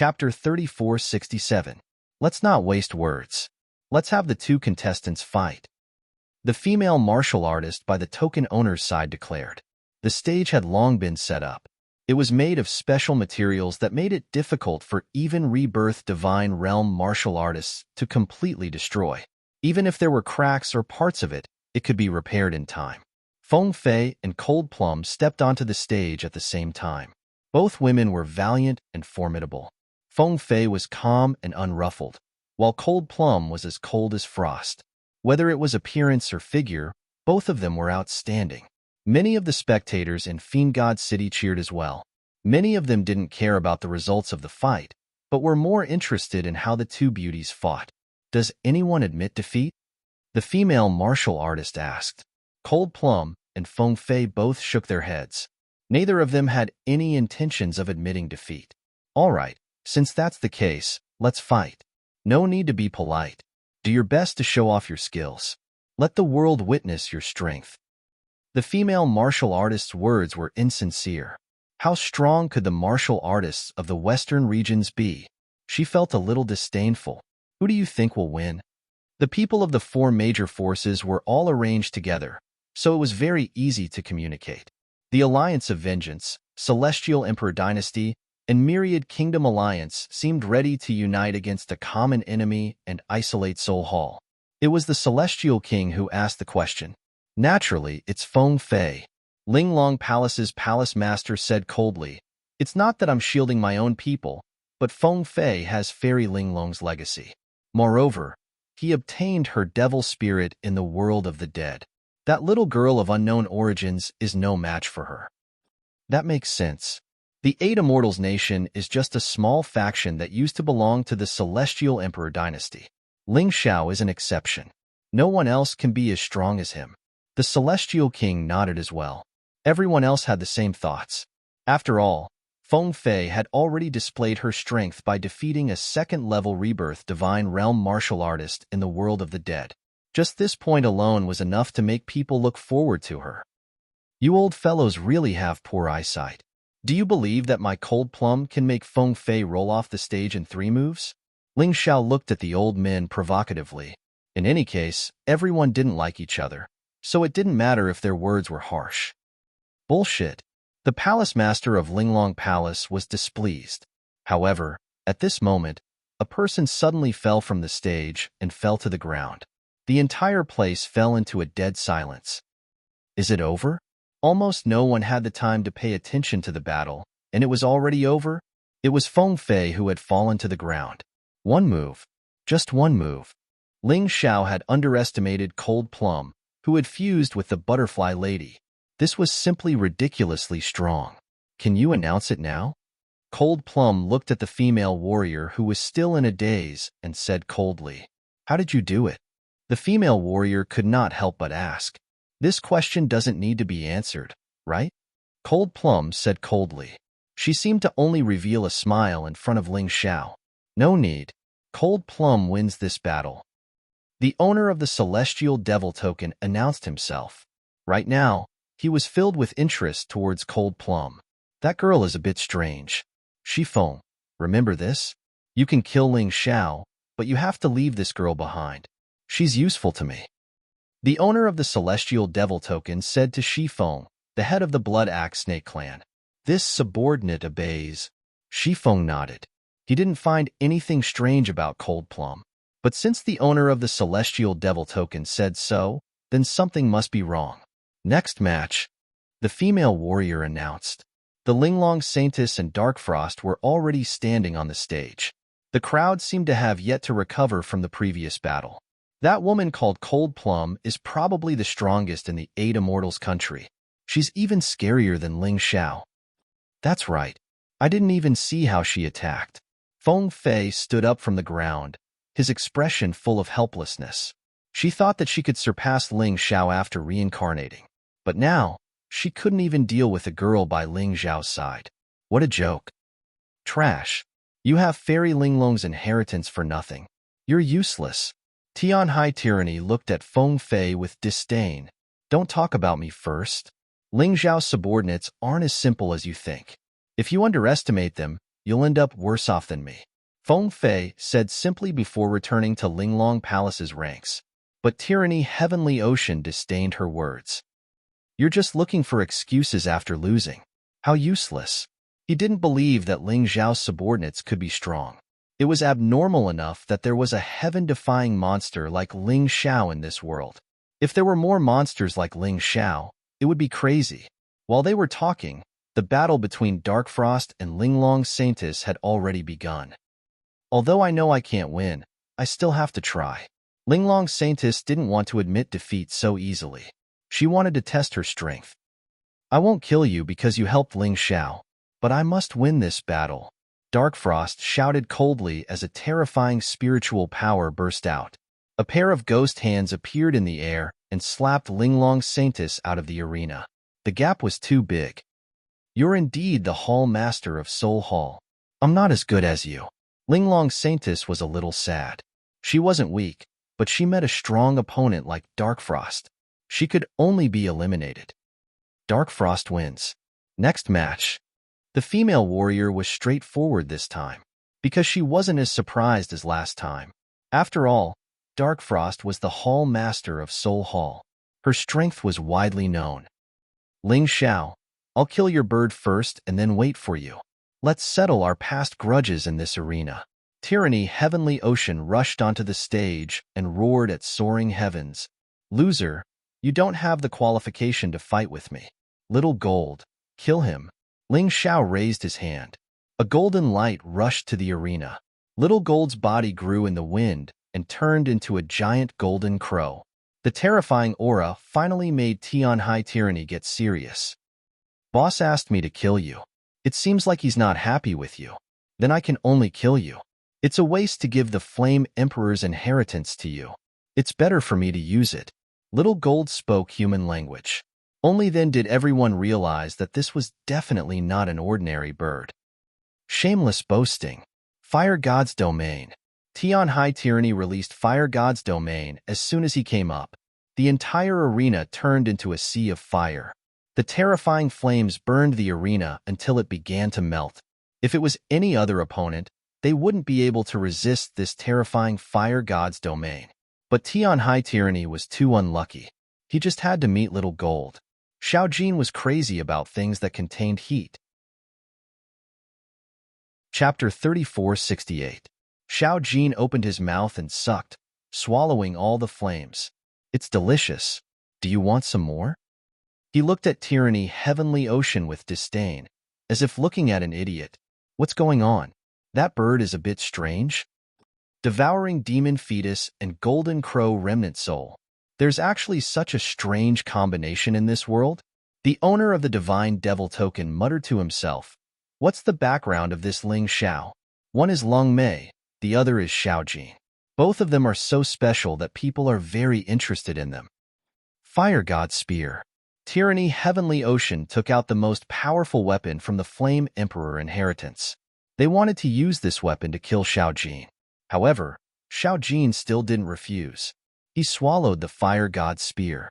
Chapter 3467. Let's not waste words. Let's have the two contestants fight. The female martial artist by the token owner's side declared. The stage had long been set up. It was made of special materials that made it difficult for even rebirth divine realm martial artists to completely destroy. Even if there were cracks or parts of it, it could be repaired in time. Feng Fei and Cold Plum stepped onto the stage at the same time. Both women were valiant and formidable. Feng Fei was calm and unruffled, while Cold Plum was as cold as frost. Whether it was appearance or figure, both of them were outstanding. Many of the spectators in Fiend God City cheered as well. Many of them didn't care about the results of the fight, but were more interested in how the two beauties fought. Does anyone admit defeat? The female martial artist asked. Cold Plum and Feng Fei both shook their heads. Neither of them had any intentions of admitting defeat. All right, since that's the case, let's fight. No need to be polite. Do your best to show off your skills. Let the world witness your strength. The female martial artist's words were insincere. How strong could the martial artists of the western regions be? She felt a little disdainful. Who do you think will win? The people of the four major forces were all arranged together, so it was very easy to communicate. The Alliance of Vengeance, Celestial Emperor Dynasty, and Myriad Kingdom Alliance seemed ready to unite against a common enemy and isolate Soul Hall. It was the Celestial King who asked the question. Naturally, it's Feng Fei. Linglong Palace's palace master said coldly, "It's not that I'm shielding my own people, but Feng Fei has Fairy Linglong's legacy. Moreover, he obtained her devil spirit in the world of the dead. That little girl of unknown origins is no match for her." That makes sense. The Eight Immortals Nation is just a small faction that used to belong to the Celestial Emperor Dynasty. Ling Xiao is an exception. No one else can be as strong as him. The Celestial King nodded as well. Everyone else had the same thoughts. After all, Feng Fei had already displayed her strength by defeating a second-level rebirth divine realm martial artist in the world of the dead. Just this point alone was enough to make people look forward to her. You old fellows really have poor eyesight. Do you believe that my Cold Plum can make Feng Fei roll off the stage in 3 moves? Ling Xiao looked at the old men provocatively. In any case, everyone didn't like each other, so it didn't matter if their words were harsh. Bullshit. The palace master of Linglong Palace was displeased. However, at this moment, a person suddenly fell from the stage and fell to the ground. The entire place fell into a dead silence. Is it over? Almost no one had the time to pay attention to the battle, and it was already over. It was Feng Fei who had fallen to the ground. One move. Just one move. Ling Xiao had underestimated Cold Plum, who had fused with the Butterfly Lady. This was simply ridiculously strong. Can you announce it now? Cold Plum looked at the female warrior who was still in a daze and said coldly, "How did you do it?" The female warrior could not help but ask. This question doesn't need to be answered, right? Cold Plum said coldly. She seemed to only reveal a smile in front of Ling Xiao. No need. Cold Plum wins this battle. The owner of the Celestial Devil token announced himself. Right now, he was filled with interest towards Cold Plum. That girl is a bit strange. Shifeng, remember this? You can kill Ling Xiao, but you have to leave this girl behind. She's useful to me. The owner of the Celestial Devil token said to Shifeng, the head of the Blood Axe Snake clan. This subordinate obeys. Shifeng nodded. He didn't find anything strange about Cold Plum. But since the owner of the Celestial Devil token said so, then something must be wrong. Next match, the female warrior announced. The Linglong Saintess and Darkfrost were already standing on the stage. The crowd seemed to have yet to recover from the previous battle. That woman called Cold Plum is probably the strongest in the Eight Immortals country. She's even scarier than Ling Xiao. That's right. I didn't even see how she attacked. Feng Fei stood up from the ground, his expression full of helplessness. She thought that she could surpass Ling Xiao after reincarnating. But now, she couldn't even deal with a girl by Ling Xiao's side. What a joke. Trash. You have Fairy Linglong's inheritance for nothing. You're useless. Tianhai Tyranny looked at Feng Fei with disdain. Don't talk about me first. Ling Xiao's subordinates aren't as simple as you think. If you underestimate them, you'll end up worse off than me. Feng Fei said simply before returning to Linglong Palace's ranks. But Tyranny Heavenly Ocean disdained her words. You're just looking for excuses after losing. How useless. He didn't believe that Ling Zhao's subordinates could be strong. It was abnormal enough that there was a heaven-defying monster like Ling Xiao in this world. If there were more monsters like Ling Xiao, it would be crazy. While they were talking, the battle between Dark Frost and Linglong Saintis had already begun. Although I know I can't win, I still have to try. Linglong Saintis didn't want to admit defeat so easily. She wanted to test her strength. I won't kill you because you helped Ling Xiao, but I must win this battle. Dark Frost shouted coldly as a terrifying spiritual power burst out. A pair of ghost hands appeared in the air and slapped Linglong Saintis out of the arena. The gap was too big. You're indeed the Hall Master of Soul Hall. I'm not as good as you. Linglong Saintis was a little sad. She wasn't weak, but she met a strong opponent like Dark Frost. She could only be eliminated. Dark Frost wins. Next match. The female warrior was straightforward this time, because she wasn't as surprised as last time. After all, Dark Frost was the Hall Master of Soul Hall. Her strength was widely known. Ling Xiao, I'll kill your bird first and then wait for you. Let's settle our past grudges in this arena. Tyranny Heavenly Ocean rushed onto the stage and roared at soaring heavens. Loser, you don't have the qualification to fight with me. Little Gold, kill him. Ling Xiao raised his hand. A golden light rushed to the arena. Little Gold's body grew in the wind and turned into a giant golden crow. The terrifying aura finally made Tianhai Tyranny get serious. Boss asked me to kill you. It seems like he's not happy with you. Then I can only kill you. It's a waste to give the Flame Emperor's inheritance to you. It's better for me to use it. Little Gold spoke human language. Only then did everyone realize that this was definitely not an ordinary bird. Shameless boasting. Fire God's Domain. Tianhai Tyranny released Fire God's Domain as soon as he came up. The entire arena turned into a sea of fire. The terrifying flames burned the arena until it began to melt. If it was any other opponent, they wouldn't be able to resist this terrifying Fire God's Domain. But Tianhai Tyranny was too unlucky. He just had to meet Little Gold. Xiao Jin was crazy about things that contained heat. Chapter 3468. Xiao Jin opened his mouth and sucked, swallowing all the flames. It's delicious. Do you want some more? He looked at Tyranny Heavenly Ocean with disdain, as if looking at an idiot. What's going on? That bird is a bit strange. Devouring Demon Fetus and Golden Crow Remnant Soul. There's actually such a strange combination in this world. The owner of the Divine Devil token muttered to himself. What's the background of this Ling Xiao? One is Lung Mei, the other is Xiao Jin. Both of them are so special that people are very interested in them. Fire God Spear. Tyranny Heavenly Ocean took out the most powerful weapon from the Flame Emperor inheritance. They wanted to use this weapon to kill Xiao Jin. However, Xiao Jin still didn't refuse. He swallowed the Fire God Spear.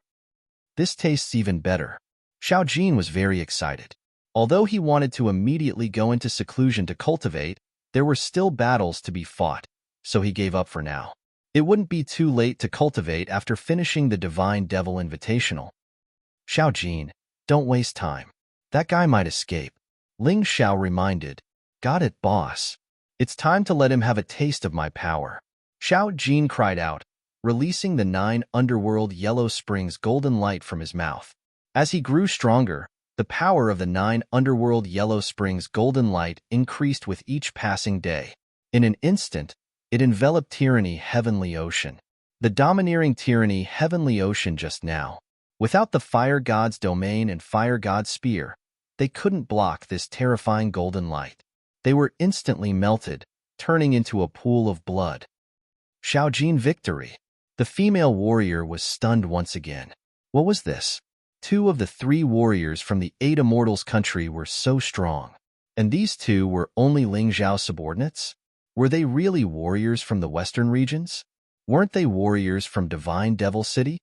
This tastes even better. Xiao Jin was very excited. Although he wanted to immediately go into seclusion to cultivate, there were still battles to be fought, so he gave up for now. It wouldn't be too late to cultivate after finishing the Divine Devil Invitational. Xiao Jin, don't waste time. That guy might escape. Ling Xiao reminded. Got it, boss. It's time to let him have a taste of my power. Xiao Jin cried out, releasing the 9 underworld Yellow Springs golden light from his mouth. As he grew stronger, the power of the 9 underworld Yellow Springs golden light increased with each passing day. In an instant, it enveloped Tyranny Heavenly Ocean. The domineering Tyranny Heavenly Ocean just now. Without the Fire God's Domain and Fire God's Spear, they couldn't block this terrifying golden light. They were instantly melted, turning into a pool of blood. Xiao Jin victory. The female warrior was stunned once again. What was this? 2 of the 3 warriors from the 8 Immortals country were so strong. And these 2 were only Ling Zhao subordinates? Were they really warriors from the western regions? Weren't they warriors from Divine Devil City?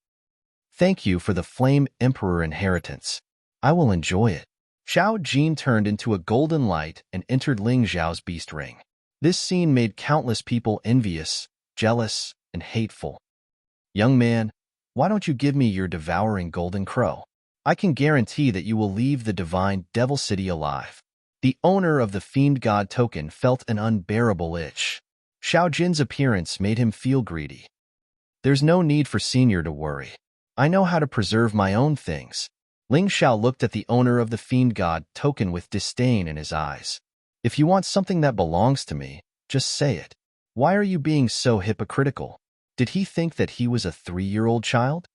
Thank you for the Flame Emperor inheritance. I will enjoy it. Xiao Jin turned into a golden light and entered Ling Xiao's beast ring. This scene made countless people envious, jealous, and hateful. Young man, why don't you give me your devouring golden crow? I can guarantee that you will leave the divine Devil City alive. The owner of the Fiend God token felt an unbearable itch. Xiao Jin's appearance made him feel greedy. There's no need for Senior to worry. I know how to preserve my own things. Ling Xiao looked at the owner of the Fiend God token with disdain in his eyes. If you want something that belongs to me, just say it. Why are you being so hypocritical? Did he think that he was a 3-year-old child?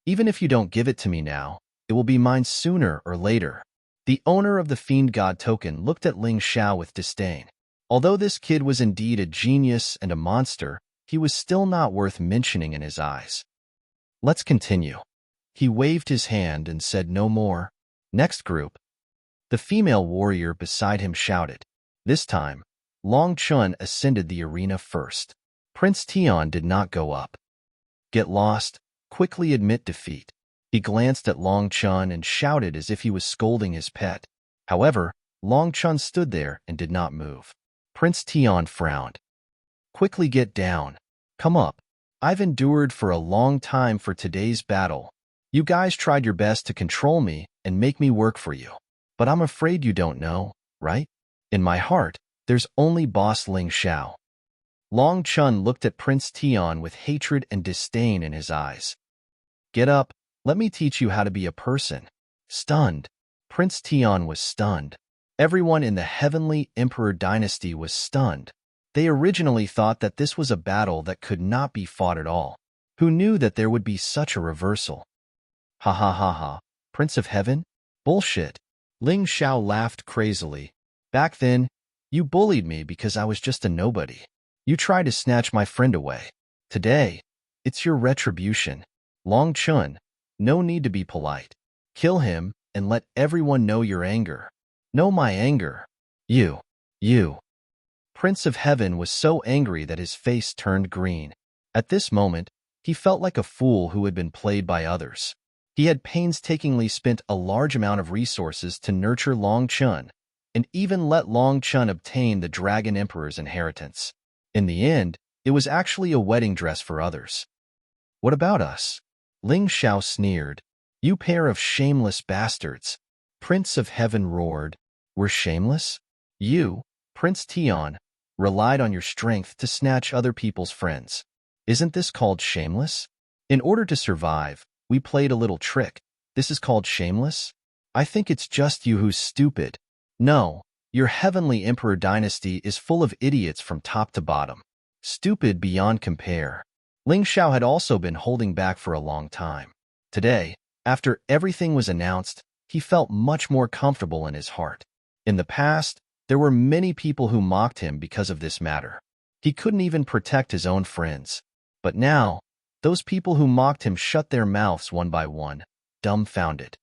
Even if you don't give it to me now, it will be mine sooner or later. The owner of the Fiend God token looked at Ling Xiao with disdain. Although this kid was indeed a genius and a monster, he was still not worth mentioning in his eyes. Let's continue. He waved his hand and said no more. Next group. The female warrior beside him shouted. This time, Long Chun ascended the arena first. Prince Tian did not go up. Get lost, quickly admit defeat. He glanced at Long Chun and shouted as if he was scolding his pet. However, Long Chun stood there and did not move. Prince Tian frowned. Quickly get down. Come up. I've endured for a long time for today's battle. You guys tried your best to control me and make me work for you. But I'm afraid you don't know, right? In my heart, there's only Boss Ling Xiao. Long Chun looked at Prince Tian with hatred and disdain in his eyes. Get up, let me teach you how to be a person. Stunned. Prince Tian was stunned. Everyone in the Heavenly Emperor dynasty was stunned. They originally thought that this was a battle that could not be fought at all. Who knew that there would be such a reversal? Ha ha ha ha. Prince of Heaven? Bullshit. Ling Xiao laughed crazily. Back then, you bullied me because I was just a nobody. You tried to snatch my friend away. Today, it's your retribution. Long Chun, no need to be polite. Kill him and let everyone know your anger. Know my anger. You. Prince of Heaven was so angry that his face turned green. At this moment, he felt like a fool who had been played by others. He had painstakingly spent a large amount of resources to nurture Long Chun, and even let Long Chun obtain the Dragon Emperor's inheritance. In the end, it was actually a wedding dress for others. What about us? Ling Xiao sneered. You pair of shameless bastards. Prince of Heaven roared. We're shameless? You, Prince Tian, relied on your strength to snatch other people's friends. Isn't this called shameless? In order to survive, we played a little trick. This is called shameless? I think it's just you who's stupid. No, your Heavenly Emperor dynasty is full of idiots from top to bottom. Stupid beyond compare. Ling Xiao had also been holding back for a long time. Today, after everything was announced, he felt much more comfortable in his heart. In the past, there were many people who mocked him because of this matter. He couldn't even protect his own friends. But now, those people who mocked him shut their mouths one by one, dumbfounded.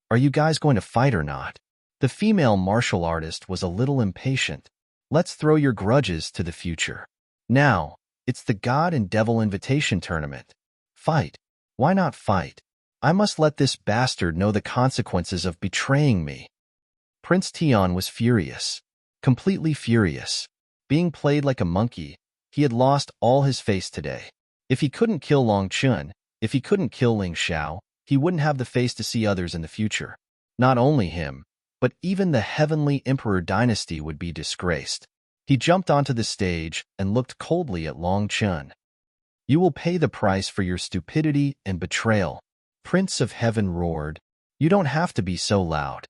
Are you guys going to fight or not? The female martial artist was a little impatient. Let's throw your grudges to the future. Now, it's the God and Devil Invitation Tournament. Fight. Why not fight? I must let this bastard know the consequences of betraying me. Prince Tian was furious. Completely furious. Being played like a monkey, he had lost all his face today. If he couldn't kill Long Chun, if he couldn't kill Ling Xiao, he wouldn't have the face to see others in the future. Not only him, but even the Heavenly Emperor dynasty would be disgraced. He jumped onto the stage and looked coldly at Long Chun. You will pay the price for your stupidity and betrayal. Prince of Heaven roared. You don't have to be so loud.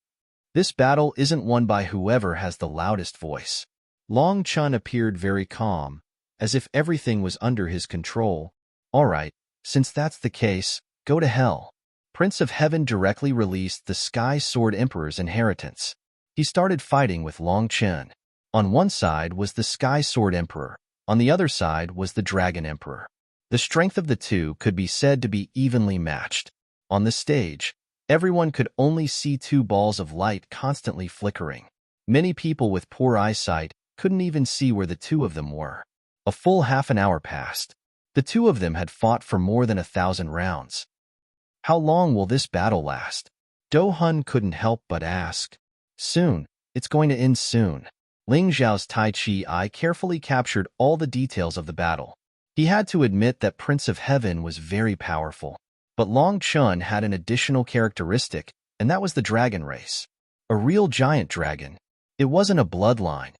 This battle isn't won by whoever has the loudest voice. Long Chun appeared very calm, as if everything was under his control. All right, since that's the case, go to hell. Prince of Heaven directly released the Sky Sword Emperor's inheritance. He started fighting with Long Chun. On one side was the Sky Sword Emperor. On the other side was the Dragon Emperor. The strength of the two could be said to be evenly matched. On the stage, everyone could only see two balls of light constantly flickering. Many people with poor eyesight couldn't even see where the two of them were. A full half an hour passed. The two of them had fought for more than 1,000 rounds. How long will this battle last? Do-hun couldn't help but ask. Soon. It's going to end soon. Ling Xiao's Tai Chi eye carefully captured all the details of the battle. He had to admit that Prince of Heaven was very powerful. But Long Chun had an additional characteristic, and that was the dragon race. A real giant dragon. It wasn't a bloodline.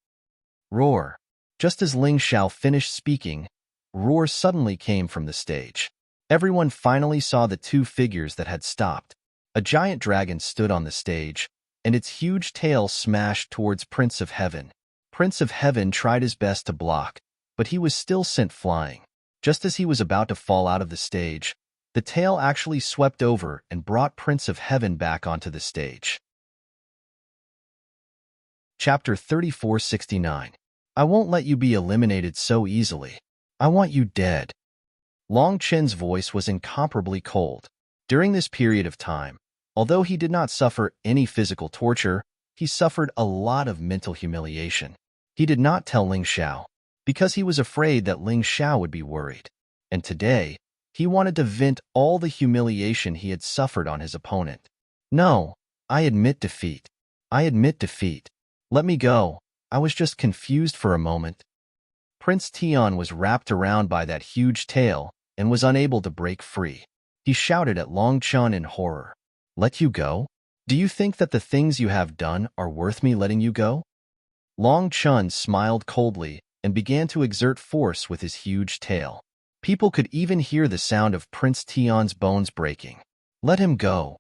Roar. Just as Ling Xiao finished speaking, roar suddenly came from the stage. Everyone finally saw the two figures that had stopped. A giant dragon stood on the stage, and its huge tail smashed towards Prince of Heaven. Prince of Heaven tried his best to block, but he was still sent flying. Just as he was about to fall out of the stage, the tail actually swept over and brought Prince of Heaven back onto the stage. Chapter 3469. I won't let you be eliminated so easily. I want you dead. Long Chen's voice was incomparably cold. During this period of time, although he did not suffer any physical torture, he suffered a lot of mental humiliation. He did not tell Ling Xiao, because he was afraid that Ling Xiao would be worried. And today, he wanted to vent all the humiliation he had suffered on his opponent. No, I admit defeat. I admit defeat. Let me go. I was just confused for a moment. Prince Tian was wrapped around by that huge tail and was unable to break free. He shouted at Long Chun in horror. Let you go? Do you think that the things you have done are worth me letting you go? Long Chun smiled coldly and began to exert force with his huge tail. People could even hear the sound of Prince Tian's bones breaking. Let him go.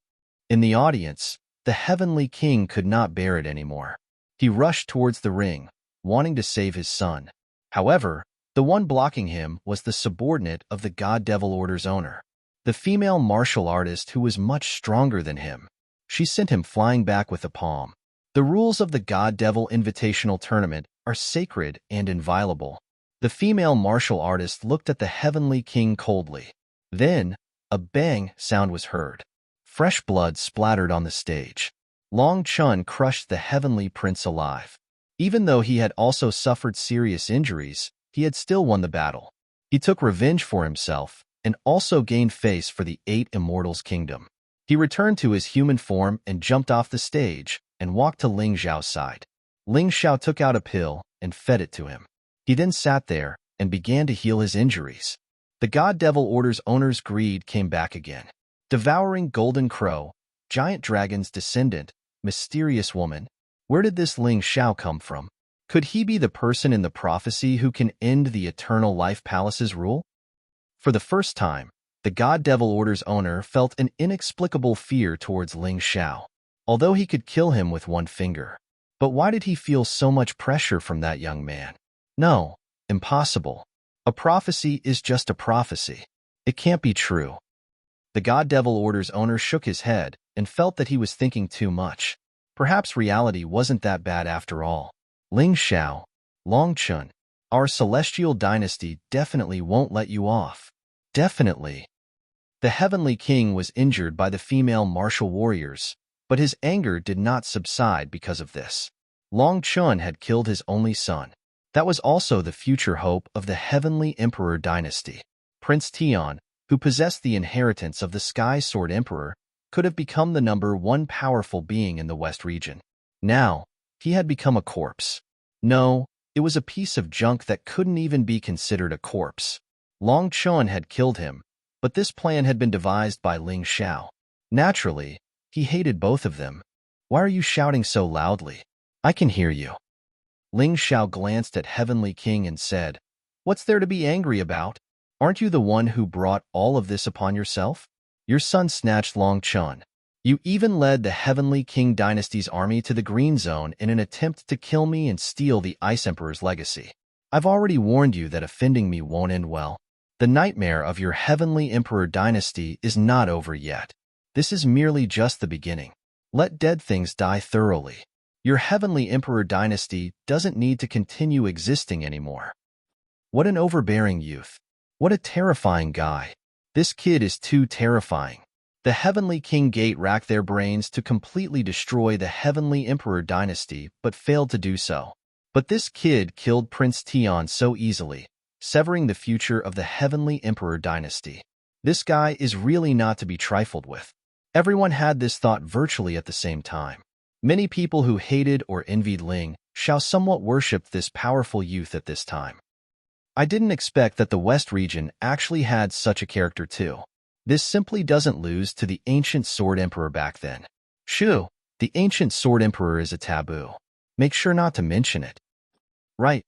In the audience, the Heavenly King could not bear it anymore. He rushed towards the ring, wanting to save his son. However, the one blocking him was the subordinate of the God Devil Order's owner, the female martial artist who was much stronger than him. She sent him flying back with a palm. The rules of the God Devil Invitational Tournament are sacred and inviolable. The female martial artist looked at the Heavenly King coldly. Then, a bang sound was heard. Fresh blood splattered on the stage. Long Chun crushed the Heavenly Prince alive. Even though he had also suffered serious injuries, he had still won the battle. He took revenge for himself and also gained face for the 8 Immortals' kingdom. He returned to his human form and jumped off the stage and walked to Ling Xiao's side. Ling Xiao took out a pill and fed it to him. He then sat there and began to heal his injuries. The God Devil Order's owner's greed came back again. Devouring Golden Crow, Giant Dragon's descendant, mysterious woman. Where did this Ling Xiao come from? Could he be the person in the prophecy who can end the Eternal Life Palace's rule? For the first time, the God Devil Order's owner felt an inexplicable fear towards Ling Xiao, although he could kill him with one finger. But why did he feel so much pressure from that young man? No, impossible. A prophecy is just a prophecy. It can't be true. The God Devil Order's owner shook his head and felt that he was thinking too much. Perhaps reality wasn't that bad after all. Ling Xiao, Long Chun, our celestial dynasty definitely won't let you off. Definitely. The Heavenly King was injured by the female martial warriors, but his anger did not subside because of this. Long Chun had killed his only son. That was also the future hope of the Heavenly Emperor dynasty. Prince Tian, who possessed the inheritance of the Sky Sword Emperor, could have become the #1 powerful being in the West region. Now, he had become a corpse. No, it was a piece of junk that couldn't even be considered a corpse. Long Chun had killed him, but this plan had been devised by Ling Xiao. Naturally, he hated both of them. Why are you shouting so loudly? I can hear you. Ling Xiao glanced at Heavenly King and said, What's there to be angry about? Aren't you the one who brought all of this upon yourself? Your son snatched Long Chun. You even led the Heavenly King dynasty's army to the Green Zone in an attempt to kill me and steal the Ice Emperor's legacy. I've already warned you that offending me won't end well. The nightmare of your Heavenly Emperor dynasty is not over yet. This is merely just the beginning. Let dead things die thoroughly. Your Heavenly Emperor dynasty doesn't need to continue existing anymore. What an overbearing youth. What a terrifying guy. This kid is too terrifying. The Heavenly King Gate racked their brains to completely destroy the Heavenly Emperor dynasty, but failed to do so. But this kid killed Prince Tian so easily, severing the future of the Heavenly Emperor dynasty. This guy is really not to be trifled with. Everyone had this thought virtually at the same time. Many people who hated or envied Ling Xiao somewhat worshipped this powerful youth at this time. I didn't expect that the West region actually had such a character too. This simply doesn't lose to the ancient Sword Emperor back then. Shoo, the ancient Sword Emperor is a taboo. Make sure not to mention it. Right,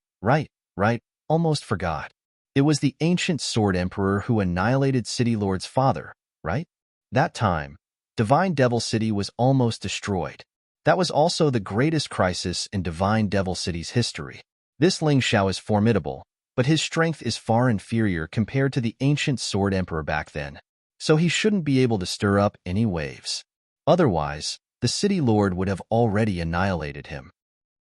almost forgot. It was the ancient Sword Emperor who annihilated City Lord's father, right? That time, Divine Devil City was almost destroyed. That was also the greatest crisis in Divine Devil City's history. This Ling Xiao is formidable, but his strength is far inferior compared to the ancient Sword Emperor back then, so he shouldn't be able to stir up any waves. Otherwise, the City Lord would have already annihilated him.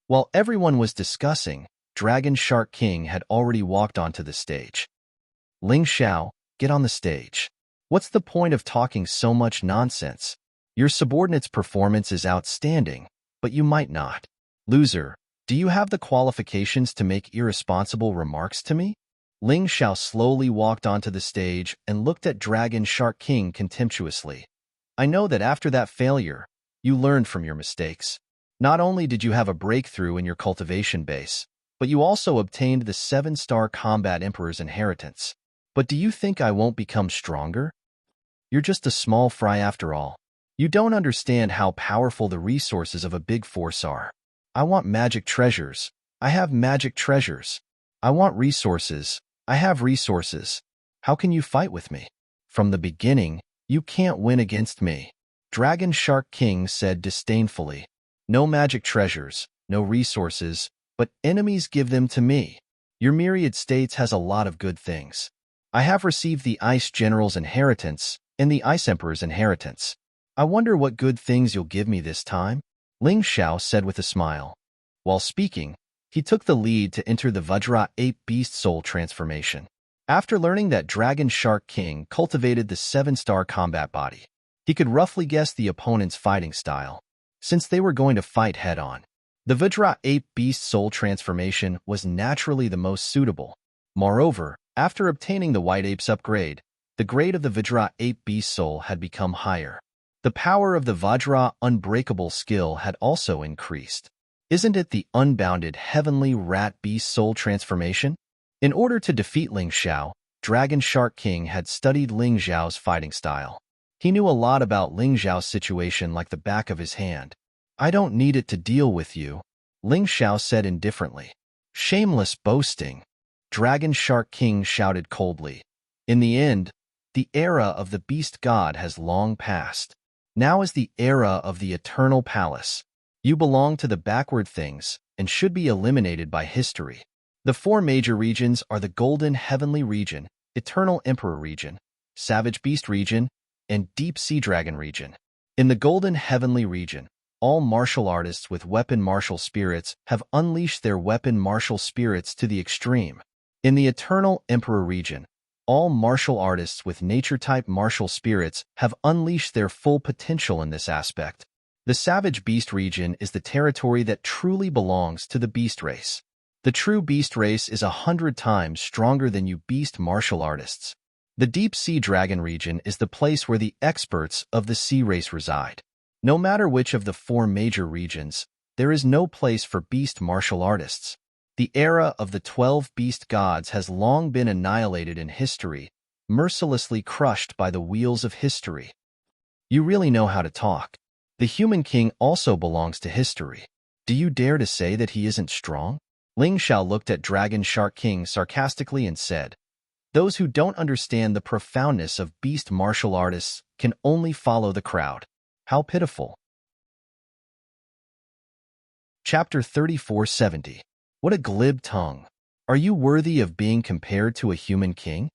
While everyone was discussing, Dragon Shark King had already walked onto the stage. Ling Xiao, get on the stage. What's the point of talking so much nonsense? Your subordinate's performance is outstanding, but you might not. Loser, do you have the qualifications to make irresponsible remarks to me? Ling Xiao slowly walked onto the stage and looked at Dragon Shark King contemptuously. I know that after that failure, you learned from your mistakes. Not only did you have a breakthrough in your cultivation base, but you also obtained the 7-star Combat Emperor's inheritance. But do you think I won't become stronger? You're just a small fry after all. You don't understand how powerful the resources of a big force are. I want magic treasures. I have magic treasures. I want resources. I have resources. How can you fight with me? From the beginning, you can't win against me. Dragon Shark King said disdainfully. No magic treasures, no resources, but enemies give them to me. Your myriad states has a lot of good things. I have received the Ice General's inheritance and the Ice Emperor's inheritance. I wonder what good things you'll give me this time? Ling Xiao said with a smile. While speaking, he took the lead to enter the Vajra Ape Beast Soul transformation. After learning that Dragon Shark King cultivated the 7-star combat body, he could roughly guess the opponent's fighting style, since they were going to fight head-on. The Vajra Ape Beast Soul transformation was naturally the most suitable. Moreover, after obtaining the White Ape's upgrade, the grade of the Vajra Ape Beast Soul had become higher. The power of the Vajra Unbreakable skill had also increased. Isn't it the unbounded Heavenly Rat Beast Soul transformation? In order to defeat Ling Xiao, Dragon Shark King had studied Ling Xiao's fighting style. He knew a lot about Ling Xiao's situation like the back of his hand. I don't need it to deal with you, Ling Xiao said indifferently. Shameless boasting, Dragon Shark King shouted coldly. In the end, the era of the Beast God has long passed. Now is the era of the Eternal Palace. You belong to the backward things and should be eliminated by history. The 4 major regions are the Golden Heavenly Region, Eternal Emperor Region, Savage Beast Region, and Deep Sea Dragon Region. In the Golden Heavenly Region, all martial artists with weapon martial spirits have unleashed their weapon martial spirits to the extreme. In the Eternal Emperor Region, all martial artists with nature-type martial spirits have unleashed their full potential in this aspect. The Savage Beast Region is the territory that truly belongs to the Beast Race. The true Beast Race is 100 times stronger than you beast martial artists. The Deep Sea Dragon Region is the place where the experts of the Sea Race reside. No matter which of the 4 major regions, there is no place for beast martial artists. The era of the 12 beast gods has long been annihilated in history, mercilessly crushed by the wheels of history. You really know how to talk. The Human King also belongs to history. Do you dare to say that he isn't strong? Ling Xiao looked at Dragon Shark King sarcastically and said, Those who don't understand the profoundness of beast martial artists can only follow the crowd. How pitiful. Chapter 3470. What a glib tongue. Are you worthy of being compared to a human king?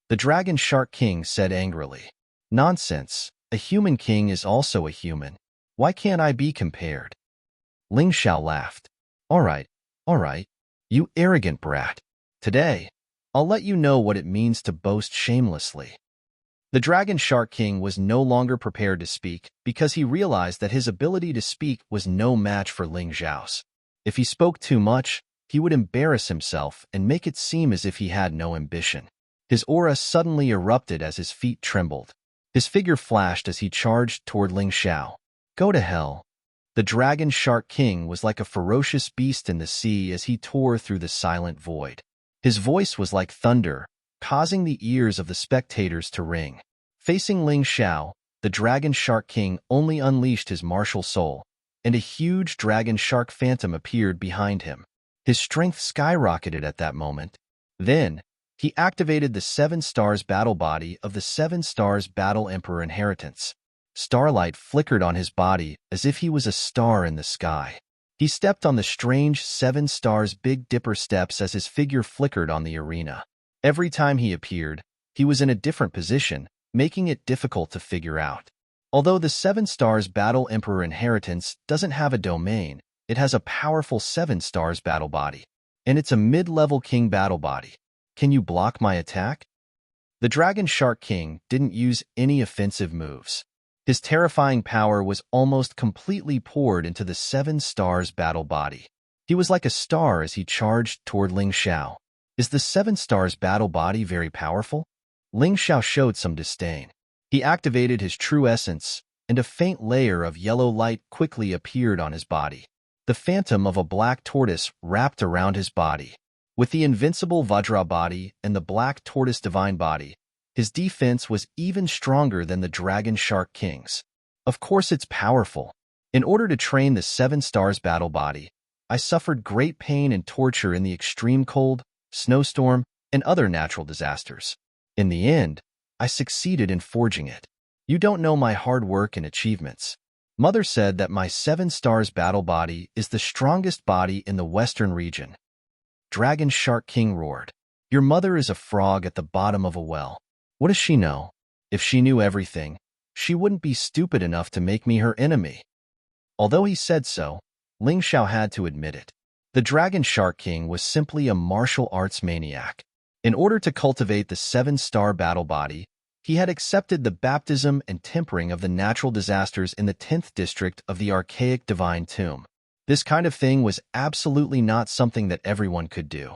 The Dragon Shark King said angrily. Nonsense. A human king is also a human. Why can't I be compared? Ling Xiao laughed. All right, you arrogant brat. Today, I'll let you know what it means to boast shamelessly. The Dragon Shark King was no longer prepared to speak because he realized that his ability to speak was no match for Ling Xiao's. If he spoke too much, he would embarrass himself and make it seem as if he had no ambition. His aura suddenly erupted as his feet trembled. His figure flashed as he charged toward Ling Xiao. Go to hell. The Dragon Shark King was like a ferocious beast in the sea as he tore through the silent void. His voice was like thunder, causing the ears of the spectators to ring. Facing Ling Xiao, the Dragon Shark King only unleashed his martial soul, and a huge dragon shark phantom appeared behind him. His strength skyrocketed at that moment. Then, he activated the 7 Stars battle body of the 7 Stars Battle Emperor inheritance. Starlight flickered on his body as if he was a star in the sky. He stepped on the strange 7 Stars Big Dipper steps as his figure flickered on the arena. Every time he appeared, he was in a different position, making it difficult to figure out. Although the 7 Stars Battle Emperor inheritance doesn't have a domain, it has a powerful 7 Stars battle body, and it's a mid-level king battle body. Can you block my attack? The Dragon Shark King didn't use any offensive moves. His terrifying power was almost completely poured into the 7 Stars battle body. He was like a star as he charged toward Ling Xiao. Is the 7 Stars battle body very powerful? Ling Xiao showed some disdain. He activated his true essence, and a faint layer of yellow light quickly appeared on his body. The phantom of a black tortoise wrapped around his body. With the invincible Vajra body and the black tortoise divine body, his defense was even stronger than the Dragon Shark King's. Of course it's powerful. In order to train the 7 Stars battle body, I suffered great pain and torture in the extreme cold, snowstorm, and other natural disasters. In the end, I succeeded in forging it. You don't know my hard work and achievements. Mother said that my 7 Stars battle body is the strongest body in the western region. Dragon Shark King roared. Your mother is a frog at the bottom of a well. What does she know? If she knew everything, she wouldn't be stupid enough to make me her enemy. Although he said so, Ling Xiao had to admit it. The Dragon Shark King was simply a martial arts maniac. In order to cultivate the 7 Star battle body, he had accepted the baptism and tempering of the natural disasters in the 10th district of the archaic divine tomb. This kind of thing was absolutely not something that everyone could do.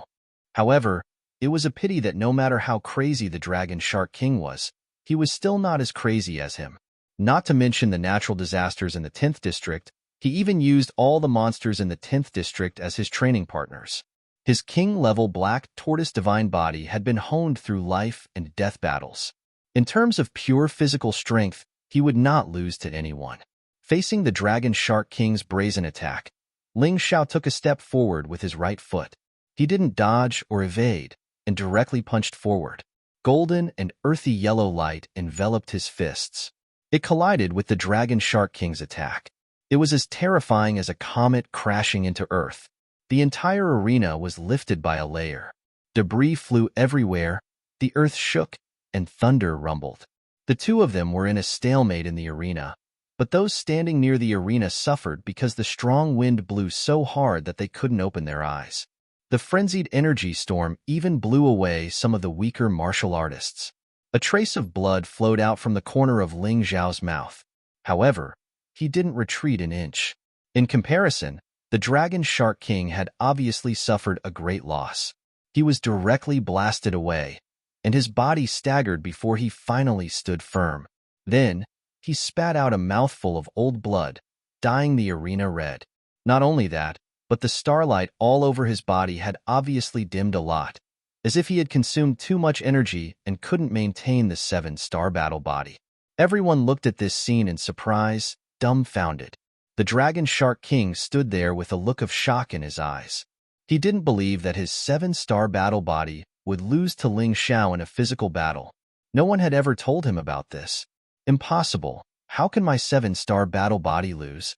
However, it was a pity that no matter how crazy the Dragon Shark King was, he was still not as crazy as him. Not to mention the natural disasters in the 10th district, he even used all the monsters in the 10th district as his training partners. His king-level black tortoise divine body had been honed through life and death battles. In terms of pure physical strength, he would not lose to anyone. Facing the Dragon Shark King's brazen attack, Ling Xiao took a step forward with his right foot. He didn't dodge or evade, and directly punched forward. Golden and earthy yellow light enveloped his fists. It collided with the Dragon Shark King's attack. It was as terrifying as a comet crashing into Earth. The entire arena was lifted by a layer. Debris flew everywhere, the earth shook, and thunder rumbled. The two of them were in a stalemate in the arena, but those standing near the arena suffered because the strong wind blew so hard that they couldn't open their eyes. The frenzied energy storm even blew away some of the weaker martial artists. A trace of blood flowed out from the corner of Ling Xiao's mouth. However, he didn't retreat an inch. In comparison, the Dragon Shark King had obviously suffered a great loss. He was directly blasted away, and his body staggered before he finally stood firm. Then, he spat out a mouthful of old blood, dyeing the arena red. Not only that, but the starlight all over his body had obviously dimmed a lot, as if he had consumed too much energy and couldn't maintain the 7-star battle body. Everyone looked at this scene in surprise, dumbfounded. The Dragon Shark King stood there with a look of shock in his eyes. He didn't believe that his 7-star battle body would lose to Ling Xiao in a physical battle. No one had ever told him about this. Impossible. How can my 7-star battle body lose?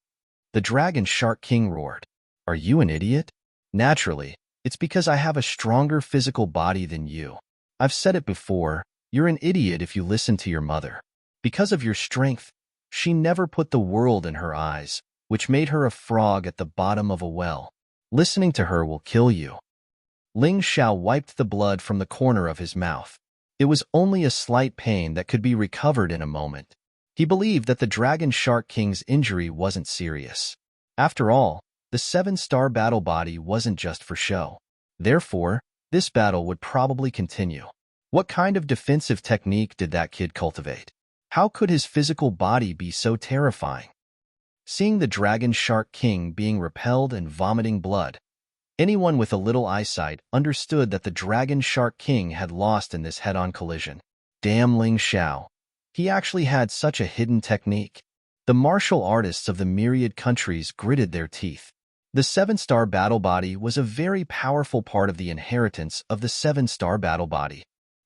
The Dragon Shark King roared. Are you an idiot? Naturally, it's because I have a stronger physical body than you. I've said it before, you're an idiot if you listen to your mother. Because of your strength, she never put the world in her eyes, which made her a frog at the bottom of a well. Listening to her will kill you. Ling Xiao wiped the blood from the corner of his mouth. It was only a slight pain that could be recovered in a moment. He believed that the Dragon Shark King's injury wasn't serious. After all, the 7-star battle body wasn't just for show. Therefore, this battle would probably continue. What kind of defensive technique did that kid cultivate? How could his physical body be so terrifying? Seeing the Dragon Shark King being repelled and vomiting blood, anyone with a little eyesight understood that the Dragon Shark King had lost in this head-on collision. Damn Ling Xiao. He actually had such a hidden technique. The martial artists of the myriad countries gritted their teeth. The 7-star battle body was a very powerful part of the inheritance of the 7-star battle body.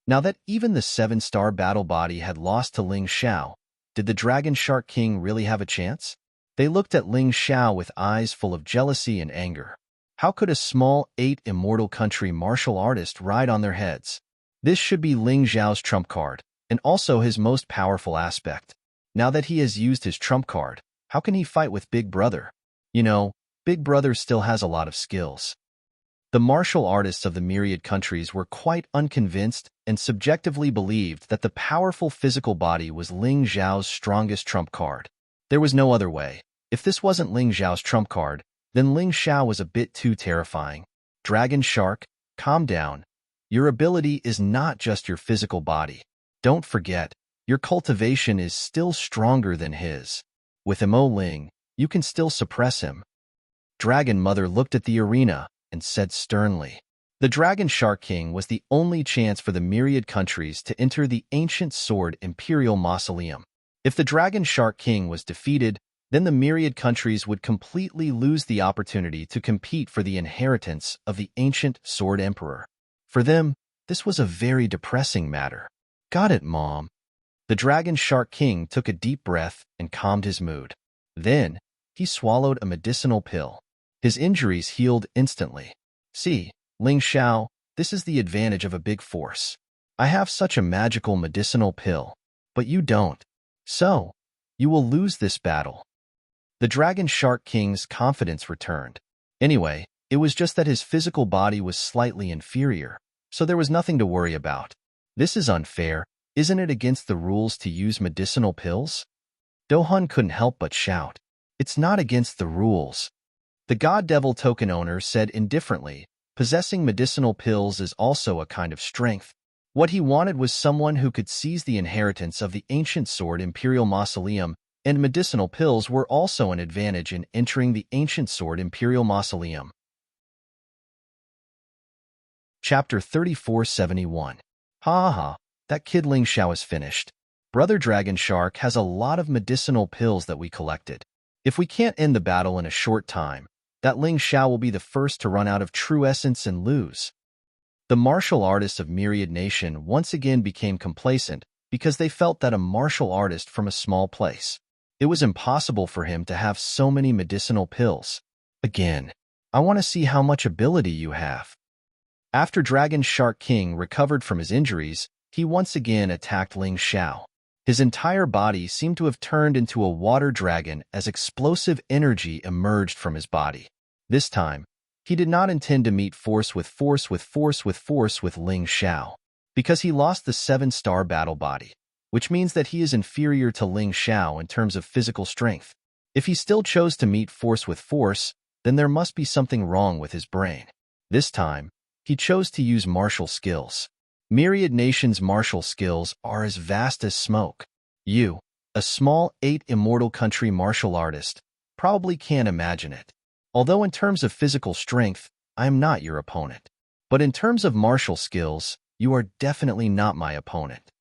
Now that even the 7-star battle body had lost to Ling Xiao, did the Dragon Shark King really have a chance? They looked at Ling Xiao with eyes full of jealousy and anger. How could a small 8 immortal country martial artist ride on their heads? This should be Ling Xiao's trump card, and also his most powerful aspect. Now that he has used his trump card, how can he fight with Big Brother? You know, Big Brother still has a lot of skills. The martial artists of the myriad countries were quite unconvinced and subjectively believed that the powerful physical body was Ling Xiao's strongest trump card. There was no other way. If this wasn't Ling Xiao's trump card, then Ling Xiao was a bit too terrifying. Dragon Shark, calm down. Your ability is not just your physical body. Don't forget, your cultivation is still stronger than his. With Mo Ling, you can still suppress him. Dragon Mother looked at the arena and said sternly. The Dragon Shark King was the only chance for the myriad countries to enter the ancient sword Imperial Mausoleum. If the Dragon Shark King was defeated, then the myriad countries would completely lose the opportunity to compete for the inheritance of the ancient Sword Emperor. For them, this was a very depressing matter. Got it, Mom. The Dragon Shark King took a deep breath and calmed his mood. Then, he swallowed a medicinal pill. His injuries healed instantly. See, Ling Xiao, this is the advantage of a big force. I have such a magical medicinal pill, but you don't. So, you will lose this battle. The Dragon Shark King's confidence returned. Anyway, it was just that his physical body was slightly inferior, so there was nothing to worry about. This is unfair. Isn't it against the rules to use medicinal pills? Dohun couldn't help but shout. It's not against the rules. The God Devil token owner said indifferently, possessing medicinal pills is also a kind of strength. What he wanted was someone who could seize the inheritance of the ancient sword Imperial Mausoleum, and medicinal pills were also an advantage in entering the ancient sword Imperial Mausoleum. Chapter 3471. Ha ha, that kid Ling Xiao is finished. Brother Dragon Shark has a lot of medicinal pills that we collected. If we can't end the battle in a short time, that Ling Xiao will be the first to run out of true essence and lose. The martial artists of Myriad Nation once again became complacent because they felt that a martial artist from a small place. It was impossible for him to have so many medicinal pills. Again, I want to see how much ability you have. After Dragon Shark King recovered from his injuries, he once again attacked Ling Xiao. His entire body seemed to have turned into a water dragon as explosive energy emerged from his body. This time, he did not intend to meet force with Ling Xiao, because he lost the 7-star battle body, which means that he is inferior to Ling Xiao in terms of physical strength. If he still chose to meet force with force, then there must be something wrong with his brain. This time, he chose to use martial skills. Myriad Nation's martial skills are as vast as smoke. You, a small 8 immortal country martial artist, probably can't imagine it. Although in terms of physical strength, I am not your opponent. But in terms of martial skills, you are definitely not my opponent.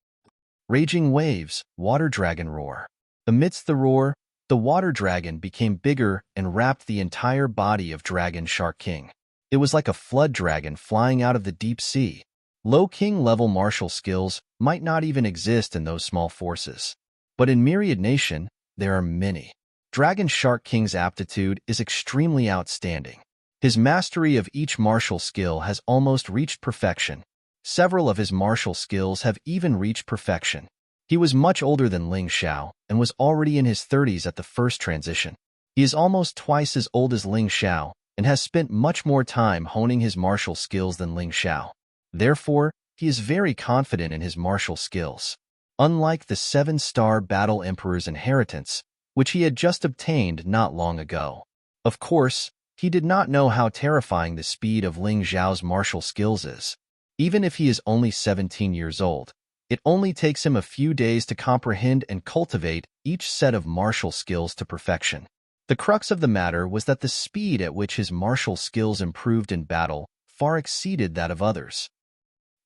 Raging waves, water dragon roar. Amidst the roar, the water dragon became bigger and wrapped the entire body of Dragon Shark King. It was like a flood dragon flying out of the deep sea. Low king-level martial skills might not even exist in those small forces. But in Myriad Nation, there are many. Dragon Shark King's aptitude is extremely outstanding. His mastery of each martial skill has almost reached perfection. Several of his martial skills have even reached perfection. He was much older than Ling Xiao and was already in his 30s at the first transition. He is almost twice as old as Ling Xiao and has spent much more time honing his martial skills than Ling Xiao. Therefore, he is very confident in his martial skills. Unlike the 7-star Battle Emperor's inheritance, which he had just obtained not long ago. Of course, he did not know how terrifying the speed of Ling Xiao's martial skills is. Even if he is only 17 years old, It only takes him a few days to comprehend and cultivate each set of martial skills to perfection. The crux of the matter was that the speed at which his martial skills improved in battle far exceeded that of others.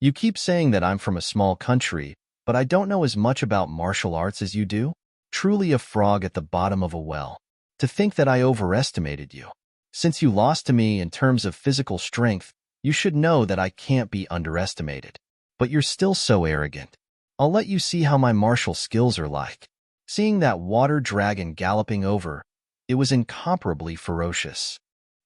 You keep saying that I'm from a small country, but I don't know as much about martial arts as you do? Truly a frog at the bottom of a well. To think that I overestimated you. Since you lost to me in terms of physical strength, you should know that I can't be underestimated. But you're still so arrogant. I'll let you see how my martial skills are like. Seeing that water dragon galloping over, it was incomparably ferocious.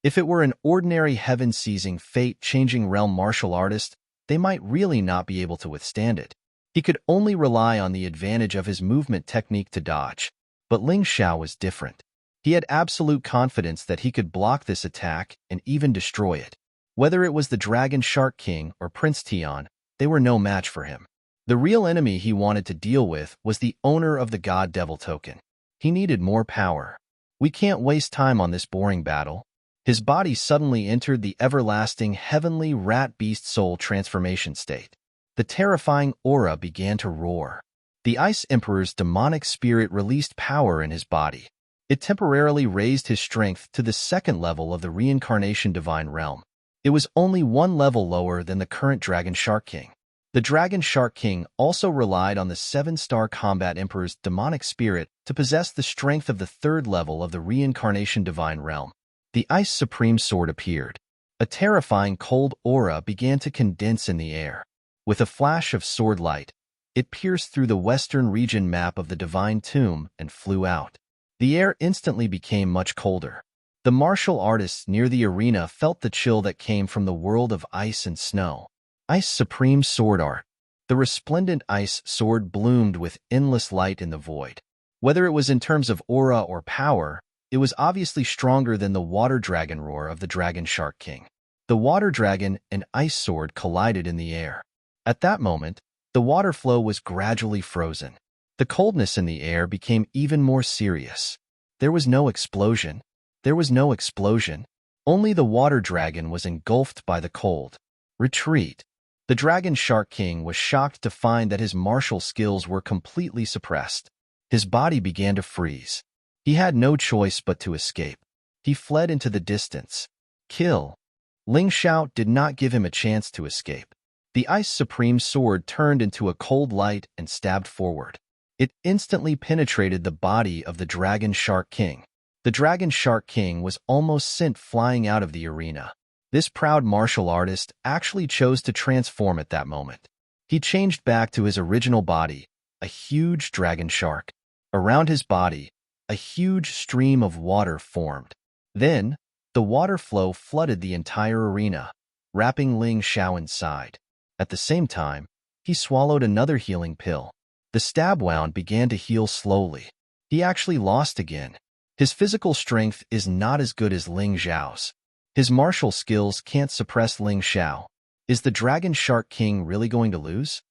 If it were an ordinary heaven-seizing, fate-changing realm martial artist, they might really not be able to withstand it. He could only rely on the advantage of his movement technique to dodge. But Ling Xiao was different. He had absolute confidence that he could block this attack and even destroy it. Whether it was the Dragon Shark King or Prince Tian, they were no match for him. The real enemy he wanted to deal with was the owner of the God Devil token. He needed more power. We can't waste time on this boring battle. His body suddenly entered the everlasting heavenly rat-beast soul transformation state. The terrifying aura began to roar. The Ice Emperor's demonic spirit released power in his body. It temporarily raised his strength to the second level of the reincarnation divine realm. It was only one level lower than the current Dragon Shark King. The Dragon Shark King also relied on the 7-star Combat Emperor's demonic spirit to possess the strength of the third level of the reincarnation divine realm. The Ice Supreme Sword appeared. A terrifying cold aura began to condense in the air. With a flash of sword light, it pierced through the western region map of the Divine Tomb and flew out. The air instantly became much colder. The martial artists near the arena felt the chill that came from the world of ice and snow. Ice Supreme Sword Art. The resplendent ice sword bloomed with endless light in the void. Whether it was in terms of aura or power, it was obviously stronger than the water dragon roar of the Dragon Shark King. The water dragon and ice sword collided in the air. At that moment, the water flow was gradually frozen. The coldness in the air became even more serious. There was no explosion. There was no explosion. Only the water dragon was engulfed by the cold. Retreat. The Dragon Shark King was shocked to find that his martial skills were completely suppressed. His body began to freeze. He had no choice but to escape. He fled into the distance. Kill. Ling Xiao did not give him a chance to escape. The Ice Supreme Sword turned into a cold light and stabbed forward. It instantly penetrated the body of the Dragon Shark King. The Dragon Shark King was almost sent flying out of the arena. This proud martial artist actually chose to transform at that moment. He changed back to his original body, a huge dragon shark. Around his body, a huge stream of water formed. Then, the water flow flooded the entire arena, wrapping Ling Xiao inside. At the same time, he swallowed another healing pill. The stab wound began to heal slowly. He actually lost again. His physical strength is not as good as Ling Xiao's. His martial skills can't suppress Ling Xiao. Is the Dragon Shark King really going to lose?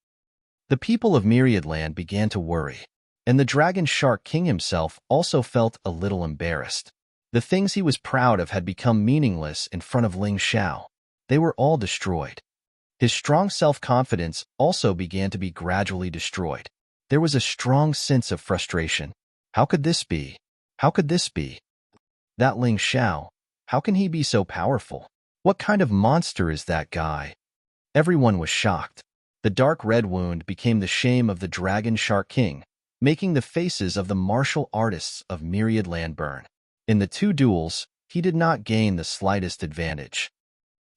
The people of Myriad Land began to worry, and the Dragon Shark King himself also felt a little embarrassed. The things he was proud of had become meaningless in front of Ling Xiao. They were all destroyed. His strong self-confidence also began to be gradually destroyed. There was a strong sense of frustration. How could this be? How could this be? That Ling Xiao, how can he be so powerful? What kind of monster is that guy? Everyone was shocked. The dark red wound became the shame of the Dragon Shark King, making the faces of the martial artists of Myriad Land burn. In the two duels, he did not gain the slightest advantage.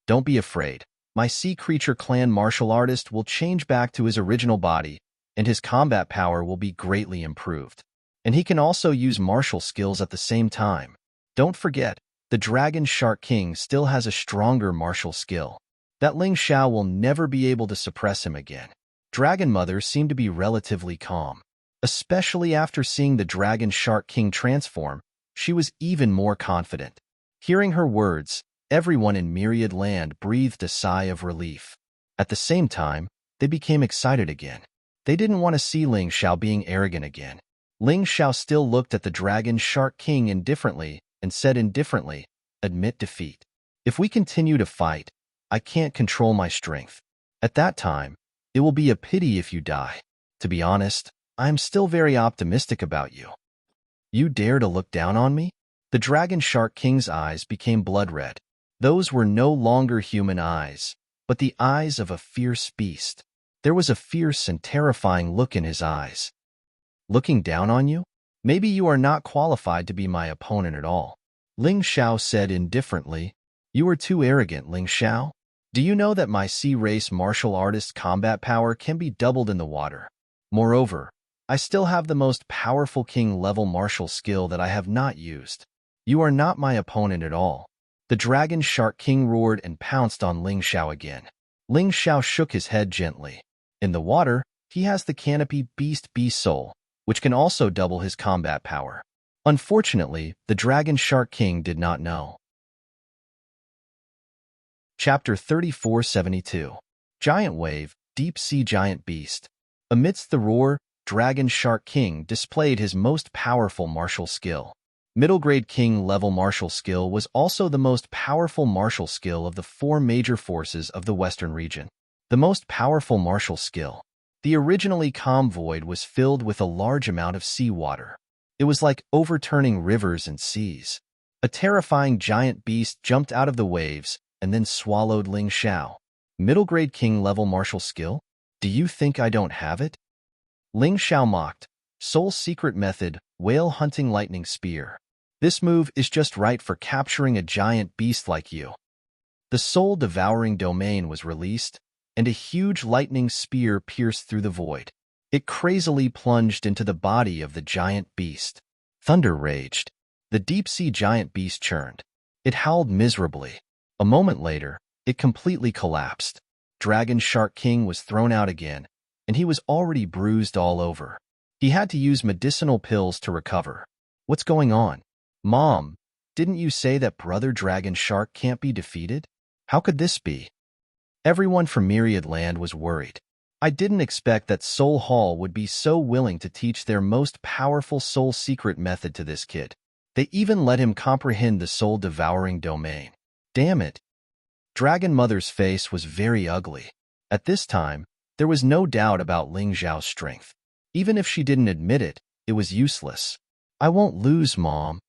Don't be afraid. My sea creature clan martial artist will change back to his original body, and his combat power will be greatly improved. And he can also use martial skills at the same time. Don't forget, the Dragon Shark King still has a stronger martial skill. That Ling Xiao will never be able to suppress him again. Dragon Mother seemed to be relatively calm. Especially after seeing the Dragon Shark King transform, she was even more confident. Hearing her words, everyone in Myriad Land breathed a sigh of relief. At the same time, they became excited again. They didn't want to see Ling Xiao being arrogant again. Ling Xiao still looked at the Dragon Shark King indifferently and said indifferently, "Admit defeat. If we continue to fight, I can't control my strength." At that time, It will be a pity if you die. To be honest, I am still very optimistic about you. You dare to look down on me? The Dragon Shark King's eyes became blood red. Those were no longer human eyes, but the eyes of a fierce beast. There was a fierce and terrifying look in his eyes. Looking down on you? Maybe you are not qualified to be my opponent at all. Ling Xiao said indifferently. You are too arrogant, Ling Xiao. Do you know that my sea race martial artist combat power can be doubled in the water? Moreover, I still have the most powerful king-level martial skill that I have not used. You are not my opponent at all. The Dragon Shark King roared and pounced on Ling Xiao again. Ling Xiao shook his head gently. In the water, he has the canopy Beast Soul, which can also double his combat power. Unfortunately, the Dragon Shark King did not know. Chapter 3472. Giant Wave, Deep Sea Giant Beast. Amidst the roar, Dragon Shark King displayed his most powerful martial skill. Middle-grade king-level martial skill was also the most powerful martial skill of the 4 major forces of the Western region. The most powerful martial skill. The originally calm void was filled with a large amount of seawater. It was like overturning rivers and seas. A terrifying giant beast jumped out of the waves and then swallowed Ling Xiao. Middle-grade king-level martial skill? Do you think I don't have it? Ling Xiao mocked. Soul Secret Method, Whale Hunting Lightning Spear. This move is just right for capturing a giant beast like you. The soul-devouring domain was released, and a huge lightning spear pierced through the void. It crazily plunged into the body of the giant beast. Thunder raged. The deep-sea giant beast churned. It howled miserably. A moment later, it completely collapsed. Dragon Shark King was thrown out again, and he was already bruised all over. He had to use medicinal pills to recover. What's going on? Mom, didn't you say that Brother Dragon Shark can't be defeated? How could this be? Everyone from Myriad Land was worried. I didn't expect that Soul Hall would be so willing to teach their most powerful soul secret method to this kid. They even let him comprehend the soul-devouring domain. Damn it. Dragon Mother's face was very ugly. At this time, there was no doubt about Ling Xiao's strength. Even if she didn't admit it, it was useless. I won't lose, Mom.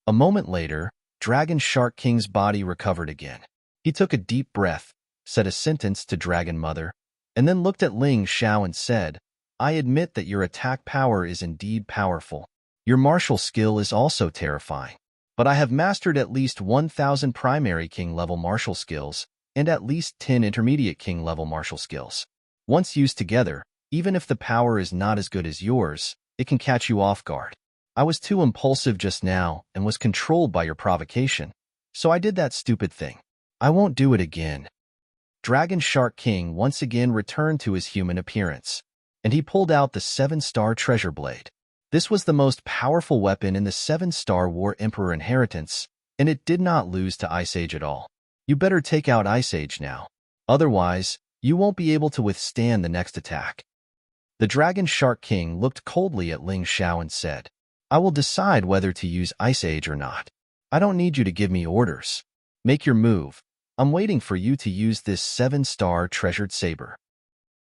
A moment later, Dragon Shark King's body recovered again. He took a deep breath, said a sentence to Dragon Mother, and then looked at Ling Xiao and said, I admit that your attack power is indeed powerful. Your martial skill is also terrifying. But I have mastered at least 1,000 primary king-level martial skills and at least 10 intermediate king-level martial skills. Once used together, even if the power is not as good as yours, it can catch you off guard. I was too impulsive just now and was controlled by your provocation, so I did that stupid thing. I won't do it again. Dragon Shark King once again returned to his human appearance, and he pulled out the 7-star treasure blade. This was the most powerful weapon in the 7-star War Emperor inheritance, and it did not lose to Ice Age at all. You better take out Ice Age now. Otherwise, you won't be able to withstand the next attack. The Dragon Shark King looked coldly at Ling Xiao and said, I will decide whether to use Ice Age or not. I don't need you to give me orders. Make your move. I'm waiting for you to use this 7-star treasured saber.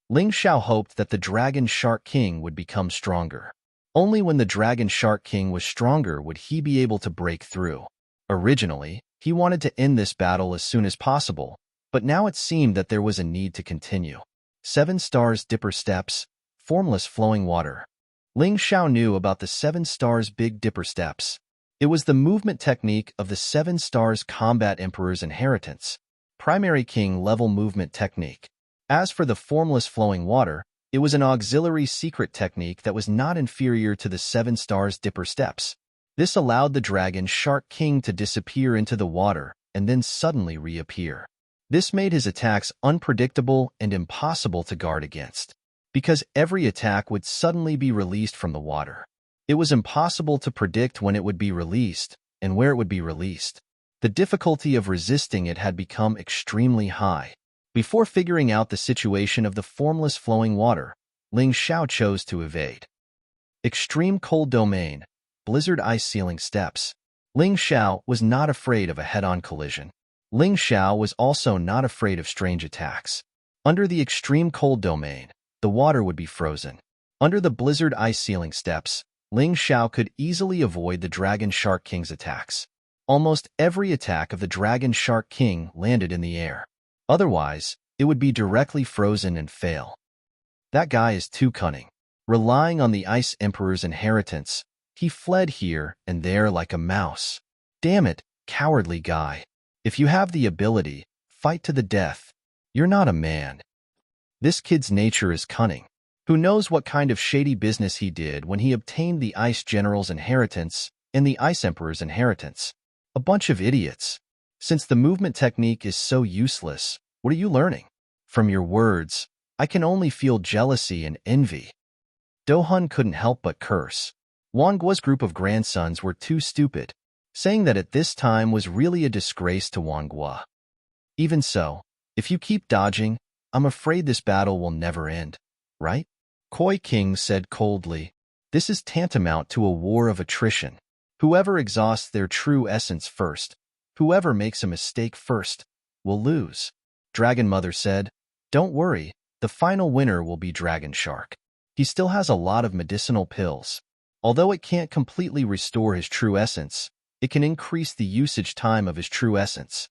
Ling Xiao hoped that the Dragon Shark King would become stronger. Only when the Dragon Shark King was stronger would he be able to break through. Originally, he wanted to end this battle as soon as possible, but now it seemed that there was a need to continue. 7 stars Dipper Steps, Formless Flowing Water. Ling Xiao knew about the 7 stars Big Dipper Steps. It was the movement technique of the 7 stars Combat Emperor's inheritance, primary king level movement technique. As for the Formless Flowing Water, it was an auxiliary secret technique that was not inferior to the 7 stars Dipper Steps. This allowed the Dragon Shark King to disappear into the water and then suddenly reappear. This made his attacks unpredictable and impossible to guard against, because every attack would suddenly be released from the water. It was impossible to predict when it would be released and where it would be released. The difficulty of resisting it had become extremely high. Before figuring out the situation of the formless flowing water, Ling Xiao chose to evade. Extreme Cold Domain, Blizzard Ice Ceiling Steps. Ling Xiao was not afraid of a head-on collision. Ling Xiao was also not afraid of strange attacks. Under the extreme cold domain, the water would be frozen. Under the blizzard ice ceiling steps, Ling Xiao could easily avoid the Dragon Shark King's attacks. Almost every attack of the Dragon Shark King landed in the air. Otherwise, it would be directly frozen and fail. That guy is too cunning. Relying on the Ice Emperor's inheritance, he fled here and there like a mouse. Damn it, cowardly guy. If you have the ability, fight to the death. You're not a man. This kid's nature is cunning. Who knows what kind of shady business he did when he obtained the Ice General's inheritance and the Ice Emperor's inheritance? A bunch of idiots. Since the movement technique is so useless, what are you learning? From your words, I can only feel jealousy and envy. Dohun couldn't help but curse. Wang Guo's group of grandsons were too stupid, saying that at this time was really a disgrace to Wang Guo. Even so, if you keep dodging, I'm afraid this battle will never end, right? Koi King said coldly, this is tantamount to a war of attrition. Whoever exhausts their true essence first, whoever makes a mistake first, will lose. Dragon Mother said, don't worry, the final winner will be Dragon Shark. He still has a lot of medicinal pills. Although it can't completely restore his true essence, it can increase the usage time of his true essence.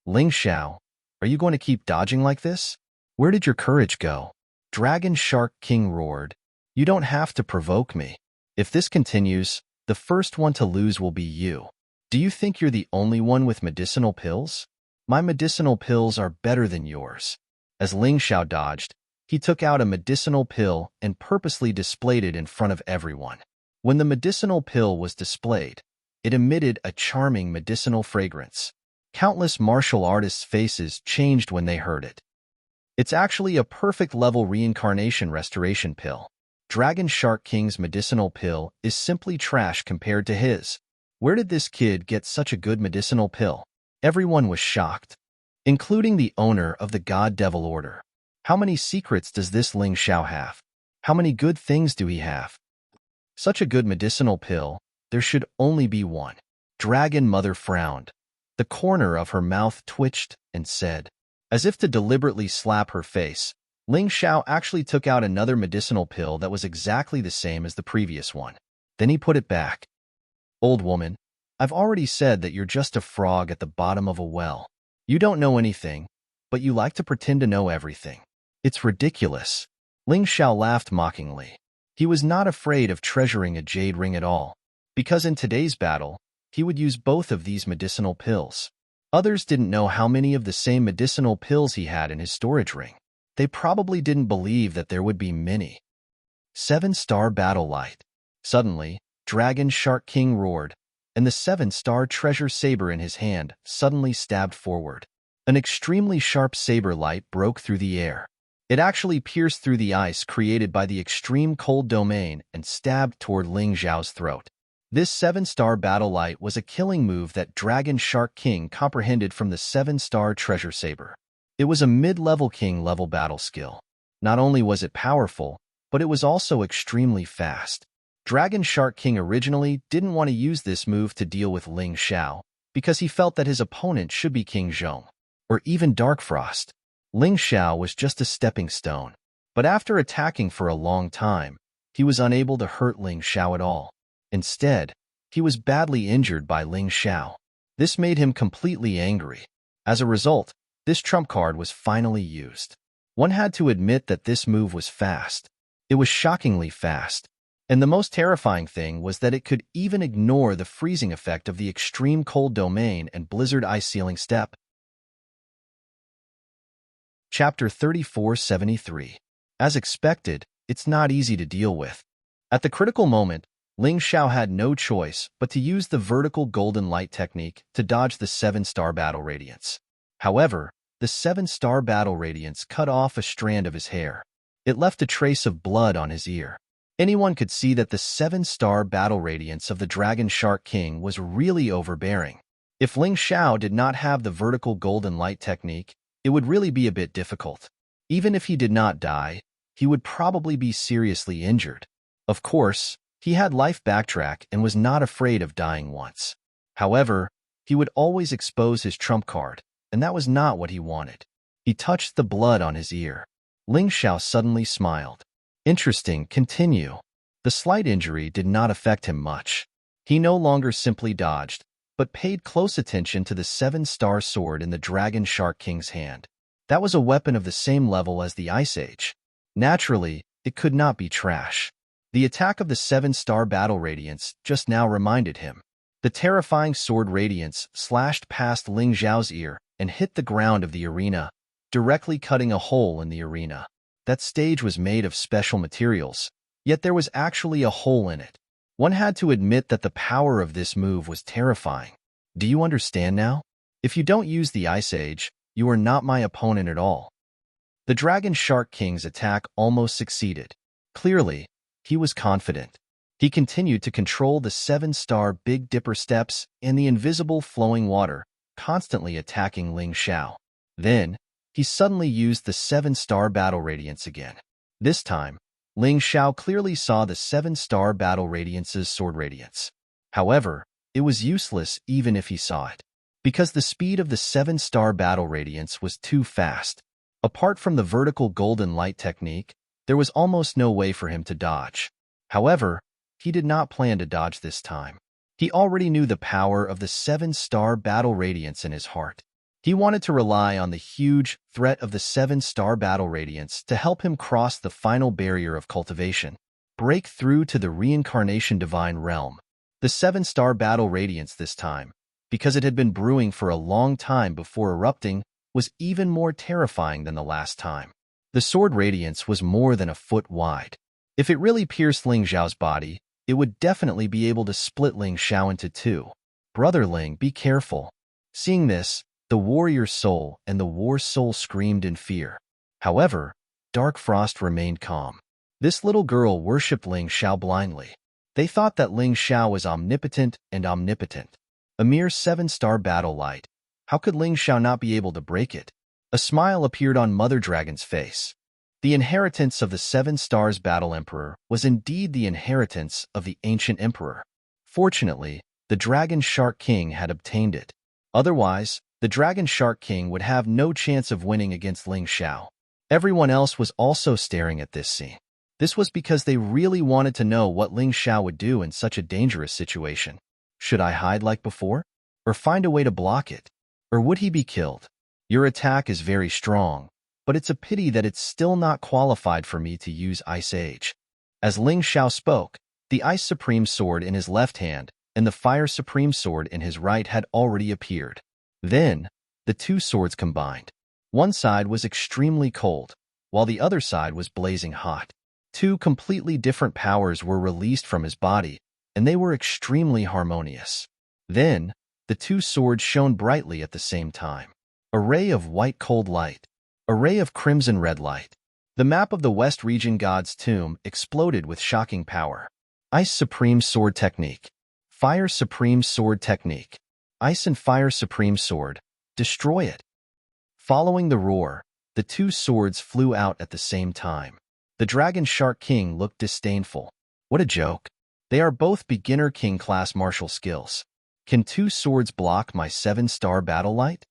Ling Xiao, are you going to keep dodging like this? Where did your courage go? Dragon Shark King roared, you don't have to provoke me. If this continues, the first one to lose will be you. Do you think you're the only one with medicinal pills? My medicinal pills are better than yours. As Ling Xiao dodged, he took out a medicinal pill and purposely displayed it in front of everyone. When the medicinal pill was displayed, it emitted a charming medicinal fragrance. Countless martial artists' faces changed when they heard it. It's actually a perfect level reincarnation restoration pill. Dragon Shark King's medicinal pill is simply trash compared to his. Where did this kid get such a good medicinal pill? Everyone was shocked, including the owner of the God Devil Order. How many secrets does this Ling Xiao have? How many good things do he have? Such a good medicinal pill, there should only be one. Dragon Mother frowned. The corner of her mouth twitched and said, as if to deliberately slap her face, Ling Xiao actually took out another medicinal pill that was exactly the same as the previous one. Then he put it back. Old woman, I've already said that you're just a frog at the bottom of a well. You don't know anything, but you like to pretend to know everything. It's ridiculous. Ling Xiao laughed mockingly. He was not afraid of treasuring a jade ring at all, because in today's battle, he would use both of these medicinal pills. Others didn't know how many of the same medicinal pills he had in his storage ring. They probably didn't believe that there would be many. 7-star battle light. Suddenly, Dragon Shark King roared, and the 7-star treasure saber in his hand suddenly stabbed forward. An extremely sharp saber light broke through the air. It actually pierced through the ice created by the extreme cold domain and stabbed toward Ling Xiao's throat. This 7-star battle light was a killing move that Dragon Shark King comprehended from the 7-star treasure saber. It was a mid-level king-level battle skill. Not only was it powerful, but it was also extremely fast. Dragon Shark King originally didn't want to use this move to deal with Ling Xiao, because he felt that his opponent should be King Zhong, or even Dark Frost. Ling Xiao was just a stepping stone, but after attacking for a long time, he was unable to hurt Ling Xiao at all. Instead, he was badly injured by Ling Xiao. This made him completely angry. As a result, this trump card was finally used. One had to admit that this move was fast. It was shockingly fast. And the most terrifying thing was that it could even ignore the freezing effect of the extreme cold domain and blizzard ice ceiling step. Chapter 3473. As expected, it's not easy to deal with. At the critical moment, Ling Xiao had no choice but to use the vertical golden light technique to dodge the 7-star battle radiance. However, the 7-star battle radiance cut off a strand of his hair. It left a trace of blood on his ear. Anyone could see that the 7-star battle radiance of the Dragon Shark King was really overbearing. If Ling Xiao did not have the vertical golden light technique, it would really be a bit difficult. Even if he did not die, he would probably be seriously injured. Of course, he had life backtrack and was not afraid of dying once. However, he would always expose his trump card, and that was not what he wanted. He touched the blood on his ear. Ling Xiao suddenly smiled. Interesting, continue. The slight injury did not affect him much. He no longer simply dodged, but paid close attention to the 7-star sword in the Dragon Shark King's hand. That was a weapon of the same level as the Ice Age. Naturally, it could not be trash. The attack of the 7-star battle radiance just now reminded him. The terrifying sword radiance slashed past Ling Xiao's ear and hit the ground of the arena, directly cutting a hole in the arena. That stage was made of special materials, yet there was actually a hole in it. One had to admit that the power of this move was terrifying. Do you understand now? If you don't use the Ice Age, you are not my opponent at all. The Dragon Shark King's attack almost succeeded. Clearly, he was confident. He continued to control the 7-star Big Dipper steps and the invisible flowing water, constantly attacking Ling Xiao. Then, he suddenly used the 7-star battle radiance again. This time, Ling Xiao clearly saw the 7-star battle radiance's sword radiance. However, it was useless even if he saw it, because the speed of the 7-star battle radiance was too fast. Apart from the vertical golden light technique, there was almost no way for him to dodge. However, he did not plan to dodge this time. He already knew the power of the 7-star battle radiance in his heart. He wanted to rely on the huge threat of the 7-star battle radiance to help him cross the final barrier of cultivation, break through to the reincarnation divine realm. The 7-star battle radiance this time, because it had been brewing for a long time before erupting, was even more terrifying than the last time. The sword radiance was more than a foot wide. If it really pierced Ling Xiao's body, it would definitely be able to split Ling Xiao into two. Brother Ling, be careful. Seeing this, the warrior soul and the war soul screamed in fear. However, Dark Frost remained calm. This little girl worshipped Ling Xiao blindly. They thought that Ling Xiao was omnipotent and omnipotent. A mere 7-star battle light. How could Ling Xiao not be able to break it? A smile appeared on Mother Dragon's face. The inheritance of the 7 Stars Battle Emperor was indeed the inheritance of the ancient emperor. Fortunately, the Dragon Shark King had obtained it. Otherwise, the Dragon Shark King would have no chance of winning against Ling Xiao. Everyone else was also staring at this scene. This was because they really wanted to know what Ling Xiao would do in such a dangerous situation. Should I hide like before? Or find a way to block it? Or would he be killed? Your attack is very strong, but it's a pity that it's still not qualified for me to use Ice Age. As Ling Xiao spoke, the Ice Supreme Sword in his left hand and the Fire Supreme Sword in his right had already appeared. Then, the two swords combined. One side was extremely cold, while the other side was blazing hot. Two completely different powers were released from his body, and they were extremely harmonious. Then, the two swords shone brightly at the same time. A ray of white cold light. A ray of crimson red light. The map of the West Region God's tomb exploded with shocking power. Ice Supreme Sword Technique. Fire Supreme Sword Technique. Ice and Fire Supreme Sword. Destroy it. Following the roar, the two swords flew out at the same time. The Dragon Shark King looked disdainful. What a joke. They are both beginner king class martial skills. Can two swords block my 7-star battle light?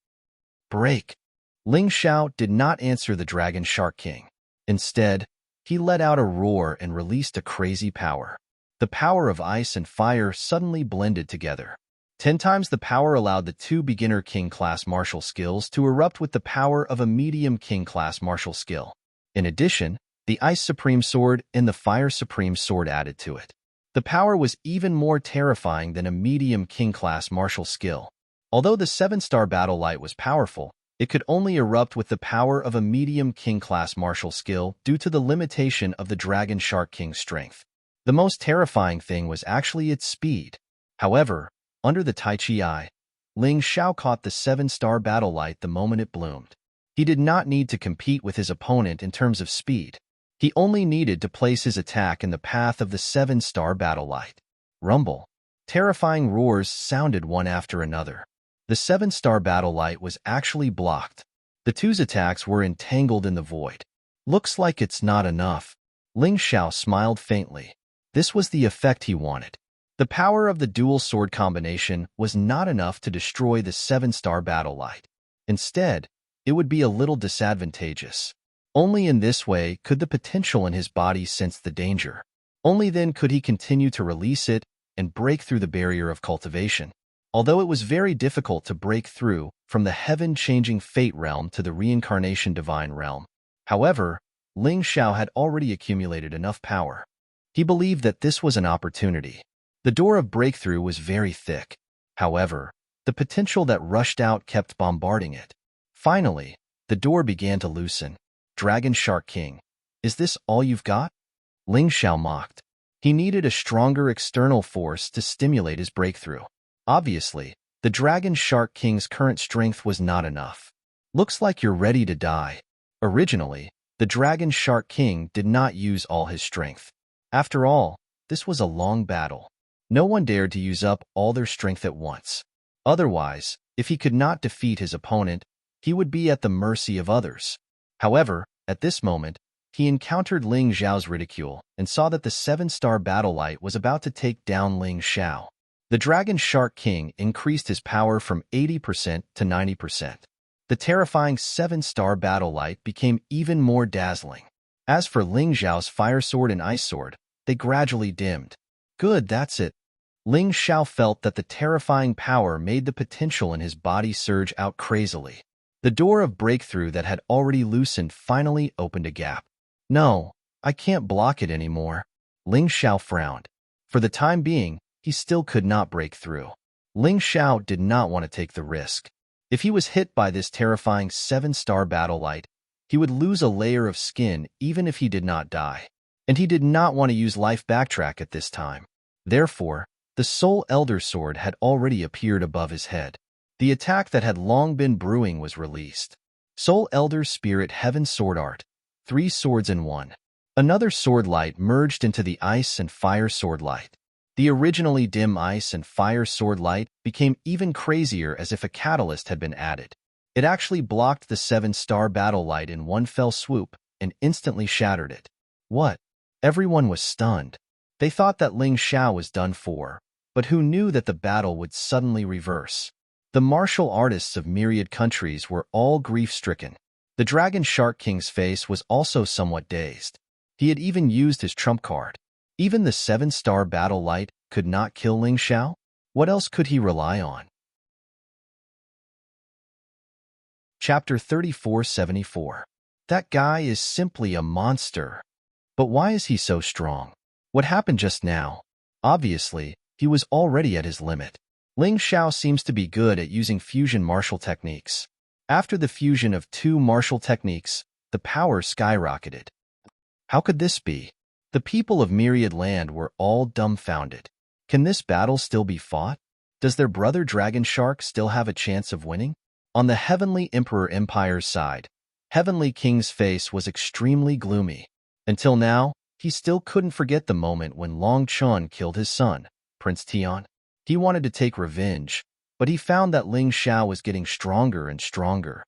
Break. Ling Xiao did not answer the Dragon Shark King. Instead, he let out a roar and released a crazy power. The power of ice and fire suddenly blended together. 10 times the power allowed the two beginner king class martial skills to erupt with the power of a medium king class martial skill. In addition, the Ice Supreme Sword and the Fire Supreme Sword added to it. The power was even more terrifying than a medium king class martial skill. Although the 7-star battle light was powerful, it could only erupt with the power of a medium king class martial skill due to the limitation of the Dragon Shark King's strength. The most terrifying thing was actually its speed. However, under the Tai Chi Eye, Ling Xiao caught the 7-star battle light the moment it bloomed. He did not need to compete with his opponent in terms of speed. He only needed to place his attack in the path of the 7-star battle light. Rumble. Terrifying roars sounded one after another. The 7-star battle light was actually blocked. The two's attacks were entangled in the void. Looks like it's not enough. Ling Xiao smiled faintly. This was the effect he wanted. The power of the dual sword combination was not enough to destroy the 7-star battle light. Instead, it would be a little disadvantageous. Only in this way could the potential in his body sense the danger. Only then could he continue to release it and break through the barrier of cultivation. Although it was very difficult to break through from the heaven-changing fate realm to the reincarnation divine realm, however, Ling Xiao had already accumulated enough power. He believed that this was an opportunity. The door of breakthrough was very thick. However, the potential that rushed out kept bombarding it. Finally, the door began to loosen. Dragon Shark King, is this all you've got? Ling Xiao mocked. He needed a stronger external force to stimulate his breakthrough. Obviously, the Dragon Shark King's current strength was not enough. Looks like you're ready to die. Originally, the Dragon Shark King did not use all his strength. After all, this was a long battle. No one dared to use up all their strength at once. Otherwise, if he could not defeat his opponent, he would be at the mercy of others. However, at this moment, he encountered Ling Xiao's ridicule and saw that the 7-star battle light was about to take down Ling Xiao. The Dragon Shark King increased his power from 80% to 90%. The terrifying 7-star battle light became even more dazzling. As for Ling Xiao's fire sword and ice sword, they gradually dimmed. Good, that's it. Ling Xiao felt that the terrifying power made the potential in his body surge out crazily. The door of breakthrough that had already loosened finally opened a gap. No, I can't block it anymore. Ling Xiao frowned. For the time being, he still could not break through. Ling Xiao did not want to take the risk. If he was hit by this terrifying 7-star battle light, he would lose a layer of skin even if he did not die. And he did not want to use life backtrack at this time. Therefore, the Soul Elder Sword had already appeared above his head. The attack that had long been brewing was released. Soul Elder Spirit Heaven Sword Art. 3 swords in 1. Another sword light merged into the ice and fire sword light. The originally dim ice and fire sword light became even crazier as if a catalyst had been added. It actually blocked the 7-star battle light in one fell swoop and instantly shattered it. What? Everyone was stunned. They thought that Ling Xiao was done for, but who knew that the battle would suddenly reverse? The martial artists of myriad countries were all grief-stricken. The Dragon Shark King's face was also somewhat dazed. He had even used his trump card. Even the 7-star battle light could not kill Ling Xiao? What else could he rely on? Chapter 3474. That guy is simply a monster. But why is he so strong? What happened just now? Obviously, he was already at his limit. Ling Xiao seems to be good at using fusion martial techniques. After the fusion of 2 martial techniques, the power skyrocketed. How could this be? The people of Myriad Land were all dumbfounded. Can this battle still be fought? Does their brother Dragon Shark still have a chance of winning? On the Heavenly Emperor Empire's side, Heavenly King's face was extremely gloomy. Until now, he still couldn't forget the moment when Long Chun killed his son, Prince Tian. He wanted to take revenge, but he found that Ling Xiao was getting stronger and stronger.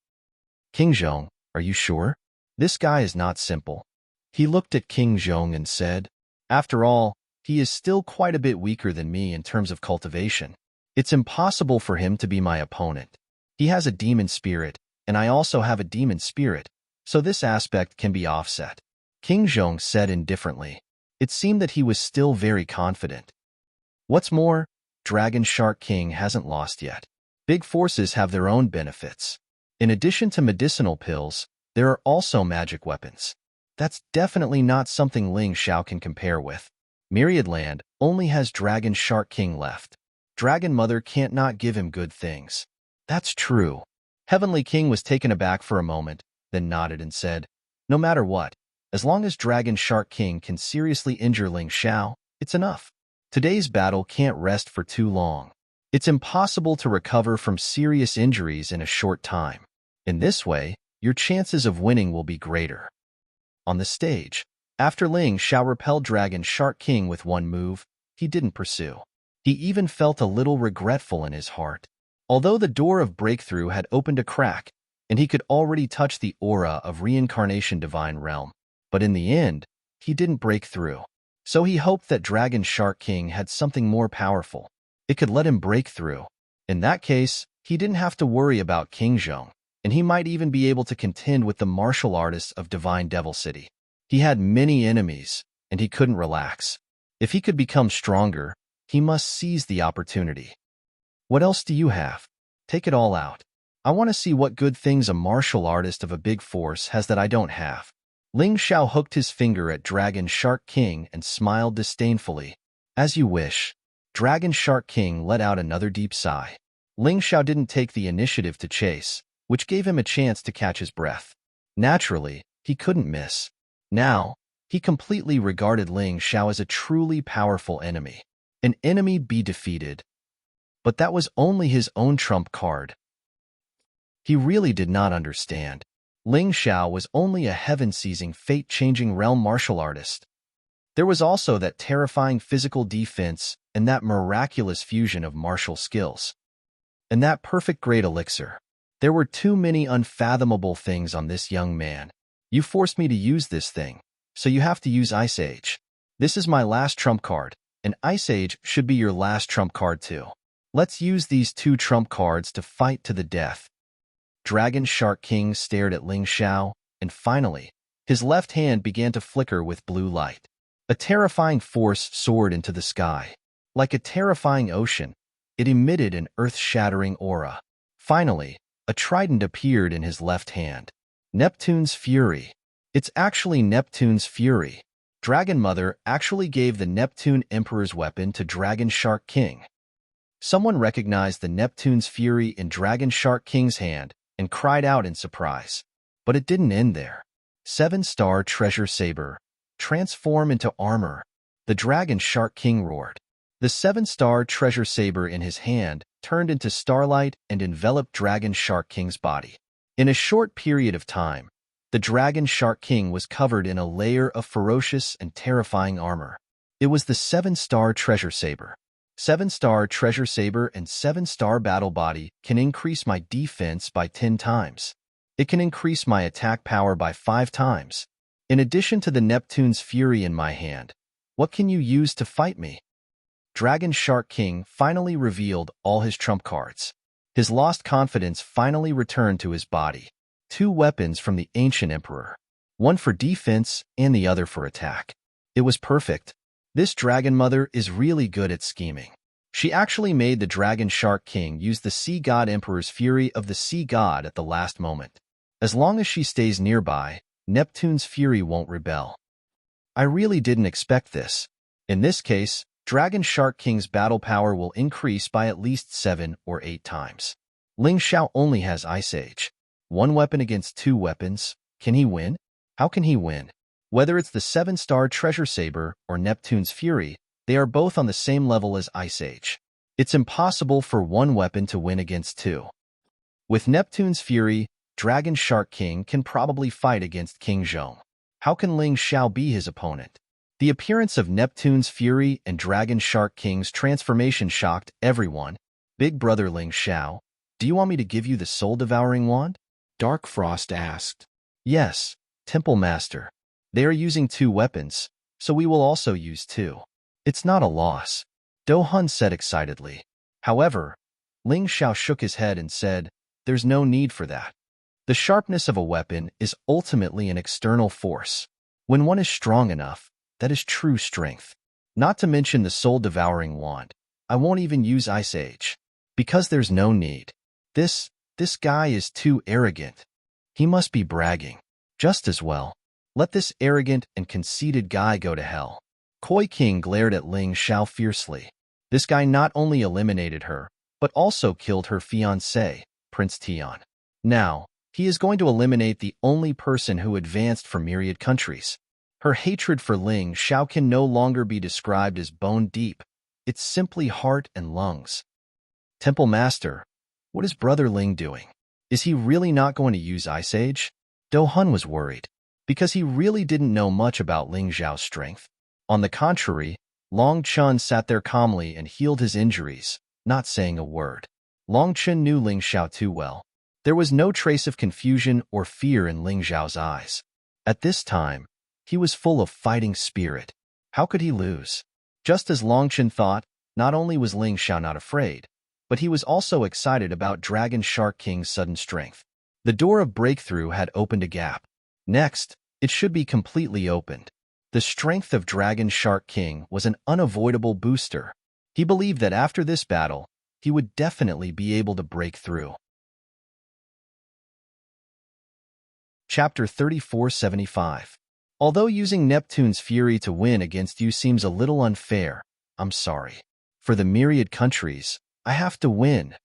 King Zhong, are you sure? This guy is not simple. He looked at King Zhong and said, after all, he is still quite a bit weaker than me in terms of cultivation. It's impossible for him to be my opponent. He has a demon spirit, and I also have a demon spirit, so this aspect can be offset. King Zhong said indifferently. It seemed that he was still very confident. What's more, Dragon Shark King hasn't lost yet. Big forces have their own benefits. In addition to medicinal pills, there are also magic weapons. That's definitely not something Ling Xiao can compare with. Myriad Land only has Dragon Shark King left. Dragon Mother can't not give him good things. That's true. Heavenly King was taken aback for a moment, then nodded and said, no matter what, as long as Dragon Shark King can seriously injure Ling Xiao, it's enough. Today's battle can't rest for too long. It's impossible to recover from serious injuries in a short time. In this way, your chances of winning will be greater. On the stage, after Ling Xiao repelled Dragon Shark King with one move, he didn't pursue. He even felt a little regretful in his heart. Although the door of breakthrough had opened a crack, and he could already touch the aura of reincarnation divine realm, but in the end, he didn't break through. So he hoped that Dragon Shark King had something more powerful. It could let him break through. In that case, he didn't have to worry about King Zhong. and he might even be able to contend with the martial artists of Divine Devil City. He had many enemies, and he couldn't relax. If he could become stronger, he must seize the opportunity. What else do you have? Take it all out. I want to see what good things a martial artist of a big force has that I don't have. Ling Xiao hooked his finger at Dragon Shark King and smiled disdainfully. As you wish. Dragon Shark King let out another deep sigh. Ling Xiao didn't take the initiative to chase, which gave him a chance to catch his breath. Naturally, he couldn't miss. Now, he completely regarded Ling Xiao as a truly powerful enemy. An enemy be defeated. But that was only his own trump card. He really did not understand. Ling Xiao was only a heaven-seizing, fate-changing realm martial artist. There was also that terrifying physical defense and that miraculous fusion of martial skills. And that perfect great elixir. There were too many unfathomable things on this young man. You forced me to use this thing, so you have to use Ice Age. This is my last trump card, and Ice Age should be your last trump card too. Let's use these two trump cards to fight to the death. Dragon Shark King stared at Ling Xiao, and finally, his left hand began to flicker with blue light. A terrifying force soared into the sky. Like a terrifying ocean, it emitted an earth-shattering aura. Finally, a trident appeared in his left hand. Neptune's Fury. It's actually Neptune's Fury. Dragon Mother actually gave the Neptune Emperor's weapon to Dragon Shark King. Someone recognized the Neptune's Fury in Dragon Shark King's hand and cried out in surprise. But it didn't end there. 7-star Treasure Saber. Transform into armor. The Dragon Shark King roared. The 7-star Treasure Saber in his hand turned into starlight and enveloped Dragon Shark King's body. In a short period of time, the Dragon Shark King was covered in a layer of ferocious and terrifying armor. It was the 7-star Treasure Saber. 7-star Treasure Saber and 7-star Battle Body can increase my defense by 10 times. It can increase my attack power by 5 times. In addition to the Neptune's Fury in my hand, what can you use to fight me? Dragon Shark King finally revealed all his trump cards. His lost confidence finally returned to his body. 2 weapons from the ancient emperor. One for defense and the other for attack. It was perfect. This Dragon Mother is really good at scheming. She actually made the Dragon Shark King use the Sea God Emperor's Fury of the Sea God at the last moment. As long as she stays nearby, Neptune's Fury won't rebel. I really didn't expect this. In this case, Dragon Shark King's battle power will increase by at least 7 or 8 times. Ling Xiao only has Ice Age. 1 weapon against 2 weapons. Can he win? How can he win? Whether it's the 7-star Treasure Saber or Neptune's Fury, they are both on the same level as Ice Age. It's impossible for 1 weapon to win against 2. With Neptune's Fury, Dragon Shark King can probably fight against King Zhong. How can Ling Xiao be his opponent? The appearance of Neptune's Fury and Dragon Shark King's transformation shocked everyone. Big brother Ling Xiao, do you want me to give you the soul-devouring wand? Dark Frost asked. Yes, Temple Master. They are using 2 weapons, so we will also use 2. It's not a loss, Do Hun said excitedly. However, Ling Xiao shook his head and said, there's no need for that. The sharpness of a weapon is ultimately an external force. When one is strong enough, that is true strength. Not to mention the soul-devouring wand. I won't even use Ice Age. Because there's no need. This guy is too arrogant. He must be bragging. Just as well. Let this arrogant and conceited guy go to hell. Koi King glared at Ling Xiao fiercely. This guy not only eliminated her, but also killed her fiancé, Prince Tian. Now, he is going to eliminate the only person who advanced from myriad countries. Her hatred for Ling Xiao can no longer be described as bone deep. It's simply heart and lungs. Temple Master, what is Brother Ling doing? Is he really not going to use Ice Age? Do Hun was worried, because he really didn't know much about Ling Xiao's strength. On the contrary, Long Chun sat there calmly and healed his injuries, not saying a word. Long Chun knew Ling Xiao too well. There was no trace of confusion or fear in Ling Xiao's eyes. At this time, he was full of fighting spirit. How could he lose? Just as Long Chun thought, not only was Ling Xiao not afraid, but he was also excited about Dragon Shark King's sudden strength. The door of breakthrough had opened a gap. Next, it should be completely opened. The strength of Dragon Shark King was an unavoidable booster. He believed that after this battle, he would definitely be able to break through. Chapter 3475. Although using Neptune's fury to win against you seems a little unfair, I'm sorry. For the myriad countries, I have to win.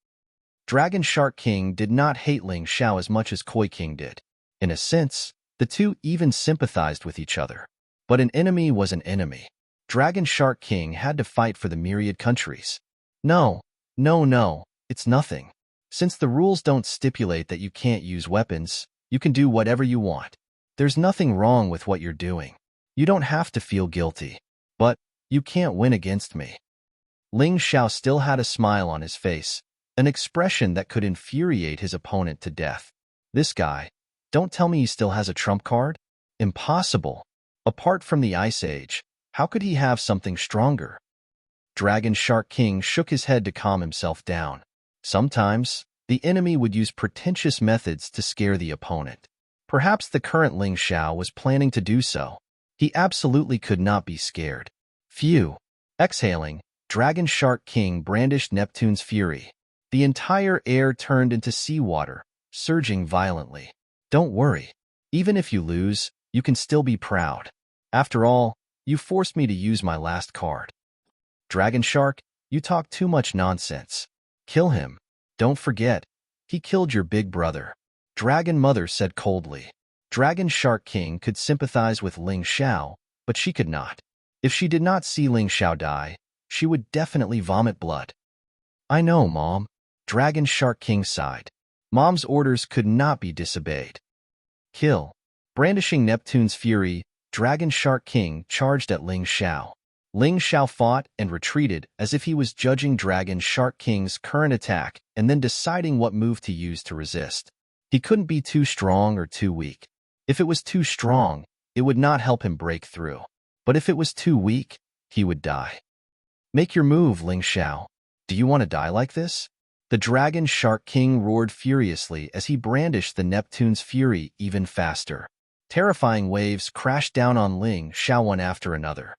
Dragon Shark King did not hate Ling Xiao as much as Koi King did. In a sense, the two even sympathized with each other. But an enemy was an enemy. Dragon Shark King had to fight for the myriad countries. No, it's nothing. Since the rules don't stipulate that you can't use weapons, you can do whatever you want. There's nothing wrong with what you're doing. You don't have to feel guilty. But you can't win against me. Ling Xiao still had a smile on his face, an expression that could infuriate his opponent to death. This guy, don't tell me he still has a trump card? Impossible. Apart from the Ice Age, how could he have something stronger? Dragon Shark King shook his head to calm himself down. Sometimes, the enemy would use pretentious methods to scare the opponent. Perhaps the current Ling Xiao was planning to do so. He absolutely could not be scared. Phew. Exhaling, Dragon Shark King brandished Neptune's fury. The entire air turned into seawater, surging violently. Don't worry. Even if you lose, you can still be proud. After all, you forced me to use my last card. Dragon Shark, you talk too much nonsense. Kill him. Don't forget, he killed your big brother. Dragon Mother said coldly. Dragon Shark King could sympathize with Ling Xiao, but she could not. If she did not see Ling Xiao die, she would definitely vomit blood. I know, Mom. Dragon Shark King sighed. Mom's orders could not be disobeyed. Kill. Brandishing Neptune's fury, Dragon Shark King charged at Ling Xiao. Ling Xiao fought and retreated as if he was judging Dragon Shark King's current attack and then deciding what move to use to resist. He couldn't be too strong or too weak. If it was too strong, it would not help him break through. But if it was too weak, he would die. Make your move, Ling Xiao. Do you want to die like this? The Dragon Shark King roared furiously as he brandished the Neptune's fury even faster. Terrifying waves crashed down on Ling Xiao one after another.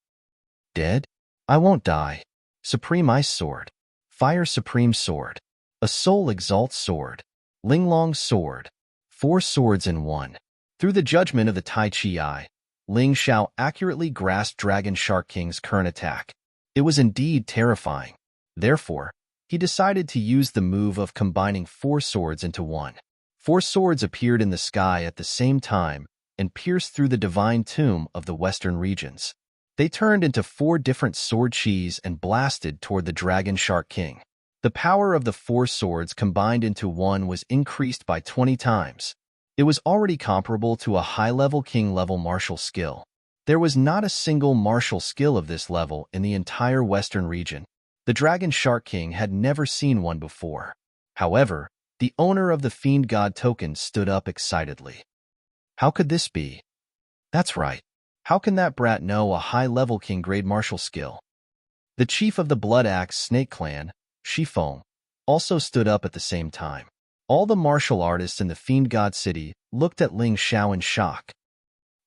Dead? I won't die. Supreme Ice Sword. Fire Supreme Sword. A Soul Exalts Sword. Ling Long Sword. 4 swords in one. Through the judgment of the Tai Chi Eye, Ling Xiao accurately grasped Dragon Shark King's current attack. It was indeed terrifying. Therefore, he decided to use the move of combining 4 swords into one. 4 swords appeared in the sky at the same time and pierced through the divine tomb of the western regions. They turned into 4 different sword chis and blasted toward the Dragon Shark King. The power of the 4 swords combined into one was increased by 20 times. It was already comparable to a high-level king-level martial skill. There was not a single martial skill of this level in the entire western region. The Dragon Shark King had never seen one before. However, the owner of the Fiend God token stood up excitedly. How could this be? That's right. How can that brat know a high-level king-grade martial skill? The chief of the Blood Axe Snake Clan, Shifeng, also stood up at the same time. All the martial artists in the Fiend God City looked at Ling Xiao in shock.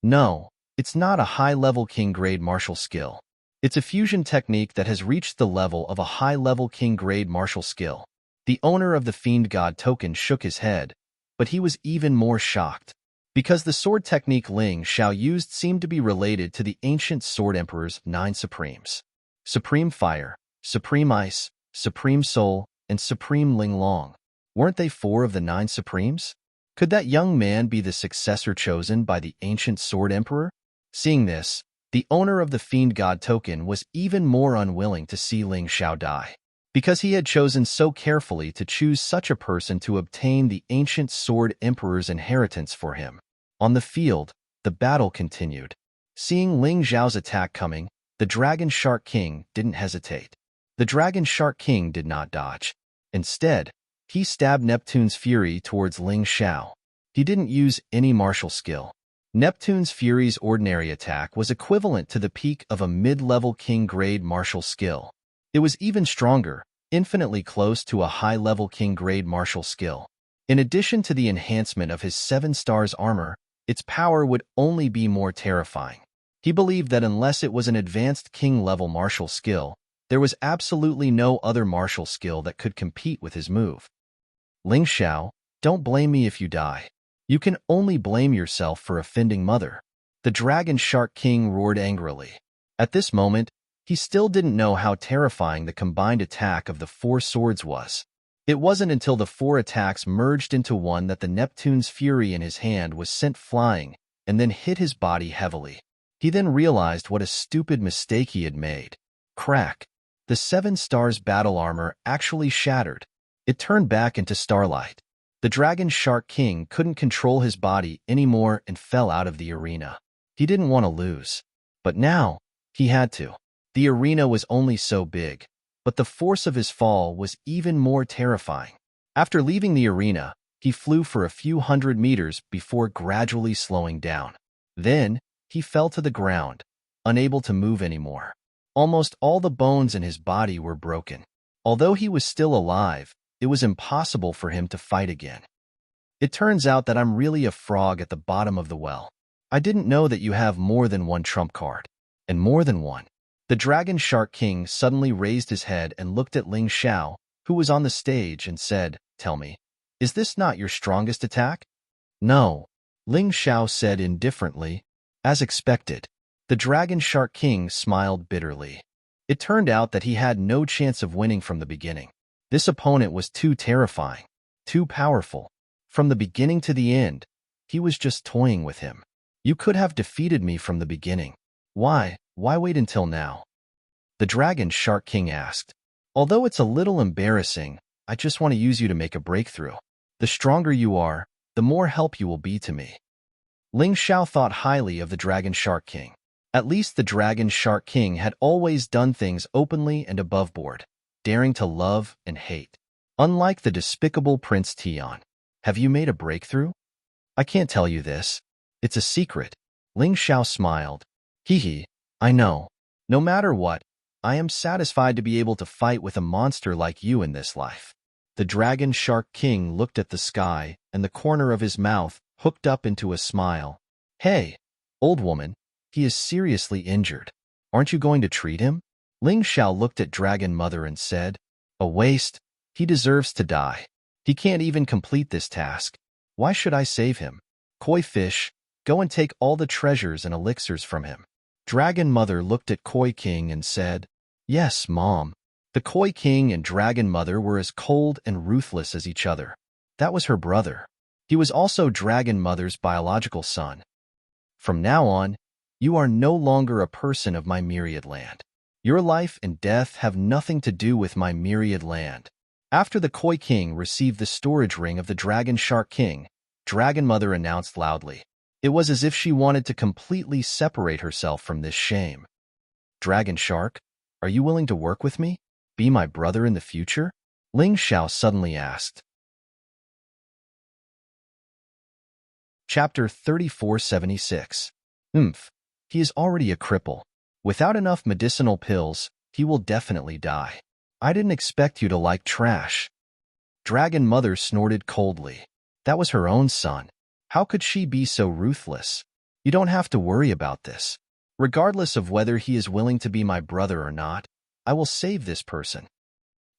No, it's not a high-level king-grade martial skill. It's a fusion technique that has reached the level of a high-level king-grade martial skill. The owner of the Fiend God token shook his head, but he was even more shocked. Because the sword technique Ling Xiao used seemed to be related to the ancient Sword Emperor's 9 Supremes. Supreme Fire, Supreme Ice, Supreme Soul, and Supreme Ling Long. Weren't they 4 of the 9 Supremes? Could that young man be the successor chosen by the ancient Sword Emperor? Seeing this, the owner of the Fiend God token was even more unwilling to see Ling Xiao die. Because he had chosen so carefully to choose such a person to obtain the ancient Sword Emperor's inheritance for him. On the field, the battle continued. Seeing Ling Xiao's attack coming, the Dragon Shark King didn't hesitate. The Dragon Shark King did not dodge. Instead, he stabbed Neptune's fury towards Ling Xiao. He didn't use any martial skill. Neptune's fury's ordinary attack was equivalent to the peak of a mid-level king-grade martial skill. It was even stronger, infinitely close to a high-level king-grade martial skill. In addition to the enhancement of his 7 stars armor, its power would only be more terrifying. He believed that unless it was an advanced king-level martial skill, there was absolutely no other martial skill that could compete with his move. Ling Xiao, don't blame me if you die. You can only blame yourself for offending Mother. The Dragon Shark King roared angrily. At this moment, he still didn't know how terrifying the combined attack of the 4 swords was. It wasn't until the 4 attacks merged into one that the Neptune's fury in his hand was sent flying and then hit his body heavily. He then realized what a stupid mistake he had made. Crack. The 7 stars battle armor actually shattered. It turned back into starlight. The Dragon Shark King couldn't control his body anymore and fell out of the arena. He didn't want to lose. But now, he had to. The arena was only so big, but the force of his fall was even more terrifying. After leaving the arena, he flew for a few hundred meters before gradually slowing down. Then, he fell to the ground, unable to move anymore. Almost all the bones in his body were broken. Although he was still alive, it was impossible for him to fight again. It turns out that I'm really a frog at the bottom of the well. I didn't know that you have more than one trump card. And more than one. The Dragon Shark King suddenly raised his head and looked at Ling Xiao, who was on the stage, and said, "Tell me, is this not your strongest attack?" "No," Ling Xiao said indifferently. As expected, the Dragon Shark King smiled bitterly. It turned out that he had no chance of winning from the beginning. This opponent was too terrifying, too powerful. From the beginning to the end, he was just toying with him. You could have defeated me from the beginning. Why wait until now? The Dragon Shark King asked. Although it's a little embarrassing, I just want to use you to make a breakthrough. The stronger you are, the more help you will be to me. Ling Xiao thought highly of the Dragon Shark King. At least the Dragon Shark King had always done things openly and above board, daring to love and hate. Unlike the despicable Prince Tian. Have you made a breakthrough? I can't tell you this. It's a secret. Ling Xiao smiled. Hee, I know. No matter what, I am satisfied to be able to fight with a monster like you in this life. The Dragon Shark King looked at the sky, and the corner of his mouth hooked up into a smile. Hey, old woman, he is seriously injured. Aren't you going to treat him? Ling Xiao looked at Dragon Mother and said, a waste. He deserves to die. He can't even complete this task. Why should I save him? Koi fish, go and take all the treasures and elixirs from him. Dragon Mother looked at Koi King and said, yes, Mom. The Koi King and Dragon Mother were as cold and ruthless as each other. That was her brother. He was also Dragon Mother's biological son. From now on, you are no longer a person of my myriad land. Your life and death have nothing to do with my myriad land. After the Koi King received the storage ring of the Dragon Shark King, Dragon Mother announced loudly. It was as if she wanted to completely separate herself from this shame. Dragon Shark, are you willing to work with me? Be my brother in the future? Ling Xiao suddenly asked. Chapter 3476. He is already a cripple. Without enough medicinal pills, he will definitely die. I didn't expect you to like trash. Dragon Mother snorted coldly. That was her own son. How could she be so ruthless? You don't have to worry about this. Regardless of whether he is willing to be my brother or not, I will save this person.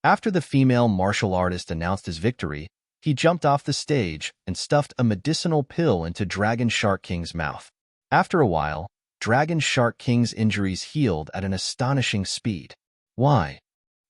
After the female martial artist announced his victory, he jumped off the stage and stuffed a medicinal pill into Dragon Shark King's mouth. After a while, Dragon Shark King's injuries healed at an astonishing speed. Why?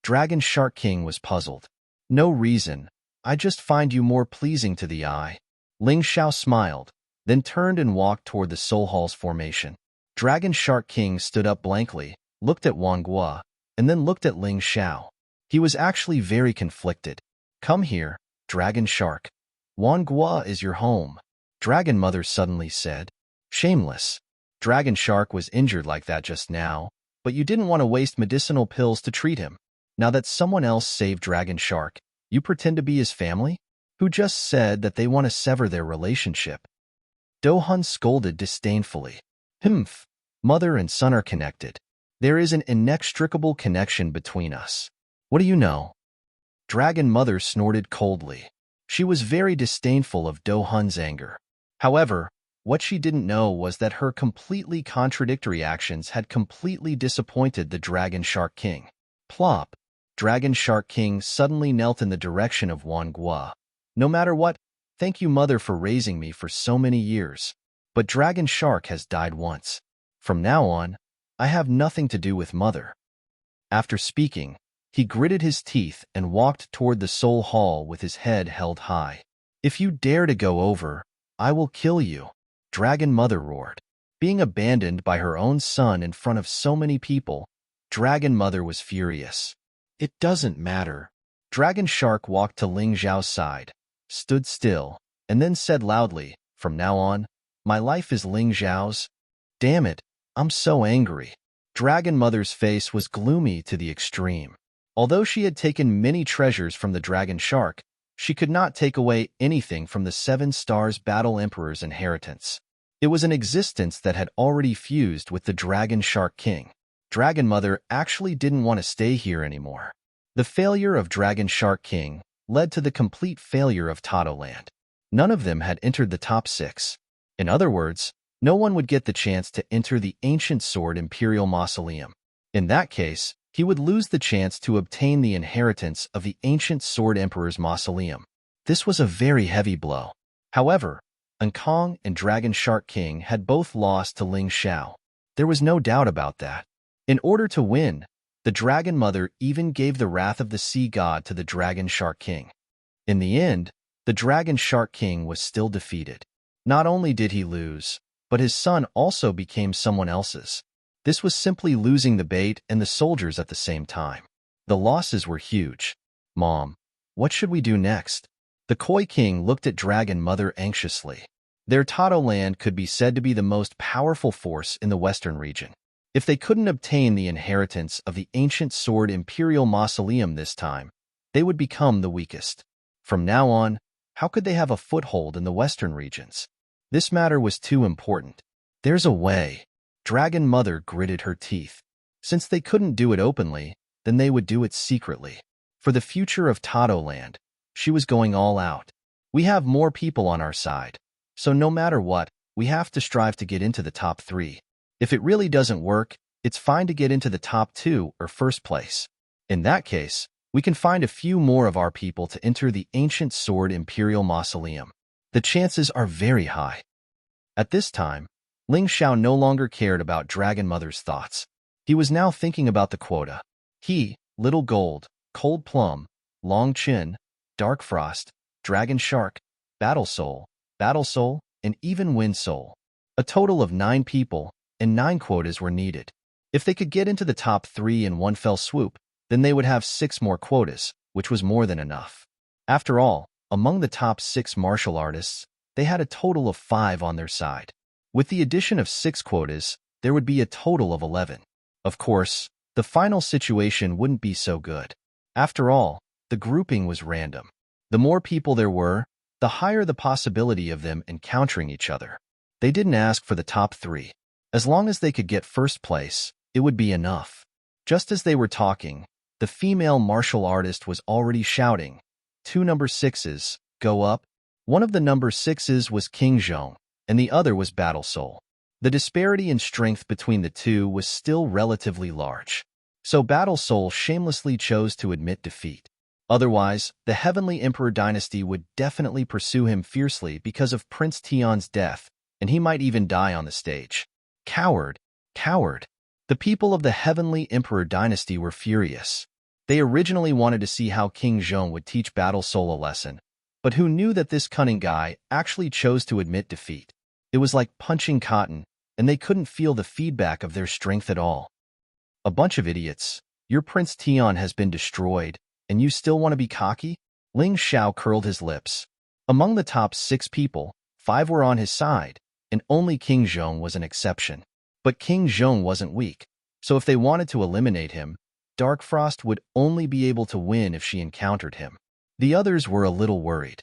Dragon Shark King was puzzled. No reason. I just find you more pleasing to the eye. Ling Xiao smiled, then turned and walked toward the Soul Hall's formation. Dragon Shark King stood up blankly, looked at Wang Guo, and then looked at Ling Xiao. He was actually very conflicted. Come here, Dragon Shark. Wang Guo is your home, Dragon Mother suddenly said. Shameless. Dragon Shark was injured like that just now, but you didn't want to waste medicinal pills to treat him. Now that someone else saved Dragon Shark, you pretend to be his family? Who just said that they want to sever their relationship? Dohun scolded disdainfully. Mother and son are connected. There is an inextricable connection between us. What do you know? Dragon Mother snorted coldly. She was very disdainful of Do Hun's anger. However, what she didn't know was that her completely contradictory actions had completely disappointed the Dragon Shark King. Plop! Dragon Shark King suddenly knelt in the direction of Wan Gua. No matter what, thank you, mother, for raising me for so many years. But Dragon Shark has died once. From now on, I have nothing to do with mother. After speaking, he gritted his teeth and walked toward the Soul Hall with his head held high. If you dare to go over, I will kill you, Dragon Mother roared. Being abandoned by her own son in front of so many people, Dragon Mother was furious. It doesn't matter. Dragon Shark walked to Ling Xiao's side, stood still, and then said loudly, from now on, my life is Ling Xiao's. Damn it, I'm so angry. Dragon Mother's face was gloomy to the extreme. Although she had taken many treasures from the Dragon Shark, she could not take away anything from the 7 Stars Battle Emperor's inheritance. It was an existence that had already fused with the Dragon Shark King. Dragon Mother actually didn't want to stay here anymore. The failure of Dragon Shark King led to the complete failure of Land. None of them had entered the top 6. In other words, no one would get the chance to enter the Ancient Sword Imperial Mausoleum. In that case, he would lose the chance to obtain the inheritance of the Ancient Sword Emperor's mausoleum. This was a very heavy blow. However, Kong and Dragon Shark King had both lost to Ling Xiao. There was no doubt about that. In order to win, the Dragon Mother even gave the Wrath of the Sea God to the Dragon Shark King. In the end, the Dragon Shark King was still defeated. Not only did he lose, but his son also became someone else's. This was simply losing the bait and the soldiers at the same time. The losses were huge. Mom, what should we do next? The Koi King looked at Dragon Mother anxiously. Their Land could be said to be the most powerful force in the Western region. If they couldn't obtain the inheritance of the Ancient Sword Imperial Mausoleum this time, they would become the weakest. From now on, how could they have a foothold in the Western regions? This matter was too important. There's a way. Dragon Mother gritted her teeth. Since they couldn't do it openly, then they would do it secretly. For the future of Land, she was going all out. We have more people on our side, so no matter what, we have to strive to get into the top 3. If it really doesn't work, it's fine to get into the top 2 or first place. In that case, we can find a few more of our people to enter the Ancient Sword Imperial Mausoleum. The chances are very high. At this time, Ling Xiao no longer cared about Dragon Mother's thoughts. He was now thinking about the quota. He, Little Gold, Cold Plum, Long Chin, Dark Frost, Dragon Shark, Battle Soul, and even Wind Soul. A total of 9 people, and 9 quotas were needed. If they could get into the top 3 in one fell swoop, then they would have 6 more quotas, which was more than enough. After all, among the top 6 martial artists, they had a total of 5 on their side. With the addition of 6 quotas, there would be a total of 11. Of course, the final situation wouldn't be so good. After all, the grouping was random. The more people there were, the higher the possibility of them encountering each other. They didn't ask for the top 3. As long as they could get first place, it would be enough. Just as they were talking, the female martial artist was already shouting, 2 number 6s, go up. One of the number 6s was King Zhong, and the other was Battle Soul. The disparity in strength between the two was still relatively large. So Battle Soul shamelessly chose to admit defeat. Otherwise, the Heavenly Emperor dynasty would definitely pursue him fiercely because of Prince Tian's death, and he might even die on the stage. Coward! Coward! The people of the Heavenly Emperor dynasty were furious. They originally wanted to see how King Zhong would teach Battle Soul a lesson, but who knew that this cunning guy actually chose to admit defeat? It was like punching cotton, and they couldn't feel the feedback of their strength at all. A bunch of idiots. Your Prince Tian has been destroyed, and you still want to be cocky? Ling Xiao curled his lips. Among the top 6 people, 5 were on his side, and only King Zhong was an exception. But King Zhong wasn't weak, so if they wanted to eliminate him, Dark Frost would only be able to win if she encountered him. The others were a little worried.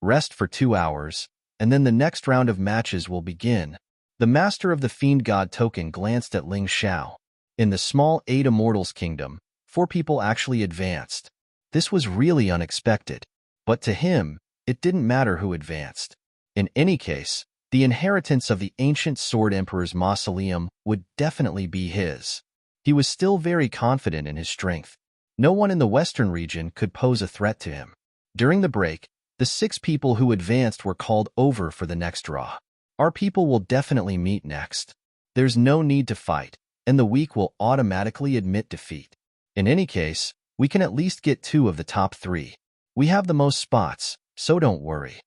Rest for 2 hours, and then the next round of matches will begin. The Master of the Fiend God token glanced at Ling Xiao. In the small 8 Immortals Kingdom, 4 people actually advanced. This was really unexpected. But to him, it didn't matter who advanced. In any case, the inheritance of the ancient Sword Emperor's mausoleum would definitely be his. He was still very confident in his strength. No one in the western region could pose a threat to him. During the break, the 6 people who advanced were called over for the next draw. Our people will definitely meet next. There's no need to fight, and the weak will automatically admit defeat. In any case, we can at least get 2 of the top 3. We have the most spots, so don't worry.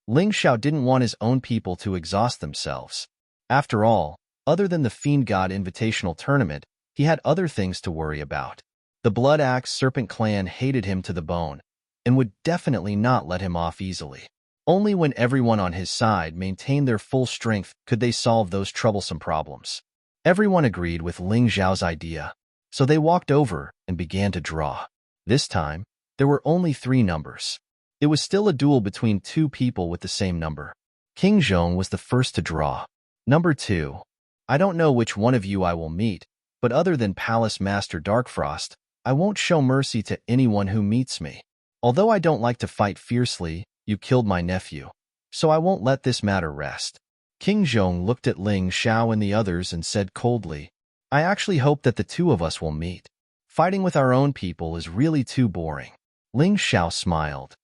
Ling Xiao didn't want his own people to exhaust themselves. After all, other than the Fiend God Invitational Tournament, he had other things to worry about. The Blood Axe Serpent Clan hated him to the bone, and would definitely not let him off easily. Only when everyone on his side maintained their full strength could they solve those troublesome problems. Everyone agreed with Ling Xiao's idea, so they walked over and began to draw. This time, there were only 3 numbers. It was still a duel between 2 people with the same number. King Zhong was the first to draw. Number 2. I don't know which one of you I will meet, but other than Palace Master Darkfrost, I won't show mercy to anyone who meets me. Although I don't like to fight fiercely, you killed my nephew, so I won't let this matter rest. King Zhong looked at Ling Xiao and the others and said coldly, I actually hope that the 2 of us will meet. Fighting with our own people is really too boring. Ling Xiao smiled.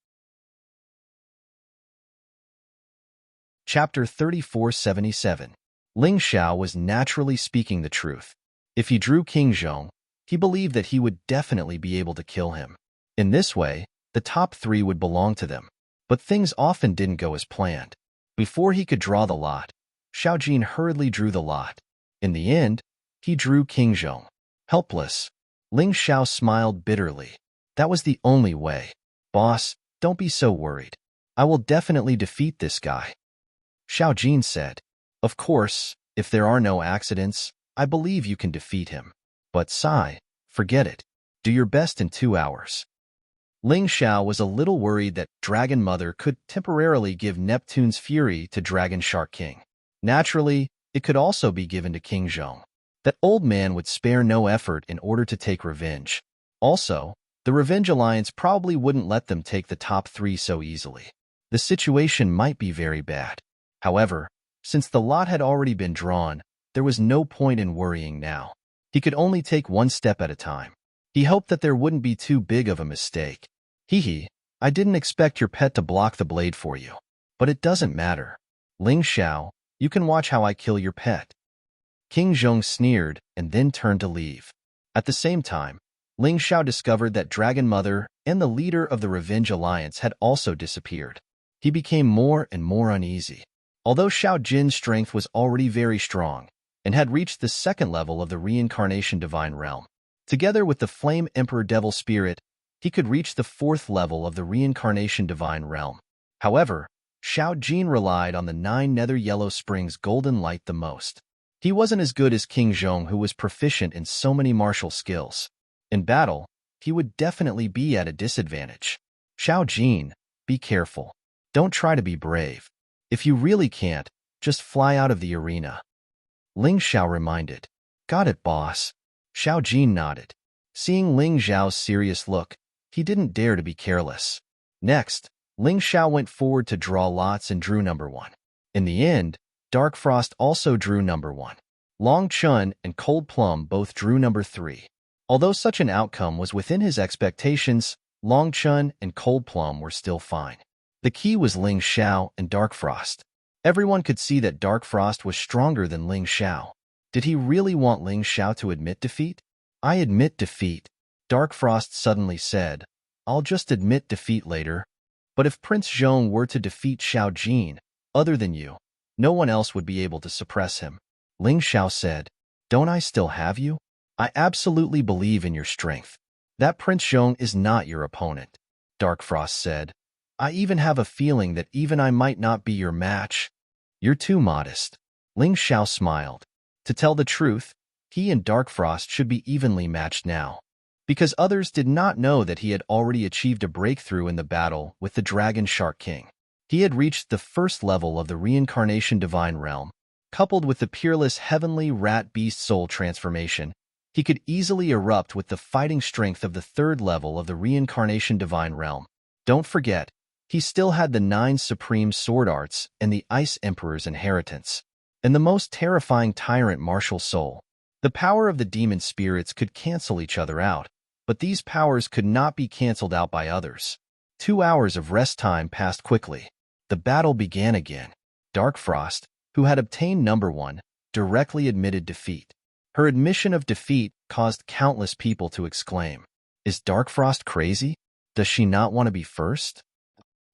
Chapter 3477. Ling Xiao was naturally speaking the truth. If he drew King Zhong, he believed that he would definitely be able to kill him. In this way, the top 3 would belong to them. But things often didn't go as planned. Before he could draw the lot, Xiao Jin hurriedly drew the lot. In the end, he drew King Zhong. Helpless, Ling Xiao smiled bitterly. That was the only way. Boss, don't be so worried. I will definitely defeat this guy. Xiao Jin said, Of course, if there are no accidents, I believe you can defeat him. But Sai, forget it. Do your best in 2 hours. Ling Xiao was a little worried that Dragon Mother could temporarily give Neptune's fury to Dragon Shark King. Naturally, it could also be given to King Zhong. That old man would spare no effort in order to take revenge. Also, the Revenge Alliance probably wouldn't let them take the top 3 so easily. The situation might be very bad. However, since the lot had already been drawn, there was no point in worrying now. He could only take 1 step at a time. He hoped that there wouldn't be too big of a mistake. Hee, I didn't expect your pet to block the blade for you. But it doesn't matter. Ling Xiao, you can watch how I kill your pet. King Zhong sneered and then turned to leave. At the same time, Ling Xiao discovered that Dragon Mother and the leader of the Revenge Alliance had also disappeared. He became more and more uneasy. Although Xiao Jin's strength was already very strong and had reached the 2nd level of the Reincarnation Divine Realm, together with the Flame Emperor Devil Spirit, he could reach the 4th level of the Reincarnation Divine Realm. However, Xiao Jin relied on the 9 Nether Yellow Springs Golden Light the most. He wasn't as good as King Zhong, who was proficient in so many martial skills. In battle, he would definitely be at a disadvantage. Xiao Jin, be careful. Don't try to be brave. If you really can't, just fly out of the arena. Ling Xiao reminded. Got it, boss. Xiao Jin nodded. Seeing Ling Xiao's serious look, he didn't dare to be careless. Next, Ling Xiao went forward to draw lots and drew number 1. In the end, Dark Frost also drew number 1. Long Chun and Cold Plum both drew number 3. Although such an outcome was within his expectations, Long Chun and Cold Plum were still fine. The key was Ling Xiao and Dark Frost. Everyone could see that Dark Frost was stronger than Ling Xiao. Did he really want Ling Xiao to admit defeat? I admit defeat, Dark Frost suddenly said. I'll just admit defeat later. But if Prince Zhong were to defeat Xiao Jin, other than you, no one else would be able to suppress him. Ling Xiao said, Don't I still have you? I absolutely believe in your strength. That Prince Zhong is not your opponent, Dark Frost said. I even have a feeling that even I might not be your match. You're too modest. Ling Xiao smiled. To tell the truth, he and Dark Frost should be evenly matched now, because others did not know that he had already achieved a breakthrough in the battle with the Dragon Shark King. He had reached the 1st level of the Reincarnation Divine Realm. Coupled with the peerless Heavenly Rat Beast Soul transformation, he could easily erupt with the fighting strength of the 3rd level of the Reincarnation Divine Realm. Don't forget, He still had the 9 supreme sword arts and the Ice Emperor's inheritance, and the most terrifying tyrant martial soul. The power of the demon spirits could cancel each other out, but these powers could not be canceled out by others. 2 hours of rest time passed quickly. The battle began again. Dark Frost, who had obtained number 1, directly admitted defeat. Her admission of defeat caused countless people to exclaim, "Is Dark Frost crazy? Does she not want to be first?"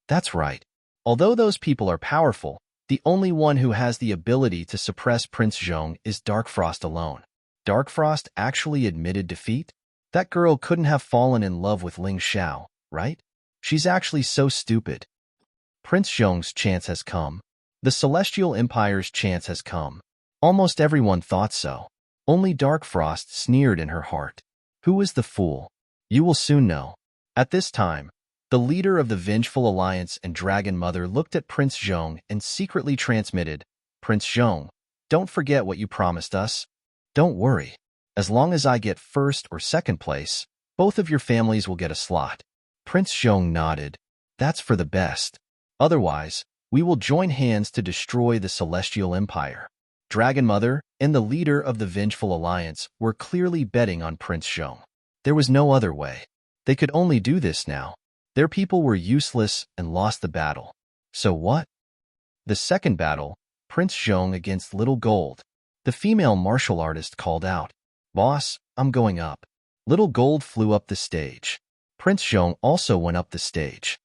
That's right. Although those people are powerful, the only one who has the ability to suppress Prince Zhong is Dark Frost alone. Dark Frost actually admitted defeat? That girl couldn't have fallen in love with Ling Xiao, right? She's actually so stupid. Prince Zhong's chance has come. The Celestial Empire's chance has come. Almost everyone thought so. Only Dark Frost sneered in her heart. Who is the fool? You will soon know. At this time, the leader of the Vengeful Alliance and Dragon Mother looked at Prince Zhong and secretly transmitted, "Prince Zhong, don't forget what you promised us. Don't worry. As long as I get first or second place, both of your families will get a slot." Prince Zhong nodded. "That's for the best. Otherwise, we will join hands to destroy the Celestial Empire." Dragon Mother and the leader of the Vengeful Alliance were clearly betting on Prince Zhong. There was no other way. They could only do this now. Their people were useless and lost the battle. So what? The second battle, Prince Zhong against Little Gold. The female martial artist called out, "Boss, I'm going up." Little Gold flew up the stage. Prince Zhong also went up the stage.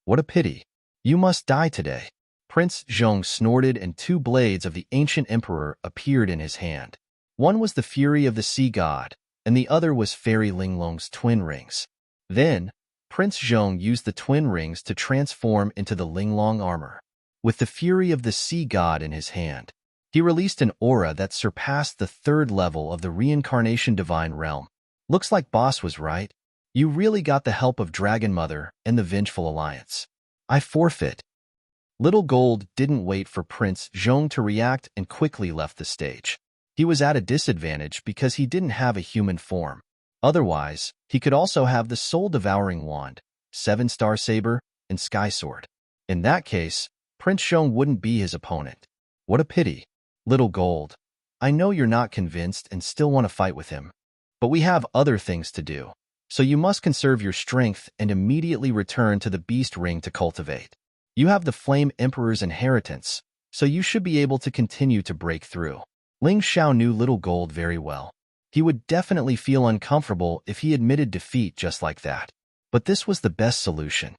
"What a pity. You must die today." Prince Zhong snorted and 2 blades of the ancient emperor appeared in his hand. One was the fury of the sea god, and the other was Fairy Linglong's twin rings. Then, Prince Zhong used the twin rings to transform into the Linglong armor. With the fury of the sea god in his hand, he released an aura that surpassed the 3rd level of the reincarnation divine realm. Looks like Boss was right. You really got the help of Dragon Mother and the Vengeful Alliance. I forfeit. Little Gold didn't wait for Prince Zhong to react and quickly left the stage. He was at a disadvantage because he didn't have a human form. Otherwise, he could also have the soul-devouring wand, 7-star saber, and sky sword. In that case, Prince Zhong wouldn't be his opponent. What a pity. Little Gold, I know you're not convinced and still want to fight with him, but we have other things to do. So you must conserve your strength and immediately return to the Beast Ring to cultivate. You have the Flame Emperor's inheritance, so you should be able to continue to break through. Ling Xiao knew Little Gold very well. He would definitely feel uncomfortable if he admitted defeat just like that. But this was the best solution.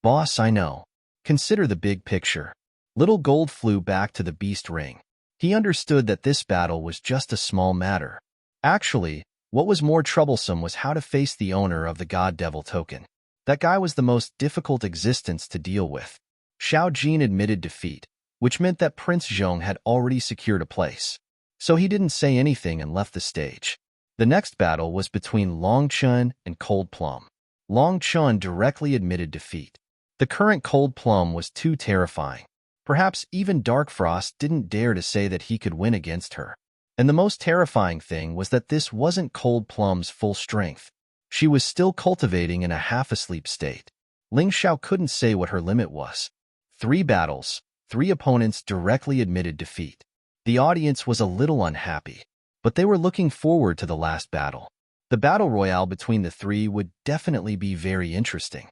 Boss, I know. Consider the big picture. Little Gold flew back to the Beast Ring. He understood that this battle was just a small matter. Actually, what was more troublesome was how to face the owner of the God Devil token. That guy was the most difficult existence to deal with. Xiao Jin admitted defeat, which meant that Prince Zhong had already secured a place. So he didn't say anything and left the stage. The next battle was between Long Chun and Cold Plum. Long Chun directly admitted defeat. The current Cold Plum was too terrifying. Perhaps even Dark Frost didn't dare to say that he could win against her. And the most terrifying thing was that this wasn't Cold Plum's full strength. She was still cultivating in a half-asleep state. Ling Xiao couldn't say what her limit was. 3 battles, 3 opponents directly admitted defeat. The audience was a little unhappy, but they were looking forward to the last battle. The battle royale between the 3 would definitely be very interesting.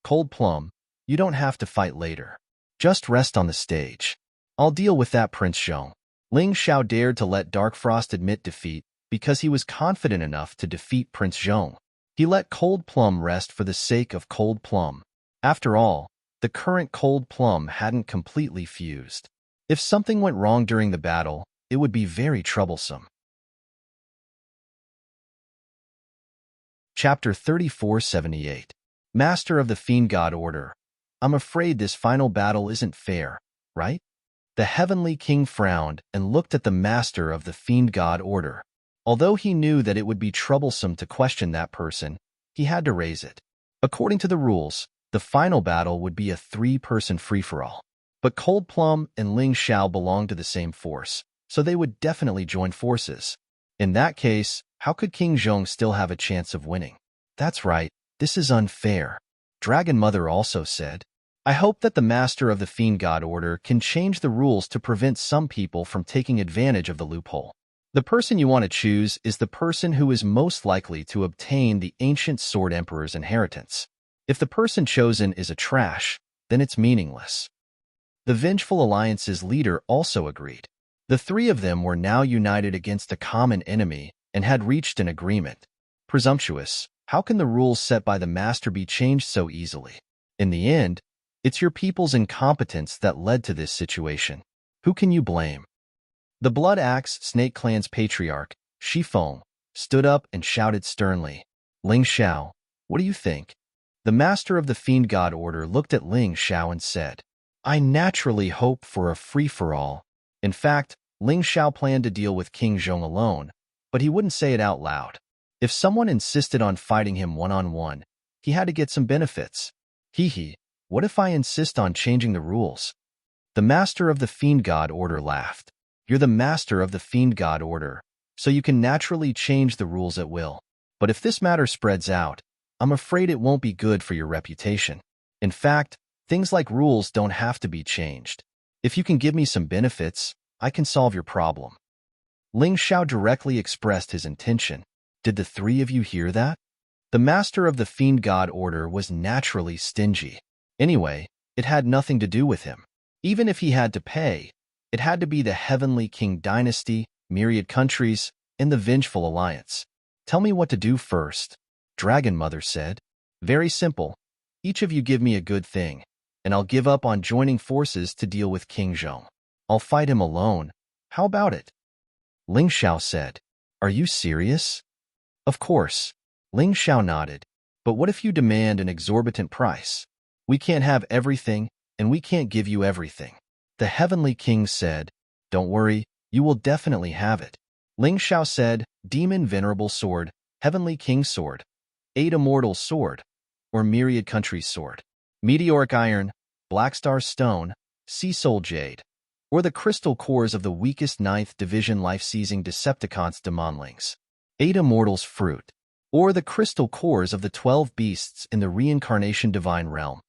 Cold Plum, you don't have to fight later. Just rest on the stage. I'll deal with that, Prince Zhong. Ling Xiao dared to let Dark Frost admit defeat because he was confident enough to defeat Prince Zhong. He let Cold Plum rest for the sake of Cold Plum. After all, the current Cold Plum hadn't completely fused. If something went wrong during the battle, it would be very troublesome. Chapter 3478. Master of the Fiend God Order. I'm afraid this final battle isn't fair, right? The Heavenly King frowned and looked at the Master of the Fiend God Order. Although he knew that it would be troublesome to question that person, he had to raise it. According to the rules, the final battle would be a 3-person free-for-all. But Cold Plum and Ling Xiao belonged to the same force, so they would definitely join forces. In that case, how could King Zhong still have a chance of winning? That's right, this is unfair. Dragon Mother also said, I hope that the master of the Fiend God Order can change the rules to prevent some people from taking advantage of the loophole. The person you want to choose is the person who is most likely to obtain the ancient Sword Emperor's inheritance. If the person chosen is a trash, then it's meaningless. The Vengeful Alliance's leader also agreed. The three of them were now united against a common enemy and had reached an agreement. Presumptuous, how can the rules set by the master be changed so easily? In the end, it's your people's incompetence that led to this situation. Who can you blame? The Blood Axe Snake Clan's patriarch, Shifeng, stood up and shouted sternly, Ling Xiao, what do you think? The master of the Fiend God Order looked at Ling Xiao and said, I naturally hope for a free-for-all. In fact, Ling Xiao planned to deal with King Zhong alone, but he wouldn't say it out loud. If someone insisted on fighting him one-on-one, he had to get some benefits. Hee, what if I insist on changing the rules? The master of the Fiend God Order laughed. You're the master of the Fiend God Order, so you can naturally change the rules at will. But if this matter spreads out, I'm afraid it won't be good for your reputation. In fact, things like rules don't have to be changed. If you can give me some benefits, I can solve your problem. Ling Xiao directly expressed his intention. Did the three of you hear that? The master of the Fiend God Order was naturally stingy. Anyway, it had nothing to do with him. Even if he had to pay, it had to be the Heavenly King Dynasty, myriad countries, and the Vengeful Alliance. Tell me what to do first, Dragon Mother said. Very simple. Each of you give me a good thing, and I'll give up on joining forces to deal with King Zhong. I'll fight him alone. How about it? Ling Xiao said. Are you serious? Of course. Ling Xiao nodded. But what if you demand an exorbitant price? We can't have everything, and we can't give you everything. The Heavenly King said, Don't worry, you will definitely have it. Ling Xiao said, Demon Venerable Sword, Heavenly King Sword, Eight Immortal Sword, or Myriad Countries Sword, Meteoric Iron, Black Star Stone, Sea Soul Jade, or the crystal cores of the weakest 9th Division life-seizing Decepticons Demonlings, Eight Immortals Fruit, or the crystal cores of the 12 beasts in the Reincarnation Divine Realm.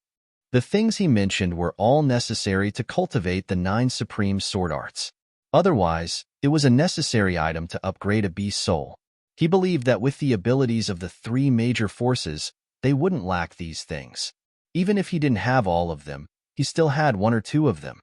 The things he mentioned were all necessary to cultivate the 9 supreme sword arts. Otherwise, it was a necessary item to upgrade a beast soul. He believed that with the abilities of the 3 major forces, they wouldn't lack these things. Even if he didn't have all of them, he still had 1 or 2 of them.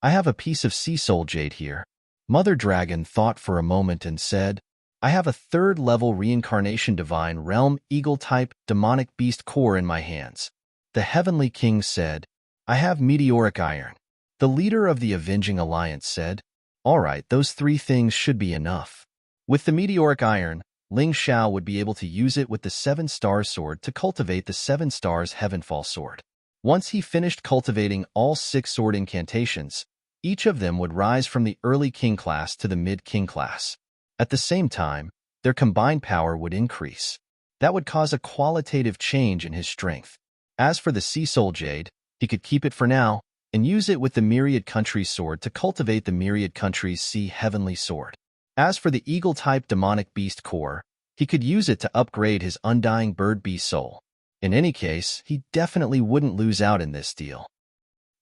I have a piece of Sea Soul Jade here. Mother Dragon thought for a moment and said, I have a 3rd-level Reincarnation Divine Realm Eagle-type Demonic Beast Core in my hands. The Heavenly King said, I have Meteoric Iron. The leader of the Avenging Alliance said, All right, those 3 things should be enough. With the Meteoric Iron, Ling Xiao would be able to use it with the 7 Stars Sword to cultivate the 7 Stars Heavenfall Sword. Once he finished cultivating all 6 sword incantations, each of them would rise from the early King class to the mid-King class. At the same time, their combined power would increase. That would cause a qualitative change in his strength. As for the Sea Soul Jade, he could keep it for now and use it with the Myriad Countries Sword to cultivate the Myriad Countries Sea Heavenly Sword. As for the Eagle-type Demonic Beast Core, he could use it to upgrade his Undying Bird Beast Soul. In any case, he definitely wouldn't lose out in this deal.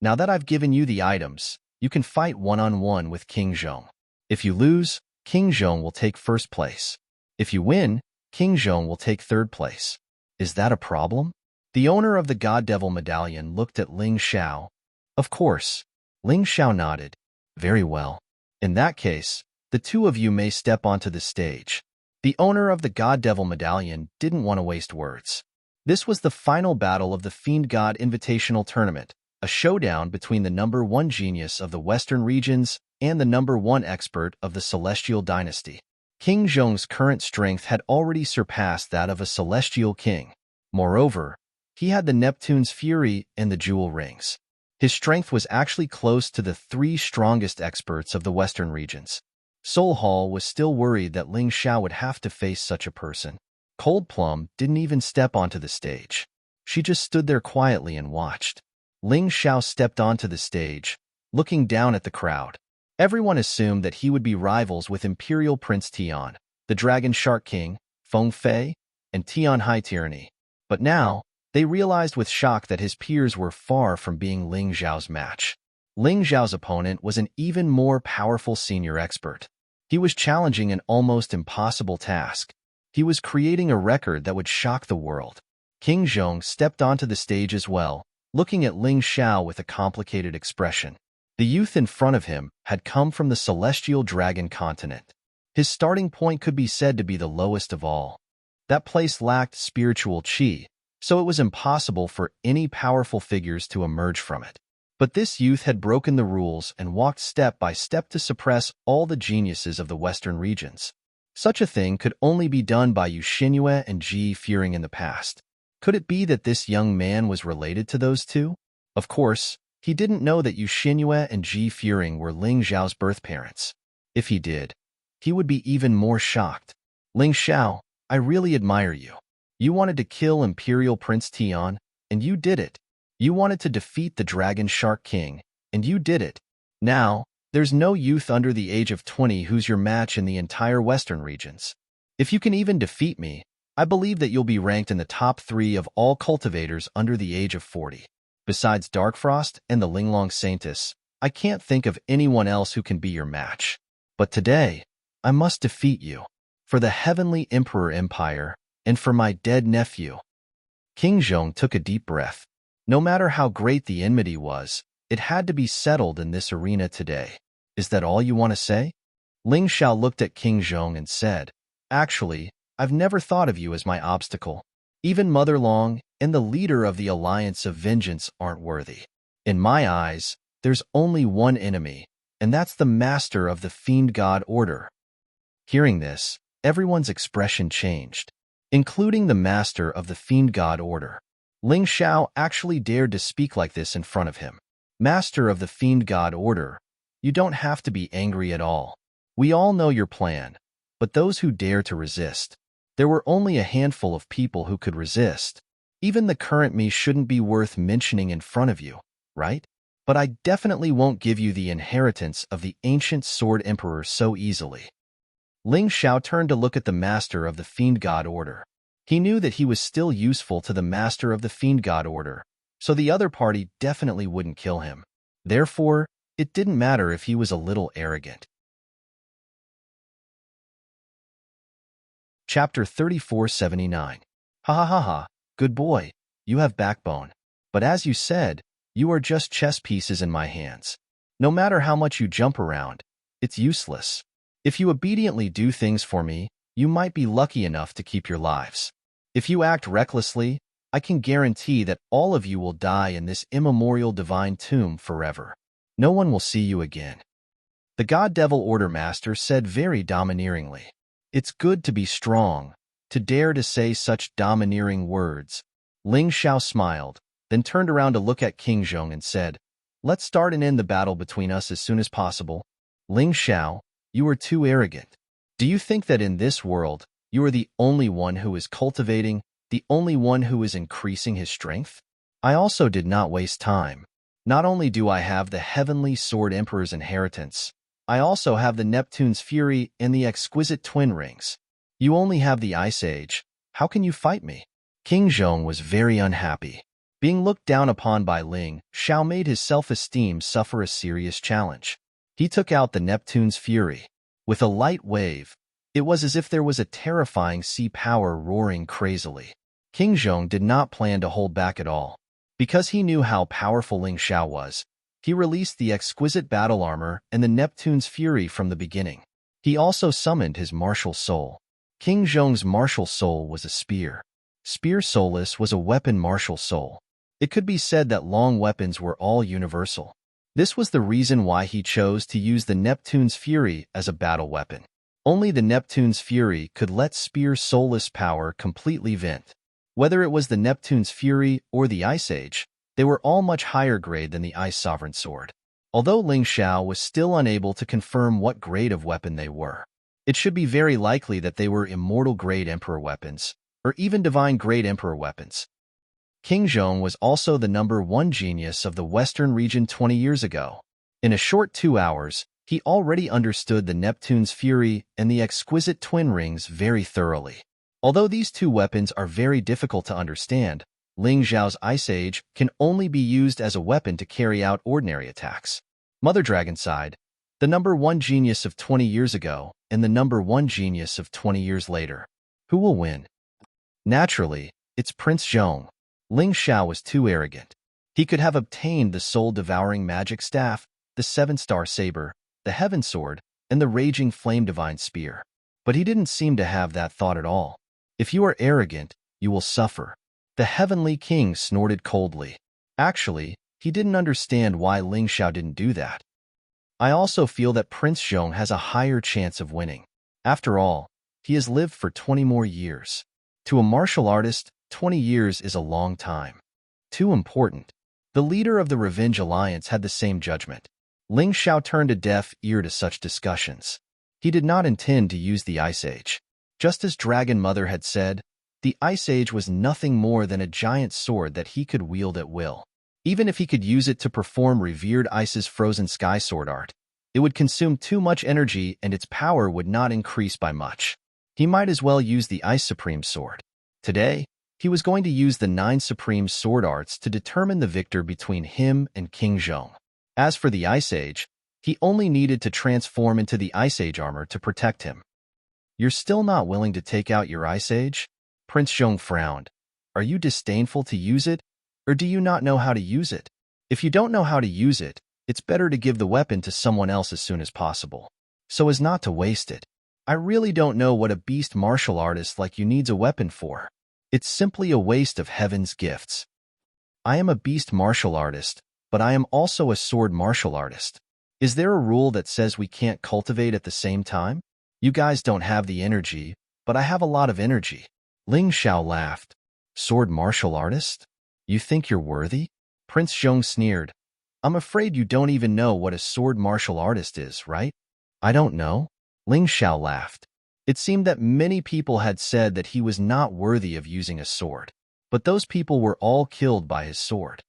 Now that I've given you the items, you can fight one-on-one with King Zhong. If you lose, King Zhong will take 1st place. If you win, King Zhong will take 3rd place. Is that a problem? The owner of the God Devil Medallion looked at Ling Xiao. Of course. Ling Xiao nodded. Very well. In that case, the 2 of you may step onto the stage. The owner of the God Devil Medallion didn't want to waste words. This was the final battle of the Fiend God Invitational Tournament, a showdown between the number 1 genius of the Western regions and the number 1 expert of the Celestial Dynasty. King Zhong's current strength had already surpassed that of a Celestial King. Moreover, he had the Neptune's Fury and the Jewel Rings. His strength was actually close to the 3 strongest experts of the Western regions. Soul Hall was still worried that Ling Xiao would have to face such a person. Cold Plum didn't even step onto the stage. She just stood there quietly and watched. Ling Xiao stepped onto the stage, looking down at the crowd. Everyone assumed that he would be rivals with Imperial Prince Tian, the Dragon Shark King, Feng Fei, and Tian High Tyranny. But now, They realized with shock that his peers were far from being Ling Xiao's match. Ling Xiao's opponent was an even more powerful senior expert. He was challenging an almost impossible task. He was creating a record that would shock the world. King Zhong stepped onto the stage as well, looking at Ling Xiao with a complicated expression. The youth in front of him had come from the celestial dragon continent. His starting point could be said to be the lowest of all. That place lacked spiritual qi, so it was impossible for any powerful figures to emerge from it. But this youth had broken the rules and walked step by step to suppress all the geniuses of the western regions. Such a thing could only be done by Yu Xinyue and Ji Furing in the past. Could it be that this young man was related to those two? Of course, he didn't know that Yu Xinyue and Ji Furing were Ling Xiao's birth parents. If he did, he would be even more shocked. Ling Xiao, I really admire you. You wanted to kill Imperial Prince Tian, and you did it. You wanted to defeat the Dragon Shark King, and you did it. Now, there's no youth under the age of 20 who's your match in the entire western regions. If you can even defeat me, I believe that you'll be ranked in the top 3 of all cultivators under the age of 40. Besides Darkfrost and the Linglong Saintess, I can't think of anyone else who can be your match. But today, I must defeat you. For the Heavenly Emperor Empire, and for my dead nephew. King Zhong took a deep breath. No matter how great the enmity was, it had to be settled in this arena today. Is that all you want to say? Ling Xiao looked at King Zhong and said, Actually, I've never thought of you as my obstacle. Even Mother Long and the leader of the Alliance of Vengeance aren't worthy. In my eyes, there's only one enemy, and that's the master of the Fiend God Order. Hearing this, everyone's expression changed, including the master of the Fiend God Order. Ling Xiao actually dared to speak like this in front of him. Master of the Fiend God Order, you don't have to be angry at all. We all know your plan, but those who dare to resist. There were only a handful of people who could resist. Even the current me shouldn't be worth mentioning in front of you, right? But I definitely won't give you the inheritance of the ancient Sword Emperor so easily. Ling Xiao turned to look at the master of the Fiend God Order. He knew that he was still useful to the master of the Fiend God Order, so the other party definitely wouldn't kill him. Therefore, it didn't matter if he was a little arrogant. Chapter 3479. Ha ha ha ha, good boy, you have backbone. But as you said, you are just chess pieces in my hands. No matter how much you jump around, it's useless. If you obediently do things for me, you might be lucky enough to keep your lives. If you act recklessly, I can guarantee that all of you will die in this immemorial divine tomb forever. No one will see you again. The God Devil Order Master said very domineeringly. It's good to be strong, to dare to say such domineering words. Ling Xiao smiled, then turned around to look at King Zhong and said, Let's start and end the battle between us as soon as possible. Ling Xiao, you are too arrogant. Do you think that in this world, you are the only one who is cultivating, the only one who is increasing his strength? I also did not waste time. Not only do I have the Heavenly Sword Emperor's inheritance, I also have the Neptune's Fury and the exquisite twin rings. You only have the Ice Age. How can you fight me? King Zhong was very unhappy. Being looked down upon by Ling Xiao made his self-esteem suffer a serious challenge. He took out the Neptune's Fury. With a light wave, it was as if there was a terrifying sea power roaring crazily. King Zhong did not plan to hold back at all. Because he knew how powerful Ling Xiao was, he released the exquisite battle armor and the Neptune's Fury from the beginning. He also summoned his martial soul. King Zhong's martial soul was a spear. Spear soulless was a weapon martial soul. It could be said that long weapons were all universal. This was the reason why he chose to use the Neptune's Fury as a battle weapon. Only the Neptune's Fury could let Spear's soulless power completely vent. Whether it was the Neptune's Fury or the Ice Age, they were all much higher grade than the Ice Sovereign Sword. Although Ling Xiao was still unable to confirm what grade of weapon they were, it should be very likely that they were immortal grade Emperor weapons, or even divine grade Emperor weapons. King Zhong was also the #1 genius of the Western region 20 years ago. In a short 2 hours, he already understood the Neptune's Fury and the exquisite twin rings very thoroughly. Although these two weapons are very difficult to understand, Ling Xiao's Ice Age can only be used as a weapon to carry out ordinary attacks. Mother Dragon sighed. The number 1 genius of 20 years ago and the number 1 genius of 20 years later. Who will win? Naturally, it's Prince Zhong. Ling Xiao was too arrogant. He could have obtained the soul-devouring magic staff, the 7-star saber, the heaven sword, and the raging flame divine spear. But he didn't seem to have that thought at all. If you are arrogant, you will suffer. The heavenly king snorted coldly. Actually, he didn't understand why Ling Xiao didn't do that. I also feel that Prince Zhong has a higher chance of winning. After all, he has lived for 20 more years. To a martial artist, 20 years is a long time. Too important. The leader of the Revenge Alliance had the same judgment. Ling Xiao turned a deaf ear to such discussions. He did not intend to use the Ice Age. Just as Dragon Mother had said, the Ice Age was nothing more than a giant sword that he could wield at will. Even if he could use it to perform revered Ice's frozen sky sword art, it would consume too much energy and its power would not increase by much. He might as well use the Ice Supreme Sword. Today, he was going to use the 9 Supreme Sword Arts to determine the victor between him and King Zhong. As for the Ice Age, he only needed to transform into the Ice Age armor to protect him. You're still not willing to take out your Ice Age? Prince Zhong frowned. Are you disdainful to use it, or do you not know how to use it? If you don't know how to use it, it's better to give the weapon to someone else as soon as possible, so as not to waste it. I really don't know what a beast martial artist like you needs a weapon for. It's simply a waste of heaven's gifts. I am a beast martial artist, but I am also a sword martial artist. Is there a rule that says we can't cultivate at the same time? You guys don't have the energy, but I have a lot of energy. Ling Xiao laughed. Sword martial artist? You think you're worthy? Prince Zhong sneered. I'm afraid you don't even know what a sword martial artist is, right? I don't know. Ling Xiao laughed. It seemed that many people had said that he was not worthy of using a sword, but those people were all killed by his sword.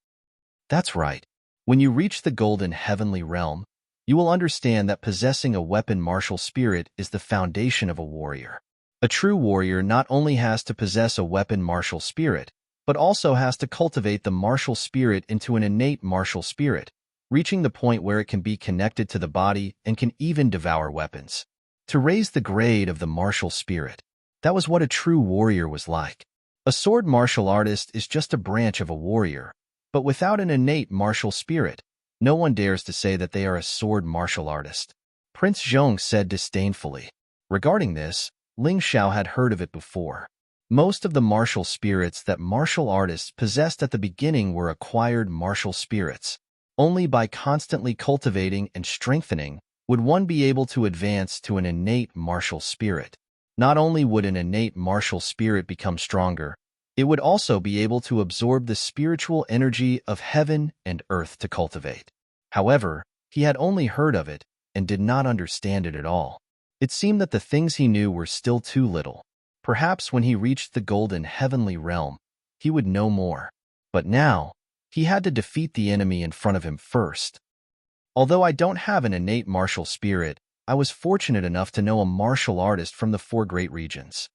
That's right. When you reach the golden heavenly realm, you will understand that possessing a weapon martial spirit is the foundation of a warrior. A true warrior not only has to possess a weapon martial spirit, but also has to cultivate the martial spirit into an innate martial spirit, reaching the point where it can be connected to the body and can even devour weapons. To raise the grade of the martial spirit, that was what a true warrior was like. A sword martial artist is just a branch of a warrior, but without an innate martial spirit, no one dares to say that they are a sword martial artist. Prince Zhong said disdainfully. Regarding this, Ling Xiao had heard of it before. Most of the martial spirits that martial artists possessed at the beginning were acquired martial spirits. Only by constantly cultivating and strengthening would one be able to advance to an innate martial spirit. Not only would an innate martial spirit become stronger, it would also be able to absorb the spiritual energy of heaven and earth to cultivate. However, he had only heard of it and did not understand it at all. It seemed that the things he knew were still too little. Perhaps when he reached the golden heavenly realm, he would know more. But now, he had to defeat the enemy in front of him first. Although I don't have an innate martial spirit, I was fortunate enough to know a martial artist from the 4 great regions.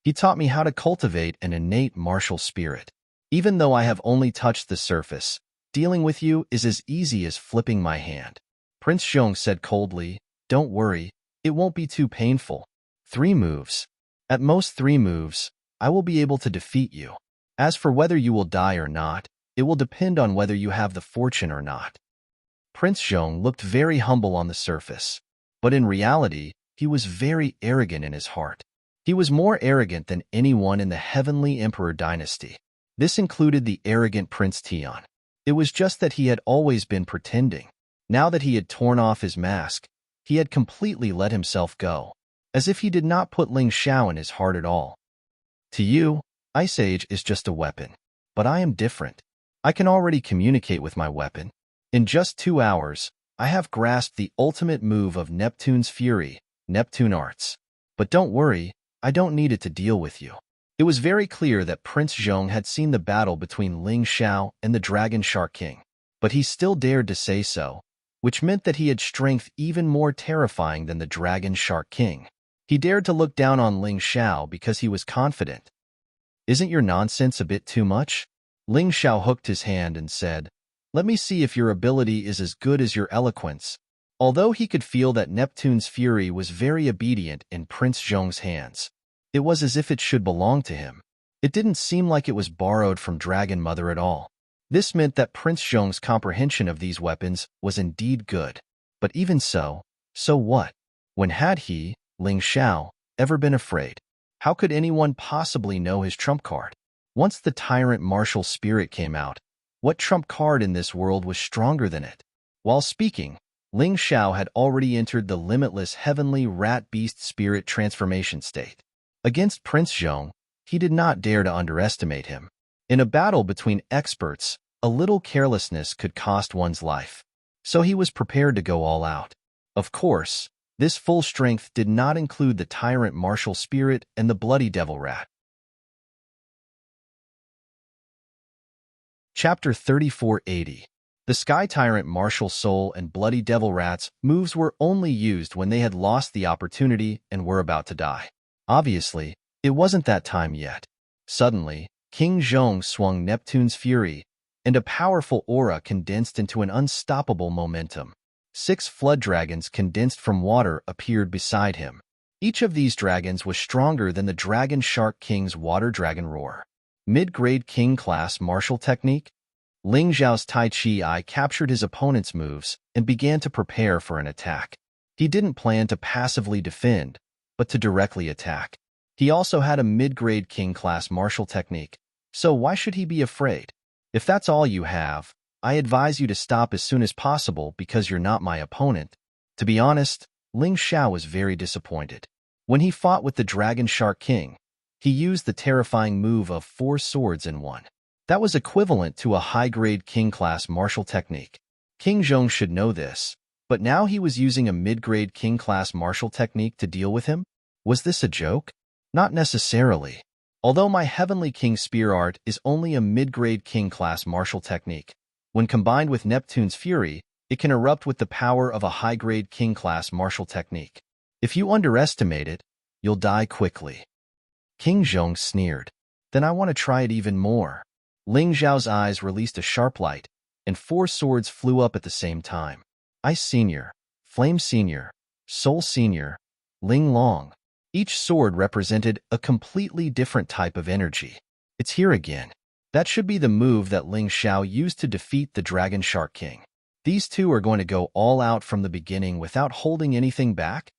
He taught me how to cultivate an innate martial spirit. Even though I have only touched the surface, dealing with you is as easy as flipping my hand. Prince Zhong said coldly, Don't worry, it won't be too painful. 3 moves. At most 3 moves, I will be able to defeat you. As for whether you will die or not, it will depend on whether you have the fortune or not. Prince Zhong looked very humble on the surface, but in reality, he was very arrogant in his heart. He was more arrogant than anyone in the Heavenly Emperor dynasty. This included the arrogant Prince Tian. It was just that he had always been pretending. Now that he had torn off his mask, he had completely let himself go, as if he did not put Ling Xiao in his heart at all. To you, Ice Age is just a weapon, but I am different. I can already communicate with my weapon. In just 2 hours, I have grasped the ultimate move of Neptune's Fury, Neptune Arts. But don't worry, I don't need it to deal with you. It was very clear that Prince Zhong had seen the battle between Ling Xiao and the Dragon Shark King, but he still dared to say so, which meant that he had strength even more terrifying than the Dragon Shark King. He dared to look down on Ling Xiao because he was confident. Isn't your nonsense a bit too much? Ling Xiao hooked his hand and said, "Let me see if your ability is as good as your eloquence." Although he could feel that Neptune's fury was very obedient in Prince Zhong's hands, it was as if it should belong to him. It didn't seem like it was borrowed from Dragon Mother at all. This meant that Prince Zhong's comprehension of these weapons was indeed good. But even so what? When had he, Ling Xiao, ever been afraid? How could anyone possibly know his trump card? Once the Tyrant martial spirit came out, what trump card in this world was stronger than it? While speaking, Ling Xiao had already entered the limitless heavenly rat-beast spirit transformation state. Against Prince Zhong, he did not dare to underestimate him. In a battle between experts, a little carelessness could cost one's life. So he was prepared to go all out. Of course, this full strength did not include the Tyrant martial spirit and the bloody devil rat. Chapter 3480. The Sky Tyrant martial soul and bloody devil rat's moves were only used when they had lost the opportunity and were about to die. Obviously, it wasn't that time yet. Suddenly, King Zhong swung Neptune's fury, and a powerful aura condensed into an unstoppable momentum. 6 flood dragons condensed from water appeared beside him. Each of these dragons was stronger than the Dragon Shark King's Water Dragon Roar. Mid-grade King-class martial technique? Ling Xiao's Tai Chi Eye captured his opponent's moves and began to prepare for an attack. He didn't plan to passively defend, but to directly attack. He also had a mid-grade King-class martial technique, so why should he be afraid? If that's all you have, I advise you to stop as soon as possible because you're not my opponent. To be honest, Ling Xiao was very disappointed. When he fought with the Dragon Shark King, he used the terrifying move of 4 swords in one. That was equivalent to a high-grade King-class martial technique. King Zhong should know this, but now he was using a mid-grade King-class martial technique to deal with him? Was this a joke? Not necessarily. Although my Heavenly King Spear Art is only a mid-grade King-class martial technique, when combined with Neptune's Fury, it can erupt with the power of a high-grade King-class martial technique. If you underestimate it, you'll die quickly. King Zhong sneered. Then I want to try it even more. Ling Xiao's eyes released a sharp light, and 4 swords flew up at the same time. Ice Senior, Flame Senior, Soul Senior, Ling Long. Each sword represented a completely different type of energy. It's here again. That should be the move that Ling Xiao used to defeat the Dragon Shark King. These two are going to go all out from the beginning without holding anything back?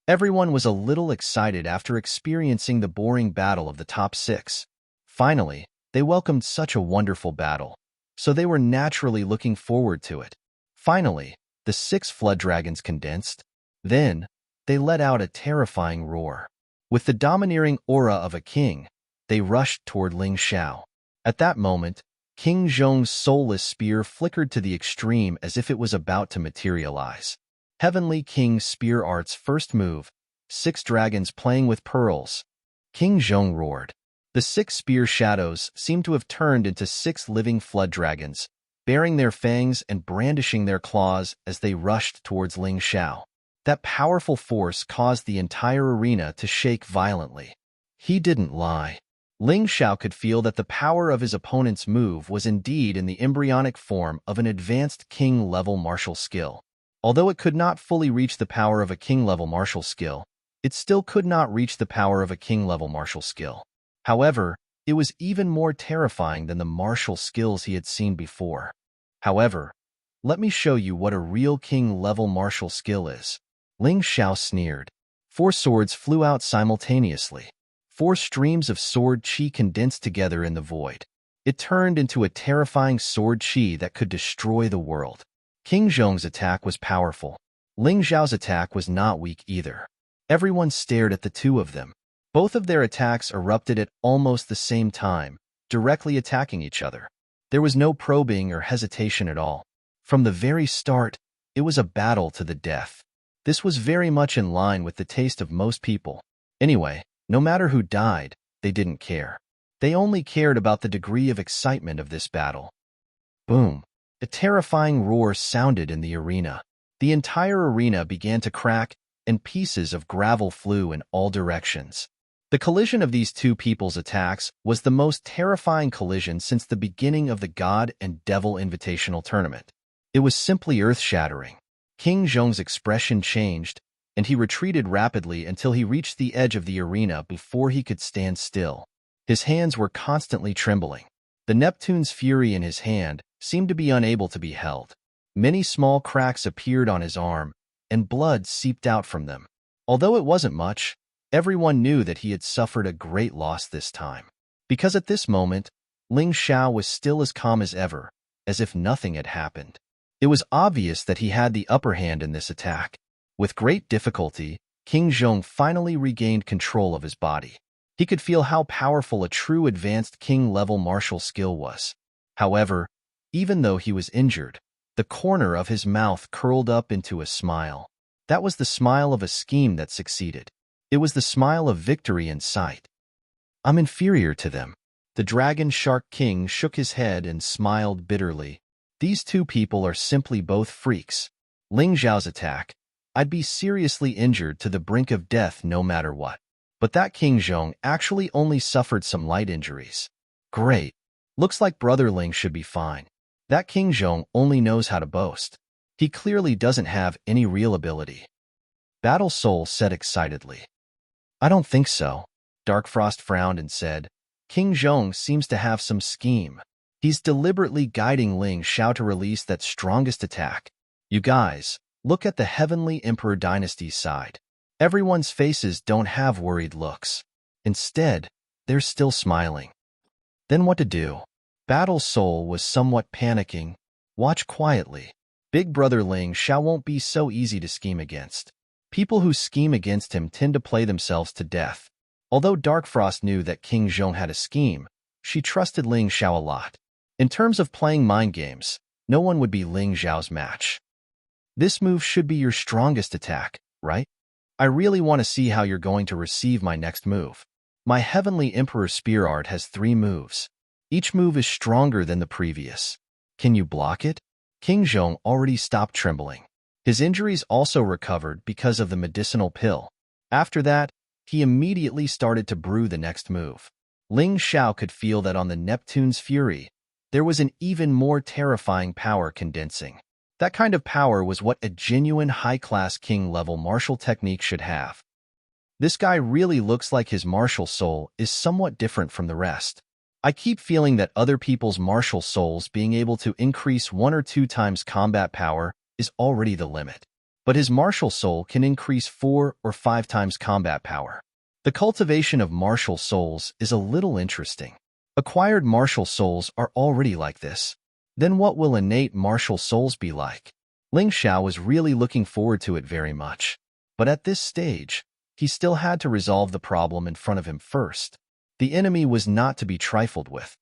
Everyone was a little excited after experiencing the boring battle of the top 6. Finally, they welcomed such a wonderful battle, so they were naturally looking forward to it. Finally, the 6 flood dragons condensed. Then, they let out a terrifying roar. With the domineering aura of a king, they rushed toward Ling Xiao. At that moment, King Zhong's soulless spear flickered to the extreme as if it was about to materialize. Heavenly King Spear Art's first move, 6 dragons playing with pearls. King Zhong roared. The 6 spear shadows seemed to have turned into 6 living flood dragons, baring their fangs and brandishing their claws as they rushed towards Ling Xiao. That powerful force caused the entire arena to shake violently. He didn't lie. Ling Xiao could feel that the power of his opponent's move was indeed in the embryonic form of an advanced king-level martial skill. Although it could not fully reach the power of a king-level martial skill, it still could not reach the power of a king-level martial skill. However, it was even more terrifying than the martial skills he had seen before. However, let me show you what a real king-level martial skill is. Ling Xiao sneered. 4 swords flew out simultaneously. 4 streams of sword chi condensed together in the void. It turned into a terrifying sword chi that could destroy the world. King Zhong's attack was powerful. Ling Xiao's attack was not weak either. Everyone stared at the two of them. Both of their attacks erupted at almost the same time, directly attacking each other. There was no probing or hesitation at all. From the very start, it was a battle to the death. This was very much in line with the taste of most people. Anyway, no matter who died, they didn't care. They only cared about the degree of excitement of this battle. Boom! A terrifying roar sounded in the arena. The entire arena began to crack, and pieces of gravel flew in all directions. The collision of these two people's attacks was the most terrifying collision since the beginning of the God and Devil Invitational Tournament. It was simply earth-shattering. King Zhong's expression changed, and he retreated rapidly until he reached the edge of the arena before he could stand still. His hands were constantly trembling. The Neptune's fury in his hand seemed to be unable to be held. Many small cracks appeared on his arm, and blood seeped out from them. Although it wasn't much, everyone knew that he had suffered a great loss this time. Because at this moment, Ling Xiao was still as calm as ever, as if nothing had happened. It was obvious that he had the upper hand in this attack. With great difficulty, King Zhong finally regained control of his body. He could feel how powerful a true advanced king-level martial skill was. However, even though he was injured, the corner of his mouth curled up into a smile. That was the smile of a scheme that succeeded. It was the smile of victory in sight. I'm inferior to them. The Dragon Shark King shook his head and smiled bitterly. These two people are simply both freaks. Ling Xiao's attack, I'd be seriously injured to the brink of death no matter what. But that King Zhong actually only suffered some light injuries. Great. Looks like Brother Ling should be fine. That King Zhong only knows how to boast. He clearly doesn't have any real ability. Battle Soul said excitedly. I don't think so. Dark Frost frowned and said, King Zhong seems to have some scheme. He's deliberately guiding Ling Xiao to release that strongest attack. You guys, look at the Heavenly Emperor Dynasty's side. Everyone's faces don't have worried looks. Instead, they're still smiling. Then what to do? Battle Soul was somewhat panicking. Watch quietly. Big Brother Ling Xiao won't be so easy to scheme against. People who scheme against him tend to play themselves to death. Although Dark Frost knew that King Zhong had a scheme, she trusted Ling Xiao a lot. In terms of playing mind games, no one would be Ling Xiao's match. This move should be your strongest attack, right? I really want to see how you're going to receive my next move. My Heavenly Emperor Spear Art has 3 moves. Each move is stronger than the previous. Can you block it? King Zhong already stopped trembling. His injuries also recovered because of the medicinal pill. After that, he immediately started to brew the next move. Ling Xiao could feel that on the Neptune's fury, there was an even more terrifying power condensing. That kind of power was what a genuine high-class king-level martial technique should have. This guy really looks like his martial soul is somewhat different from the rest. I keep feeling that other people's martial souls being able to increase 1 or 2 times combat power is already the limit. But his martial soul can increase 4 or 5 times combat power. The cultivation of martial souls is a little interesting. Acquired martial souls are already like this. Then what will innate martial souls be like? Ling Xiao was really looking forward to it very much. But at this stage, he still had to resolve the problem in front of him first. The enemy was not to be trifled with.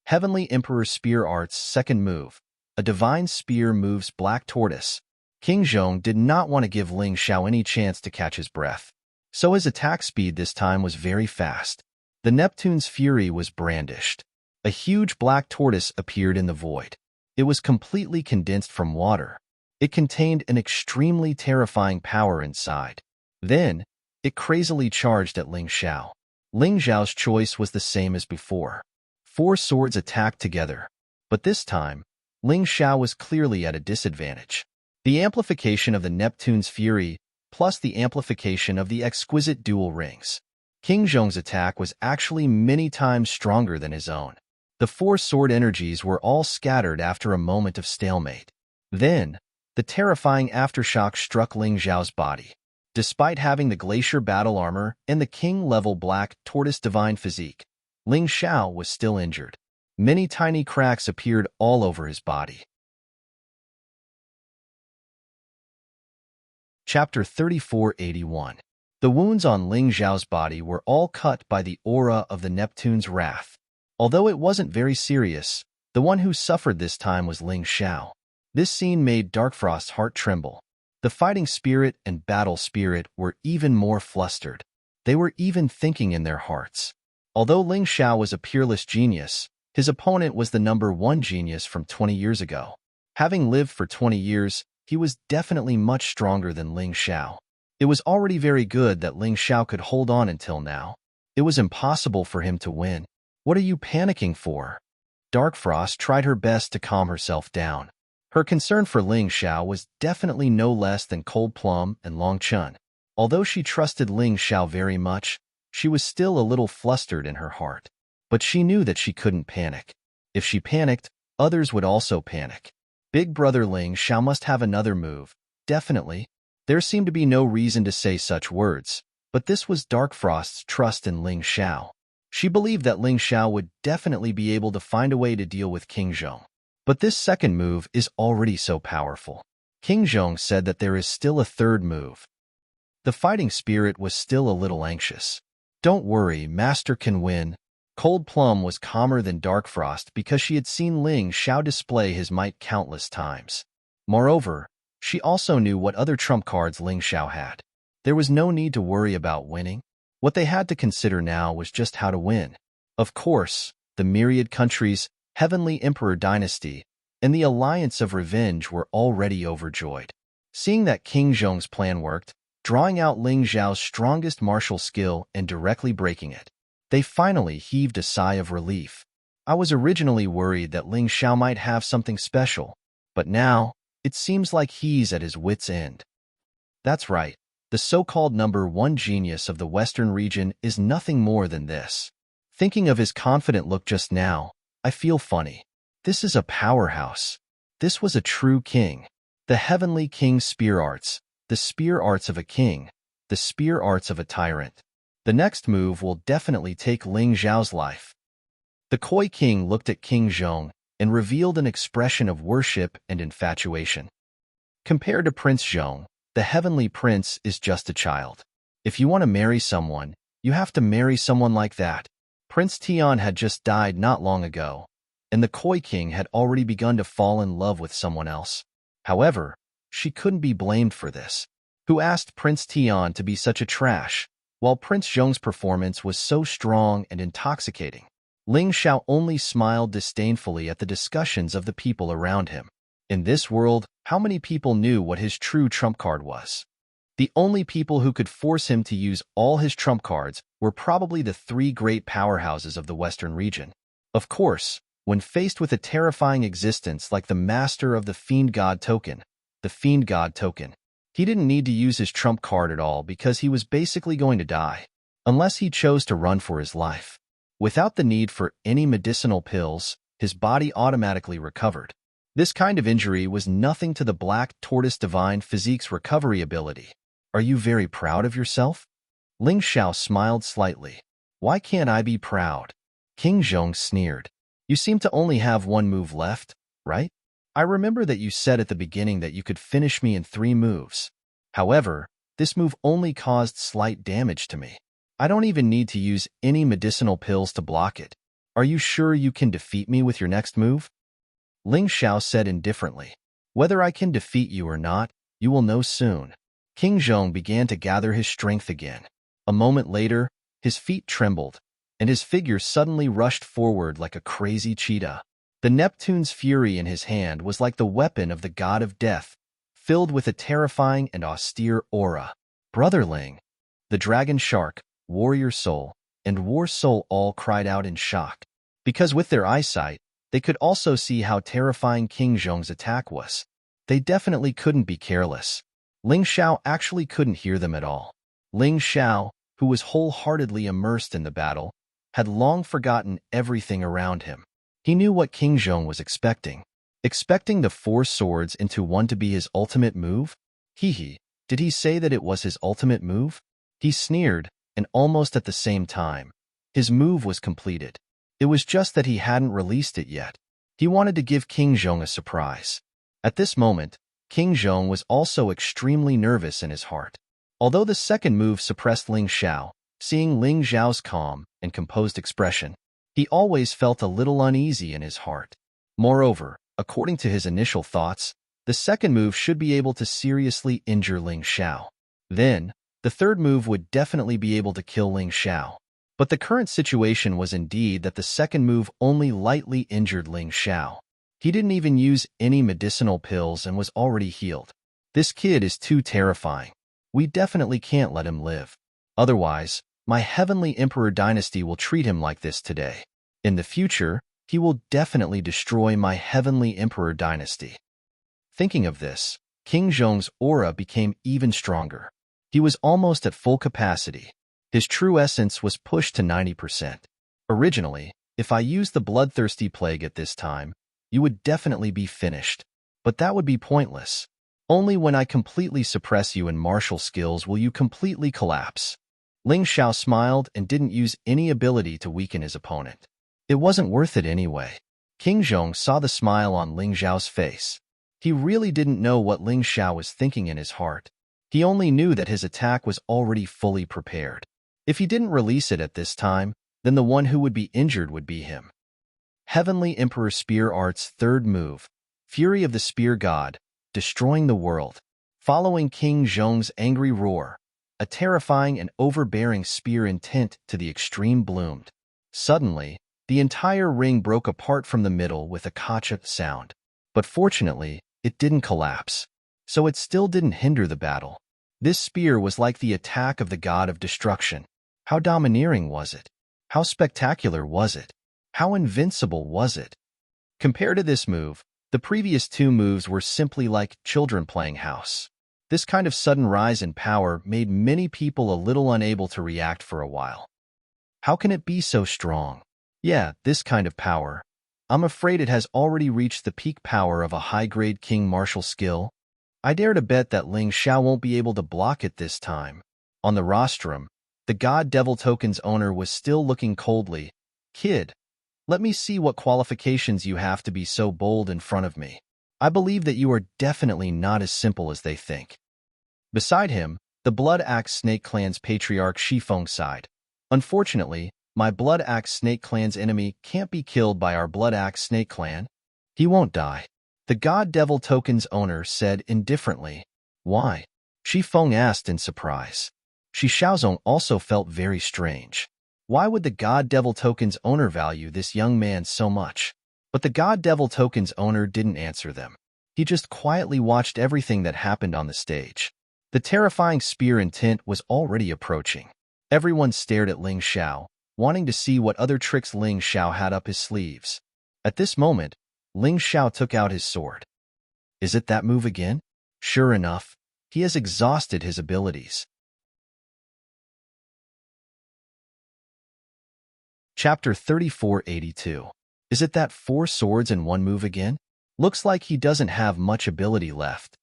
Heavenly Emperor Spear Art's second move, a divine spear moves Black Tortoise. King Zhong did not want to give Ling Xiao any chance to catch his breath. So his attack speed this time was very fast. The Neptune's fury was brandished. A huge black tortoise appeared in the void. It was completely condensed from water. It contained an extremely terrifying power inside. Then, it crazily charged at Ling Xiao. Ling Xiao's choice was the same as before. 4 swords attacked together. But this time, Ling Xiao was clearly at a disadvantage. The amplification of the Neptune's fury, plus the amplification of the exquisite dual rings. King Zhong's attack was actually many times stronger than his own. The 4 sword energies were all scattered after a moment of stalemate. Then, the terrifying aftershock struck Ling Xiao's body. Despite having the glacier battle armor and the king-level black tortoise divine physique, Ling Xiao was still injured. Many tiny cracks appeared all over his body. Chapter 3481. The wounds on Ling Xiao's body were all cut by the aura of the Neptune's wrath. Although it wasn't very serious, the one who suffered this time was Ling Xiao. This scene made Dark Frost's heart tremble. The fighting spirit and battle spirit were even more flustered. They were even thinking in their hearts. Although Ling Xiao was a peerless genius, his opponent was the #1 genius from 20 years ago. Having lived for 20 years, he was definitely much stronger than Ling Xiao. It was already very good that Ling Xiao could hold on until now. It was impossible for him to win. What are you panicking for? Dark Frost tried her best to calm herself down. Her concern for Ling Xiao was definitely no less than Cold Plum and Long Chun. Although she trusted Ling Xiao very much, she was still a little flustered in her heart. But she knew that she couldn't panic. If she panicked, others would also panic. Big brother Ling Xiao must have another move. Definitely. There seemed to be no reason to say such words, but this was Dark Frost's trust in Ling Xiao. She believed that Ling Xiao would definitely be able to find a way to deal with King Zhong. But this second move is already so powerful. King Zhong said that there is still a third move. The fighting spirit was still a little anxious. Don't worry, Master can win. Cold Plum was calmer than Dark Frost because she had seen Ling Xiao display his might countless times. Moreover, she also knew what other trump cards Ling Xiao had. There was no need to worry about winning. What they had to consider now was just how to win. Of course, the myriad countries, Heavenly Emperor Dynasty, and the Alliance of Revenge were already overjoyed. Seeing that King Zhong's plan worked, drawing out Ling Xiao's strongest martial skill and directly breaking it, they finally heaved a sigh of relief. I was originally worried that Ling Xiao might have something special, but now, it seems like he's at his wit's end. That's right. The so-called number one genius of the Western region is nothing more than this. Thinking of his confident look just now, I feel funny. This is a powerhouse. This was a true king. The Heavenly King's spear arts, the spear arts of a king, the spear arts of a tyrant. The next move will definitely take Ling Xiao's life. The Koi King looked at King Zhong and revealed an expression of worship and infatuation. Compared to Prince Zhong, the Heavenly Prince is just a child. If you want to marry someone, you have to marry someone like that. Prince Tian had just died not long ago, and the Koi King had already begun to fall in love with someone else. However, she couldn't be blamed for this. Who asked Prince Tian to be such a trash, while Prince Zhong's performance was so strong and intoxicating? Ling Xiao only smiled disdainfully at the discussions of the people around him. In this world, how many people knew what his true trump card was? The only people who could force him to use all his trump cards were probably the three great powerhouses of the Western region. Of course, when faced with a terrifying existence like the master of the Fiend God token, he didn't need to use his trump card at all because he was basically going to die, unless he chose to run for his life. Without the need for any medicinal pills, his body automatically recovered. This kind of injury was nothing to the Black Tortoise Divine Physique's recovery ability. Are you very proud of yourself? Ling Xiao smiled slightly. Why can't I be proud? King Zhong sneered. You seem to only have one move left, right? I remember that you said at the beginning that you could finish me in 3 moves. However, this move only caused slight damage to me. I don't even need to use any medicinal pills to block it. Are you sure you can defeat me with your next move? Ling Xiao said indifferently. Whether I can defeat you or not, you will know soon. King Zhong began to gather his strength again. A moment later, his feet trembled, and his figure suddenly rushed forward like a crazy cheetah. The Neptune's fury in his hand was like the weapon of the god of death, filled with a terrifying and austere aura. Brother Ling, the dragon shark, warrior soul, and war soul all cried out in shock. Because with their eyesight, they could also see how terrifying King Zhong's attack was. They definitely couldn't be careless. Ling Xiao actually couldn't hear them at all. Ling Xiao, who was wholeheartedly immersed in the battle, had long forgotten everything around him. He knew what King Zhong was expecting. Expecting the 4 swords into one to be his ultimate move? Did he say that it was his ultimate move? He sneered, and almost at the same time, his move was completed. It was just that he hadn't released it yet. He wanted to give King Zhong a surprise. At this moment, King Zhong was also extremely nervous in his heart. Although the second move suppressed Ling Xiao, seeing Ling Xiao's calm and composed expression, he always felt a little uneasy in his heart. Moreover, according to his initial thoughts, the second move should be able to seriously injure Ling Xiao. Then, the third move would definitely be able to kill Ling Xiao. But the current situation was indeed that the second move only lightly injured Ling Xiao. He didn't even use any medicinal pills and was already healed. This kid is too terrifying. We definitely can't let him live. Otherwise, My Heavenly Emperor dynasty will treat him like this today. In the future, he will definitely destroy my Heavenly Emperor dynasty. Thinking of this, King Zhong's aura became even stronger. He was almost at full capacity. His true essence was pushed to 90%. Originally, if I used the bloodthirsty plague at this time, you would definitely be finished. But that would be pointless. Only when I completely suppress you in martial skills will you completely collapse. Ling Xiao smiled and didn't use any ability to weaken his opponent. It wasn't worth it anyway. King Zhong saw the smile on Ling Xiao's face. He really didn't know what Ling Xiao was thinking in his heart. He only knew that his attack was already fully prepared. If he didn't release it at this time, then the one who would be injured would be him. Heavenly Emperor Spear Art's third move, Fury of the Spear God, destroying the world. Following King Zhong's angry roar, a terrifying and overbearing spear intent to the extreme bloomed. Suddenly, the entire ring broke apart from the middle with a kacha sound. But fortunately, it didn't collapse. So it still didn't hinder the battle. This spear was like the attack of the god of destruction. How domineering was it? How spectacular was it? How invincible was it? Compared to this move, the previous two moves were simply like children playing house. This kind of sudden rise in power made many people a little unable to react for a while. How can it be so strong? Yeah, this kind of power. I'm afraid it has already reached the peak power of a high-grade king martial skill. I dare to bet that Ling Xiao won't be able to block it this time. On the rostrum, the God Devil Token's owner was still looking coldly. Kid, let me see what qualifications you have to be so bold in front of me. I believe that you are definitely not as simple as they think. Beside him, the Blood Axe Snake Clan's patriarch Shifeng sighed. Unfortunately, my Blood Axe Snake Clan's enemy can't be killed by our Blood Axe Snake Clan. He won't die. The God Devil Token's owner said indifferently. Why? Shifeng asked in surprise. Shi Xiaozong also felt very strange. Why would the God Devil Token's owner value this young man so much? But the God Devil Token's owner didn't answer them. He just quietly watched everything that happened on the stage. The terrifying spear intent was already approaching. Everyone stared at Ling Xiao, wanting to see what other tricks Ling Xiao had up his sleeves. At this moment, Ling Xiao took out his sword. Is it that move again? Sure enough, he has exhausted his abilities. Chapter 3482. Is it that 4 swords in one move again? Looks like he doesn't have much ability left.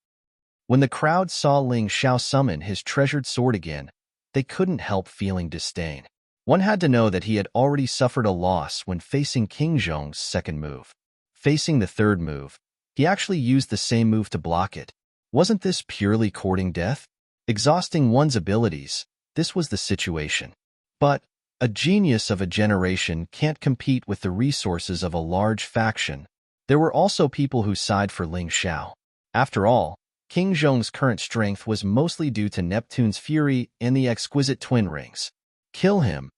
When the crowd saw Ling Xiao summon his treasured sword again, they couldn't help feeling disdain. One had to know that he had already suffered a loss when facing King Zhong's second move. Facing the third move, he actually used the same move to block it. Wasn't this purely courting death? Exhausting one's abilities, this was the situation. But a genius of a generation can't compete with the resources of a large faction. There were also people who sighed for Ling Xiao. After all, King Zhong's current strength was mostly due to Neptune's fury and the exquisite twin rings. Kill him!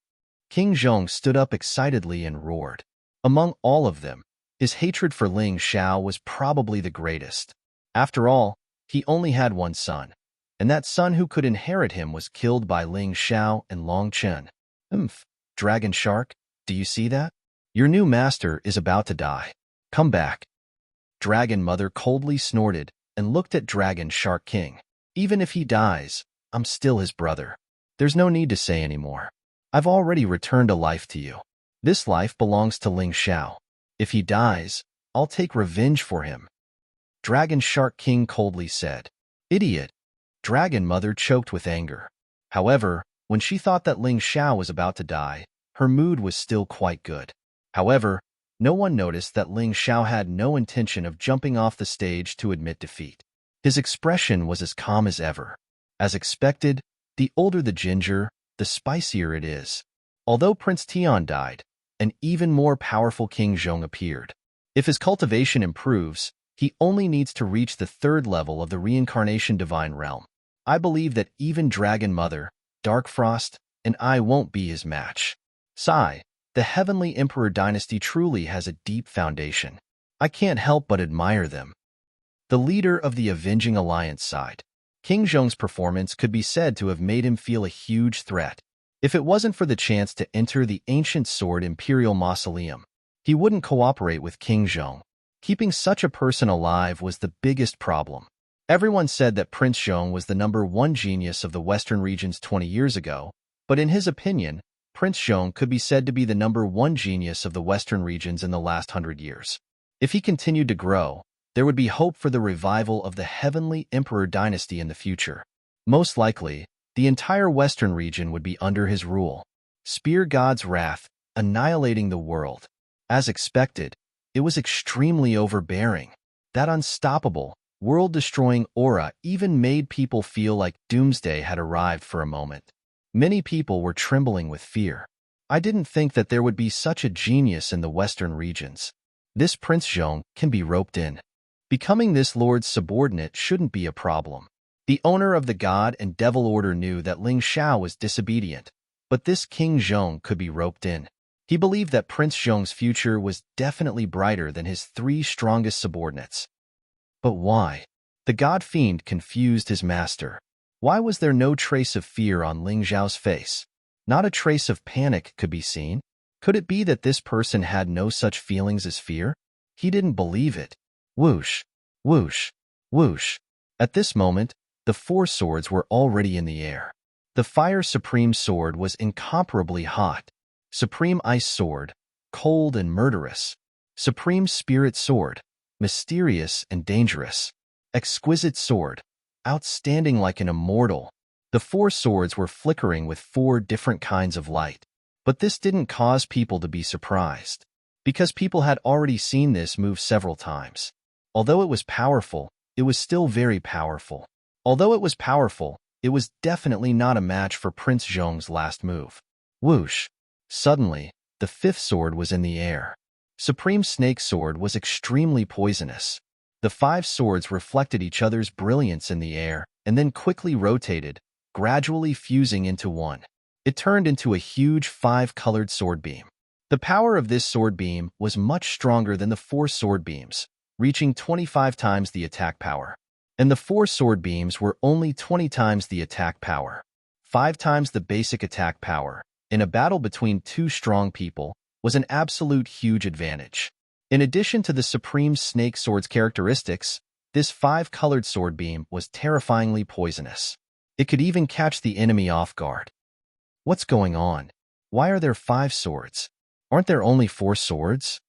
King Zhong stood up excitedly and roared. Among all of them, his hatred for Ling Xiao was probably the greatest. After all, he only had one son, and that son who could inherit him was killed by Ling Xiao and Long Chen. Dragon Shark, do you see that? Your new master is about to die. Come back. Dragon Mother coldly snorted and looked at Dragon Shark King. Even if he dies, I'm still his brother. There's no need to say anymore. I've already returned a life to you. This life belongs to Ling Xiao. If he dies, I'll take revenge for him. Dragon Shark King coldly said. Idiot. Dragon Mother choked with anger. However, when she thought that Ling Xiao was about to die, her mood was still quite good. However, no one noticed that Ling Xiao had no intention of jumping off the stage to admit defeat. His expression was as calm as ever. As expected, the older the ginger, the spicier it is. Although Prince Tian died, an even more powerful King Zhong appeared. If his cultivation improves, he only needs to reach the 3rd level of the Reincarnation Divine Realm. I believe that even Dragon Mother, Dark Frost, and I won't be his match. Sigh. The Heavenly Emperor dynasty truly has a deep foundation. I can't help but admire them. The leader of the Avenging Alliance sighed. King Zhong's performance could be said to have made him feel a huge threat. If it wasn't for the chance to enter the ancient sword imperial mausoleum, he wouldn't cooperate with King Zhong. Keeping such a person alive was the biggest problem. Everyone said that Prince Zhong was the #1 genius of the Western regions 20 years ago, but in his opinion, Prince Zhong could be said to be the #1 genius of the Western regions in the last 100 years. If he continued to grow, there would be hope for the revival of the Heavenly Emperor dynasty in the future. Most likely, the entire Western region would be under his rule. Spear God's wrath, annihilating the world. As expected, it was extremely overbearing. That unstoppable, world-destroying aura even made people feel like doomsday had arrived for a moment. Many people were trembling with fear. I didn't think that there would be such a genius in the Western regions. This Prince Zhong can be roped in. Becoming this lord's subordinate shouldn't be a problem. The owner of the God and Devil Order knew that Ling Xiao was disobedient, but this King Zhong could be roped in. He believed that Prince Zhong's future was definitely brighter than his 3 strongest subordinates. But why? The God Fiend confused his master. Why was there no trace of fear on Ling Xiao's face? Not a trace of panic could be seen. Could it be that this person had no such feelings as fear? He didn't believe it. Whoosh, whoosh, whoosh. At this moment, the 4 swords were already in the air. The Fire Supreme Sword was incomparably hot. Supreme Ice Sword, cold and murderous. Supreme Spirit Sword, mysterious and dangerous. Exquisite Sword, outstanding like an immortal. The 4 swords were flickering with 4 different kinds of light. But this didn't cause people to be surprised, because people had already seen this move several times. Although it was powerful, it was still very powerful. Although it was powerful, it was definitely not a match for Prince Zhong's last move. Whoosh! Suddenly, the 5th sword was in the air. Supreme Snake Sword was extremely poisonous. The 5 swords reflected each other's brilliance in the air and then quickly rotated, gradually fusing into one. It turned into a huge 5-colored sword beam. The power of this sword beam was much stronger than the 4 sword beams, reaching 25 times the attack power. And the 4 sword beams were only 20 times the attack power, 5 times the basic attack power. In a battle between 2 strong people, was an absolute huge advantage. In addition to the Supreme Snake Sword's characteristics, this 5-colored sword beam was terrifyingly poisonous. It could even catch the enemy off guard. What's going on? Why are there 5 swords? Aren't there only 4 swords?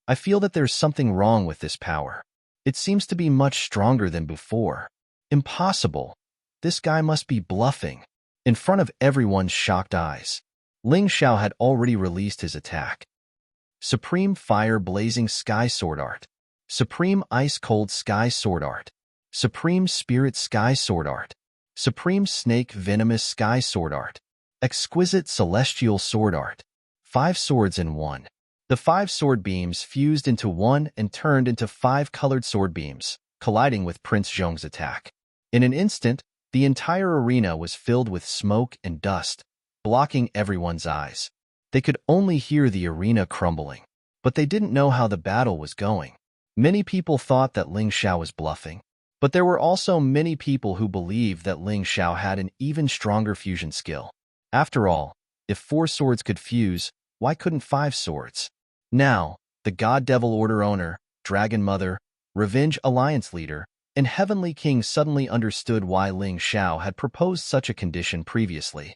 I feel that there's something wrong with this power. It seems to be much stronger than before. Impossible. This guy must be bluffing. In front of everyone's shocked eyes, Ling Xiao had already released his attack. Supreme Fire Blazing Sky Sword Art. Supreme Ice Cold Sky Sword Art. Supreme Spirit Sky Sword Art. Supreme Snake Venomous Sky Sword Art. Exquisite Celestial Sword Art. 5 swords in one. The 5 sword beams fused into one and turned into 5-colored sword beams, colliding with Prince Zhong's attack. In an instant, the entire arena was filled with smoke and dust, blocking everyone's eyes. They could only hear the arena crumbling, but they didn't know how the battle was going. Many people thought that Ling Xiao was bluffing, but there were also many people who believed that Ling Xiao had an even stronger fusion skill. After all, if 4 swords could fuse, why couldn't 5 swords? Now, the God Devil Order owner, Dragon Mother, Revenge Alliance leader, and Heavenly King suddenly understood why Ling Xiao had proposed such a condition previously.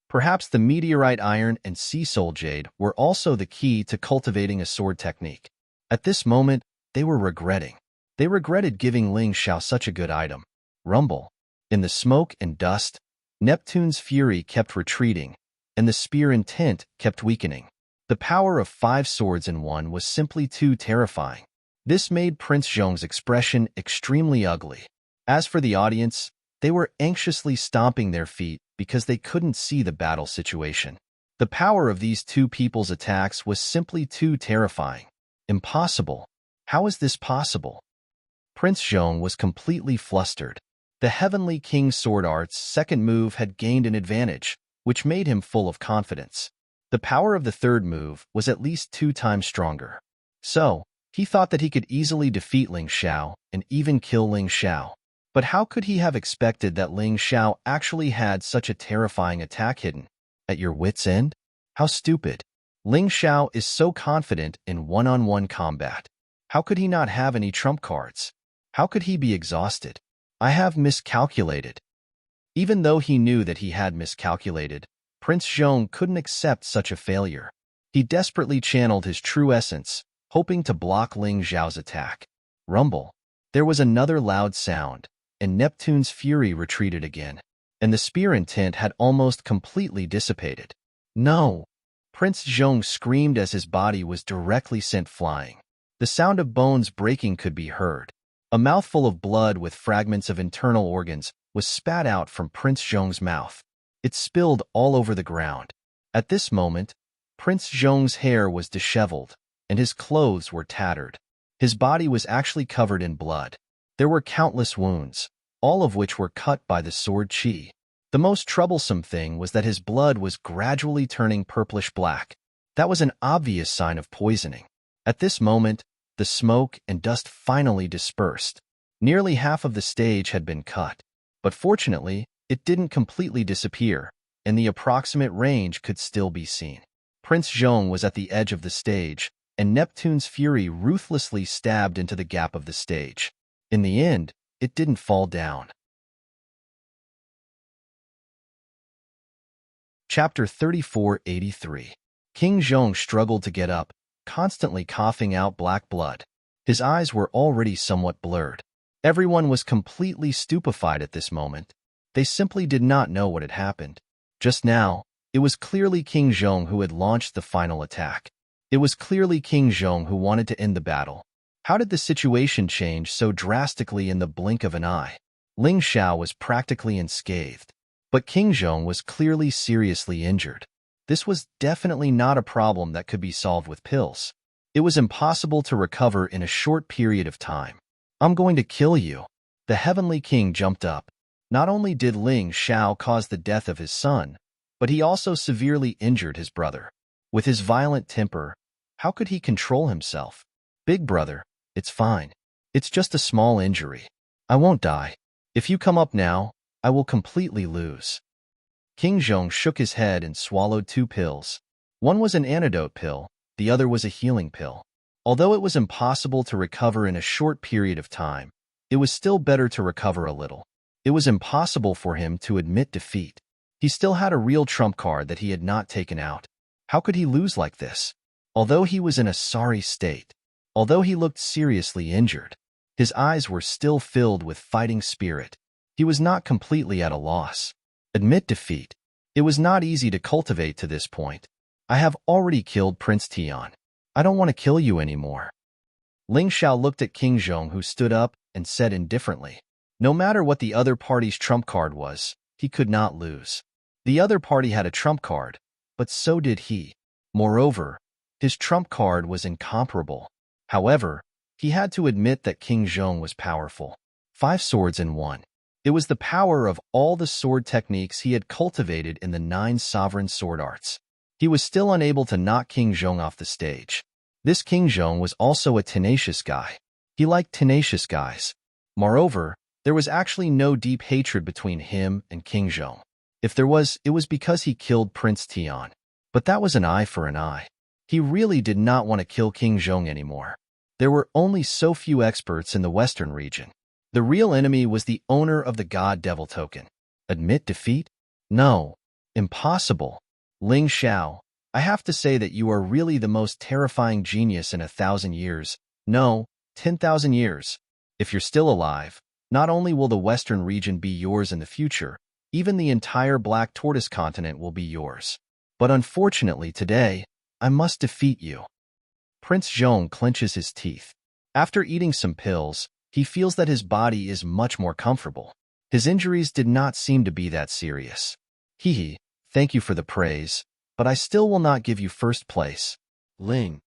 Perhaps the meteorite iron and sea soul jade were also the key to cultivating a sword technique. At this moment, they were regretting. They regretted giving Ling Xiao such a good item. Rumble. In the smoke and dust, Neptune's fury kept retreating, and the spear intent kept weakening. The power of 5 swords in one was simply too terrifying. This made Prince Zhong's expression extremely ugly. As for the audience, they were anxiously stomping their feet because they couldn't see the battle situation. The power of these 2 people's attacks was simply too terrifying. Impossible. How is this possible? Prince Zhong was completely flustered. The Heavenly King's sword art's second move had gained an advantage, which made him full of confidence. The power of the third move was at least 2 times stronger. So, he thought that he could easily defeat Ling Xiao and even kill Ling Xiao. But how could he have expected that Ling Xiao actually had such a terrifying attack hidden? At your wit's end? How stupid. Ling Xiao is so confident in one-on-one combat. How could he not have any trump cards? How could he be exhausted? I have miscalculated. Even though he knew that he had miscalculated, Prince Zhong couldn't accept such a failure. He desperately channeled his true essence, hoping to block Ling Xiao's attack. Rumble. There was another loud sound, and Neptune's fury retreated again, and the spear intent had almost completely dissipated. No! Prince Zhong screamed as his body was directly sent flying. The sound of bones breaking could be heard. A mouthful of blood with fragments of internal organs was spat out from Prince Zhong's mouth. It spilled all over the ground. At this moment, Prince Zhong's hair was disheveled, and his clothes were tattered. His body was actually covered in blood. There were countless wounds, all of which were cut by the sword qi. The most troublesome thing was that his blood was gradually turning purplish black. That was an obvious sign of poisoning. At this moment, the smoke and dust finally dispersed. Nearly half of the stage had been cut. But fortunately, it didn't completely disappear, and the approximate range could still be seen. Prince Zhong was at the edge of the stage, and Neptune's fury ruthlessly stabbed into the gap of the stage. In the end, it didn't fall down. Chapter 3483. King Zhong struggled to get up, constantly coughing out black blood. His eyes were already somewhat blurred. Everyone was completely stupefied at this moment. They simply did not know what had happened. Just now, it was clearly King Zhong who had launched the final attack. It was clearly King Zhong who wanted to end the battle. How did the situation change so drastically in the blink of an eye? Ling Xiao was practically unscathed, but King Zhong was clearly seriously injured. This was definitely not a problem that could be solved with pills. It was impossible to recover in a short period of time. I'm going to kill you. The Heavenly King jumped up. Not only did Ling Xiao cause the death of his son, but he also severely injured his brother. With his violent temper, how could he control himself? Big brother, it's fine. It's just a small injury. I won't die. If you come up now, I will completely lose. King Zhong shook his head and swallowed 2 pills. One was an antidote pill, the other was a healing pill. Although it was impossible to recover in a short period of time, it was still better to recover a little. It was impossible for him to admit defeat. He still had a real trump card that he had not taken out. How could he lose like this? Although he was in a sorry state, although he looked seriously injured, his eyes were still filled with fighting spirit. He was not completely at a loss. Admit defeat. It was not easy to cultivate to this point. I have already killed Prince Tian. I don't want to kill you anymore. Ling Xiao looked at King Zhong, who stood up and said indifferently, no matter what the other party's trump card was, he could not lose. The other party had a trump card, but so did he. Moreover, his trump card was incomparable. However, he had to admit that King Zhong was powerful. 5 swords in one. It was the power of all the sword techniques he had cultivated in the 9 sovereign sword arts. He was still unable to knock King Zhong off the stage. This King Zhong was also a tenacious guy. He liked tenacious guys. Moreover, there was actually no deep hatred between him and King Zhong. If there was, it was because he killed Prince Tian. But that was an eye for an eye. He really did not want to kill King Zhong anymore. There were only so few experts in the western region. The real enemy was the owner of the God Devil token. Admit defeat? No. Impossible. Ling Xiao, I have to say that you are really the most terrifying genius in 1,000 years. No, 10,000 years. If you're still alive, not only will the western region be yours in the future, even the entire Black Tortoise continent will be yours. But unfortunately today, I must defeat you. Prince Zhong clenches his teeth. After eating some pills, he feels that his body is much more comfortable. His injuries did not seem to be that serious. Hee, thank you for the praise, but I still will not give you first place. Ling.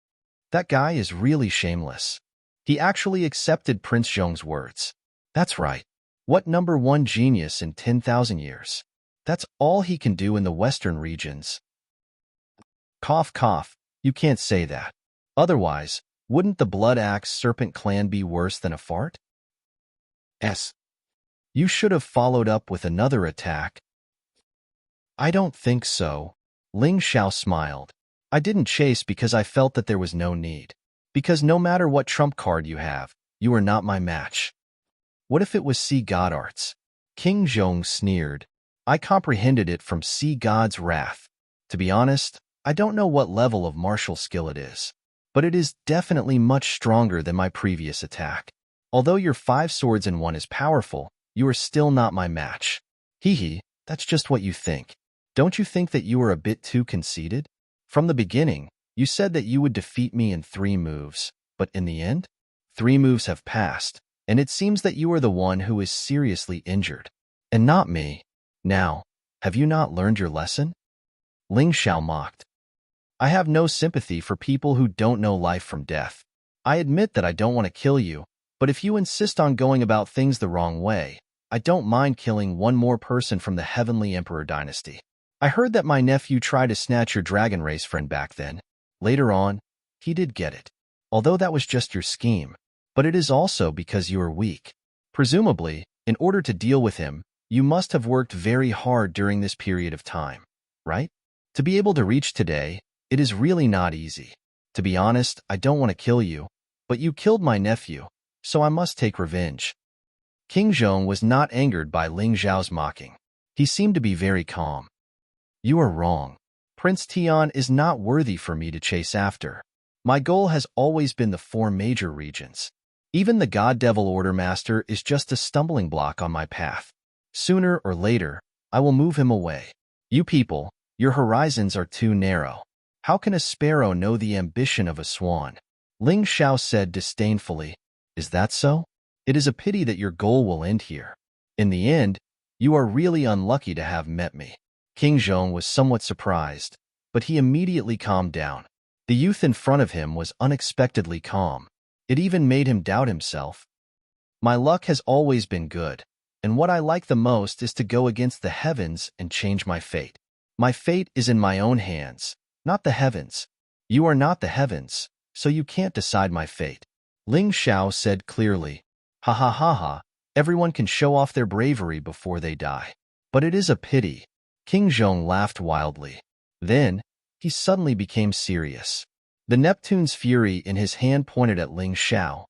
That guy is really shameless. He actually accepted Prince Zhong's words. That's right. What number 1 genius in 10,000 years? That's all he can do in the western regions. Cough, cough. You can't say that. Otherwise, wouldn't the Blood Axe Serpent clan be worse than a fart? You should have followed up with another attack. I don't think so. Ling Xiao smiled. I didn't chase because I felt that there was no need. Because no matter what trump card you have, you are not my match. What if it was Sea God Arts? King Zhong sneered. I comprehended it from Sea God's wrath. To be honest, I don't know what level of martial skill it is, but it is definitely much stronger than my previous attack. Although your 5 swords in one is powerful, you are still not my match. Hee hee, that's just what you think. Don't you think that you are a bit too conceited? From the beginning, you said that you would defeat me in 3 moves, but in the end, 3 moves have passed, and it seems that you are the one who is seriously injured, and not me. Now, have you not learned your lesson? Ling Xiao mocked. I have no sympathy for people who don't know life from death. I admit that I don't want to kill you, but if you insist on going about things the wrong way, I don't mind killing one more person from the Heavenly Emperor dynasty. I heard that my nephew tried to snatch your dragon race friend back then. Later on, he did get it. Although that was just your scheme, but it is also because you are weak. Presumably, in order to deal with him, you must have worked very hard during this period of time, right? To be able to reach today, it is really not easy. To be honest, I don't want to kill you, but you killed my nephew, so I must take revenge. King Zhong was not angered by Ling Xiao's mocking. He seemed to be very calm. You are wrong. Prince Tian is not worthy for me to chase after. My goal has always been the 4 major regions. Even the God Devil Order Master is just a stumbling block on my path. Sooner or later, I will move him away. You people, your horizons are too narrow. How can a sparrow know the ambition of a swan? Ling Xiao said disdainfully. Is that so? It is a pity that your goal will end here. In the end, you are really unlucky to have met me. King Zhong was somewhat surprised, but he immediately calmed down. The youth in front of him was unexpectedly calm. It even made him doubt himself. My luck has always been good, and what I like the most is to go against the heavens and change my fate. My fate is in my own hands, not the heavens. You are not the heavens, so you can't decide my fate. Ling Xiao said clearly. Ha ha ha ha, everyone can show off their bravery before they die. But it is a pity. King Zhong laughed wildly. Then, he suddenly became serious. The Neptune's fury in his hand pointed at Ling Xiao.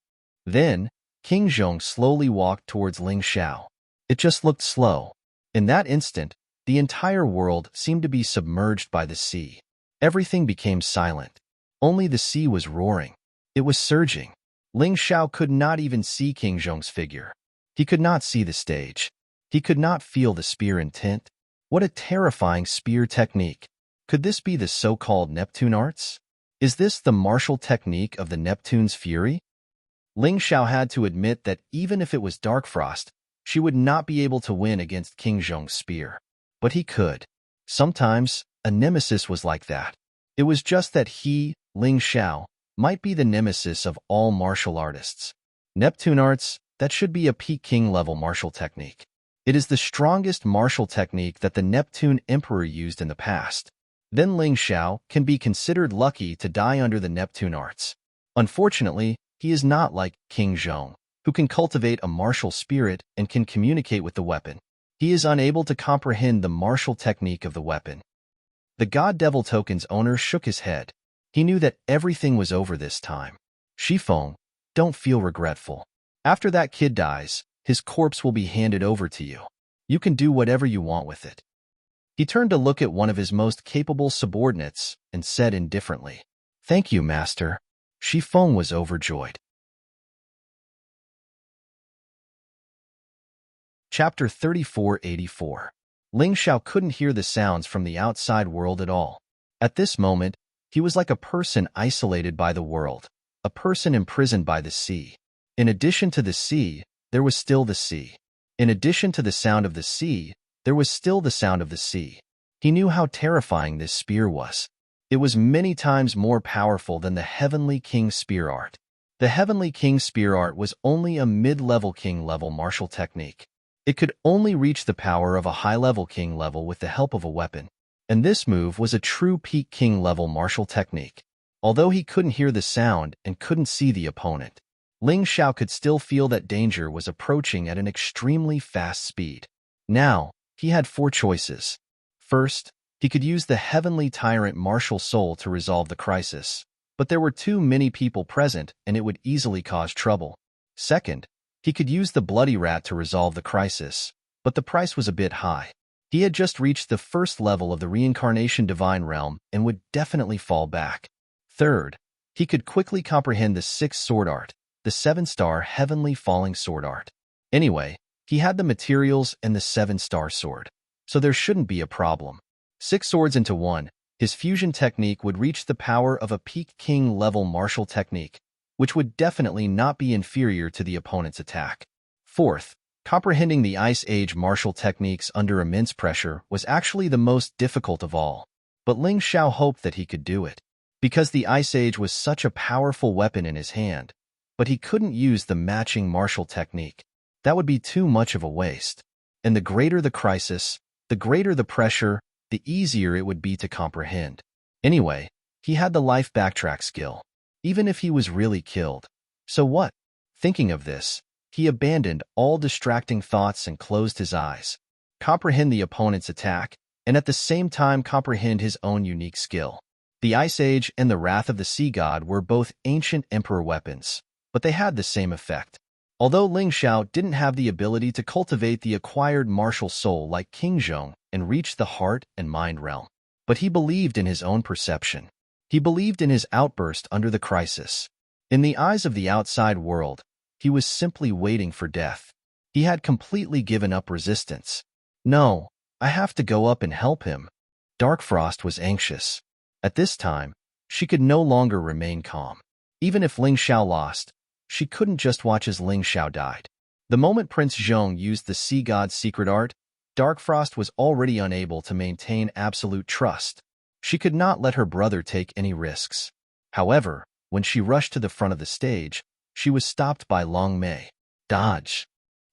Then, King Zhong slowly walked towards Ling Xiao. It just looked slow. In that instant, the entire world seemed to be submerged by the sea. Everything became silent. Only the sea was roaring. It was surging. Ling Xiao could not even see King Zhong's figure. He could not see the stage. He could not feel the spear intent. What a terrifying spear technique. Could this be the so-called Neptune arts? Is this the martial technique of the Neptune's fury? Ling Xiao had to admit that even if it was Dark Frost, she would not be able to win against King Zhong's spear. But he could. Sometimes, a nemesis was like that. It was just that he, Ling Xiao, might be the nemesis of all martial artists. Neptune arts, that should be a peak king-level martial technique. It is the strongest martial technique that the Neptune Emperor used in the past. Then Ling Xiao can be considered lucky to die under the Neptune arts. Unfortunately, he is not like King Zhong, who can cultivate a martial spirit and can communicate with the weapon. He is unable to comprehend the martial technique of the weapon. The God Devil Token's owner shook his head. He knew that everything was over this time. Shifeng, don't feel regretful. After that kid dies, his corpse will be handed over to you. You can do whatever you want with it. He turned to look at one of his most capable subordinates and said indifferently, Thank you, master. Shifeng was overjoyed. Chapter 3484. Ling Xiao couldn't hear the sounds from the outside world at all. At this moment, he was like a person isolated by the world, a person imprisoned by the sea. In addition to the sea, there was still the sea. In addition to the sound of the sea, there was still the sound of the sea. He knew how terrifying this spear was. It was many times more powerful than the Heavenly King Spear Art. The Heavenly King Spear Art was only a mid-level king-level martial technique. It could only reach the power of a high-level king level with the help of a weapon. And this move was a true peak king-level martial technique. Although he couldn't hear the sound and couldn't see the opponent, Ling Xiao could still feel that danger was approaching at an extremely fast speed. Now, he had 4 choices. First, He could use the heavenly tyrant martial soul to resolve the crisis, but there were too many people present and it would easily cause trouble. Second, he could use the bloody rat to resolve the crisis, but the price was a bit high. He had just reached the first level of the reincarnation divine realm and would definitely fall back. Third, he could quickly comprehend the sixth sword art, the 7-star heavenly falling sword art. Anyway, he had the materials and the 7-star sword, so there shouldn't be a problem. 6 swords into one, his fusion technique would reach the power of a peak king-level martial technique, which would definitely not be inferior to the opponent's attack. Fourth, comprehending the Ice Age martial techniques under immense pressure was actually the most difficult of all, but Ling Xiao hoped that he could do it, because the Ice Age was such a powerful weapon in his hand, but he couldn't use the matching martial technique. That would be too much of a waste. And the greater the crisis, the greater the pressure, the easier it would be to comprehend. Anyway, he had the life backtrack skill, even if he was really killed. So what? Thinking of this, he abandoned all distracting thoughts and closed his eyes. Comprehend the opponent's attack, and at the same time comprehend his own unique skill. The Ice Age and the Wrath of the Sea God were both ancient emperor weapons, but they had the same effect. Although Ling Xiao didn't have the ability to cultivate the acquired martial soul like King Zhong and reach the heart and mind realm, but he believed in his own perception. He believed in his outburst under the crisis. In the eyes of the outside world, he was simply waiting for death. He had completely given up resistance. No, I have to go up and help him. Dark Frost was anxious. At this time, she could no longer remain calm. Even if Ling Xiao lost, she couldn't just watch as Ling Xiao died. The moment Prince Zhong used the Sea God's secret art, Dark Frost was already unable to maintain absolute trust. She could not let her brother take any risks. However, when she rushed to the front of the stage, she was stopped by Long Mei. Dodge!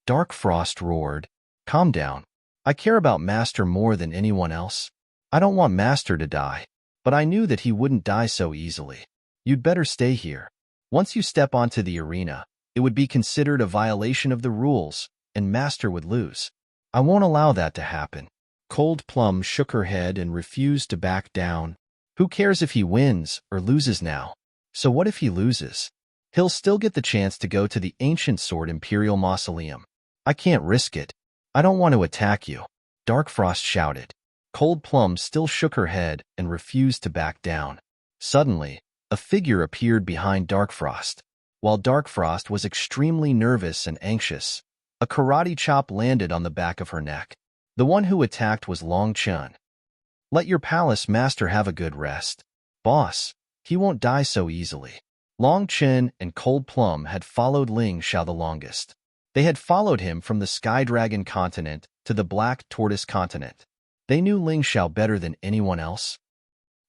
Dark Frost roared. Calm down. I care about Master more than anyone else. I don't want Master to die, but I knew that he wouldn't die so easily. You'd better stay here. Once you step onto the arena, it would be considered a violation of the rules, and Master would lose. I won't allow that to happen. Cold Plum shook her head and refused to back down. Who cares if he wins or loses now? So what if he loses? He'll still get the chance to go to the Ancient Sword Imperial Mausoleum. I can't risk it. I don't want to attack you. Dark Frost shouted. Cold Plum still shook her head and refused to back down. Suddenly, a figure appeared behind Dark Frost. While Dark Frost was extremely nervous and anxious, a karate chop landed on the back of her neck. The one who attacked was Long Chun. Let your palace master have a good rest. Boss, he won't die so easily. Long Chun and Cold Plum had followed Ling Xiao the longest. They had followed him from the Sky Dragon continent to the Black Tortoise continent. They knew Ling Xiao better than anyone else.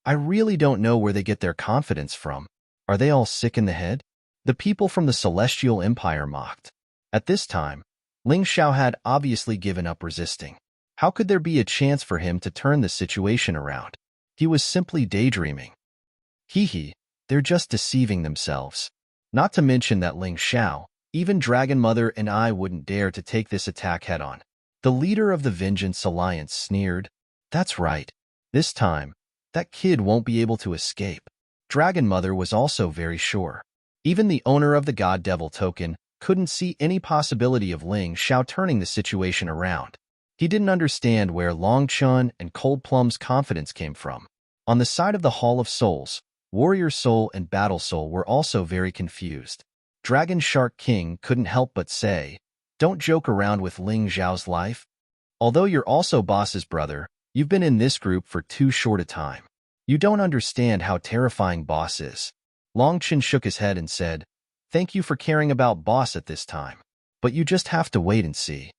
I really don't know where they get their confidence from. Are they all sick in the head? The people from the Celestial Empire mocked. At this time, Ling Xiao had obviously given up resisting. How could there be a chance for him to turn the situation around? He was simply daydreaming. Hee, they're just deceiving themselves. Not to mention that Ling Xiao, even Dragon Mother and I wouldn't dare to take this attack head-on. The leader of the Vengeance Alliance sneered. That's right. This time, that kid won't be able to escape. Dragon Mother was also very sure. Even the owner of the God Devil token couldn't see any possibility of Ling Xiao turning the situation around. He didn't understand where Long Chun and Cold Plum's confidence came from. On the side of the Hall of Souls, Warrior Soul and Battle Soul were also very confused. Dragon Shark King couldn't help but say, "Don't joke around with Ling Xiao's life. Although you're also Boss's brother, you've been in this group for too short a time. You don't understand how terrifying Boss is." Long Chun shook his head and said, "Thank you for caring about Boss at this time, but you just have to wait and see."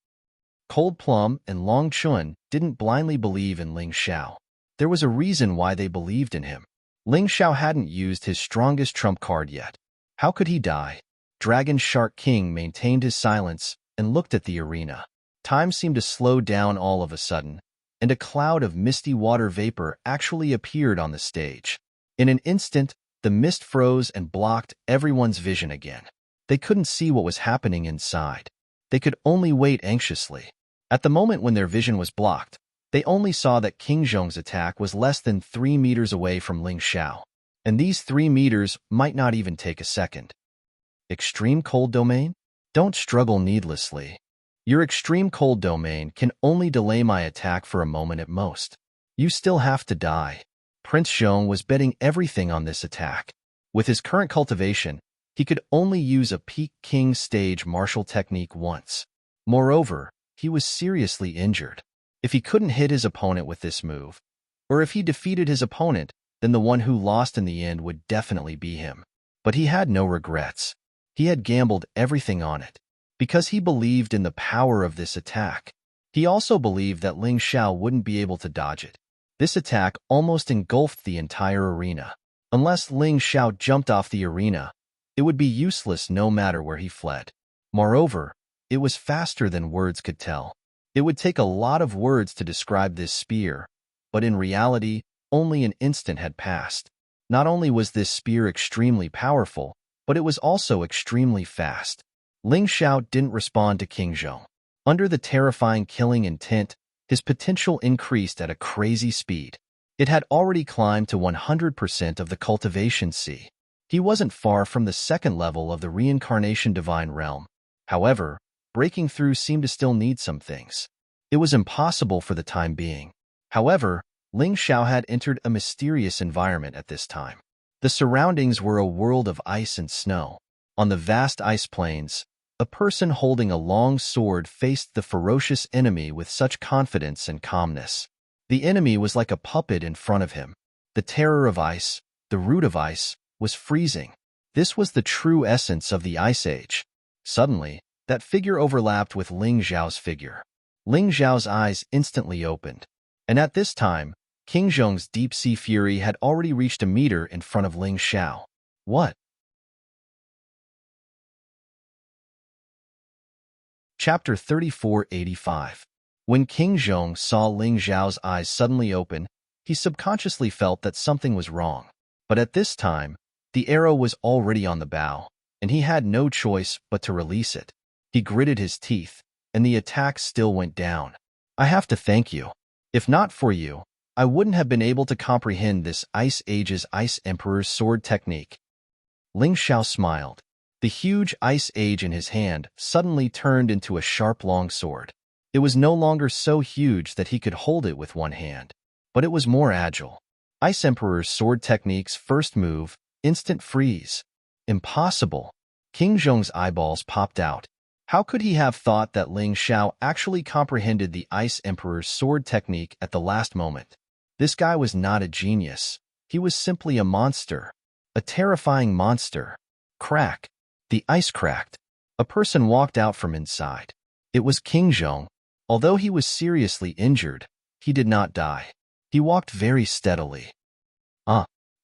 Cold Plum and Long Chun didn't blindly believe in Ling Xiao. There was a reason why they believed in him. Ling Xiao hadn't used his strongest trump card yet. How could he die? Dragon Shark King maintained his silence and looked at the arena. Time seemed to slow down all of a sudden, and a cloud of misty water vapor actually appeared on the stage. In an instant, the mist froze and blocked everyone's vision again. They couldn't see what was happening inside. They could only wait anxiously. At the moment when their vision was blocked, They only saw that King Zhong's attack was less than 3 meters away from Ling Xiao, and these 3 meters might not even take a second. Extreme cold domain? Don't struggle needlessly. Your extreme cold domain can only delay my attack for a moment at most. You still have to die. Prince Zhong was betting everything on this attack. With his current cultivation, he could only use a peak king stage martial technique once. Moreover, he was seriously injured. If he couldn't hit his opponent with this move, or if he defeated his opponent, then the one who lost in the end would definitely be him. But he had no regrets. He had gambled everything on it, because he believed in the power of this attack. He also believed that Ling Xiao wouldn't be able to dodge it. This attack almost engulfed the entire arena. Unless Ling Xiao jumped off the arena, it would be useless no matter where he fled. Moreover, it was faster than words could tell. It would take a lot of words to describe this spear, but in reality, only an instant had passed. Not only was this spear extremely powerful, but it was also extremely fast. Ling Xiao didn't respond to King Zhong. Under the terrifying killing intent, his potential increased at a crazy speed. It had already climbed to 100% of the cultivation C. He wasn't far from the second level of the reincarnation divine realm. However, breaking through seemed to still need some things. It was impossible for the time being. However, Ling Xiao had entered a mysterious environment at this time. The surroundings were a world of ice and snow. On the vast ice plains, a person holding a long sword faced the ferocious enemy with such confidence and calmness. The enemy was like a puppet in front of him. The terror of ice, the root of ice, was freezing. This was the true essence of the Ice Age. Suddenly, that figure overlapped with Ling Xiao's figure. Ling Xiao's eyes instantly opened. And at this time, King Zhong's deep-sea fury had already reached a meter in front of Ling Xiao. What? Chapter 3485. When King Zhong saw Ling Xiao's eyes suddenly open, he subconsciously felt that something was wrong. But at this time, the arrow was already on the bow, and he had no choice but to release it. He gritted his teeth, and the attack still went down. I have to thank you. If not for you, I wouldn't have been able to comprehend this Ice Age's Ice Emperor's sword technique. Ling Xiao smiled. The huge Ice Age in his hand suddenly turned into a sharp long sword. It was no longer so huge that he could hold it with one hand, but it was more agile. Ice Emperor's sword technique's first move, instant freeze. Impossible. King Zhong's eyeballs popped out. How could he have thought that Ling Xiao actually comprehended the Ice Emperor's sword technique at the last moment? This guy was not a genius. He was simply a monster. A terrifying monster. Crack. The ice cracked. A person walked out from inside. It was King Zhong. Although he was seriously injured, he did not die. He walked very steadily.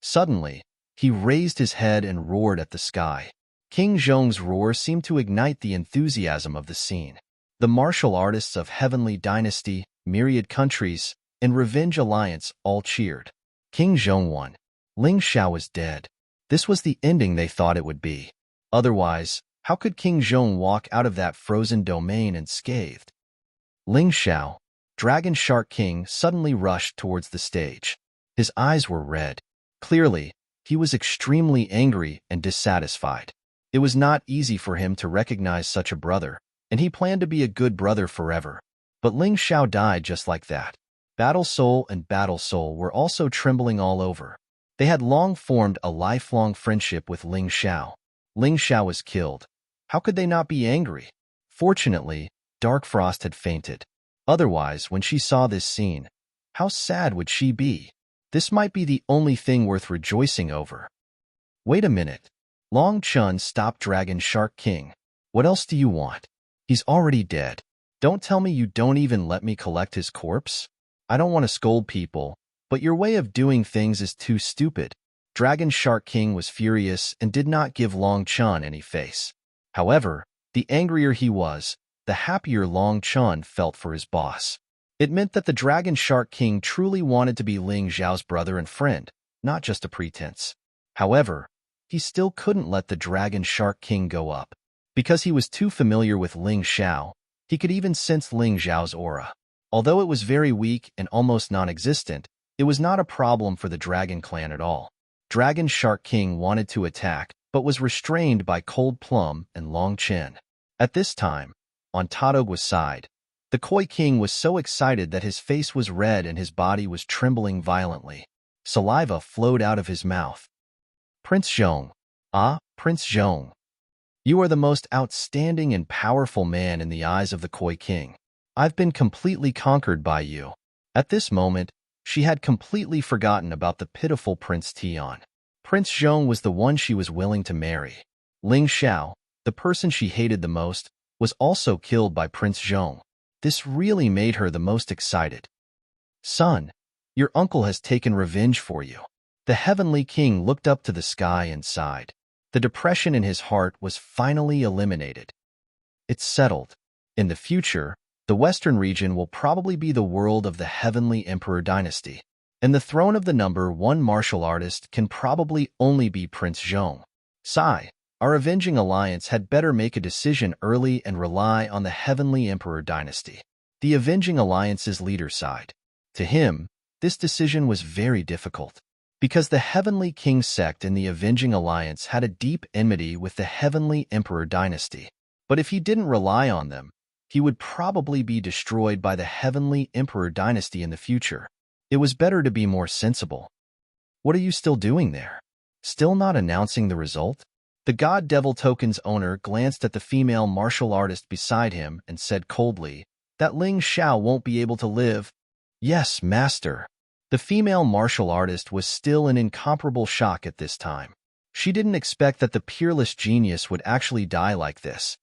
Suddenly, he raised his head and roared at the sky. King Zhong's roar seemed to ignite the enthusiasm of the scene. The martial artists of Heavenly Dynasty, Myriad Countries, and Revenge Alliance all cheered. King Zhong won. Ling Xiao was dead. This was the ending they thought it would be. Otherwise, how could King Zhong walk out of that frozen domain unscathed? Ling Xiao, Dragon Shark King, suddenly rushed towards the stage. His eyes were red. Clearly, he was extremely angry and dissatisfied. It was not easy for him to recognize such a brother, and he planned to be a good brother forever. But Ling Xiao died just like that. Battle Soul and Battle Soul were also trembling all over. They had long formed a lifelong friendship with Ling Xiao. Ling Xiao was killed. How could they not be angry? Fortunately, Dark Frost had fainted. Otherwise, when she saw this scene, how sad would she be? This might be the only thing worth rejoicing over. Wait a minute. Long Chun stopped Dragon Shark King. What else do you want? He's already dead. Don't tell me you don't even let me collect his corpse? I don't want to scold people, but your way of doing things is too stupid. Dragon Shark King was furious and did not give Long Chun any face. However, the angrier he was, the happier Long Chun felt for his boss. It meant that the Dragon Shark King truly wanted to be Ling Xiao's brother and friend, not just a pretense. However, he still couldn't let the Dragon Shark King go up. Because he was too familiar with Ling Xiao, he could even sense Ling Xiao's aura. Although it was very weak and almost non-existent, it was not a problem for the Dragon Clan at all. Dragon Shark King wanted to attack, but was restrained by Cold Plum and Long Chen. At this time, on Tadogwa's side, the Koi King was so excited that his face was red and his body was trembling violently. Saliva flowed out of his mouth. Prince Zhong. Ah, Prince Zhong. You are the most outstanding and powerful man in the eyes of the Koi King. I've been completely conquered by you. At this moment, she had completely forgotten about the pitiful Prince Tian. Prince Zhong was the one she was willing to marry. Ling Xiao, the person she hated the most, was also killed by Prince Zhong. This really made her the most excited. Son, your uncle has taken revenge for you. The Heavenly King looked up to the sky and sighed. The depression in his heart was finally eliminated. It's settled. In the future, the Western region will probably be the world of the Heavenly Emperor dynasty, and the throne of the number one martial artist can probably only be Prince Zhong. Sigh, our avenging alliance had better make a decision early and rely on the Heavenly Emperor dynasty. The avenging alliance's leader sighed. To him, this decision was very difficult, because the Heavenly King sect in the avenging alliance had a deep enmity with the Heavenly Emperor dynasty. But if he didn't rely on them, he would probably be destroyed by the Heavenly Emperor dynasty in the future. It was better to be more sensible. What are you still doing there? Still not announcing the result? The God Devil Token's owner glanced at the female martial artist beside him and said coldly, that Ling Xiao won't be able to live. Yes, master. The female martial artist was still in incomparable shock at this time. She didn't expect that the peerless genius would actually die like this.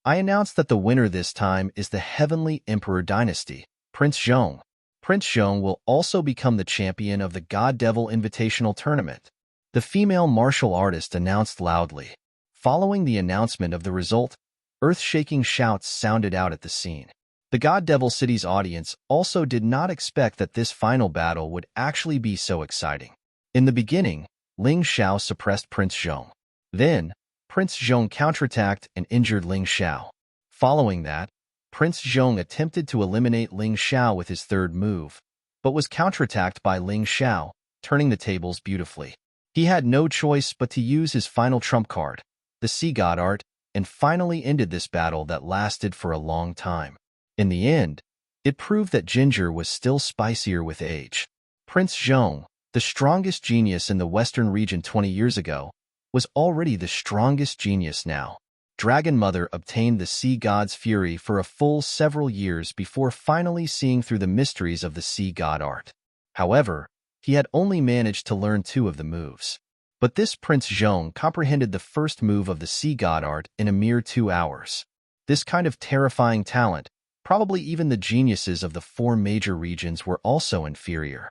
I announce that the winner this time is the Heavenly Emperor dynasty, Prince Zhong. Prince Zhong will also become the champion of the God Devil Invitational Tournament. The female martial artist announced loudly. Following the announcement of the result, earth-shaking shouts sounded out at the scene. The God Devil City's audience also did not expect that this final battle would actually be so exciting. In the beginning, Ling Xiao suppressed Prince Zhong. Then, Prince Zhong counterattacked and injured Ling Xiao. Following that, Prince Zhong attempted to eliminate Ling Xiao with his third move, but was counterattacked by Ling Xiao, turning the tables beautifully. He had no choice but to use his final trump card, the Sea God Art, and finally ended this battle that lasted for a long time. In the end, it proved that ginger was still spicier with age. Prince Zhong, the strongest genius in the Western region 20 years ago, was already the strongest genius now. Dragon Mother obtained the Sea God's fury for a full several years before finally seeing through the mysteries of the Sea God Art. However, he had only managed to learn 2 of the moves. But this Prince Zhong comprehended the first move of the Sea God Art in a mere 2 hours. This kind of terrifying talent, probably even the geniuses of the 4 major regions were also inferior.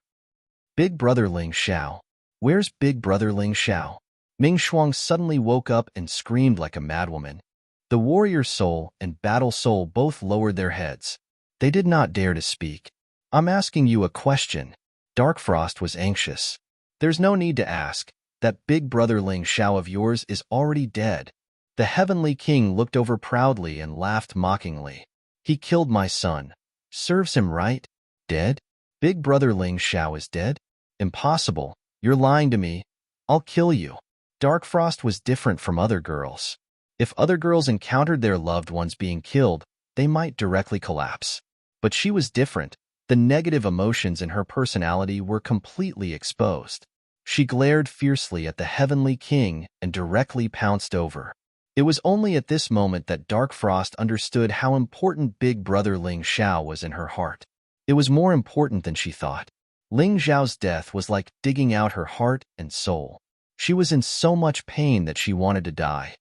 Big Brother Ling Xiao. Where's Big Brother Ling Xiao? Ming Shuang suddenly woke up and screamed like a madwoman. The warrior soul and battle soul both lowered their heads. They did not dare to speak. I'm asking you a question. Dark Frost was anxious. There's no need to ask. That Big Brother Ling Xiao of yours is already dead. The Heavenly King looked over proudly and laughed mockingly. He killed my son. Serves him right? Dead? Big Brother Ling Xiao is dead? Impossible. You're lying to me. I'll kill you. Dark Frost was different from other girls. If other girls encountered their loved ones being killed, they might directly collapse. But she was different. The negative emotions in her personality were completely exposed. She glared fiercely at the Heavenly King and directly pounced over. It was only at this moment that Dark Frost understood how important Big Brother Ling Xiao was in her heart. It was more important than she thought. Ling Xiao's death was like digging out her heart and soul. She was in so much pain that she wanted to die.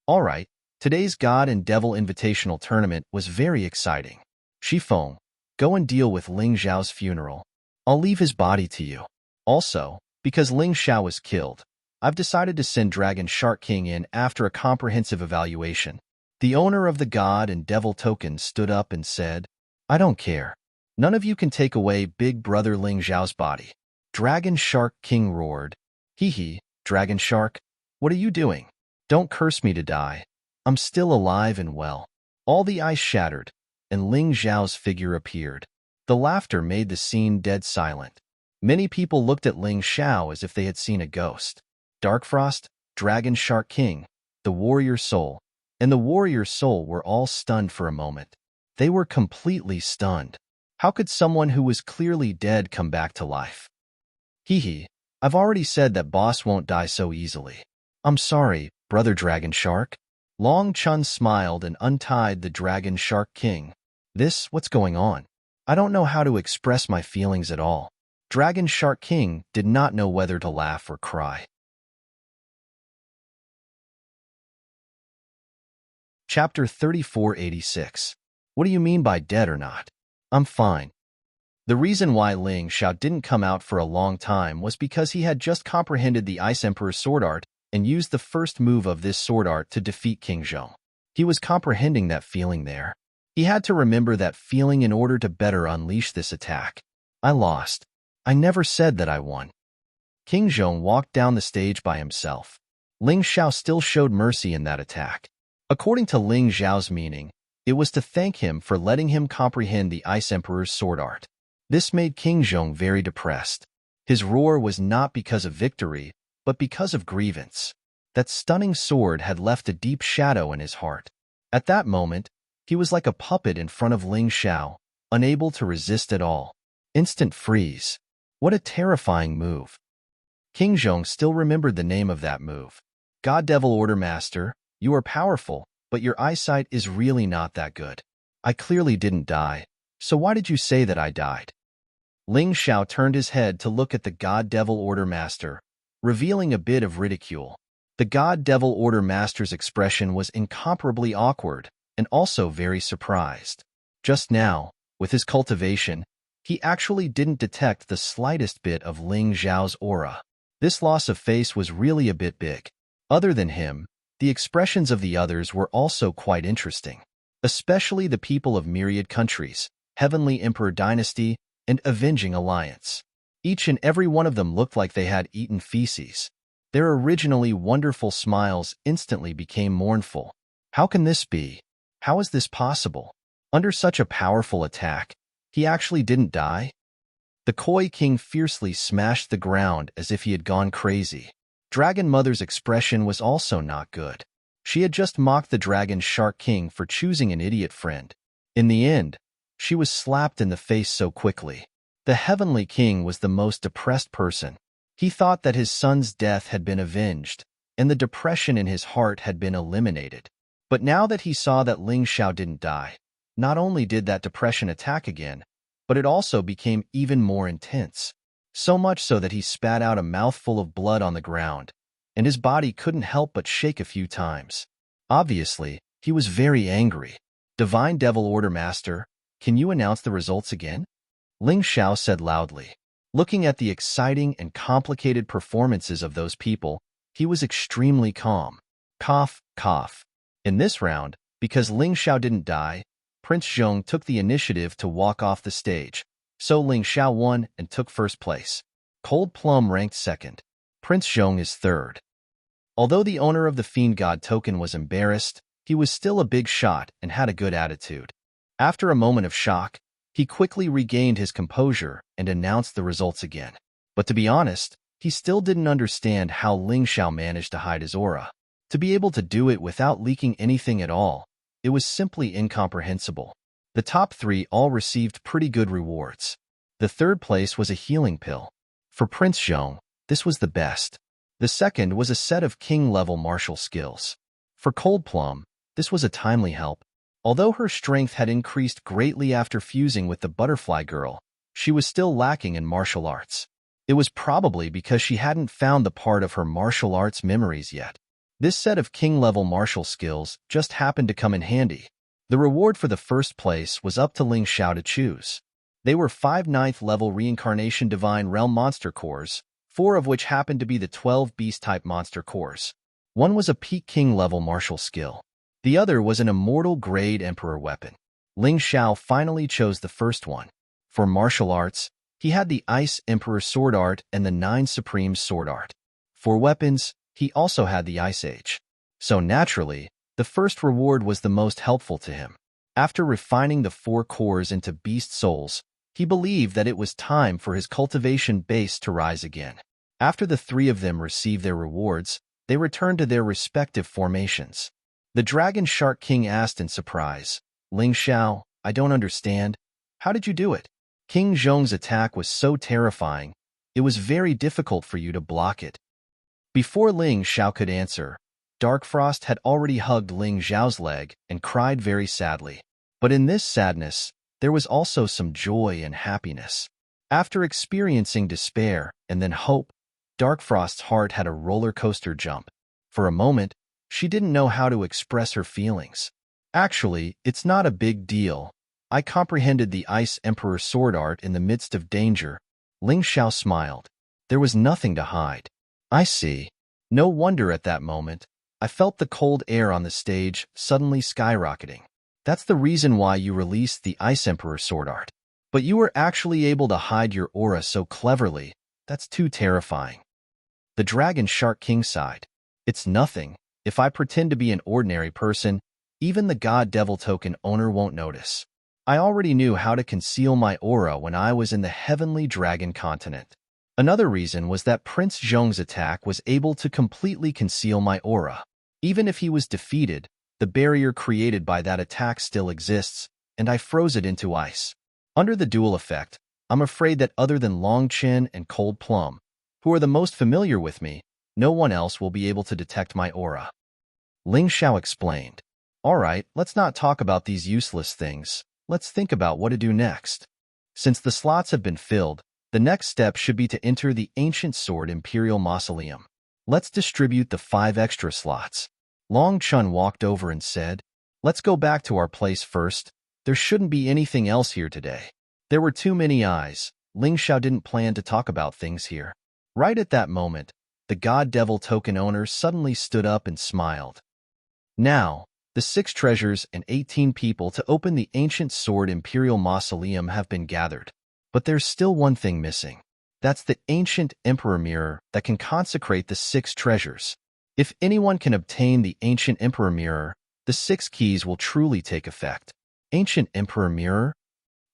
All right, today's God and Devil Invitational Tournament was very exciting. Shifeng, go and deal with Ling Xiao's funeral. I'll leave his body to you. Also, because Ling Xiao was killed, I've decided to send Dragon Shark King in after a comprehensive evaluation. The owner of the God and Devil tokens stood up and said, I don't care. None of you can take away Big Brother Ling Xiao's body. Dragon Shark King roared. Hee hee, Dragon Shark, what are you doing? Don't curse me to die. I'm still alive and well. All the ice shattered. and Ling Xiao's figure appeared. The laughter made the scene dead silent. Many people looked at Ling Xiao as if they had seen a ghost. Darkfrost, Dragon Shark King, the Warrior Soul, and the Warrior Soul were all stunned for a moment. They were completely stunned. How could someone who was clearly dead come back to life? Hee, I've already said that boss won't die so easily. I'm sorry, Brother Dragon Shark. Long Chun smiled and untied the Dragon Shark King. What's going on? I don't know how to express my feelings at all. Dragon Shark King did not know whether to laugh or cry. Chapter 3486. What do you mean by dead or not? I'm fine. The reason why Ling Xiao didn't come out for a long time was because he had just comprehended the Ice Emperor's sword art and used the first move of this sword art to defeat King Zhong. He was comprehending that feeling there. He had to remember that feeling in order to better unleash this attack. I lost. I never said that I won. King Zhong walked down the stage by himself. Ling Xiao still showed mercy in that attack. According to Ling Xiao's meaning, it was to thank him for letting him comprehend the Ice Emperor's sword art. This made King Zhong very depressed. His roar was not because of victory, but because of grievance. That stunning sword had left a deep shadow in his heart. At that moment, he was like a puppet in front of Ling Xiao, unable to resist at all. Instant freeze. What a terrifying move. King Zhong still remembered the name of that move. God Devil Order Master, you are powerful, but your eyesight is really not that good. I clearly didn't die, so why did you say that I died? Ling Xiao turned his head to look at the God Devil Order Master, revealing a bit of ridicule. The God Devil Order Master's expression was incomparably awkward and also very surprised. Just now, with his cultivation, he actually didn't detect the slightest bit of Ling Xiao's aura. This loss of face was really a bit big. Other than him, the expressions of the others were also quite interesting, especially the people of myriad countries, Heavenly Emperor Dynasty, and Avenging Alliance. Each and every one of them looked like they had eaten feces. Their originally wonderful smiles instantly became mournful. How can this be? How is this possible? Under such a powerful attack, he actually didn't die? The Koi King fiercely smashed the ground as if he had gone crazy. Dragon Mother's expression was also not good. She had just mocked the Dragon Shark King for choosing an idiot friend. In the end, she was slapped in the face so quickly. The Heavenly King was the most depressed person. He thought that his son's death had been avenged, and the depression in his heart had been eliminated. But now that he saw that Ling Xiao didn't die, not only did that depression attack again, but it also became even more intense. So much so that he spat out a mouthful of blood on the ground, and his body couldn't help but shake a few times. Obviously, he was very angry. Divine Devil Order Master, can you announce the results again? Ling Xiao said loudly. Looking at the exciting and complicated performances of those people, he was extremely calm. Cough, cough. In this round, because Ling Xiao didn't die, Prince Zhong took the initiative to walk off the stage. So Ling Xiao won and took first place. Cold Plum ranked second. Prince Zhong is third. Although the owner of the Fiend God token was embarrassed, he was still a big shot and had a good attitude. After a moment of shock, he quickly regained his composure and announced the results again. But to be honest, he still didn't understand how Ling Xiao managed to hide his aura. To be able to do it without leaking anything at all, it was simply incomprehensible. The top three all received pretty good rewards. The third place was a healing pill. For Prince Zhong, this was the best. The second was a set of king-level martial skills. For Cold Plum, this was a timely help. Although her strength had increased greatly after fusing with the Butterfly Girl, she was still lacking in martial arts. It was probably because she hadn't found the part of her martial arts memories yet. This set of king-level martial skills just happened to come in handy. The reward for the first place was up to Ling Xiao to choose. They were 5 9th-level Reincarnation Divine Realm Monster Cores, 4 of which happened to be the 12 Beast-type Monster Cores. One was a Peak King-level martial skill. The other was an Immortal-grade Emperor weapon. Ling Xiao finally chose the first one. For martial arts, he had the Ice Emperor Sword Art and the 9 Supreme Sword Art. For weapons, he also had the Ice Age. So naturally, the first reward was the most helpful to him. After refining the 4 cores into beast souls, he believed that it was time for his cultivation base to rise again. After the 3 of them received their rewards, they returned to their respective formations. The Dragon Shark King asked in surprise, "Ling Xiao, I don't understand. How did you do it?" King Zhong's attack was so terrifying, it was very difficult for you to block it. Before Ling Xiao could answer, Dark Frost had already hugged Ling Xiao's leg and cried very sadly. But in this sadness, there was also some joy and happiness. After experiencing despair and then hope, Dark Frost's heart had a roller coaster jump. For a moment, she didn't know how to express her feelings. Actually, it's not a big deal. I comprehended the Ice Emperor sword art in the midst of danger. Ling Xiao smiled. There was nothing to hide. I see. No wonder at that moment, I felt the cold air on the stage suddenly skyrocketing. That's the reason why you released the Ice Emperor sword art. But you were actually able to hide your aura so cleverly. That's too terrifying. The Dragon Shark King sighed. It's nothing. If I pretend to be an ordinary person, even the God Devil token owner won't notice. I already knew how to conceal my aura when I was in the Heavenly Dragon continent. Another reason was that Prince Zhong's attack was able to completely conceal my aura. Even if he was defeated, the barrier created by that attack still exists, and I froze it into ice. Under the dual effect, I'm afraid that other than Long Chin and Cold Plum, who are the most familiar with me, no one else will be able to detect my aura. Ling Xiao explained. All right, let's not talk about these useless things. Let's think about what to do next. Since the slots have been filled, the next step should be to enter the Ancient Sword Imperial Mausoleum. Let's distribute the 5 extra slots. Long Chun walked over and said, Let's go back to our place first. There shouldn't be anything else here today. There were too many eyes. Ling Xiao didn't plan to talk about things here. Right at that moment, the God Devil token owner suddenly stood up and smiled. Now, the 6 treasures and 18 people to open the Ancient Sword Imperial Mausoleum have been gathered. But there's still one thing missing. That's the Ancient Emperor Mirror that can consecrate the 6 treasures. If anyone can obtain the Ancient Emperor Mirror, the 6 keys will truly take effect. Ancient Emperor Mirror?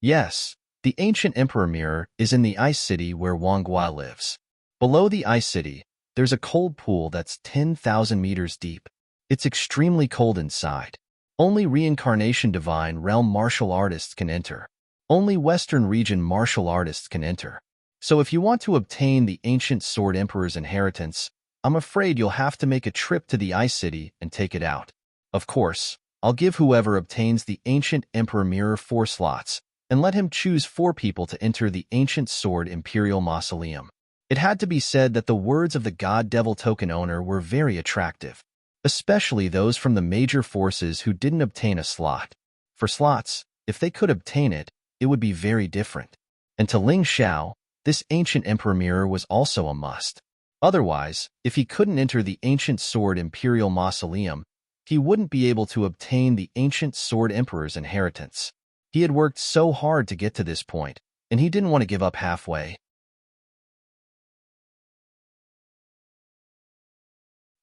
Yes, the Ancient Emperor Mirror is in the Ice City where Wang Gua lives. Below the Ice City, there's a cold pool that's 10,000 meters deep. It's extremely cold inside. Only Reincarnation Divine Realm martial artists can enter. Only Western Region martial artists can enter. So if you want to obtain the Ancient Sword Emperor's inheritance, I'm afraid you'll have to make a trip to the Ice City and take it out. Of course, I'll give whoever obtains the Ancient Emperor Mirror 4 slots, and let him choose 4 people to enter the Ancient Sword Imperial Mausoleum. It had to be said that the words of the God Devil token owner were very attractive, especially those from the major forces who didn't obtain a slot. For slots, if they could obtain it, it would be very different. And to Ling Xiao, this Ancient Emperor Mirror was also a must. Otherwise, if he couldn't enter the Ancient Sword Imperial Mausoleum, he wouldn't be able to obtain the Ancient Sword Emperor's inheritance. He had worked so hard to get to this point, and he didn't want to give up halfway.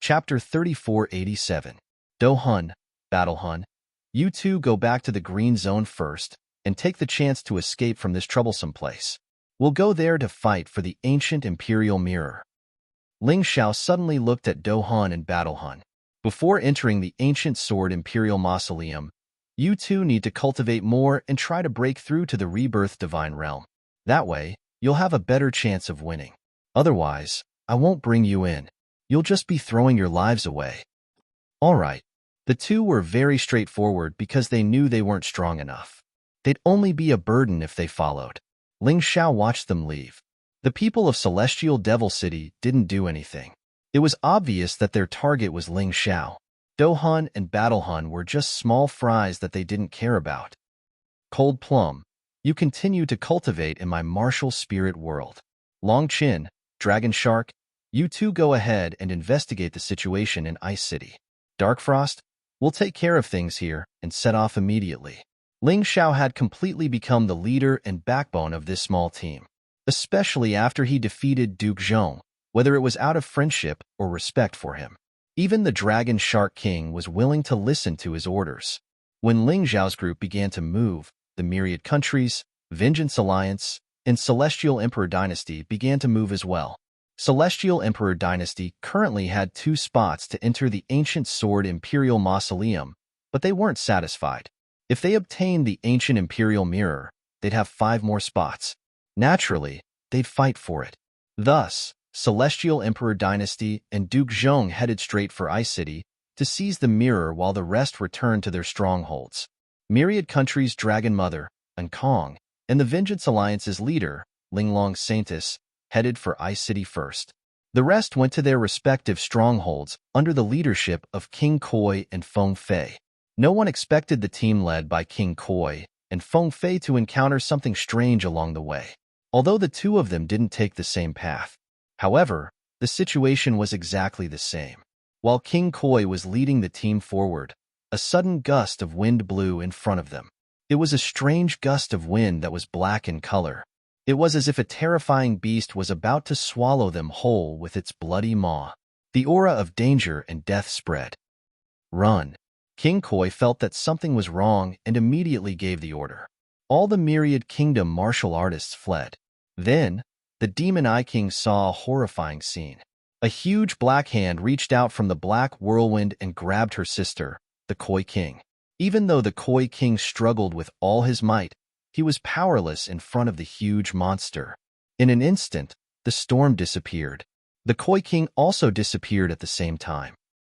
Chapter 3487. Do Hun, Battle Hun. You two go back to the Green Zone first, and take the chance to escape from this troublesome place. We'll go there to fight for the Ancient Imperial Mirror. Ling Xiao suddenly looked at Do Hun and Battle Hun. Before entering the Ancient Sword Imperial Mausoleum, you two need to cultivate more and try to break through to the Rebirth Divine Realm. That way, you'll have a better chance of winning. Otherwise, I won't bring you in. You'll just be throwing your lives away. All right. The two were very straightforward because they knew they weren't strong enough. They'd only be a burden if they followed. Ling Xiao watched them leave. The people of Celestial Devil City didn't do anything. It was obvious that their target was Ling Xiao. Do Hun and Battle Hun were just small fries that they didn't care about. Cold Plum, you continue to cultivate in my martial spirit world. Long Chin, Dragon Shark, you two go ahead and investigate the situation in Ice City. Dark Frost, we'll take care of things here and set off immediately. Ling Xiao had completely become the leader and backbone of this small team, especially after he defeated Duke Zhong, whether it was out of friendship or respect for him. Even the Dragon Shark King was willing to listen to his orders. When Ling Zhao's group began to move, the myriad countries, Vengeance Alliance, and Celestial Emperor Dynasty began to move as well. Celestial Emperor Dynasty currently had 2 spots to enter the Ancient Sword Imperial Mausoleum, but they weren't satisfied. If they obtained the Ancient Imperial Mirror, they'd have 5 more spots. Naturally, they'd fight for it. Thus, Celestial Emperor Dynasty and Duke Zhong headed straight for Ice City to seize the mirror while the rest returned to their strongholds. Myriad Countries' Dragon Mother, and Kong, and the Vengeance Alliance's leader, Linglong Saintis, headed for Ice City first. The rest went to their respective strongholds under the leadership of King Koi and Feng Fei. No one expected the team led by King Koi and Feng Fei to encounter something strange along the way, although the two of them didn't take the same path. However, the situation was exactly the same. While King Koi was leading the team forward, a sudden gust of wind blew in front of them. It was a strange gust of wind that was black in color. It was as if a terrifying beast was about to swallow them whole with its bloody maw. The aura of danger and death spread. Run! King Koi felt that something was wrong and immediately gave the order. All the myriad kingdom martial artists fled. Then, the Demon Eye King saw a horrifying scene. A huge black hand reached out from the black whirlwind and grabbed her sister, the Koi King. Even though the Koi King struggled with all his might, he was powerless in front of the huge monster. In an instant, the storm disappeared. The Koi King also disappeared at the same time.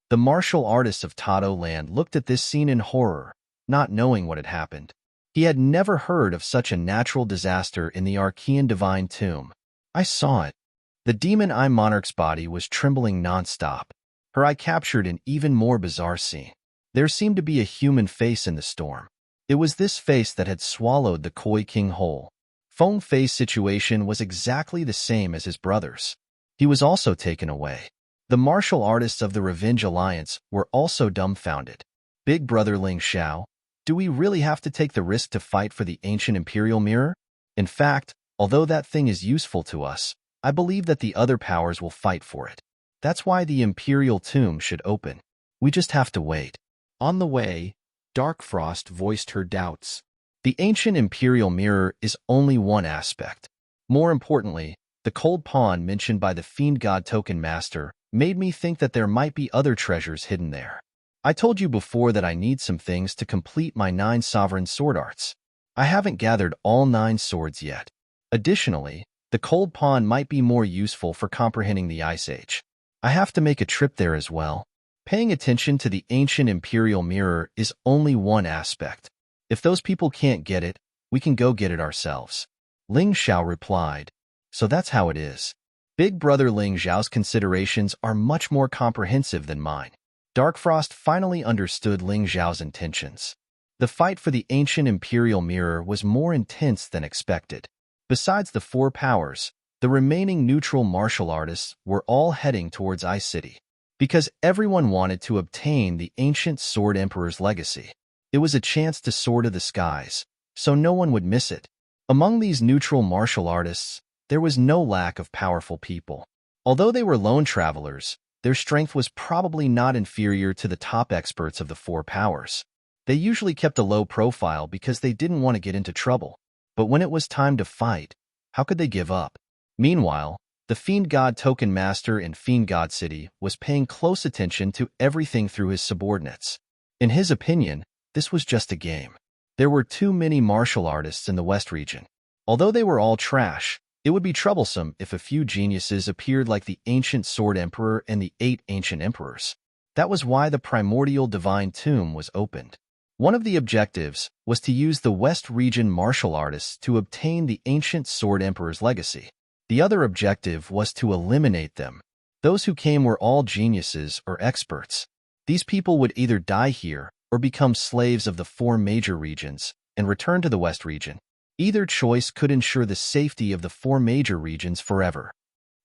The martial artists of Tato Land looked at this scene in horror, not knowing what had happened. He had never heard of such a natural disaster in the Archean Divine Tomb. I saw it. The Demon Eye Monarch's body was trembling non-stop. Her eye captured an even more bizarre scene. There seemed to be a human face in the storm. It was this face that had swallowed the Koi King whole. Feng Fei's situation was exactly the same as his brother's. He was also taken away. The martial artists of the Revenge Alliance were also dumbfounded. Big Brother Ling Xiao, do we really have to take the risk to fight for the ancient Imperial Mirror? In fact, although that thing is useful to us, I believe that the other powers will fight for it. That's why the Imperial Tomb should open. We just have to wait. On the way, Dark Frost voiced her doubts. The ancient Imperial Mirror is only one aspect. More importantly, the cold pawn mentioned by the Fiend God Token Master made me think that there might be other treasures hidden there. I told you before that I need some things to complete my 9 sovereign sword arts. I haven't gathered all 9 swords yet. Additionally, the cold pawn might be more useful for comprehending the Ice Age. I have to make a trip there as well. Paying attention to the ancient Imperial Mirror is only one aspect. If those people can't get it, we can go get it ourselves. Ling Xiao replied. So that's how it is. Big Brother Ling Xiao's considerations are much more comprehensive than mine. Dark Frost finally understood Ling Xiao's intentions. The fight for the ancient Imperial Mirror was more intense than expected. Besides the 4 powers, the remaining neutral martial artists were all heading towards Ice City. Because everyone wanted to obtain the ancient Sword Emperor's legacy. It was a chance to soar to the skies, so no one would miss it. Among these neutral martial artists, there was no lack of powerful people. Although they were lone travelers, their strength was probably not inferior to the top experts of the 4 powers. They usually kept a low profile because they didn't want to get into trouble. But when it was time to fight, how could they give up? Meanwhile, the Fiend God Token Master in Fiend God City was paying close attention to everything through his subordinates. In his opinion, this was just a game. There were too many martial artists in the West region. Although they were all trash, it would be troublesome if a few geniuses appeared like the Ancient Sword Emperor and the 8 Ancient Emperors. That was why the Primordial Divine Tomb was opened. One of the objectives was to use the West region martial artists to obtain the Ancient Sword Emperor's legacy. The other objective was to eliminate them. Those who came were all geniuses or experts. These people would either die here or become slaves of the 4 major regions and return to the West region. Either choice could ensure the safety of the 4 major regions forever.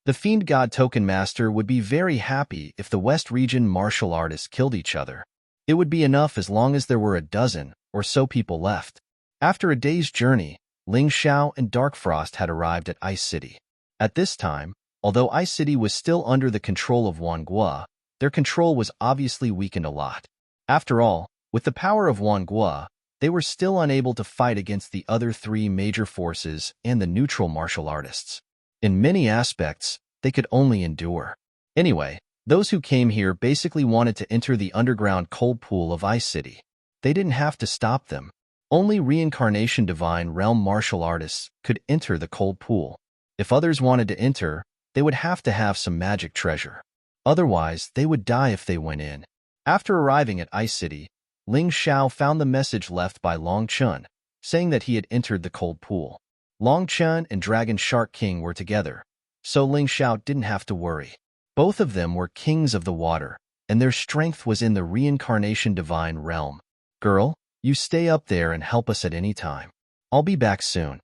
The Fiend God Token Master would be very happy if the West region martial artists killed each other. It would be enough as long as there were a dozen or so people left. After a day's journey, Ling Xiao and Dark Frost had arrived at Ice City. At this time, although Ice City was still under the control of Wang Guo, their control was obviously weakened a lot. After all, With the power of Guo, they were still unable to fight against the other three major forces and the neutral martial artists. In many aspects, they could only endure. Anyway, those who came here basically wanted to enter the underground cold pool of Ice City. They didn't have to stop them. Only reincarnation divine realm martial artists could enter the cold pool. If others wanted to enter, they would have to have some magic treasure. Otherwise, they would die if they went in. After arriving at Ice City, Ling Xiao found the message left by Long Chun, saying that he had entered the cold pool. Long Chun and Dragon Shark King were together, so Ling Xiao didn't have to worry. Both of them were kings of the water, and their strength was in the reincarnation divine realm. Girl, you stay up there and help us at any time. I'll be back soon.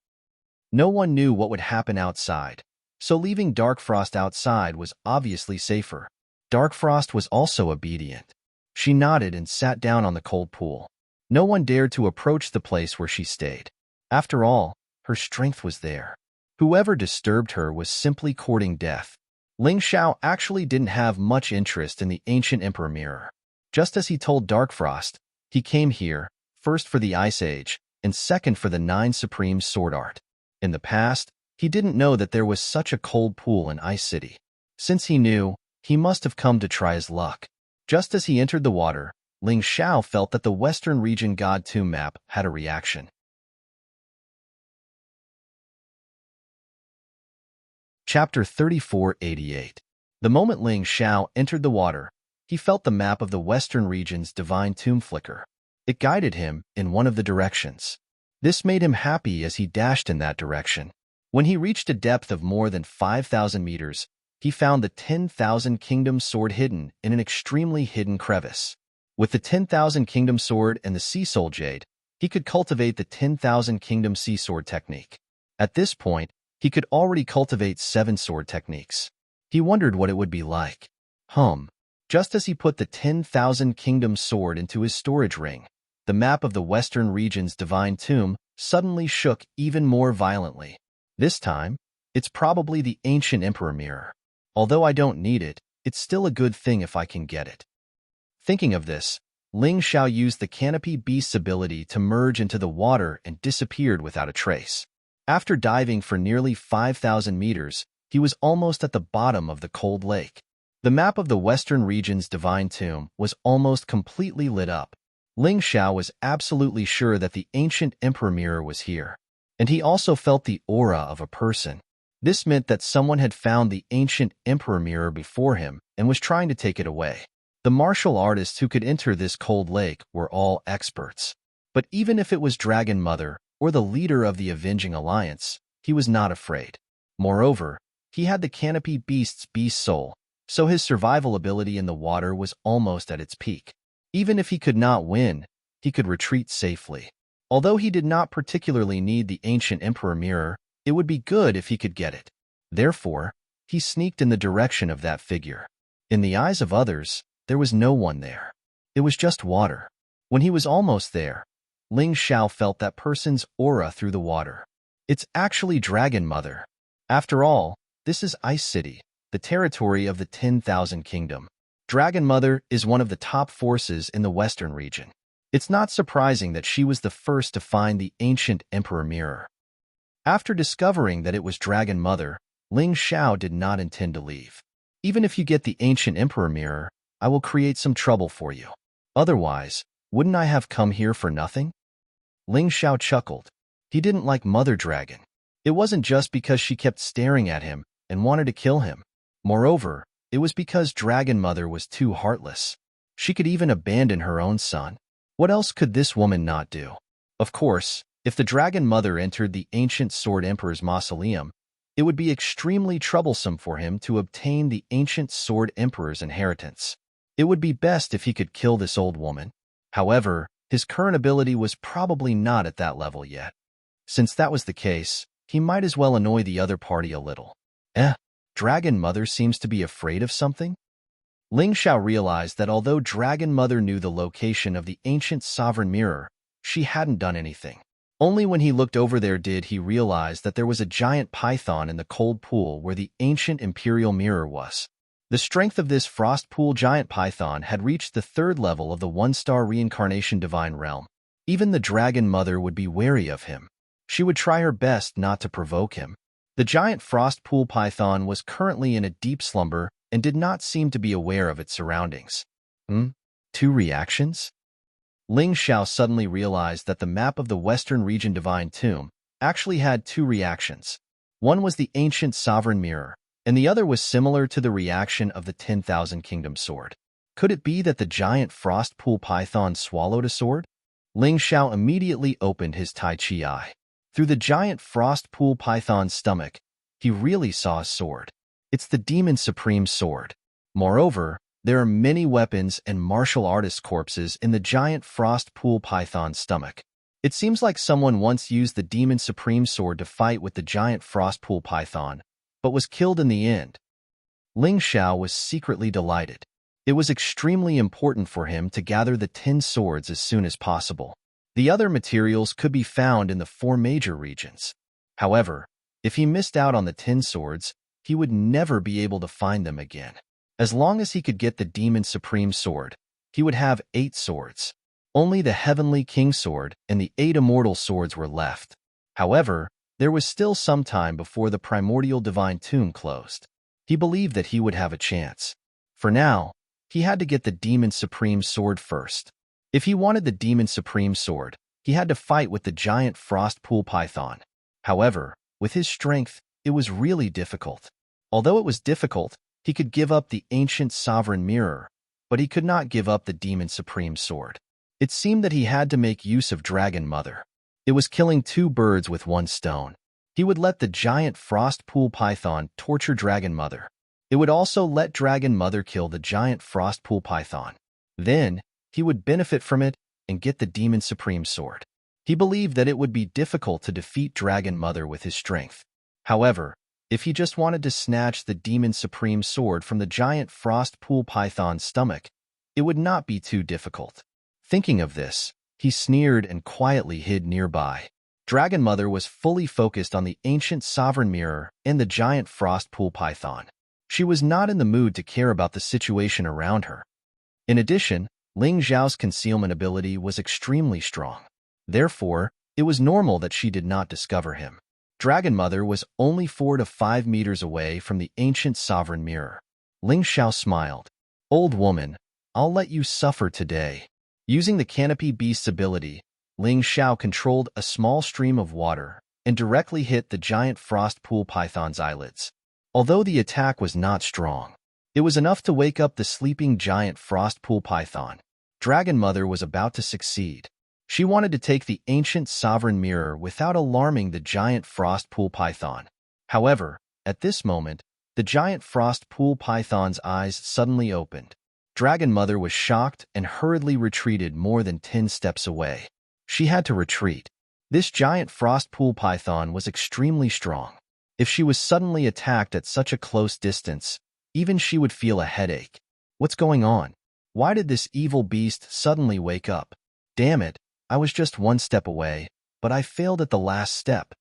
No one knew what would happen outside, so leaving Dark Frost outside was obviously safer. Dark Frost was also obedient. She nodded and sat down on the cold pool. No one dared to approach the place where she stayed. After all, her strength was there. Whoever disturbed her was simply courting death. Ling Xiao actually didn't have much interest in the ancient Emperor Mirror. Just as he told Dark Frost, he came here, first for the Ice Age, and second for the 9 Supreme Sword Art. In the past, he didn't know that there was such a cold pool in Ice City. Since he knew, he must have come to try his luck. Just as he entered the water, Ling Xiao felt that the Western Region God Tomb map had a reaction. Chapter 3488. The moment Ling Xiao entered the water, he felt the map of the Western Region's divine tomb flicker. It guided him in one of the directions. This made him happy as he dashed in that direction. When he reached a depth of more than 5,000 meters, he found the 10,000 Kingdom Sword hidden in an extremely hidden crevice. With the 10,000 Kingdom Sword and the Sea Soul Jade, he could cultivate the 10,000 Kingdom Sea Sword technique. At this point, he could already cultivate 7 sword techniques. He wondered what it would be like. Just as he put the 10,000 Kingdom Sword into his storage ring, the map of the Western Region's divine tomb suddenly shook even more violently. This time, it's probably the ancient Emperor Mirror. Although I don't need it, it's still a good thing if I can get it. Thinking of this, Ling Xiao used the Canopy Beast's ability to merge into the water and disappeared without a trace. After diving for nearly 5,000 meters, he was almost at the bottom of the cold lake. The map of the Western Region's divine tomb was almost completely lit up. Ling Xiao was absolutely sure that the ancient Emperor Mirror was here, and he also felt the aura of a person. This meant that someone had found the ancient Emperor Mirror before him and was trying to take it away. The martial artists who could enter this cold lake were all experts. But even if it was Dragon Mother or the leader of the Avenging Alliance, he was not afraid. Moreover, he had the Canopy Beast's beast soul, so his survival ability in the water was almost at its peak. Even if he could not win, he could retreat safely. Although he did not particularly need the ancient Emperor Mirror, it would be good if he could get it. Therefore, he sneaked in the direction of that figure. In the eyes of others, there was no one there. It was just water. When he was almost there, Ling Xiao felt that person's aura through the water. It's actually Dragon Mother. After all, this is Ice City, the territory of the 10,000 Kingdom. Dragon Mother is one of the top forces in the Western region. It's not surprising that she was the first to find the ancient Emperor Mirror. After discovering that it was Dragon Mother, Ling Xiao did not intend to leave. Even if you get the ancient Emperor Mirror, I will create some trouble for you. Otherwise, wouldn't I have come here for nothing? Ling Xiao chuckled. He didn't like Mother Dragon. It wasn't just because she kept staring at him and wanted to kill him. Moreover, it was because Dragon Mother was too heartless. She could even abandon her own son. What else could this woman not do? Of course, if the Dragon Mother entered the ancient Sword Emperor's mausoleum, it would be extremely troublesome for him to obtain the ancient Sword Emperor's inheritance. It would be best if he could kill this old woman. However, his current ability was probably not at that level yet. Since that was the case, he might as well annoy the other party a little. Dragon Mother seems to be afraid of something? Ling Xiao realized that although Dragon Mother knew the location of the ancient Sovereign Mirror, she hadn't done anything. Only when he looked over there did he realize that there was a giant python in the cold pool where the ancient Imperial Mirror was. The strength of this frost pool giant python had reached the third level of the one-star reincarnation divine realm. Even the dragon mother would be wary of him. She would try her best not to provoke him. The giant frost pool python was currently in a deep slumber and did not seem to be aware of its surroundings. Two reactions? Ling Xiao suddenly realized that the map of the Western Region Divine Tomb actually had two reactions. One was the ancient sovereign mirror, and the other was similar to the reaction of the 10,000 Kingdom sword. Could it be that the giant frost pool python swallowed a sword? Ling Xiao immediately opened his Tai Chi eye. Through the giant frost pool python's stomach, he really saw a sword. It's the Demon Supreme sword. Moreover, there are many weapons and martial artist corpses in the giant frost pool python's stomach. It seems like someone once used the Demon Supreme sword to fight with the giant frost pool python, but was killed in the end. Ling Xiao was secretly delighted. It was extremely important for him to gather the 10 swords as soon as possible. The other materials could be found in the 4 major regions. However, if he missed out on the 10 swords, he would never be able to find them again. As long as he could get the Demon Supreme sword, he would have 8 swords. Only the Heavenly King sword and the 8 immortal swords were left. However, there was still some time before the primordial divine tomb closed. He believed that he would have a chance. For now, he had to get the Demon Supreme sword first. If he wanted the Demon Supreme sword, he had to fight with the giant frost pool python. However, with his strength, it was really difficult. Although it was difficult, he could give up the ancient sovereign mirror, but he could not give up the Demon Supreme sword. It seemed that he had to make use of Dragon Mother. It was killing 2 birds with 1 stone. He would let the giant frost pool python torture Dragon Mother. It would also let Dragon Mother kill the giant frost pool python. Then, he would benefit from it and get the Demon Supreme sword. He believed that it would be difficult to defeat Dragon Mother with his strength. However, if he just wanted to snatch the Demon Supreme sword from the giant frost pool python's stomach, it would not be too difficult. Thinking of this, he sneered and quietly hid nearby. Dragon Mother was fully focused on the ancient sovereign mirror and the giant frost pool python. She was not in the mood to care about the situation around her. In addition, Ling Xiao's concealment ability was extremely strong. Therefore, it was normal that she did not discover him. Dragon Mother was only 4 to 5 meters away from the ancient sovereign mirror. Ling Xiao smiled. "Old woman, I'll let you suffer today." Using the Canopy Beast's ability, Ling Xiao controlled a small stream of water and directly hit the giant frost pool python's eyelids. Although the attack was not strong, it was enough to wake up the sleeping giant frost pool python. Dragon Mother was about to succeed. She wanted to take the ancient sovereign mirror without alarming the giant frost pool python. However, at this moment, the giant frost pool python's eyes suddenly opened. Dragon Mother was shocked and hurriedly retreated more than 10 steps away. She had to retreat. This giant frost pool python was extremely strong. If she was suddenly attacked at such a close distance, even she would feel a headache. What's going on? Why did this evil beast suddenly wake up? Damn it, I was just 1 step away, but I failed at the last step.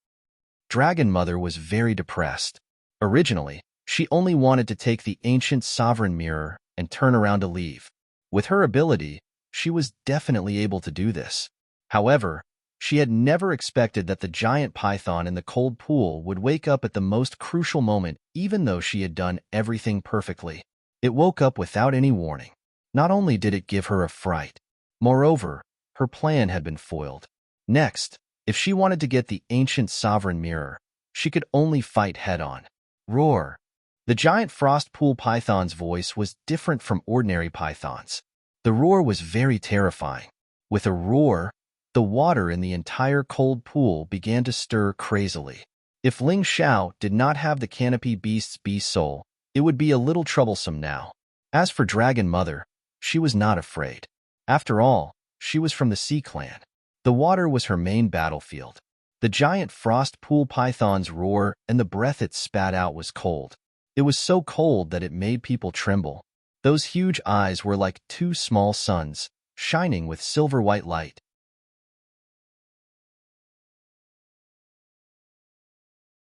Dragon Mother was very depressed. Originally, she only wanted to take the ancient sovereign mirror and turn around to leave. With her ability, she was definitely able to do this. However, she had never expected that the giant python in the cold pool would wake up at the most crucial moment, even though she had done everything perfectly. It woke up without any warning. Not only did it give her a fright, moreover, her plan had been foiled. Next, if she wanted to get the ancient sovereign mirror, she could only fight head-on. Roar! The giant frost pool python's voice was different from ordinary pythons. The roar was very terrifying. With a roar, the water in the entire cold pool began to stir crazily. If Ling Xiao did not have the Canopy Beast's beast soul, it would be a little troublesome now. As for Dragon Mother, she was not afraid. After all, she was from the Sea Clan. The water was her main battlefield. The giant frost pool python's roar and the breath it spat out was cold. It was so cold that it made people tremble. Those huge eyes were like 2 small suns, shining with silver-white light.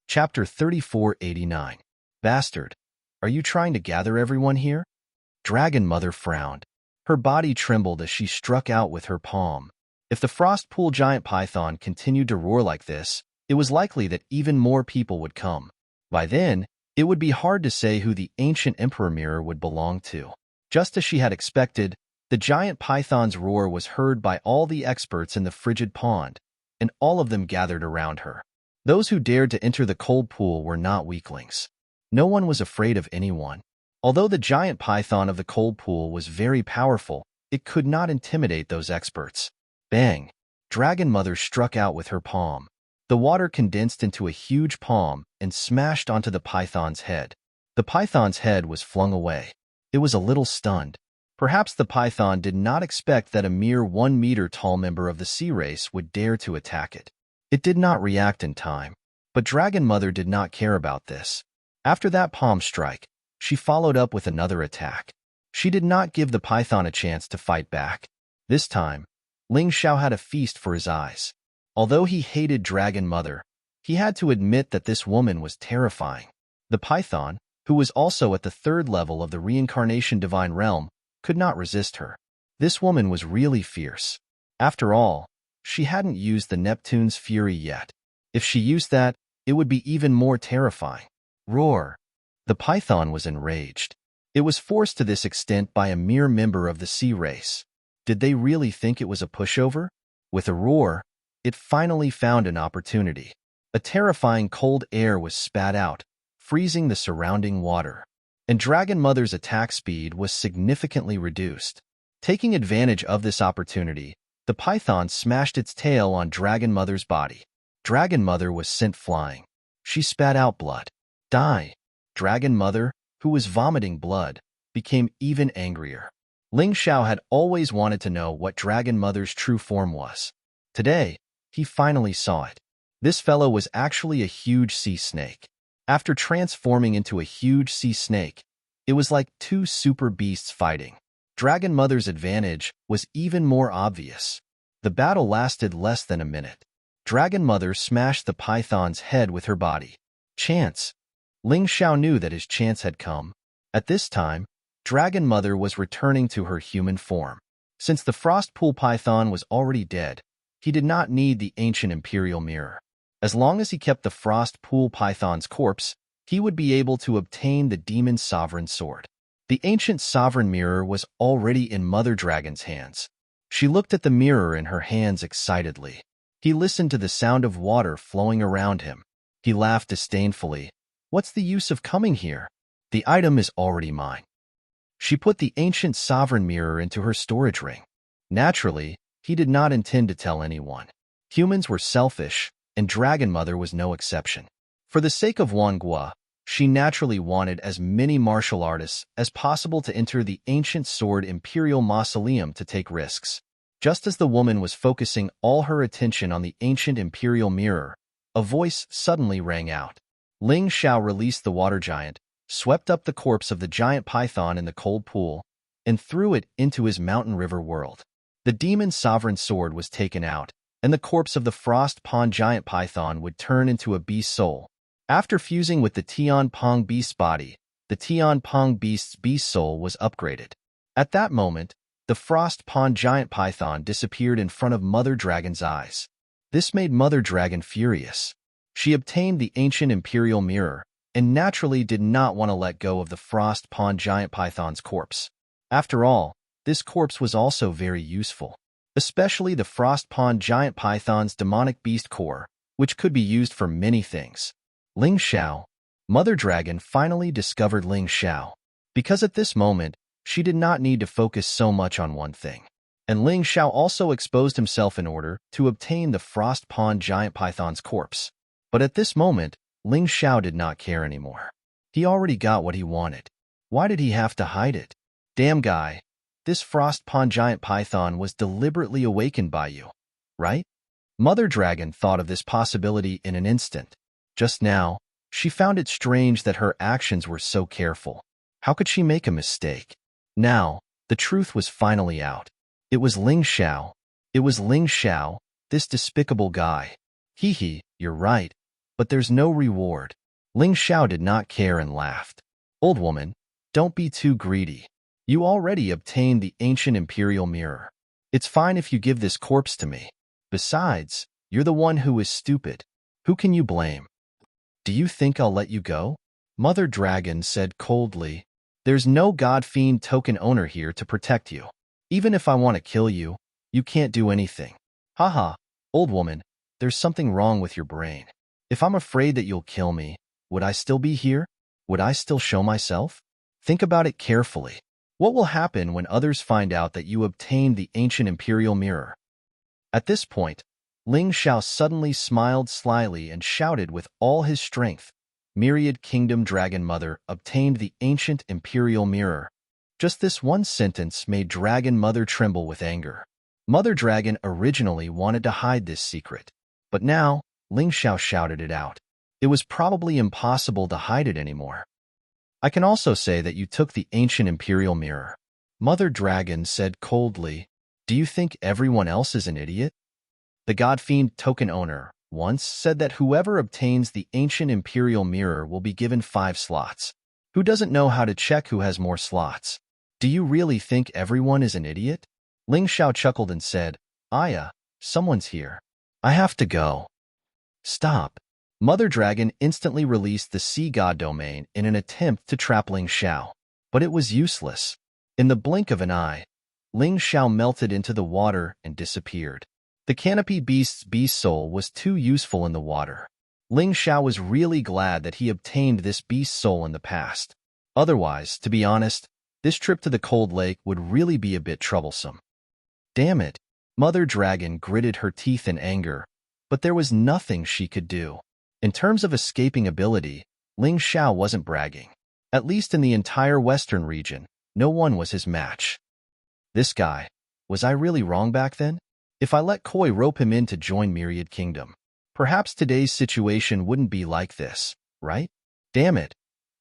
Chapter 3489. Bastard. Are you trying to gather everyone here? Dragon Mother frowned. Her body trembled as she struck out with her palm. If the Frost Pool giant python continued to roar like this, it was likely that even more people would come. By then, it would be hard to say who the ancient Emperor Mirror would belong to. Just as she had expected, the giant python's roar was heard by all the experts in the frigid pond, and all of them gathered around her. Those who dared to enter the cold pool were not weaklings. No one was afraid of anyone. Although the giant python of the cold pool was very powerful, it could not intimidate those experts. Bang! Dragon Mother struck out with her palm. The water condensed into a huge palm and smashed onto the python's head. The python's head was flung away. It was a little stunned. Perhaps the python did not expect that a mere 1-meter-tall member of the sea race would dare to attack it. It did not react in time, but Dragon Mother did not care about this. After that palm strike, she followed up with another attack. She did not give the python a chance to fight back. This time, Ling Xiao had a feast for his eyes. Although he hated Dragon Mother, he had to admit that this woman was terrifying. The python, who was also at the 3rd level of the reincarnation divine realm, could not resist her. This woman was really fierce. After all, she hadn't used the Neptune's Fury yet. If she used that, it would be even more terrifying. Roar! The python was enraged. It was forced to this extent by a mere member of the sea race. Did they really think it was a pushover? With a roar, it finally found an opportunity. A terrifying cold air was spat out, freezing the surrounding water. And Dragon Mother's attack speed was significantly reduced. Taking advantage of this opportunity, the python smashed its tail on Dragon Mother's body. Dragon Mother was sent flying. She spat out blood. Die! Dragon Mother, who was vomiting blood, became even angrier. Ling Xiao had always wanted to know what Dragon Mother's true form was. Today, he finally saw it. This fellow was actually a huge sea snake. After transforming into a huge sea snake, it was like two super beasts fighting. Dragon Mother's advantage was even more obvious. The battle lasted less than a minute. Dragon Mother smashed the python's head with her body. Chance! Ling Xiao knew that his chance had come. At this time, Dragon Mother was returning to her human form. Since the Frost Pool Python was already dead, he did not need the ancient Imperial Mirror. As long as he kept the Frost Pool Python's corpse, he would be able to obtain the Demon Sovereign Sword. The ancient Sovereign Mirror was already in Mother Dragon's hands. She looked at the mirror in her hands excitedly. He listened to the sound of water flowing around him. He laughed disdainfully. What's the use of coming here? The item is already mine. She put the ancient Sovereign Mirror into her storage ring. Naturally, he did not intend to tell anyone. Humans were selfish, and Dragon Mother was no exception. For the sake of Wanghua, she naturally wanted as many martial artists as possible to enter the ancient sword Imperial Mausoleum to take risks. Just as the woman was focusing all her attention on the ancient Imperial Mirror, a voice suddenly rang out. Ling Xiao released the water giant, swept up the corpse of the giant python in the cold pool, and threw it into his mountain river world. The demon sovereign sword was taken out, and the corpse of the frost pond giant python would turn into a beast soul. After fusing with the Tian Pong beast's body, the Tian Pong beast's beast soul was upgraded. At that moment, the frost pond giant python disappeared in front of Mother Dragon's eyes. This made Mother Dragon furious. She obtained the ancient Imperial Mirror, and naturally did not want to let go of the frost pond giant python's corpse. After all, this corpse was also very useful, especially the frost pond giant python's demonic beast core, which could be used for many things. Ling Xiao. Mother Dragon finally discovered Ling Xiao, because at this moment, she did not need to focus so much on one thing. And Ling Xiao also exposed himself in order to obtain the frost pond giant python's corpse. But at this moment, Ling Xiao did not care anymore. He already got what he wanted. Why did he have to hide it? Damn guy, this frost pond giant python was deliberately awakened by you, right? Mother Dragon thought of this possibility in an instant. Just now, she found it strange that her actions were so careful. How could she make a mistake? Now, the truth was finally out. It was Ling Xiao. It was Ling Xiao, this despicable guy. Hee, you're right, but there's no reward. Ling Xiao did not care and laughed. Old woman, don't be too greedy. You already obtained the ancient imperial mirror. It's fine if you give this corpse to me. Besides, you're the one who is stupid. Who can you blame? Do you think I'll let you go? Mother Dragon said coldly. There's no god-fiend token owner here to protect you. Even if I want to kill you, you can't do anything. Haha, old woman, there's something wrong with your brain. If I'm afraid that you'll kill me, would I still be here? Would I still show myself? Think about it carefully. What will happen when others find out that you obtained the ancient imperial mirror? At this point, Ling Xiao suddenly smiled slyly and shouted with all his strength, Myriad Kingdom Dragon Mother obtained the ancient imperial mirror. Just this one sentence made Dragon Mother tremble with anger. Mother Dragon originally wanted to hide this secret, but now Ling Xiao shouted it out. It was probably impossible to hide it anymore. I can also say that you took the ancient imperial mirror. Mother Dragon said coldly, do you think everyone else is an idiot? The God-fiend token owner once said that whoever obtains the ancient imperial mirror will be given 5 slots. Who doesn't know how to check who has more slots? Do you really think everyone is an idiot? Ling Xiao chuckled and said, Aya, someone's here. I have to go. Stop. Mother Dragon instantly released the Sea God domain in an attempt to trap Ling Xiao, but it was useless. In the blink of an eye, Ling Xiao melted into the water and disappeared. The canopy beast's beast soul was too useful in the water. Ling Xiao was really glad that he obtained this beast soul in the past. Otherwise, to be honest, this trip to the cold lake would really be a bit troublesome. Damn it! Mother Dragon gritted her teeth in anger, but there was nothing she could do. In terms of escaping ability, Ling Xiao wasn't bragging. At least in the entire western region, no one was his match. This guy, was I really wrong back then? If I let Koi rope him in to join Myriad Kingdom, perhaps today's situation wouldn't be like this, right? Damn it!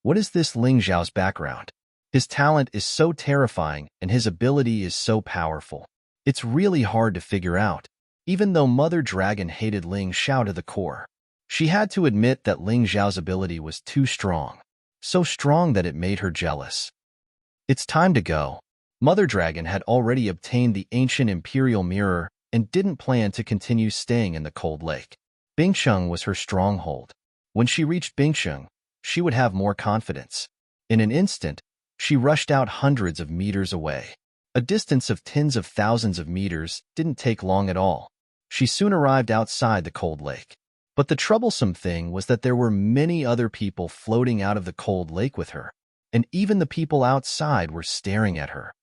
What is this Ling Xiao's background? His talent is so terrifying and his ability is so powerful. It's really hard to figure out. Even though Mother Dragon hated Ling Xiao to the core, she had to admit that Ling Xiao's ability was too strong. So strong that it made her jealous. It's time to go. Mother Dragon had already obtained the ancient imperial mirror and didn't plan to continue staying in the cold lake. Bingcheng was her stronghold. When she reached Bingcheng, she would have more confidence. In an instant, she rushed out hundreds of meters away. A distance of tens of thousands of meters didn't take long at all. She soon arrived outside the cold lake. But the troublesome thing was that there were many other people floating out of the cold lake with her, and even the people outside were staring at her.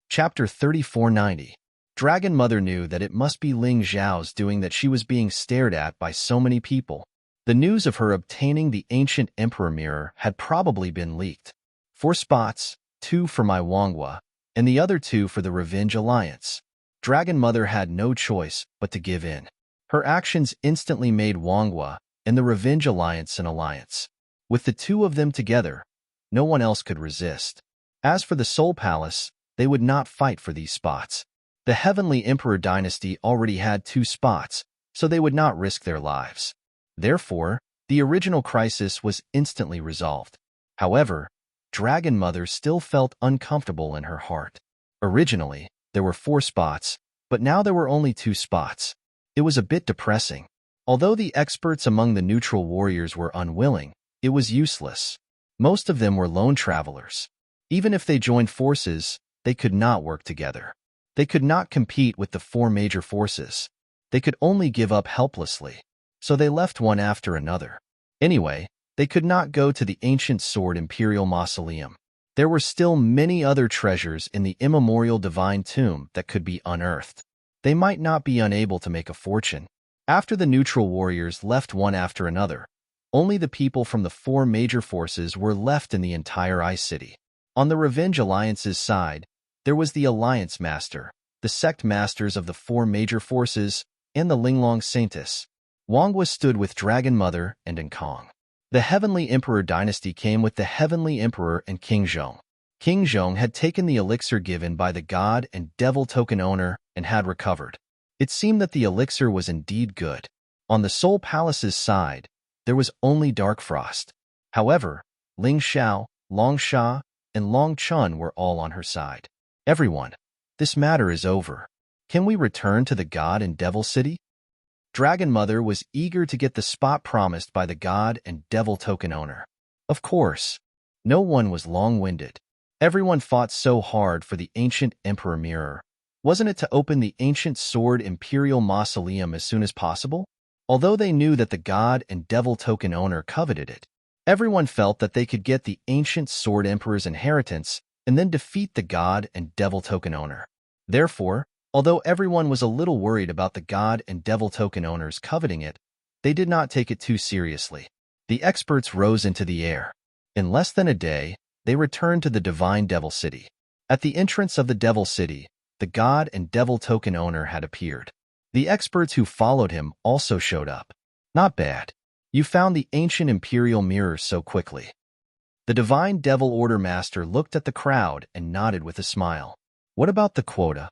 Chapter 3490. Dragon Mother knew that it must be Ling Xiao's doing that she was being stared at by so many people. The news of her obtaining the ancient Emperor Mirror had probably been leaked. 4 spots, 2 for my Wangwa, and the other 2 for the Revenge Alliance. Dragon Mother had no choice but to give in. Her actions instantly made Wangwa and the Revenge Alliance an alliance. With the 2 of them together, no one else could resist. As for the Soul Palace, they would not fight for these spots. The Heavenly Emperor dynasty already had 2 spots, so they would not risk their lives. Therefore, the original crisis was instantly resolved. However, Dragon Mother still felt uncomfortable in her heart. Originally, there were 4 spots, but now there were only 2 spots. It was a bit depressing. Although the experts among the neutral warriors were unwilling, it was useless. Most of them were lone travelers. Even if they joined forces, they could not work together. They could not compete with the 4 major forces. They could only give up helplessly. So they left one after another. Anyway, they could not go to the ancient sword Imperial Mausoleum. There were still many other treasures in the immemorial divine tomb that could be unearthed. They might not be unable to make a fortune. After the neutral warriors left one after another, only the people from the 4 major forces were left in the entire Ice City. On the Revenge Alliance's side, there was the Alliance Master, the Sect Masters of the 4 major forces, and the Linglong Saintess. Wangwa stood with Dragon Mother and Nkong. The Heavenly Emperor dynasty came with the Heavenly Emperor and King Zhong. King Zhong had taken the elixir given by the god and devil token owner and had recovered. It seemed that the elixir was indeed good. On the Soul Palace's side, there was only dark frost. However, Ling Xiao, Long Sha, and Long Chun were all on her side. Everyone, this matter is over. Can we return to the God and Devil City? Dragon Mother was eager to get the spot promised by the God and Devil token owner. Of course, no one was long-winded. Everyone fought so hard for the ancient Emperor Mirror. Wasn't it to open the ancient sword Imperial Mausoleum as soon as possible? Although they knew that the God and Devil token owner coveted it, everyone felt that they could get the ancient sword Emperor's inheritance and then defeat the God and Devil token owner. Therefore, although everyone was a little worried about the God and Devil token owners coveting it, they did not take it too seriously. The experts rose into the air. In less than a day, they returned to the Divine Devil City. At the entrance of the Devil City, the God and Devil token owner had appeared. The experts who followed him also showed up. Not bad. You found the ancient Imperial Mirror so quickly. The Divine Devil Order Master looked at the crowd and nodded with a smile. What about the quota?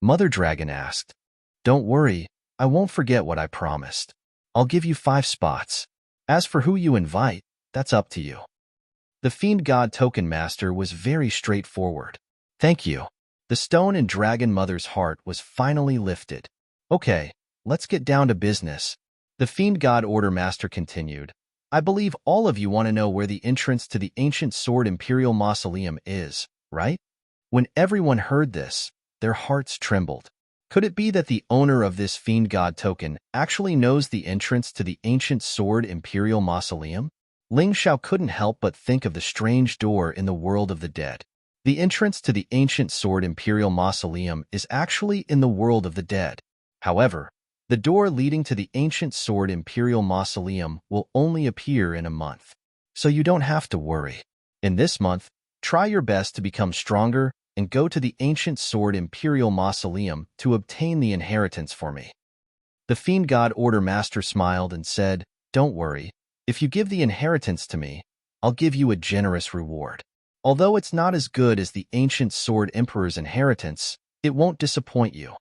Mother Dragon asked. Don't worry, I won't forget what I promised. I'll give you 5 spots. As for who you invite, that's up to you. The Fiend God Token Master was very straightforward. Thank you. The stone in Dragon Mother's heart was finally lifted. Okay, let's get down to business. The Fiend God Order Master continued. I believe all of you want to know where the entrance to the ancient sword Imperial Mausoleum is, right? When everyone heard this, their hearts trembled. Could it be that the owner of this Fiend God token actually knows the entrance to the ancient sword Imperial Mausoleum? Ling Xiao couldn't help but think of the strange door in the world of the dead. The entrance to the ancient sword Imperial Mausoleum is actually in the world of the dead. However, the door leading to the ancient sword Imperial Mausoleum will only appear in a month. So you don't have to worry. In this month, try your best to become stronger and go to the ancient sword Imperial Mausoleum to obtain the inheritance for me. The Fiend God Order Master smiled and said, Don't worry. If you give the inheritance to me, I'll give you a generous reward. Although it's not as good as the ancient sword Emperor's inheritance, it won't disappoint you.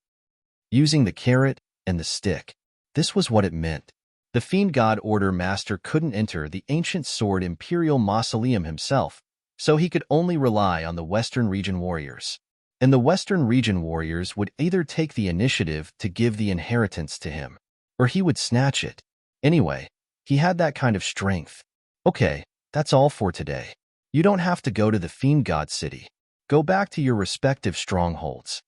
Using the carrot and the stick. This was what it meant. The Fiend God Order Master couldn't enter the ancient sword Imperial Mausoleum himself, so he could only rely on the Western Region warriors. And the Western Region warriors would either take the initiative to give the inheritance to him, or he would snatch it. Anyway, he had that kind of strength. Okay, that's all for today. You don't have to go to the Fiend God City. Go back to your respective strongholds.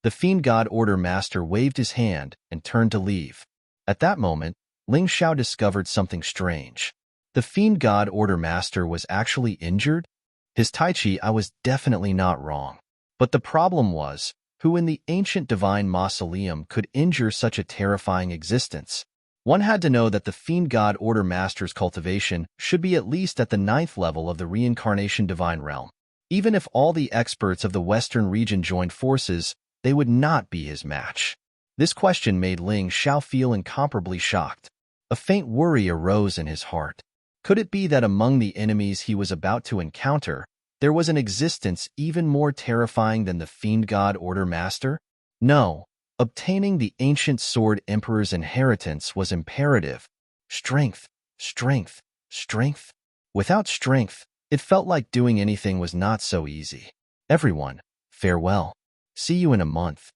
The Fiend God Order Master waved his hand and turned to leave. At that moment, Ling Xiao discovered something strange. The Fiend God Order Master was actually injured? His Tai Chi, I was definitely not wrong. But the problem was, who in the ancient divine mausoleum could injure such a terrifying existence? One had to know that the Fiend God Order Master's cultivation should be at least at the 9th level of the Reincarnation Divine Realm. Even if all the experts of the Western region joined forces, they would not be his match. This question made Ling Xiao feel incomparably shocked. A faint worry arose in his heart. Could it be that among the enemies he was about to encounter, there was an existence even more terrifying than the Fiend God Order Master? No. Obtaining the ancient sword Emperor's inheritance was imperative. Strength, strength, strength. Without strength, it felt like doing anything was not so easy. Everyone, farewell. See you in a month.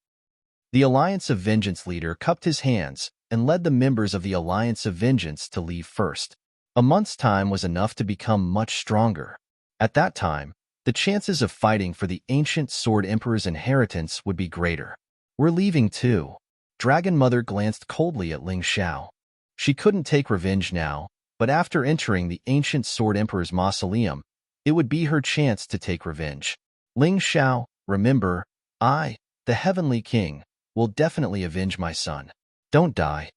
The Alliance of Vengeance leader cupped his hands and led the members of the Alliance of Vengeance to leave first. A month's time was enough to become much stronger. At that time, the chances of fighting for the ancient sword Emperor's inheritance would be greater. We're leaving too. Dragon Mother glanced coldly at Ling Xiao. She couldn't take revenge now, but after entering the ancient sword Emperor's mausoleum, it would be her chance to take revenge. Ling Xiao, remember, I, the Heavenly King, will definitely avenge my son. Don't die.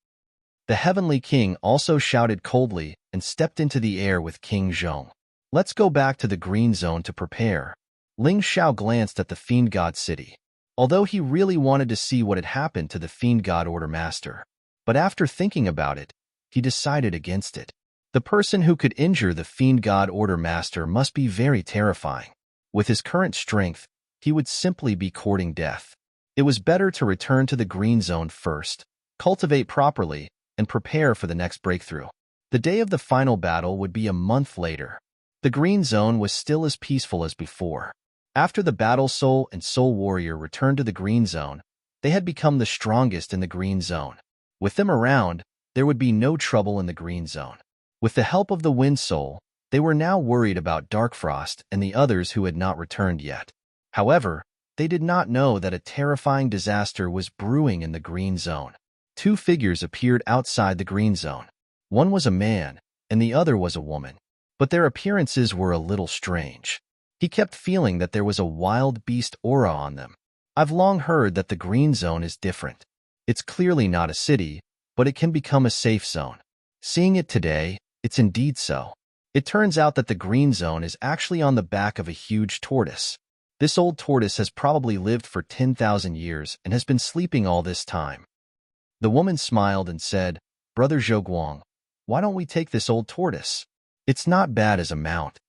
The Heavenly King also shouted coldly and stepped into the air with King Zhong. Let's go back to the green zone to prepare. Ling Xiao glanced at the Fiend God City. Although he really wanted to see what had happened to the Fiend God Order Master. But after thinking about it, he decided against it. The person who could injure the Fiend God Order Master must be very terrifying. With his current strength, he would simply be courting death. It was better to return to the green zone first, cultivate properly, and prepare for the next breakthrough. The day of the final battle would be a month later. The Green Zone was still as peaceful as before. After the Battle Soul and Soul Warrior returned to the Green Zone, they had become the strongest in the Green Zone. With them around, there would be no trouble in the Green Zone. With the help of the Wind Soul, they were now worried about Darkfrost and the others who had not returned yet. However, they did not know that a terrifying disaster was brewing in the Green Zone. Two figures appeared outside the Green Zone. One was a man, and the other was a woman. But their appearances were a little strange. He kept feeling that there was a wild beast aura on them. I've long heard that the Green Zone is different. It's clearly not a city, but it can become a safe zone. Seeing it today, it's indeed so. It turns out that the Green Zone is actually on the back of a huge tortoise. This old tortoise has probably lived for 10,000 years and has been sleeping all this time. The woman smiled and said, "Brother Zhouguang, why don't we take this old tortoise? It's not bad as a mount."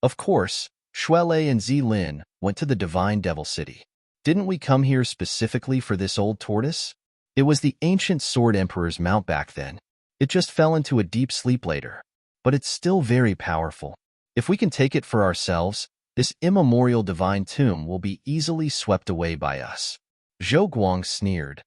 Of course, Shuelei and Zilin went to the Divine Devil City. Didn't we come here specifically for this old tortoise? It was the ancient Sword Emperor's mount back then. It just fell into a deep sleep later. But it's still very powerful. If we can take it for ourselves, this immemorial divine tomb will be easily swept away by us. Zhou Guang sneered.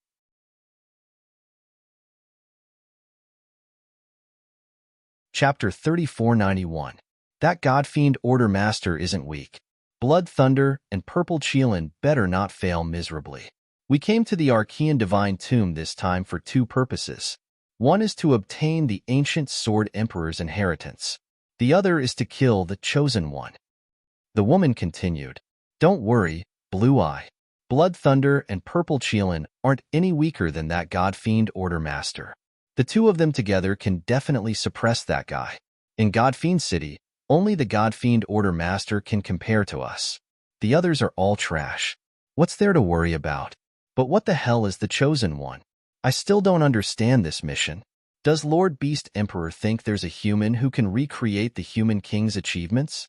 Chapter 3491. That God-fiend Order Master isn't weak. Blood Thunder and Purple Qilin better not fail miserably. We came to the Archean Divine Tomb this time for two purposes. One is to obtain the ancient Sword Emperor's inheritance. The other is to kill the Chosen One. The woman continued, "Don't worry, Blue Eye. Blood Thunder and Purple Qilin aren't any weaker than that God-fiend Order Master. The two of them together can definitely suppress that guy. In God-fiend City, only the God-fiend Order Master can compare to us. The others are all trash. What's there to worry about? But what the hell is the Chosen One? I still don't understand this mission. Does Lord Beast Emperor think there's a human who can recreate the Human King's achievements?"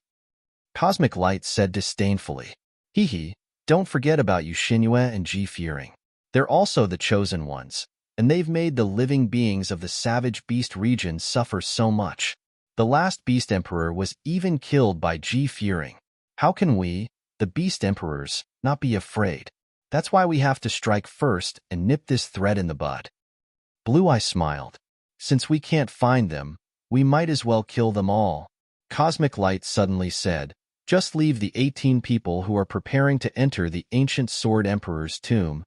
Cosmic Light said disdainfully. Hee hee, don't forget about you Xinhua and Ji Furing. They're also the Chosen Ones, and they've made the living beings of the Savage Beast region suffer so much. The last Beast Emperor was even killed by Ji Furing. How can we, the Beast Emperors, not be afraid? That's why we have to strike first and nip this thread in the bud. Blue Eye smiled. Since we can't find them, we might as well kill them all. Cosmic Light suddenly said, "Just leave the 18 people who are preparing to enter the ancient Sword Emperor's tomb."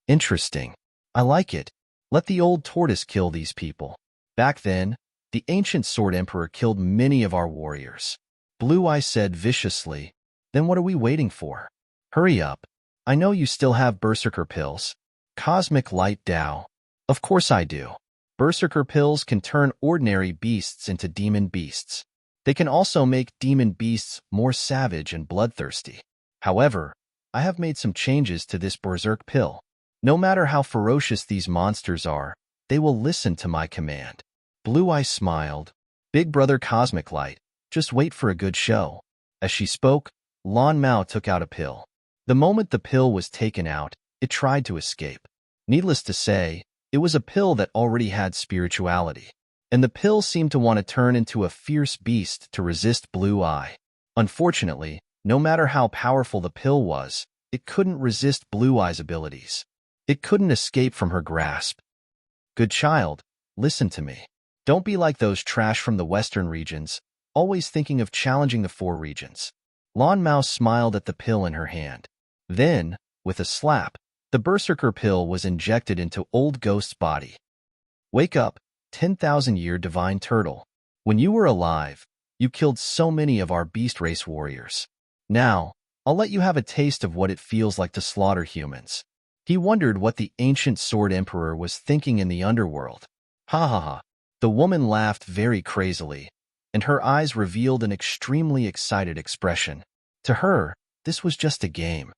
Interesting. I like it. Let the old tortoise kill these people. Back then, the ancient Sword Emperor killed many of our warriors. Blue Eye said viciously, "Then what are we waiting for? Hurry up. I know you still have Berserker pills." Cosmic Light Dao. Of course I do. Berserker pills can turn ordinary beasts into demon beasts. They can also make demon beasts more savage and bloodthirsty. However, I have made some changes to this Berserk pill. No matter how ferocious these monsters are, they will listen to my command. Blue Eye smiled. Big Brother Cosmic Light, just wait for a good show. As she spoke, Lan Mao took out a pill. The moment the pill was taken out, it tried to escape. Needless to say, it was a pill that already had spirituality. And the pill seemed to want to turn into a fierce beast to resist Blue Eye. Unfortunately, no matter how powerful the pill was, it couldn't resist Blue Eye's abilities. It couldn't escape from her grasp. Good child, listen to me. Don't be like those trash from the western regions, always thinking of challenging the four regions. Lan Mao smiled at the pill in her hand. Then, with a slap, the Berserker pill was injected into Old Ghost's body. Wake up, 10,000-year Divine Turtle. When you were alive, you killed so many of our beast race warriors. Now, I'll let you have a taste of what it feels like to slaughter humans. He wondered what the ancient Sword Emperor was thinking in the underworld. Ha ha ha. The woman laughed very crazily, and her eyes revealed an extremely excited expression. To her, this was just a game.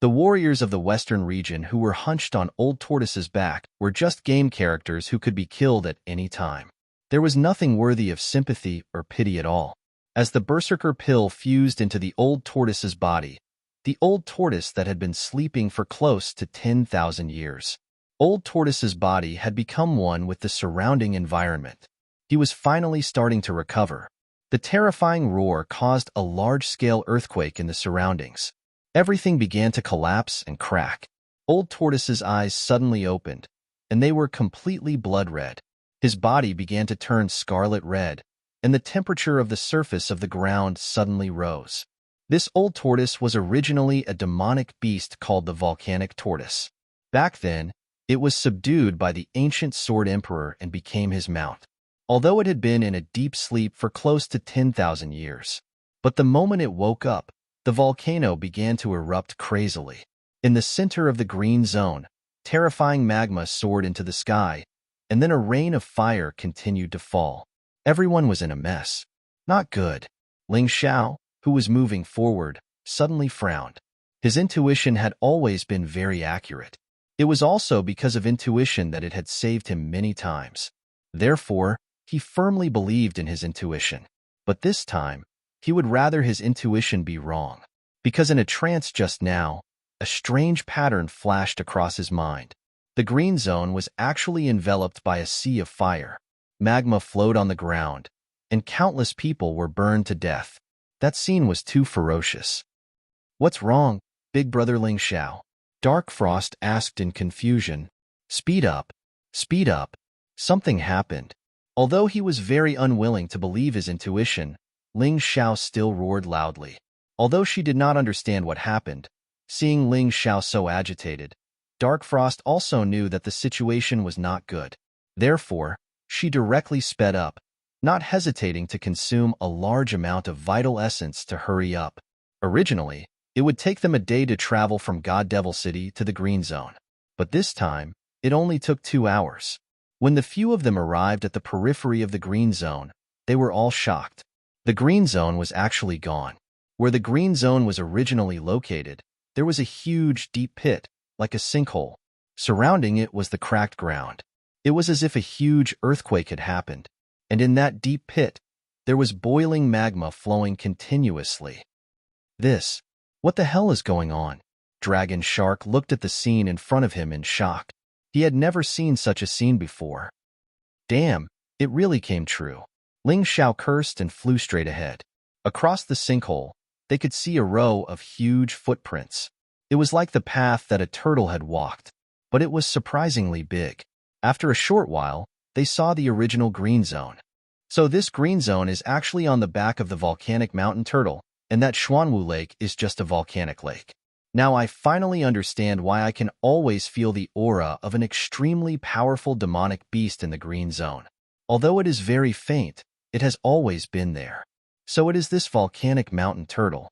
The warriors of the western region who were hunched on Old Tortoise's back were just game characters who could be killed at any time. There was nothing worthy of sympathy or pity at all. As the Berserker pill fused into the Old Tortoise's body, the old tortoise that had been sleeping for close to 10,000 years, Old Tortoise's body had become one with the surrounding environment. He was finally starting to recover. The terrifying roar caused a large-scale earthquake in the surroundings. Everything began to collapse and crack. Old Tortoise's eyes suddenly opened, and they were completely blood-red. His body began to turn scarlet red, and the temperature of the surface of the ground suddenly rose. This old tortoise was originally a demonic beast called the volcanic tortoise. Back then, it was subdued by the ancient Sword Emperor and became his mount, although it had been in a deep sleep for close to 10,000 years. But the moment it woke up, the volcano began to erupt crazily. In the center of the green zone, terrifying magma soared into the sky, and then a rain of fire continued to fall. Everyone was in a mess. Not good. Ling Xiao, who was moving forward, suddenly frowned. His intuition had always been very accurate. It was also because of intuition that it had saved him many times. Therefore, he firmly believed in his intuition. But this time, he would rather his intuition be wrong. Because in a trance just now, a strange pattern flashed across his mind. The green zone was actually enveloped by a sea of fire. Magma flowed on the ground, and countless people were burned to death. That scene was too ferocious. "What's wrong, Big Brother Ling Xiao?" Dark Frost asked in confusion. Speed up. Speed up. Something happened." Although he was very unwilling to believe his intuition, Ling Xiao still roared loudly. Although she did not understand what happened, seeing Ling Xiao so agitated, Dark Frost also knew that the situation was not good. Therefore, she directly sped up, not hesitating to consume a large amount of vital essence to hurry up. Originally, it would take them a day to travel from God Devil City to the Green Zone. But this time, it only took 2 hours. When the few of them arrived at the periphery of the Green Zone, they were all shocked. The Green Zone was actually gone. Where the Green Zone was originally located, there was a huge, deep pit, like a sinkhole. Surrounding it was the cracked ground. It was as if a huge earthquake had happened, and in that deep pit, there was boiling magma flowing continuously. What the hell is going on? Dragon Shark looked at the scene in front of him in shock. He had never seen such a scene before. Damn, it really came true. Ling Xiao cursed and flew straight ahead. Across the sinkhole, they could see a row of huge footprints. It was like the path that a turtle had walked, but it was surprisingly big. After a short while, they saw the original green zone. So this green zone is actually on the back of the volcanic mountain turtle, and that Xuanwu Lake is just a volcanic lake. Now I finally understand why I can always feel the aura of an extremely powerful demonic beast in the green zone. Although it is very faint, it has always been there. So it is this volcanic mountain turtle.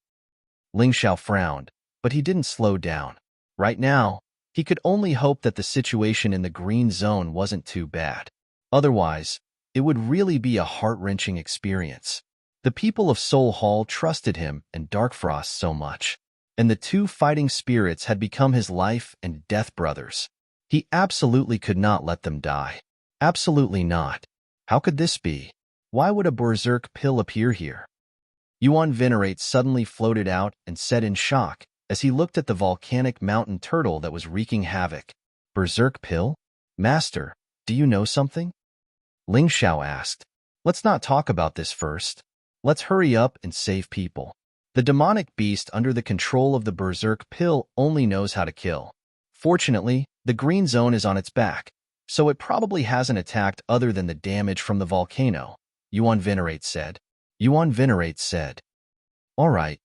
Ling Xiao frowned, but he didn't slow down. Right now, he could only hope that the situation in the green zone wasn't too bad. Otherwise, it would really be a heart-wrenching experience. The people of Soul Hall trusted him and Dark Frost so much, and the two fighting spirits had become his life and death brothers. He absolutely could not let them die. Absolutely not. How could this be? Why would a berserk pill appear here? Yuan Venerate suddenly floated out and said in shock as he looked at the volcanic mountain turtle that was wreaking havoc. Berserk pill? Master, do you know something? Ling Xiao asked. Let's not talk about this first. Let's hurry up and save people. The demonic beast under the control of the berserk pill only knows how to kill. Fortunately, the green zone is on its back, so it probably hasn't attacked other than the damage from the volcano, Yuan Venerate said. Yuan Venerate said. All right.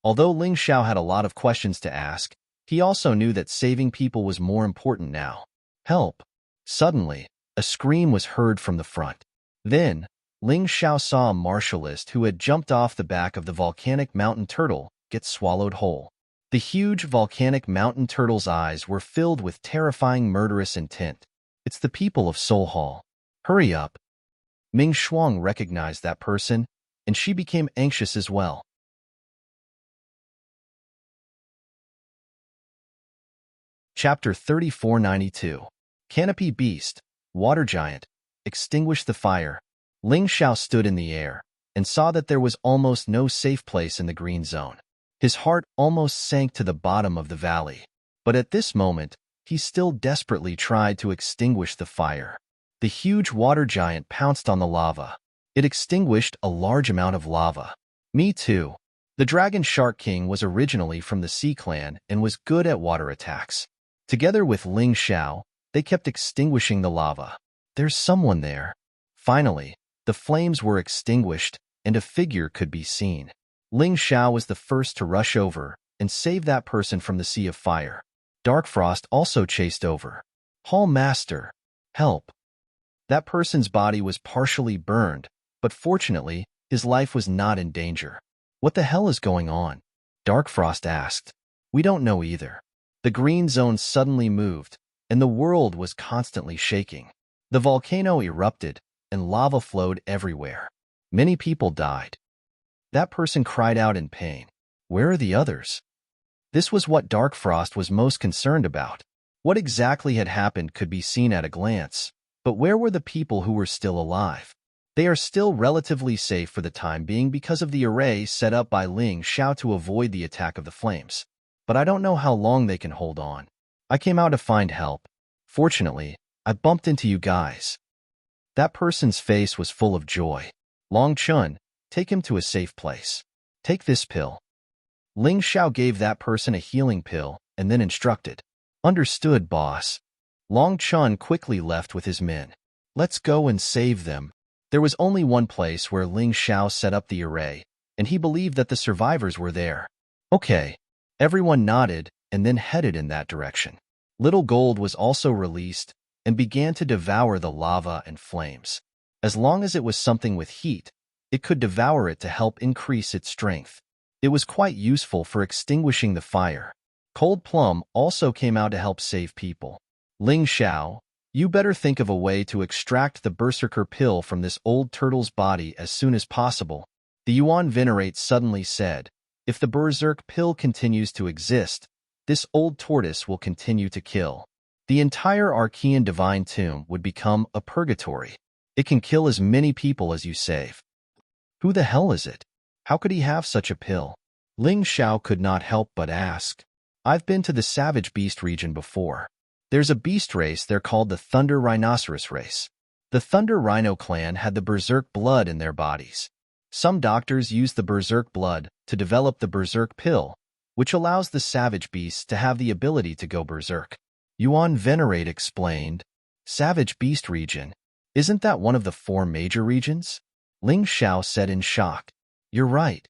Although Ling Xiao had a lot of questions to ask, he also knew that saving people was more important now. Help! Suddenly, a scream was heard from the front. Then, Ling Xiao saw a martialist who had jumped off the back of the volcanic mountain turtle get swallowed whole. The huge volcanic mountain turtle's eyes were filled with terrifying murderous intent. It's the people of Soul Hall. Hurry up. Ming Shuang recognized that person, and she became anxious as well. Chapter 3492. Canopy Beast, Water Giant, extinguish the fire. Ling Xiao stood in the air and saw that there was almost no safe place in the green zone. His heart almost sank to the bottom of the valley. But at this moment, he still desperately tried to extinguish the fire. The huge water giant pounced on the lava. It extinguished a large amount of lava. Me too. The Dragon Shark King was originally from the Sea Clan and was good at water attacks. Together with Ling Xiao, they kept extinguishing the lava. There's someone there. Finally, the flames were extinguished and a figure could be seen. Ling Xiao was the first to rush over and save that person from the sea of fire. Dark Frost also chased over. Hall Master, help. That person's body was partially burned, but fortunately, his life was not in danger. What the hell is going on? Dark Frost asked. We don't know either. The green zone suddenly moved, and the world was constantly shaking. The volcano erupted, and lava flowed everywhere. Many people died. That person cried out in pain. Where are the others? This was what Dark Frost was most concerned about. What exactly had happened could be seen at a glance, but where were the people who were still alive? They are still relatively safe for the time being because of the array set up by Ling Xiao to avoid the attack of the flames. But I don't know how long they can hold on. I came out to find help. Fortunately, I bumped into you guys. That person's face was full of joy. Long Chun, take him to a safe place. Take this pill. Ling Xiao gave that person a healing pill and then instructed. Understood, boss. Long Chun quickly left with his men. Let's go and save them. There was only one place where Ling Xiao set up the array, and he believed that the survivors were there. Okay. Everyone nodded and then headed in that direction. Little Gold was also released and began to devour the lava and flames. As long as it was something with heat, it could devour it to help increase its strength. It was quite useful for extinguishing the fire. Cold Plum also came out to help save people. Ling Xiao, you better think of a way to extract the Berserker pill from this old turtle's body as soon as possible. The Yuan Venerate suddenly said, if the Berserk pill continues to exist, this old tortoise will continue to kill. The entire Archean Divine Tomb would become a purgatory. It can kill as many people as you save. Who the hell is it? How could he have such a pill? Ling Xiao could not help but ask. I've been to the Savage Beast region before. There's a beast race there called the Thunder Rhinoceros race. The Thunder Rhino clan had the Berserk blood in their bodies. Some doctors use the Berserk blood to develop the Berserk pill, which allows the Savage Beasts to have the ability to go Berserk. Yuan Venerate explained. Savage Beast region? Isn't that one of the 4 major regions? Ling Xiao said in shock. You're right.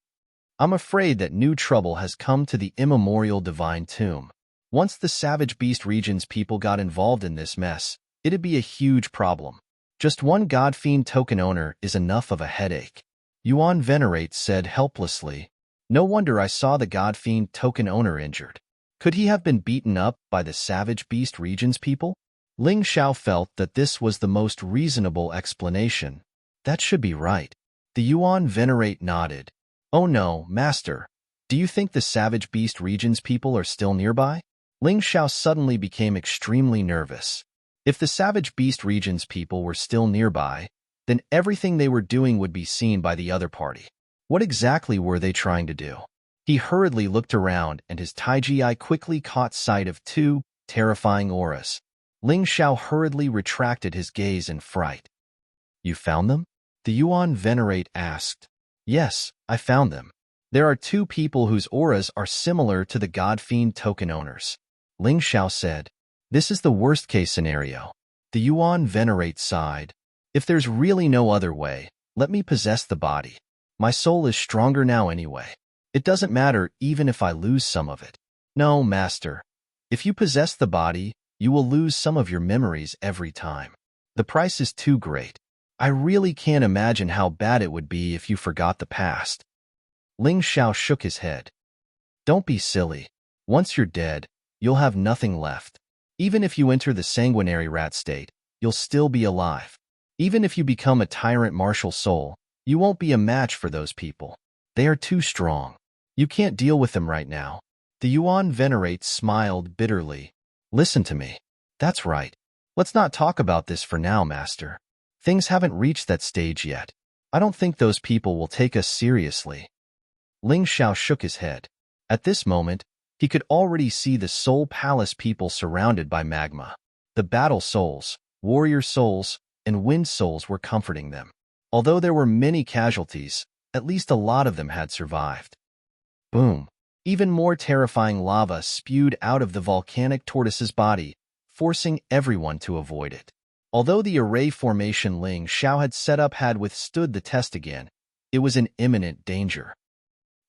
I'm afraid that new trouble has come to the immemorial Divine Tomb. Once the Savage Beast region's people got involved in this mess, it'd be a huge problem. Just one God-Fiend token owner is enough of a headache. Yuan Venerate said helplessly. No wonder I saw the God-Fiend token owner injured. Could he have been beaten up by the Savage Beast region's people? Ling Xiao felt that this was the most reasonable explanation. That should be right. The Yuan Venerate nodded. Oh no, Master. Do you think the Savage Beast region's people are still nearby? Ling Xiao suddenly became extremely nervous. If the Savage Beast region's people were still nearby, then everything they were doing would be seen by the other party. What exactly were they trying to do? He hurriedly looked around and his Taiji eye quickly caught sight of 2 terrifying auras. Ling Xiao hurriedly retracted his gaze in fright. You found them? The Yuan Venerate asked. Yes, I found them. There are 2 people whose auras are similar to the God-Fiend token owners. Ling Xiao said. This is the worst-case scenario. The Yuan Venerate sighed. If there's really no other way, let me possess the body. My soul is stronger now anyway. It doesn't matter even if I lose some of it. No, Master. If you possess the body, you will lose some of your memories every time. The price is too great. I really can't imagine how bad it would be if you forgot the past. Ling Xiao shook his head. Don't be silly. Once you're dead, you'll have nothing left. Even if you enter the sanguinary rat state, you'll still be alive. Even if you become a tyrant martial soul, you won't be a match for those people. They are too strong. You can't deal with them right now. The Yuan Venerate smiled bitterly. Listen to me. That's right. Let's not talk about this for now, Master. Things haven't reached that stage yet. I don't think those people will take us seriously. Ling Xiao shook his head. At this moment, He could already see the Soul Palace people surrounded by magma. The battle souls, warrior souls, and wind souls were comforting them. Although there were many casualties, at least a lot of them had survived. Boom! Even more terrifying lava spewed out of the volcanic tortoise's body, forcing everyone to avoid it. Although the array formation Ling Xiao had set up had withstood the test again, it was in imminent danger.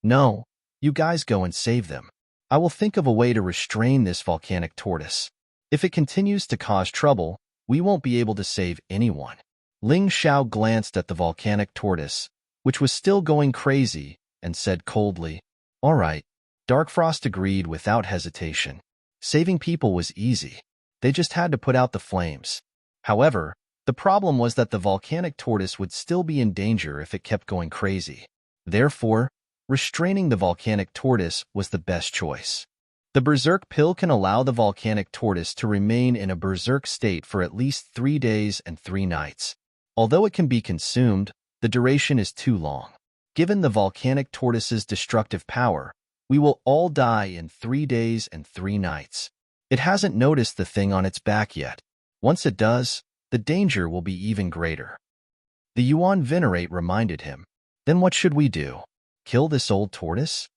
No, you guys go and save them. I will think of a way to restrain this volcanic tortoise. If it continues to cause trouble, we won't be able to save anyone. Ling Xiao glanced at the volcanic tortoise, which was still going crazy, and said coldly, "All right." Dark Frost agreed without hesitation. Saving people was easy. They just had to put out the flames. However, the problem was that the volcanic tortoise would still be in danger if it kept going crazy. Therefore, restraining the volcanic tortoise was the best choice. The berserk pill can allow the volcanic tortoise to remain in a berserk state for at least 3 days and 3 nights. Although it can be consumed, the duration is too long. Given the volcanic tortoise's destructive power, we will all die in 3 days and 3 nights. It hasn't noticed the thing on its back yet. Once it does, the danger will be even greater. The Yuan Venerate reminded him. Then what should we do? Kill this old tortoise?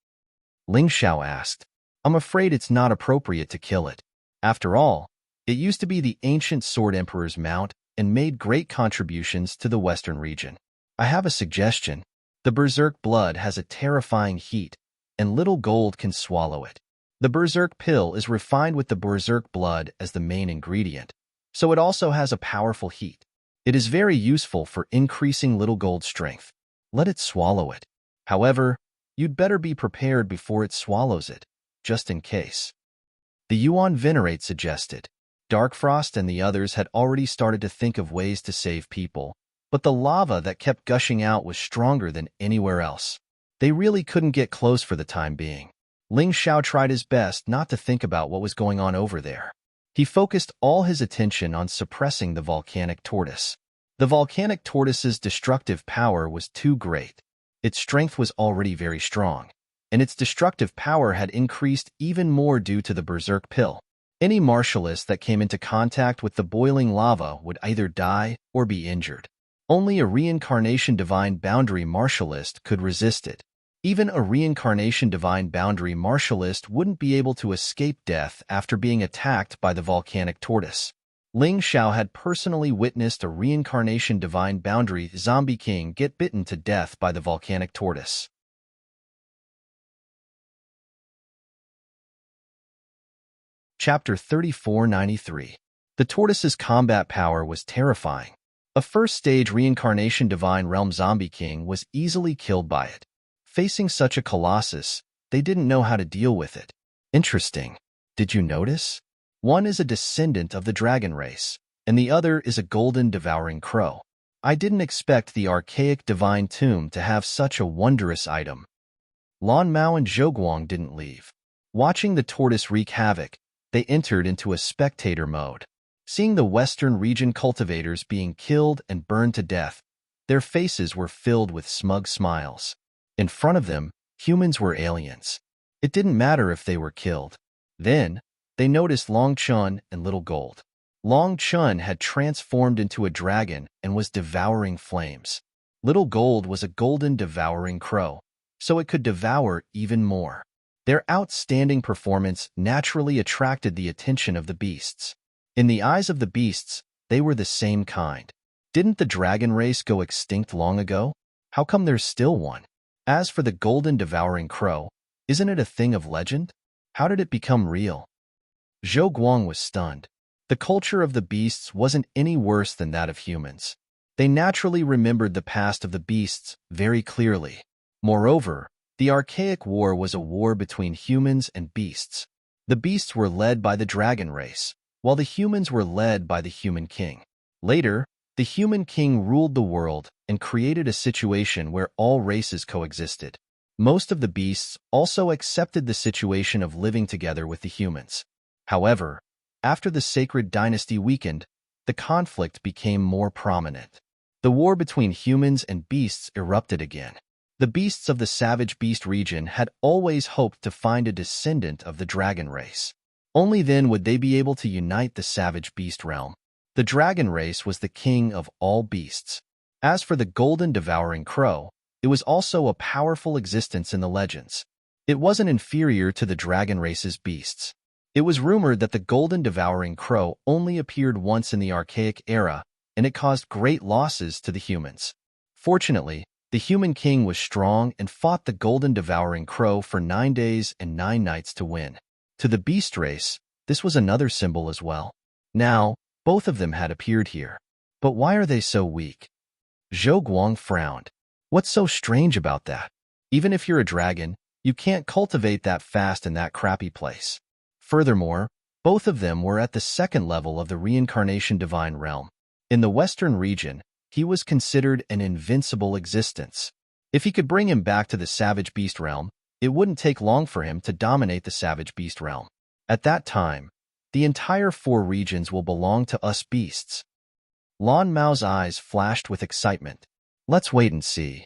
Ling Xiao asked. I'm afraid it's not appropriate to kill it. After all, it used to be the ancient Sword Emperor's mount and made great contributions to the Western region. I have a suggestion. The berserk blood has a terrifying heat, and little gold can swallow it. The berserk pill is refined with the berserk blood as the main ingredient, so it also has a powerful heat. It is very useful for increasing little gold's strength. Let it swallow it. However, you'd better be prepared before it swallows it, just in case. The Yuan Venerate suggested. Dark Frost and the others had already started to think of ways to save people, but the lava that kept gushing out was stronger than anywhere else. They really couldn't get close for the time being. Ling Xiao tried his best not to think about what was going on over there. He focused all his attention on suppressing the volcanic tortoise. The volcanic tortoise's destructive power was too great. Its strength was already very strong, and its destructive power had increased even more due to the berserk pill. Any martialist that came into contact with the boiling lava would either die or be injured. Only a reincarnation divine boundary martialist could resist it. Even a reincarnation divine boundary martialist wouldn't be able to escape death after being attacked by the volcanic tortoise. Ling Xiao had personally witnessed a reincarnation divine boundary zombie king get bitten to death by the volcanic tortoise. Chapter 3493. The tortoise's combat power was terrifying. A first-stage reincarnation divine realm zombie king was easily killed by it. Facing such a colossus, they didn't know how to deal with it. Interesting. Did you notice? One is a descendant of the dragon race, and the other is a golden devouring crow. I didn't expect the archaic divine tomb to have such a wondrous item. Lan Mao and Zhou Guang didn't leave. Watching the tortoise wreak havoc, they entered into a spectator mode. Seeing the Western region cultivators being killed and burned to death, their faces were filled with smug smiles. In front of them, humans were aliens. It didn't matter if they were killed. Then, they noticed Long Chun and Little Gold. Long Chun had transformed into a dragon and was devouring flames. Little Gold was a golden devouring crow, so it could devour even more. Their outstanding performance naturally attracted the attention of the beasts. In the eyes of the beasts, they were the same kind. Didn't the dragon race go extinct long ago? How come there's still one? As for the golden devouring crow, isn't it a thing of legend? How did it become real? Zhou Guang was stunned. The culture of the beasts wasn't any worse than that of humans. They naturally remembered the past of the beasts very clearly. Moreover, the archaic war was a war between humans and beasts. The beasts were led by the dragon race, while the humans were led by the human king. Later, the human king ruled the world and created a situation where all races coexisted. Most of the beasts also accepted the situation of living together with the humans. However, after the sacred dynasty weakened, the conflict became more prominent. The war between humans and beasts erupted again. The beasts of the savage beast region had always hoped to find a descendant of the dragon race. Only then would they be able to unite the savage beast realm. The dragon race was the king of all beasts. As for the golden devouring crow, it was also a powerful existence in the legends. It wasn't inferior to the dragon race's beasts. It was rumored that the golden devouring crow only appeared once in the archaic era, and it caused great losses to the humans. Fortunately, the human king was strong and fought the golden devouring crow for 9 days and 9 nights to win. To the beast race, this was another symbol as well. Now, both of them had appeared here. But why are they so weak? Zhou Guang frowned. What's so strange about that? Even if you're a dragon, you can't cultivate that fast in that crappy place. Furthermore, both of them were at the second level of the reincarnation divine realm. In the western region, he was considered an invincible existence. If he could bring him back to the savage beast realm, it wouldn't take long for him to dominate the savage beast realm. At that time, the entire 4 regions will belong to us beasts. Lan Mao's eyes flashed with excitement. Let's wait and see.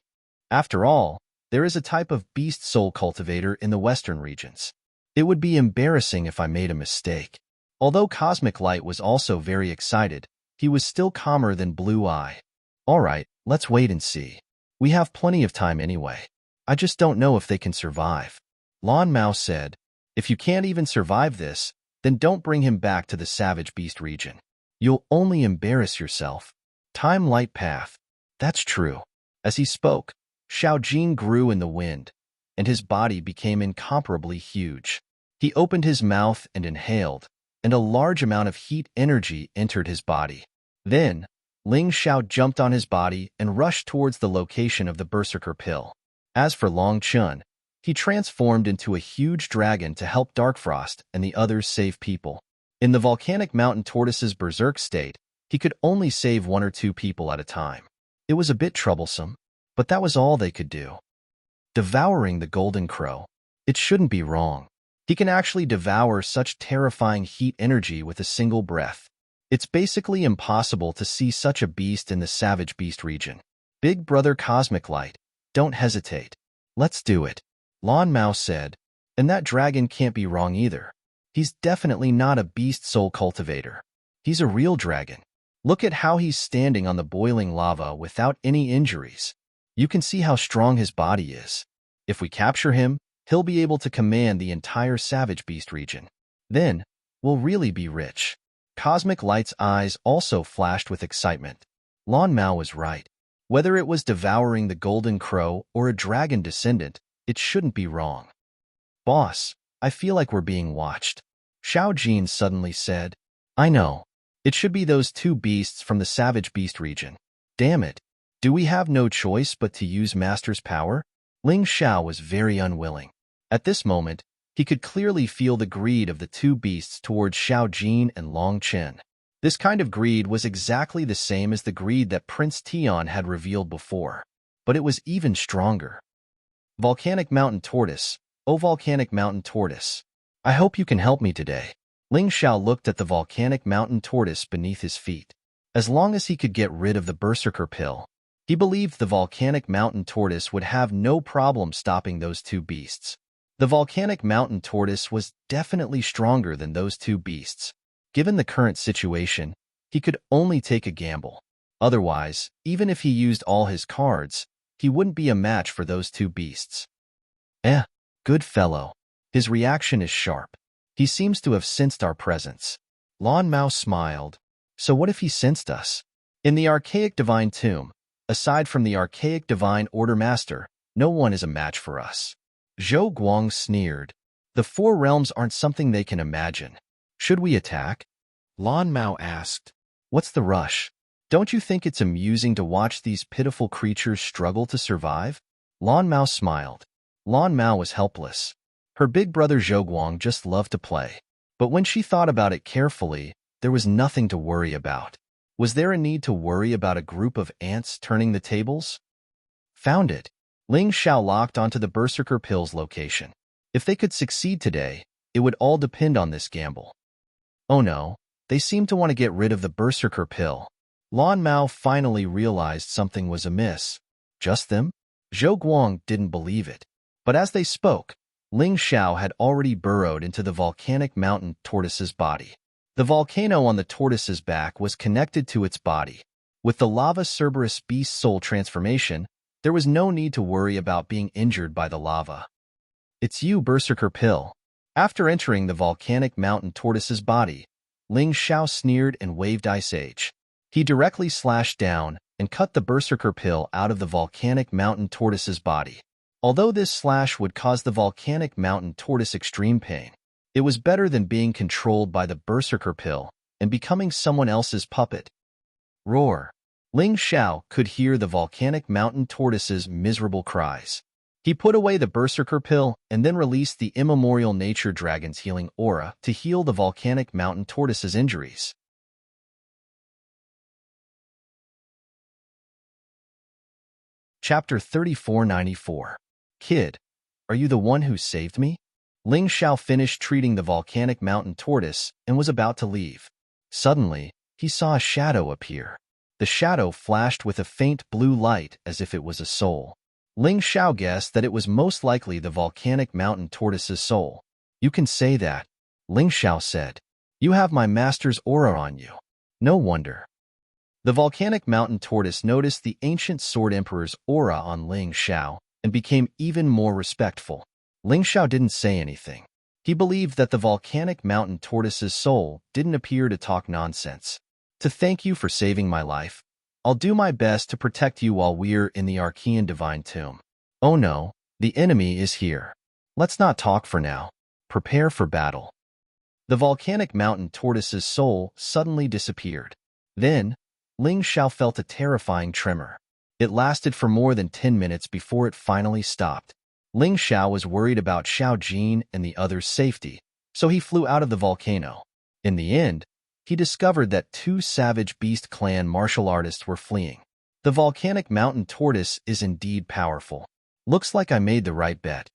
After all, there is a type of beast soul cultivator in the western regions. It would be embarrassing if I made a mistake. Although Cosmic Light was also very excited, he was still calmer than Blue Eye. All right, let's wait and see. We have plenty of time anyway. I just don't know if they can survive. Lan Mao said, if you can't even survive this, then don't bring him back to the savage beast region. You'll only embarrass yourself. Time Light Path. That's true. As he spoke, Xiao Jin grew in the wind, and his body became incomparably huge. He opened his mouth and inhaled, and a large amount of heat energy entered his body. Then, Ling Xiao jumped on his body and rushed towards the location of the Berserker Pill. As for Long Chun, he transformed into a huge dragon to help Darkfrost and the others save people. In the volcanic mountain tortoise's berserk state, he could only save 1 or 2 people at a time. It was a bit troublesome, but that was all they could do. Devouring the golden crow. It shouldn't be wrong. He can actually devour such terrifying heat energy with a single breath. It's basically impossible to see such a beast in the savage beast region. Big Brother Cosmic Light, don't hesitate. Let's do it. Lan Mao said, and that dragon can't be wrong either. He's definitely not a beast soul cultivator. He's a real dragon. Look at how he's standing on the boiling lava without any injuries. You can see how strong his body is. If we capture him, he'll be able to command the entire savage beast region. Then, we'll really be rich. Cosmic Light's eyes also flashed with excitement. Lan Mao was right. Whether it was devouring the golden crow or a dragon descendant, it shouldn't be wrong. Boss, I feel like we're being watched. Xiao Jin suddenly said, I know. It should be those 2 beasts from the savage beast region. Damn it. Do we have no choice but to use Master's power? Ling Xiao was very unwilling. At this moment, he could clearly feel the greed of the 2 beasts towards Xiao Jin and Long Chen. This kind of greed was exactly the same as the greed that Prince Tian had revealed before, but it was even stronger. Volcanic Mountain Tortoise, oh Volcanic Mountain Tortoise. I hope you can help me today. Ling Xiao looked at the Volcanic Mountain Tortoise beneath his feet. As long as he could get rid of the Berserker Pill, he believed the Volcanic Mountain Tortoise would have no problem stopping those 2 beasts. The Volcanic Mountain Tortoise was definitely stronger than those 2 beasts. Given the current situation, he could only take a gamble. Otherwise, even if he used all his cards, he wouldn't be a match for those 2 beasts. Good fellow. His reaction is sharp. He seems to have sensed our presence. Lan Mao smiled. So what if he sensed us? In the Archaic Divine Tomb, aside from the Archaic Divine Order Master, no one is a match for us. Zhou Guang sneered. The 4 realms aren't something they can imagine. Should we attack? Lan Mao asked. What's the rush? Don't you think it's amusing to watch these pitiful creatures struggle to survive? Lan Mao smiled. Lan Mao was helpless. Her big brother Zhou Guang just loved to play. But when she thought about it carefully, there was nothing to worry about. Was there a need to worry about a group of ants turning the tables? Found it. Ling Xiao locked onto the Berserker Pill's location. If they could succeed today, it would all depend on this gamble. Oh no, they seem to want to get rid of the Berserker Pill. Lan Mao finally realized something was amiss. Just them? Zhou Guang didn't believe it. But as they spoke, Ling Xiao had already burrowed into the volcanic mountain tortoise's body. The volcano on the tortoise's back was connected to its body. With the lava Cerberus beast soul transformation, there was no need to worry about being injured by the lava. It's you, Berserker Pill. After entering the volcanic mountain tortoise's body, Ling Xiao sneered and waved Ice Age. He directly slashed down and cut the Berserker Pill out of the volcanic mountain tortoise's body. Although this slash would cause the volcanic mountain tortoise extreme pain, it was better than being controlled by the Berserker Pill and becoming someone else's puppet. Roar! Ling Xiao could hear the volcanic mountain tortoise's miserable cries. He put away the Berserker Pill and then released the immemorial nature dragon's healing aura to heal the volcanic mountain tortoise's injuries. Chapter 3494. Kid, are you the one who saved me? Ling Xiao finished treating the volcanic mountain tortoise and was about to leave. Suddenly, he saw a shadow appear. The shadow flashed with a faint blue light as if it was a soul. Ling Xiao guessed that it was most likely the volcanic mountain tortoise's soul. You can say that, Ling Xiao said. You have my master's aura on you. No wonder. The volcanic mountain tortoise noticed the ancient sword emperor's aura on Ling Xiao and became even more respectful. Ling Xiao didn't say anything. He believed that the volcanic mountain tortoise's soul didn't appear to talk nonsense. To thank you for saving my life, I'll do my best to protect you while we're in the Archean Divine Tomb. Oh no, the enemy is here. Let's not talk for now. Prepare for battle. The volcanic mountain tortoise's soul suddenly disappeared. Then, Ling Xiao felt a terrifying tremor. It lasted for more than 10 minutes before it finally stopped. Ling Xiao was worried about Xiao Jin and the others' safety, so he flew out of the volcano. In the end, he discovered that 2 Savage Beast Clan martial artists were fleeing. The volcanic mountain tortoise is indeed powerful. Looks like I made the right bet.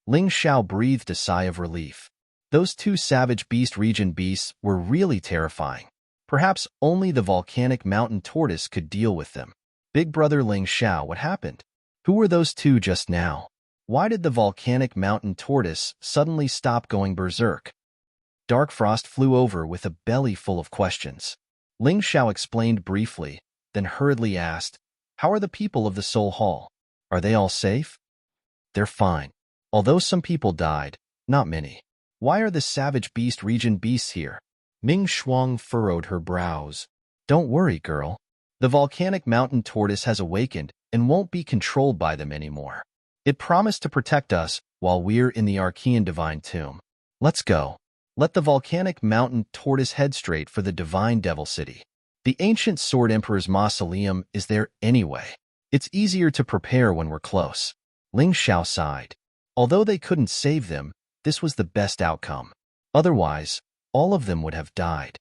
Ling Xiao breathed a sigh of relief. Those 2 Savage Beast region beasts were really terrifying. Perhaps only the volcanic mountain tortoise could deal with them. Big brother Ling Xiao, what happened? Who were those 2 just now? Why did the volcanic mountain tortoise suddenly stop going berserk? Dark Frost flew over with a belly full of questions. Ling Xiao explained briefly, then hurriedly asked, How are the people of the Soul Hall? Are they all safe? They're fine. Although some people died, not many. Why are the Savage Beast region beasts here? Ming Shuang furrowed her brows. Don't worry, girl. The volcanic mountain tortoise has awakened and won't be controlled by them anymore. It promised to protect us while we're in the Archean Divine Tomb. Let's go. Let the volcanic mountain tortoise head straight for the Divine Devil City. The ancient Sword Emperor's mausoleum is there anyway. It's easier to prepare when we're close. Ling Xiao sighed. Although they couldn't save them, this was the best outcome. Otherwise, all of them would have died.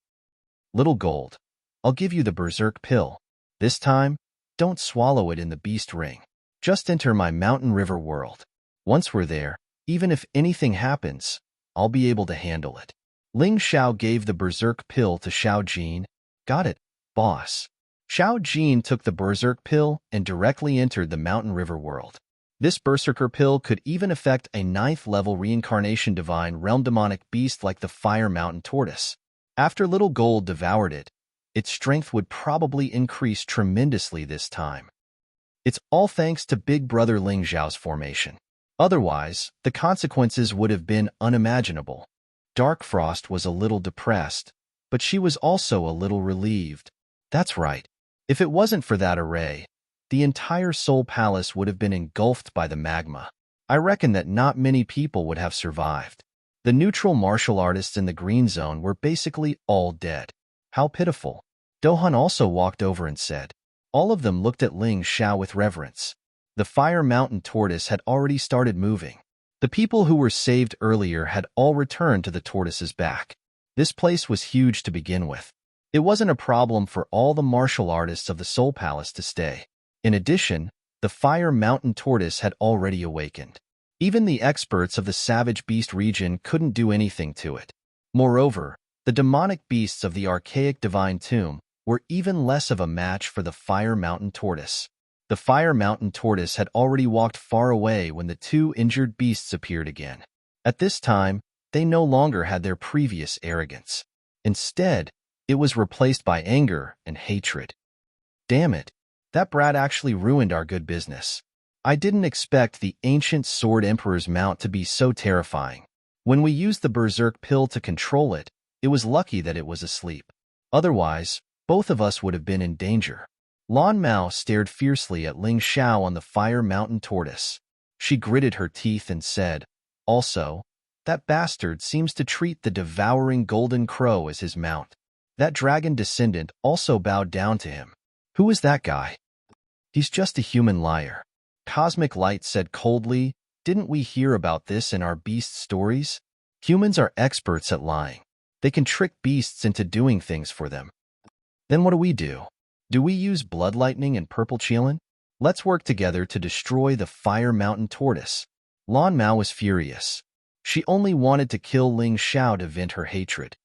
Little Gold, I'll give you the Berserk Pill. This time, don't swallow it in the Beast Ring. Just enter my mountain river world. Once we're there, even if anything happens, I'll be able to handle it. Ling Xiao gave the Berserk Pill to Xiao Jin. Got it, boss. Xiao Jin took the Berserk Pill and directly entered the mountain river world. This Berserker Pill could even affect a 9th-level reincarnation divine realm demonic beast like the Fire Mountain Tortoise. After Little Gold devoured it, its strength would probably increase tremendously this time. It's all thanks to Big Brother Ling Xiao's formation. Otherwise, the consequences would have been unimaginable. Dark Frost was a little depressed, but she was also a little relieved. That's right. If it wasn't for that array, the entire Soul Palace would have been engulfed by the magma. I reckon that not many people would have survived. The neutral martial artists in the green zone were basically all dead. How pitiful. Dohan also walked over and said. All of them looked at Ling Xiao with reverence. The Fire Mountain Tortoise had already started moving. The people who were saved earlier had all returned to the tortoise's back. This place was huge to begin with. It wasn't a problem for all the martial artists of the Soul Palace to stay. In addition, the Fire Mountain Tortoise had already awakened. Even the experts of the Savage Beast region couldn't do anything to it. Moreover, the demonic beasts of the archaic Divine Tomb were even less of a match for the Fire Mountain Tortoise. The Fire Mountain Tortoise had already walked far away when the two injured beasts appeared again. At this time, they no longer had their previous arrogance. Instead, it was replaced by anger and hatred. Damn it, that brat actually ruined our good business. I didn't expect the ancient Sword Emperor's mount to be so terrifying. When we used the Berserk pill to control it, it was lucky that it was asleep. Otherwise, both of us would have been in danger. Lan Mao stared fiercely at Ling Xiao on the Fire Mountain Tortoise. She gritted her teeth and said, "Also, that bastard seems to treat the devouring golden crow as his mount. That dragon descendant also bowed down to him. Who is that guy?" "He's just a human liar," Cosmic Light said coldly. "Didn't we hear about this in our beast stories? Humans are experts at lying. They can trick beasts into doing things for them. Then what do? Do we use blood lightning and purple Qilin? Let's work together to destroy the Fire Mountain Tortoise." Lan Mao was furious. She only wanted to kill Ling Xiao to vent her hatred.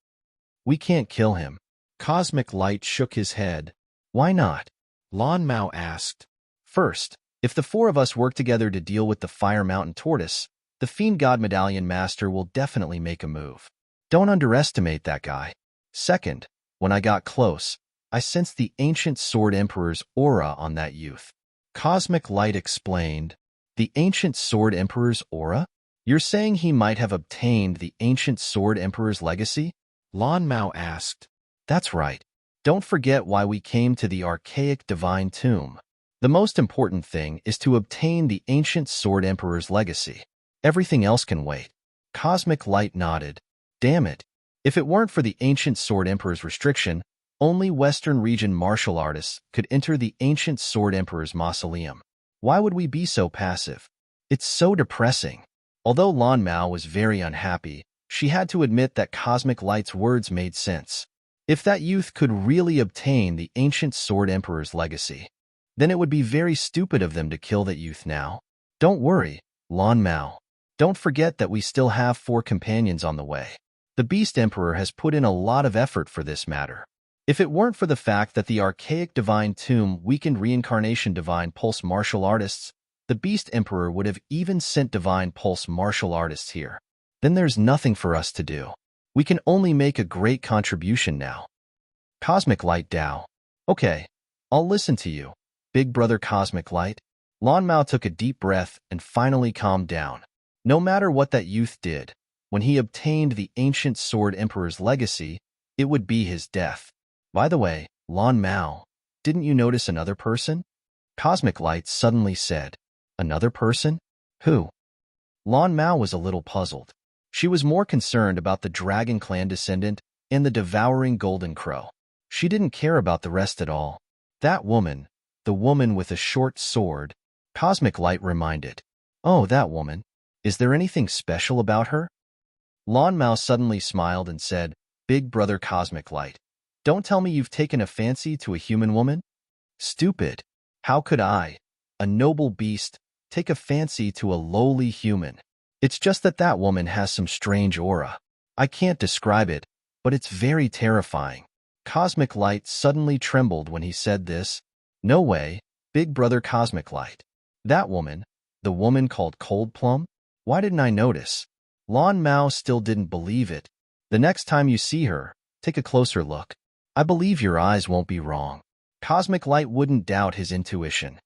"We can't kill him." Cosmic Light shook his head. "Why not?" Lan Mao asked. "First, if the four of us work together to deal with the Fire Mountain Tortoise, the Fiend God Medallion Master will definitely make a move. Don't underestimate that guy. Second, when I got close, I sensed the ancient Sword Emperor's aura on that youth." Cosmic Light explained. "The ancient Sword Emperor's aura? You're saying he might have obtained the ancient Sword Emperor's legacy?" Lan Mao asked. "That's right. Don't forget why we came to the archaic divine tomb. The most important thing is to obtain the ancient Sword Emperor's legacy. Everything else can wait." Cosmic Light nodded. "Damn it. If it weren't for the ancient Sword Emperor's restriction, only Western region martial artists could enter the ancient Sword Emperor's mausoleum. Why would we be so passive? It's so depressing." Although Lan Mao was very unhappy, she had to admit that Cosmic Light's words made sense. If that youth could really obtain the ancient Sword Emperor's legacy, then it would be very stupid of them to kill that youth now. "Don't worry, Lan Mao. Don't forget that we still have 4 companions on the way. The Beast Emperor has put in a lot of effort for this matter. If it weren't for the fact that the archaic divine tomb weakened reincarnation divine pulse martial artists, the Beast Emperor would have even sent divine pulse martial artists here. Then there's nothing for us to do. We can only make a great contribution now." Cosmic Light Dao. "Okay, I'll listen to you, Big Brother Cosmic Light." Lan Mao took a deep breath and finally calmed down. No matter what that youth did, when he obtained the ancient Sword Emperor's legacy, it would be his death. "By the way, Lan Mao, didn't you notice another person?" Cosmic Light suddenly said. "Another person? Who?" Lan Mao was a little puzzled. She was more concerned about the Dragon Clan descendant and the devouring golden crow. She didn't care about the rest at all. "That woman, the woman with a short sword," Cosmic Light reminded. "Oh, that woman. Is there anything special about her?" Lan Mao suddenly smiled and said, "Big Brother Cosmic Light, don't tell me you've taken a fancy to a human woman?" "Stupid. How could I, a noble beast, take a fancy to a lowly human? It's just that that woman has some strange aura. I can't describe it, but it's very terrifying." Cosmic Light suddenly trembled when he said this. "No way, Big Brother Cosmic Light. That woman, the woman called Cold Plum? Why didn't I notice?" Lan Mao still didn't believe it. "The next time you see her, take a closer look. I believe your eyes won't be wrong." Cosmic Light wouldn't doubt his intuition.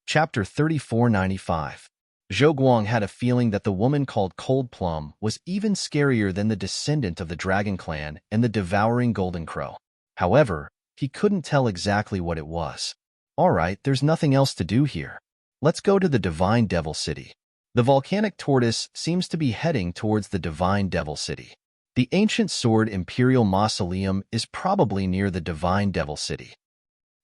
Chapter 3495. Zhou Guang had a feeling that the woman called Cold Plum was even scarier than the descendant of the Dragon Clan and the devouring Golden Crow. However, he couldn't tell exactly what it was. "All right, there's nothing else to do here. Let's go to the Divine Devil City." The volcanic tortoise seems to be heading towards the Divine Devil City. The ancient sword Imperial Mausoleum is probably near the Divine Devil City.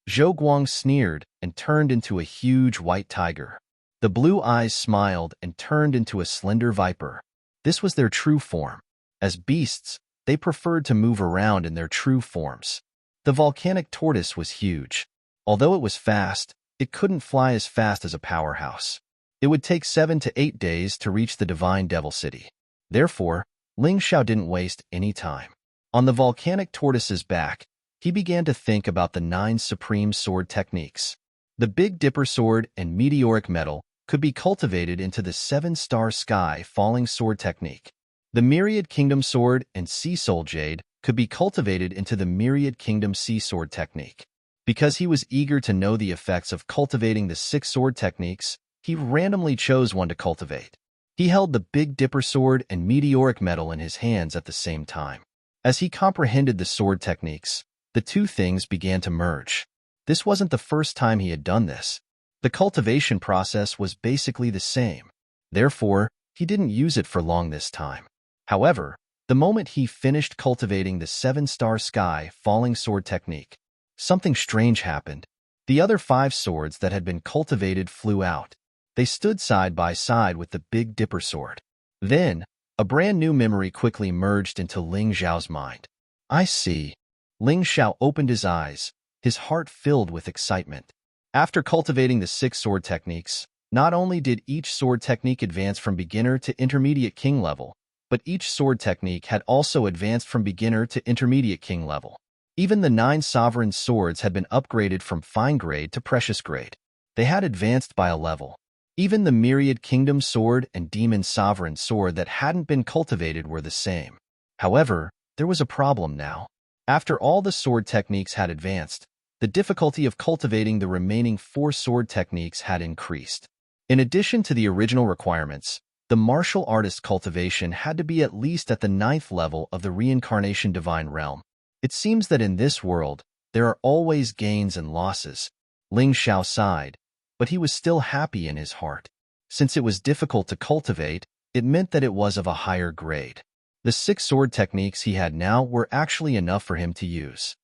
Zhou Guang sneered and turned into a huge white tiger. The blue eyes smiled and turned into a slender viper. This was their true form. As beasts, they preferred to move around in their true forms. The volcanic tortoise was huge. Although it was fast, it couldn't fly as fast as a powerhouse. It would take 7 to 8 days to reach the Divine Devil City. Therefore, Ling Xiao didn't waste any time. On the volcanic tortoise's back, he began to think about the 9 supreme sword techniques. The Big Dipper sword and meteoric metal could be cultivated into the 7-star sky falling sword technique. The Myriad Kingdom sword and sea soul jade could be cultivated into the Myriad Kingdom sea sword technique. Because he was eager to know the effects of cultivating the 6 sword techniques, he randomly chose one to cultivate. He held the Big Dipper sword and meteoric metal in his hands at the same time. As he comprehended the sword techniques, the two things began to merge. This wasn't the first time he had done this. The cultivation process was basically the same. Therefore, he didn't use it for long this time. However, the moment he finished cultivating the 7-star sky falling sword technique, something strange happened. The other 5 swords that had been cultivated flew out. They stood side by side with the Big Dipper sword. Then, a brand new memory quickly merged into Ling Xiao's mind. I see. Ling Xiao opened his eyes, his heart filled with excitement. After cultivating the 6 sword techniques, not only did each sword technique advance from beginner to intermediate king level, but each sword technique had also advanced from beginner to intermediate king level. Even the 9 sovereign swords had been upgraded from fine grade to precious grade. They had advanced by a level. Even the Myriad Kingdom sword and Demon Sovereign sword that hadn't been cultivated were the same. However, there was a problem now. After all the sword techniques had advanced, the difficulty of cultivating the remaining 4 sword techniques had increased. In addition to the original requirements, the martial artist cultivation had to be at least at the 9th level of the reincarnation divine realm. It seems that in this world, there are always gains and losses. Ling Xiao sighed, but he was still happy in his heart. Since it was difficult to cultivate, it meant that it was of a higher grade. The 6 sword techniques he had now were actually enough for him to use.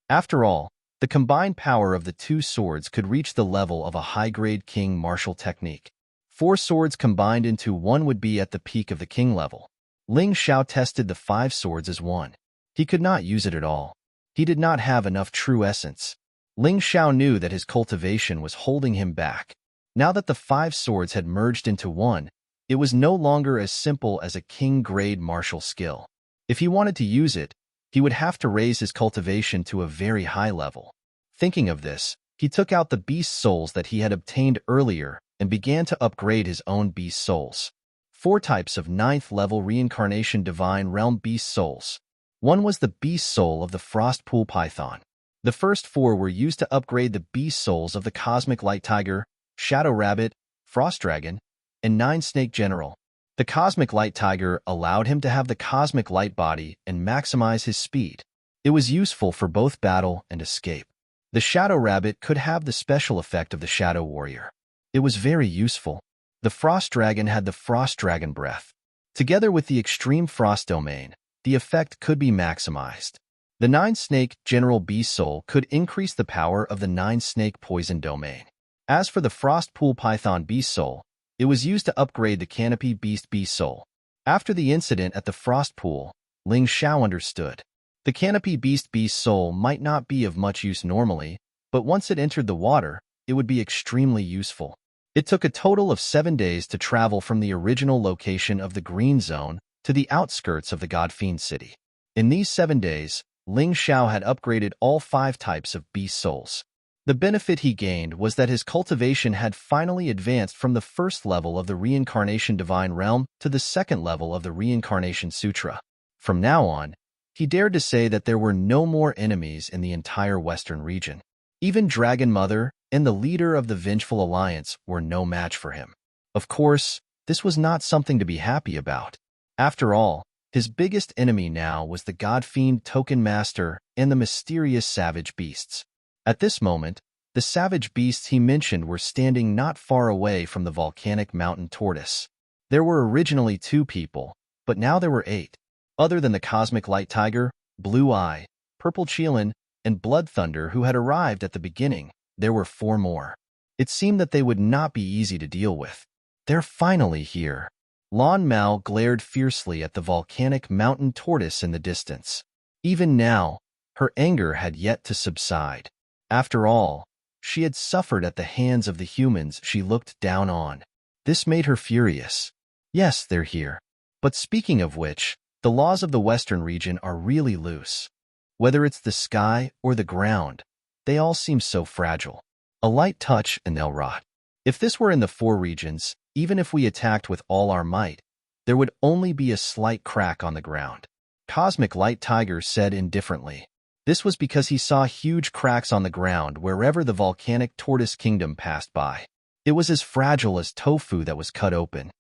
After all, the combined power of the 2 swords could reach the level of a high-grade king martial technique. 4 swords combined into one would be at the peak of the king level. Ling Xiao tested the 5 swords as one. He could not use it at all. He did not have enough true essence. Ling Xiao knew that his cultivation was holding him back. Now that the 5 swords had merged into one, it was no longer as simple as a king-grade martial skill. If he wanted to use it, he would have to raise his cultivation to a very high level. Thinking of this, he took out the beast souls that he had obtained earlier and began to upgrade his own beast souls. 4 types of 9th level reincarnation divine realm beast souls. One was the beast soul of the frost pool python. The first 4 were used to upgrade the beast souls of the cosmic light tiger, shadow rabbit, frost dragon, and 9 snake general. The cosmic light tiger allowed him to have the cosmic light body and maximize his speed. It was useful for both battle and escape. The shadow rabbit could have the special effect of the shadow warrior. It was very useful. The frost dragon had the frost dragon breath. Together with the extreme frost domain, the effect could be maximized. The 9 snake general beast soul could increase the power of the 9 snake poison domain. As for the frost pool python beast soul, it was used to upgrade the canopy beast soul. After the incident at the frost pool, Ling Xiao understood. The canopy beast soul might not be of much use normally, but once it entered the water, it would be extremely useful. It took a total of 7 days to travel from the original location of the Green Zone to the outskirts of the God-Fiend City. In these 7 days, Ling Xiao had upgraded all 5 types of beast souls. The benefit he gained was that his cultivation had finally advanced from the 1st level of the Reincarnation Divine Realm to the 2nd level of the Reincarnation Sutra. From now on, he dared to say that there were no more enemies in the entire Western region. Even Dragon Mother and the leader of the Vengeful Alliance were no match for him. Of course, this was not something to be happy about. After all, his biggest enemy now was the God-Fiend Token Master and the mysterious savage beasts. At this moment, the savage beasts he mentioned were standing not far away from the volcanic mountain tortoise. There were originally 2 people, but now there were 8. Other than the cosmic light tiger, Blue Eye, Purple Cheelin, and Blood Thunder who had arrived at the beginning, there were 4 more. It seemed that they would not be easy to deal with. They're finally here. Lan Mao glared fiercely at the volcanic mountain tortoise in the distance. Even now, her anger had yet to subside. After all, she had suffered at the hands of the humans she looked down on. This made her furious. Yes, they're here. But speaking of which, The laws of the Western region are really loose. Whether it's the sky or the ground, they all seem so fragile. A light touch and they'll rot. If this were in the four regions, even if we attacked with all our might, there would only be a slight crack on the ground. Cosmic Light Tiger said indifferently. This was because he saw huge cracks on the ground wherever the volcanic tortoise kingdom passed by. It was as fragile as tofu that was cut open.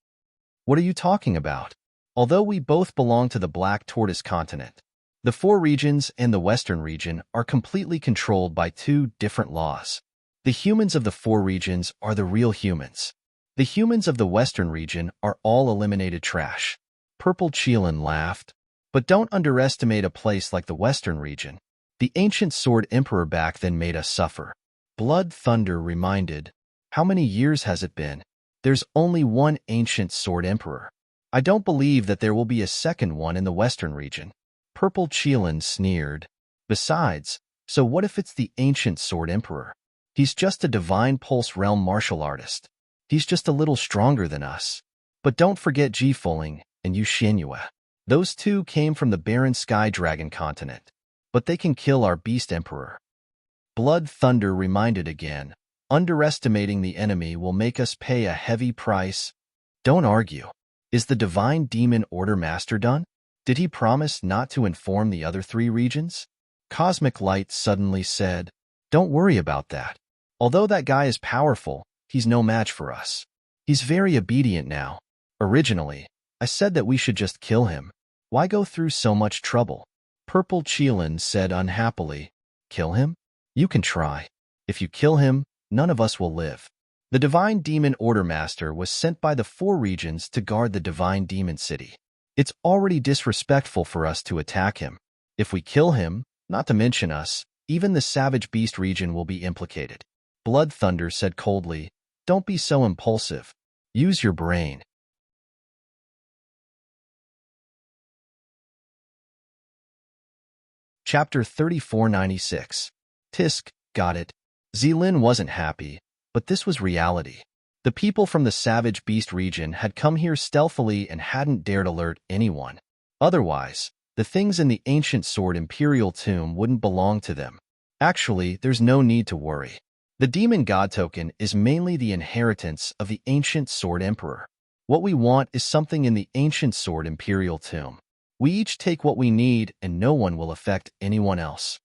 What are you talking about? Although we both belong to the Black Tortoise continent, the four regions and the Western region are completely controlled by two different laws. The humans of the four regions are the real humans. The humans of the Western region are all eliminated trash. Purple Cheelin laughed. But don't underestimate a place like the Western region. The ancient Sword Emperor back then made us suffer. Blood Thunder reminded. How many years has it been? There's only one ancient Sword Emperor. I don't believe that there will be a second one in the Western region. Purple Cheelin sneered. Besides, so what if it's the ancient Sword Emperor? He's just a divine pulse realm martial artist. He's just a little stronger than us. But don't forget Jifuling and Yu Xianyue. Those two came from the barren Sky Dragon continent, but they can kill our Beast Emperor. Blood Thunder reminded again, underestimating the enemy will make us pay a heavy price. Don't argue. Is the Divine Demon Order Master done? Did he promise not to inform the other three regions? Cosmic Light suddenly said, don't worry about that. Although that guy is powerful, he's no match for us. He's very obedient now. Originally, I said that we should just kill him. Why go through so much trouble? Purple Cheelin said unhappily. Kill him? You can try. If you kill him, none of us will live. The Divine Demon Order Master was sent by the four regions to guard the Divine Demon City. It's already disrespectful for us to attack him. If we kill him, not to mention us, even the Savage Beast region will be implicated. Blood Thunder said coldly, don't be so impulsive. Use your brain. Chapter 3496. Tisk, got it. Zilin wasn't happy, but this was reality. The people from the Savage Beast region had come here stealthily and hadn't dared alert anyone. Otherwise, the things in the ancient Sword Imperial tomb wouldn't belong to them. Actually, there's no need to worry. The Demon God Token is mainly the inheritance of the ancient Sword Emperor. What we want is something in the ancient Sword Imperial tomb. We each take what we need and no one will affect anyone else.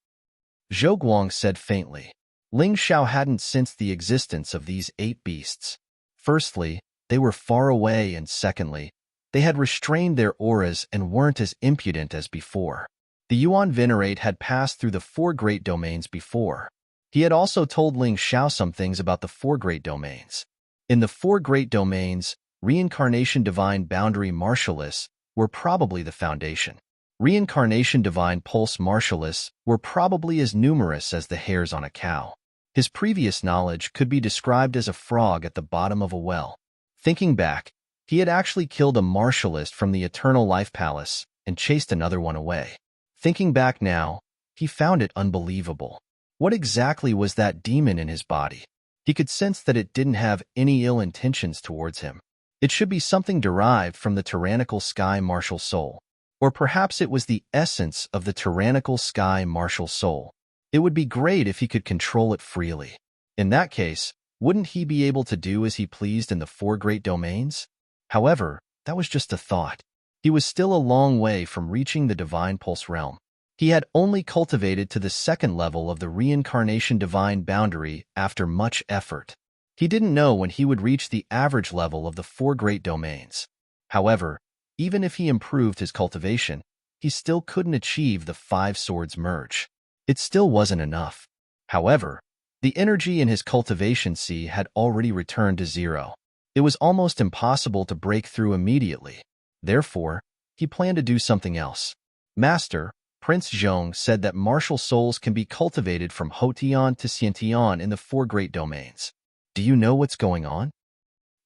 Zhou Guang said faintly. Ling Xiao hadn't sensed the existence of these 8 beasts. Firstly, they were far away, and secondly, they had restrained their auras and weren't as impudent as before. The Yuan Venerate had passed through the 4 great domains before. He had also told Ling Xiao some things about the 4 great domains. In the 4 great domains, Reincarnation Divine Boundary Martialists were probably the foundation. Reincarnation Divine Pulse Martialists were probably as numerous as the hairs on a cow. His previous knowledge could be described as a frog at the bottom of a well. Thinking back, he had actually killed a martialist from the Eternal Life Palace and chased another one away. Thinking back now, he found it unbelievable. What exactly was that demon in his body? He could sense that it didn't have any ill intentions towards him. It should be something derived from the tyrannical sky martial soul. Or perhaps it was the essence of the tyrannical sky martial soul. It would be great if he could control it freely. In that case, wouldn't he be able to do as he pleased in the 4 great domains? However, that was just a thought. He was still a long way from reaching the Divine Pulse realm. He had only cultivated to the 2nd level of the Reincarnation Divine Boundary after much effort. He didn't know when he would reach the average level of the 4 great domains. However, even if he improved his cultivation, he still couldn't achieve the 5 swords merge. It still wasn't enough. However, the energy in his cultivation sea had already returned to 0. It was almost impossible to break through immediately. Therefore, he planned to do something else. Master, Prince Zhong said that martial souls can be cultivated from Hotian to Xiantian in the 4 great domains. Do you know what's going on?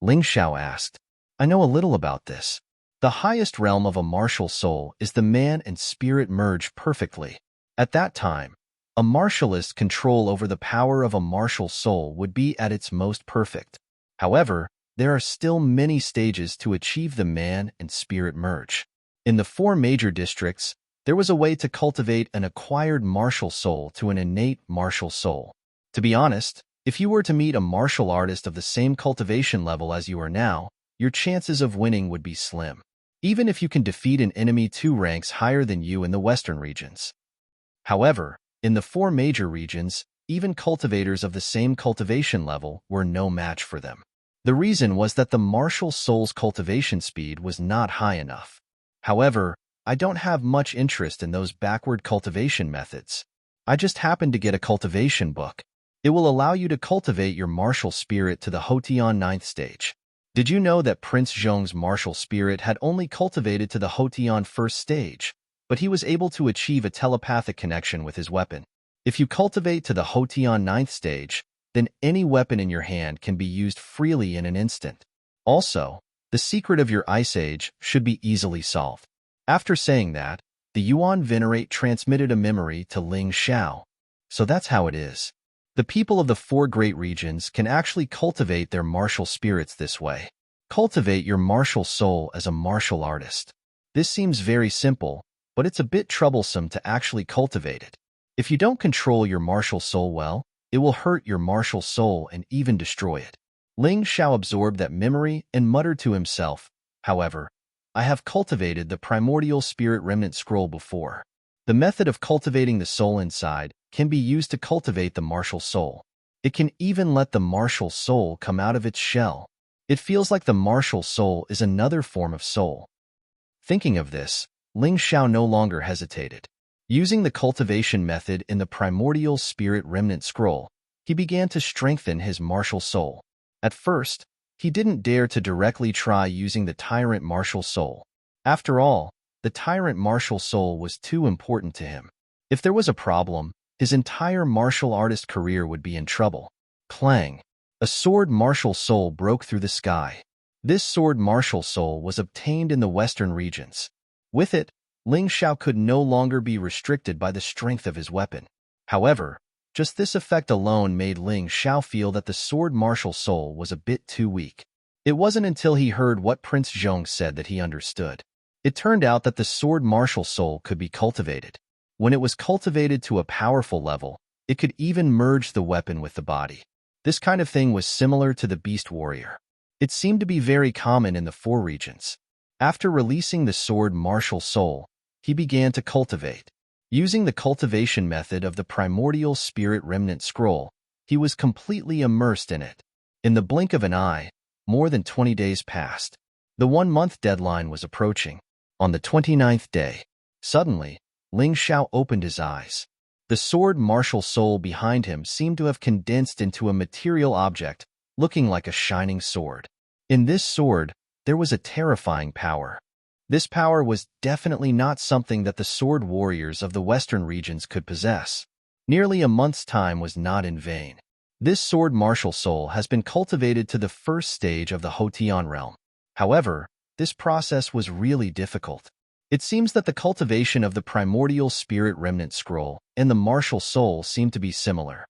Ling Xiao asked. I know a little about this. The highest realm of a martial soul is the man and spirit merge perfectly. At that time, a martialist's control over the power of a martial soul would be at its most perfect. However, there are still many stages to achieve the man and spirit merge. In the 4 major districts, there was a way to cultivate an acquired martial soul to an innate martial soul. To be honest, if you were to meet a martial artist of the same cultivation level as you are now, your chances of winning would be slim, even if you can defeat an enemy 2 ranks higher than you in the western regions. However, in the 4 major regions, even cultivators of the same cultivation level were no match for them. The reason was that the martial soul's cultivation speed was not high enough. However, I don't have much interest in those backward cultivation methods. I just happened to get a cultivation book. It will allow you to cultivate your martial spirit to the Hotian 9th stage. Did you know that Prince Zhong's martial spirit had only cultivated to the Hotian 1st stage, but he was able to achieve a telepathic connection with his weapon? If you cultivate to the Hotian 9th stage, then any weapon in your hand can be used freely in an instant. Also, the secret of your Ice Age should be easily solved. After saying that, the Yuan Venerate transmitted a memory to Ling Xiao. So that's how it is. The people of the 4 great regions can actually cultivate their martial spirits this way. Cultivate your martial soul as a martial artist. This seems very simple, but it's a bit troublesome to actually cultivate it. If you don't control your martial soul well, it will hurt your martial soul and even destroy it. Ling Xiao absorbed that memory and muttered to himself, however, I have cultivated the primordial spirit remnant scroll before. The method of cultivating the soul inside can be used to cultivate the martial soul. It can even let the martial soul come out of its shell. It feels like the martial soul is another form of soul. Thinking of this, Ling Xiao no longer hesitated. Using the cultivation method in the primordial spirit remnant scroll, he began to strengthen his martial soul. At first, he didn't dare to directly try using the Tyrant martial soul. After all, the Tyrant martial soul was too important to him. If there was a problem, his entire martial artist career would be in trouble. Clang! A sword martial soul broke through the sky. This sword martial soul was obtained in the western regions. With it, Ling Xiao could no longer be restricted by the strength of his weapon. However, just this effect alone made Ling Xiao feel that the sword martial soul was a bit too weak. It wasn't until he heard what Prince Zhong said that he understood. It turned out that the sword martial soul could be cultivated. When it was cultivated to a powerful level, it could even merge the weapon with the body. This kind of thing was similar to the beast warrior. It seemed to be very common in the 4 regions. After releasing the sword martial soul, he began to cultivate. Using the cultivation method of the primordial spirit remnant scroll, he was completely immersed in it. In the blink of an eye, more than 20 days passed. The 1-month deadline was approaching. On the 29th day, suddenly, Ling Xiao opened his eyes. The sword martial soul behind him seemed to have condensed into a material object, looking like a shining sword. In this sword, there was a terrifying power. This power was definitely not something that the sword warriors of the western regions could possess. Nearly a month's time was not in vain. This sword martial soul has been cultivated to the 1st stage of the Hotian realm. However, this process was really difficult. It seems that the cultivation of the primordial spirit remnant scroll and the martial soul seemed to be similar.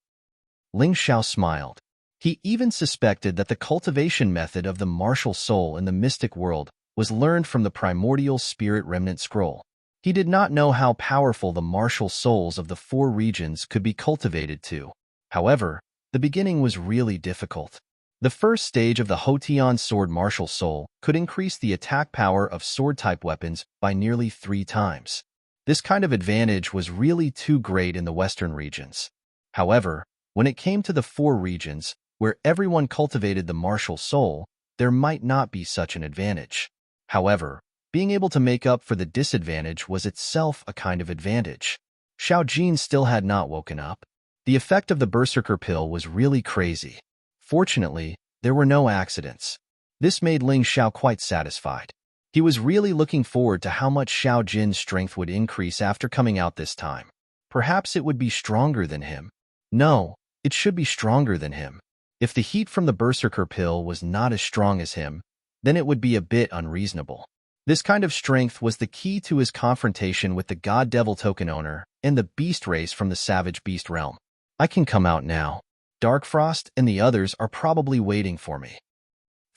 Ling Xiao smiled. He even suspected that the cultivation method of the martial soul in the mystic world was learned from the primordial spirit remnant scroll. He did not know how powerful the martial souls of the 4 regions could be cultivated to. However, the beginning was really difficult. The 1st stage of the Hotian sword martial soul could increase the attack power of sword-type weapons by nearly 3 times. This kind of advantage was really too great in the western regions. However, when it came to the 4 regions, where everyone cultivated the martial soul, there might not be such an advantage. However, being able to make up for the disadvantage was itself a kind of advantage. Xiao Jin still had not woken up. The effect of the berserker pill was really crazy. Fortunately, there were no accidents. This made Ling Xiao quite satisfied. He was really looking forward to how much Xiao Jin's strength would increase after coming out this time. Perhaps it would be stronger than him. No, it should be stronger than him. If the heat from the berserker pill was not as strong as him, then it would be a bit unreasonable. This kind of strength was the key to his confrontation with the God-Devil token owner and the beast race from the savage beast realm. I can come out now. Darkfrost and the others are probably waiting for me.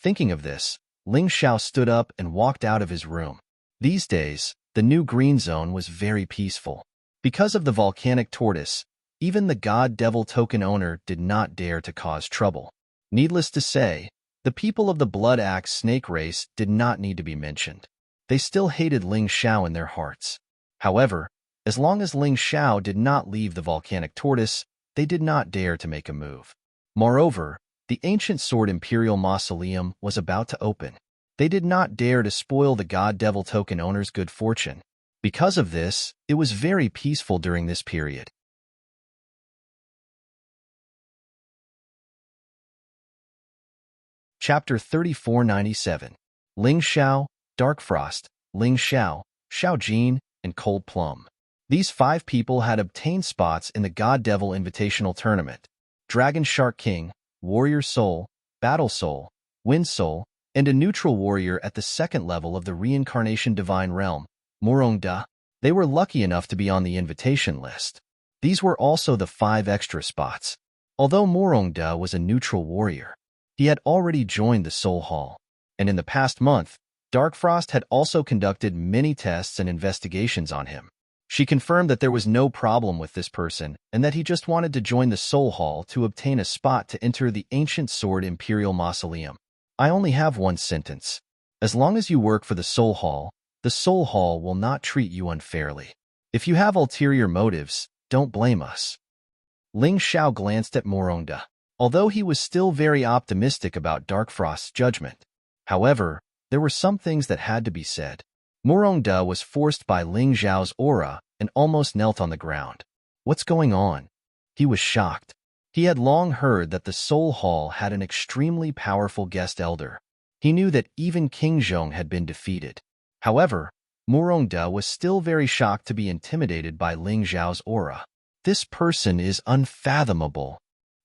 Thinking of this, Ling Xiao stood up and walked out of his room. These days, the new green zone was very peaceful. Because of the volcanic tortoise, even the god-devil token owner did not dare to cause trouble. Needless to say, the people of the Blood Axe snake race did not need to be mentioned. They still hated Ling Xiao in their hearts. However, as long as Ling Xiao did not leave the volcanic tortoise, they did not dare to make a move. Moreover, the ancient sword Imperial Mausoleum was about to open. They did not dare to spoil the god-devil token owner's good fortune. Because of this, it was very peaceful during this period. Chapter 3497. Ling Xiao, Dark Frost, Ling Xiao, Xiao Jin, and Cold Plum. These 5 people had obtained spots in the God Devil Invitational Tournament. Dragon Shark King, Warrior Soul, Battle Soul, Wind Soul, and a neutral warrior at the 2nd level of the Reincarnation Divine Realm, Morong Da. They were lucky enough to be on the invitation list. These were also the 5 extra spots. Although Morong Da was a neutral warrior, he had already joined the Soul Hall, and in the past month, Darkfrost had also conducted many tests and investigations on him. She confirmed that there was no problem with this person and that he just wanted to join the Soul Hall to obtain a spot to enter the Ancient Sword Imperial Mausoleum. I only have one sentence. As long as you work for the Soul Hall will not treat you unfairly. If you have ulterior motives, don't blame us. Ling Xiao glanced at Morongda. Although he was still very optimistic about Darkfrost's judgment, however, there were some things that had to be said. Morongda was forced by Ling Xiao's aura and almost knelt on the ground. What's going on? He was shocked. He had long heard that the Soul Hall had an extremely powerful guest elder. He knew that even King Zhong had been defeated. However, Morongda was still very shocked to be intimidated by Ling Xiao's aura. This person is unfathomable,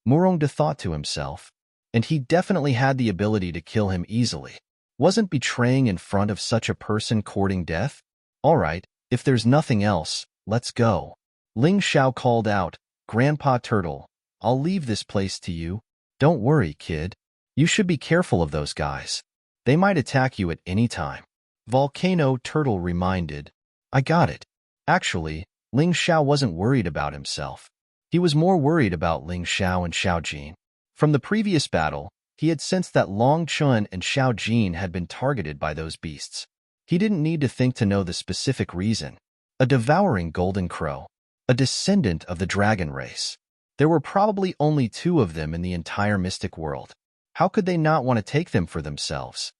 Morongda thought to himself, and he definitely had the ability to kill him easily. Wasn't betraying in front of such a person courting death? All right, if there's nothing else, let's go. Ling Xiao called out, Grandpa Turtle, I'll leave this place to you. Don't worry, kid. You should be careful of those guys. They might attack you at any time. Volcano Turtle reminded, I got it. Actually, Ling Xiao wasn't worried about himself. He was more worried about Ling Xiao and Xiao Jin. From the previous battle, he had sensed that Long Chun and Xiao Jin had been targeted by those beasts. He didn't need to think to know the specific reason. A devouring golden crow. A descendant of the dragon race. There were probably only 2 of them in the entire mystic world. How could they not want to take them for themselves?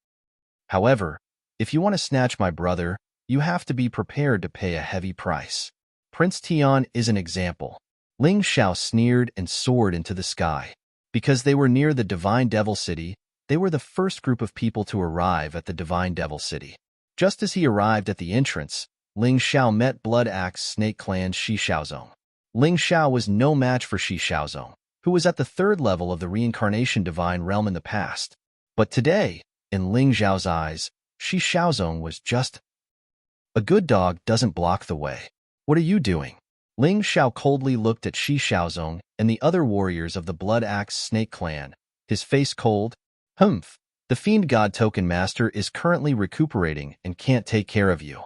However, if you want to snatch my brother, you have to be prepared to pay a heavy price. Prince Tian is an example. Ling Xiao sneered and soared into the sky. Because they were near the Divine Devil City, they were the first group of people to arrive at the Divine Devil City. Just as he arrived at the entrance, Ling Xiao met Blood Axe Snake Clan's Shi Xiaozong. Ling Xiao was no match for Shi Xiaozong, who was at the 3rd level of the Reincarnation Divine Realm in the past. But today, in Ling Xiao's eyes, Shi Xiaozong was just a good dog doesn't block the way. What are you doing? Ling Xiao coldly looked at Shi Xiaozong and the other warriors of the Blood Axe Snake Clan, his face cold. Humph, the Fiend God Token Master is currently recuperating and can't take care of you.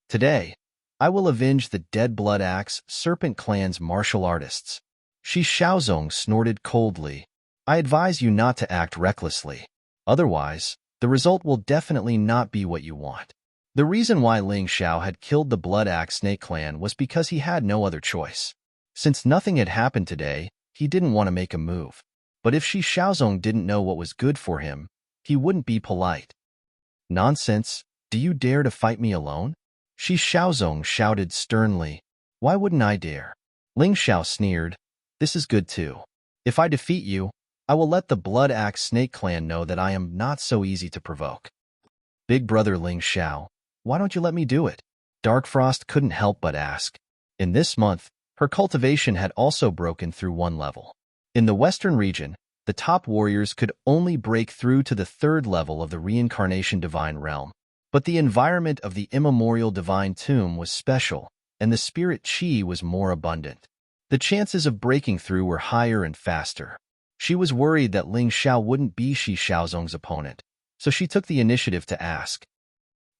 Today, I will avenge the dead Blood Axe Serpent Clan's martial artists. Shi Xiaozong snorted coldly. I advise you not to act recklessly. Otherwise, the result will definitely not be what you want. The reason why Ling Xiao had killed the Blood Axe Snake Clan was because he had no other choice. Since nothing had happened today, he didn't want to make a move. But if Shi Xiaozong didn't know what was good for him, he wouldn't be polite. Nonsense, do you dare to fight me alone? Shi Xiaozong shouted sternly. Why wouldn't I dare? Ling Xiao sneered. This is good too. If I defeat you, I will let the Blood Axe Snake Clan know that I am not so easy to provoke. Big brother Ling Xiao, why don't you let me do it? Darkfrost couldn't help but ask. In this month, her cultivation had also broken through 1 level. In the western region, the top warriors could only break through to the 3rd level of the Reincarnation Divine Realm. But the environment of the immemorial Divine Tomb was special, and the spirit chi was more abundant. The chances of breaking through were higher and faster. She was worried that Ling Xiao wouldn't be Shi Xiaozong's opponent, so she took the initiative to ask.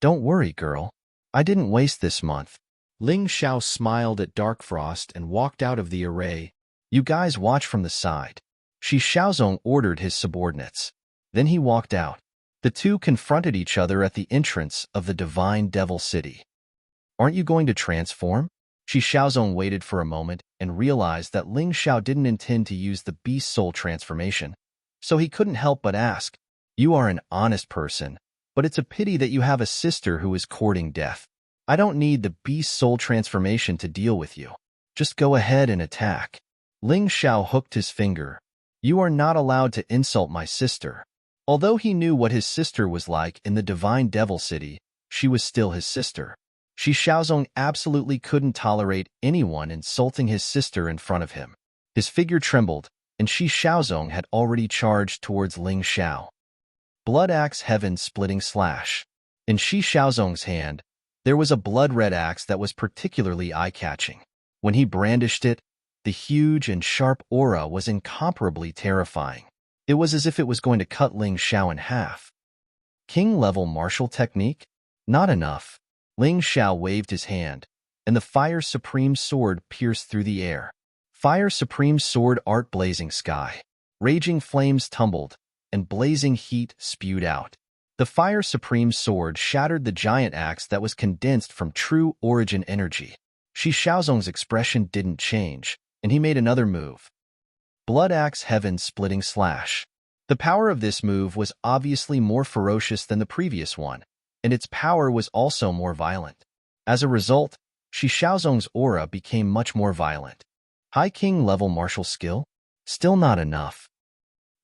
Don't worry, girl. I didn't waste this month. Ling Xiao smiled at Dark Frost and walked out of the array. You guys watch from the side. Shi Xiaozong ordered his subordinates. Then he walked out. The two confronted each other at the entrance of the Divine Devil City. Aren't you going to transform? Shi Xiaozong waited for a moment and realized that Ling Xiao didn't intend to use the beast soul transformation, so he couldn't help but ask, You are an honest person, but it's a pity that you have a sister who is courting death. I don't need the beast soul transformation to deal with you. Just go ahead and attack. Ling Xiao hooked his finger. You are not allowed to insult my sister. Although he knew what his sister was like in the Divine Devil City, she was still his sister. Shi Xiaozong absolutely couldn't tolerate anyone insulting his sister in front of him. His figure trembled, and Shi Xiaozong had already charged towards Ling Xiao. Blood Axe Heaven Splitting Slash. In Shi Xiaozong's hand, there was a blood-red axe that was particularly eye-catching. When he brandished it, the huge and sharp aura was incomparably terrifying. It was as if it was going to cut Ling Xiao in half. King-level martial technique? Not enough. Ling Xiao waved his hand, and the Fire Supreme Sword pierced through the air. Fire Supreme Sword Art Blazing Sky. Raging flames tumbled, and blazing heat spewed out. The Fire Supreme Sword shattered the giant axe that was condensed from true origin energy. Shi Xiaozong's expression didn't change, and he made another move. Blood Axe Heaven Splitting Slash. The power of this move was obviously more ferocious than the previous one, and its power was also more violent. As a result, Shi Xiaozong's aura became much more violent. High King level martial skill? Still not enough.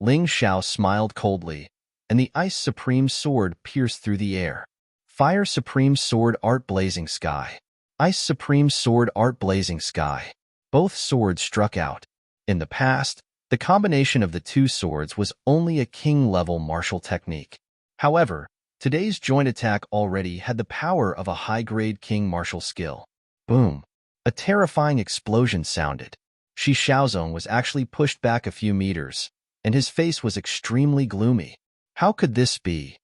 Ling Xiao smiled coldly, and the Ice Supreme Sword pierced through the air. Fire Supreme Sword Art Blazing Sky. Ice Supreme Sword Art Blazing Sky. Both swords struck out. In the past, the combination of the two swords was only a king-level martial technique. However, today's joint attack already had the power of a high-grade king martial skill. Boom! A terrifying explosion sounded. Shi Xiaozong was actually pushed back a few meters, and his face was extremely gloomy. How could this be?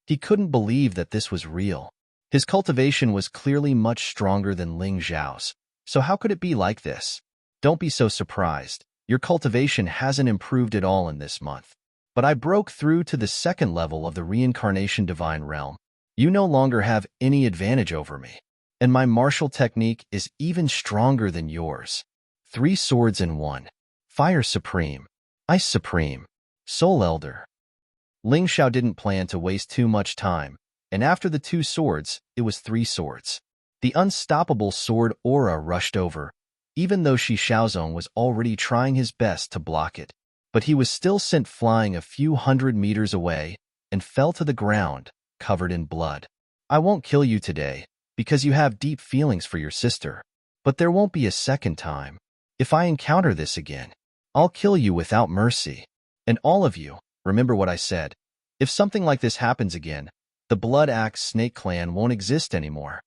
He couldn't believe that this was real. His cultivation was clearly much stronger than Ling Xiao's, so how could it be like this? Don't be so surprised. Your cultivation hasn't improved at all in this month. But I broke through to the second level of the Reincarnation Divine Realm. You no longer have any advantage over me, and my martial technique is even stronger than yours. 3 swords in one. Fire Supreme. Ice Supreme. Soul Elder. Ling Xiao didn't plan to waste too much time, and after the 2 swords, it was 3 swords. The unstoppable sword aura rushed over, even though Shi Xiaozong was already trying his best to block it. But he was still sent flying a few hundred meters away and fell to the ground, covered in blood. I won't kill you today, because you have deep feelings for your sister. But there won't be a second time. If I encounter this again, I'll kill you without mercy. And all of you, remember what I said. If something like this happens again, the Blood Axe Snake Clan won't exist anymore.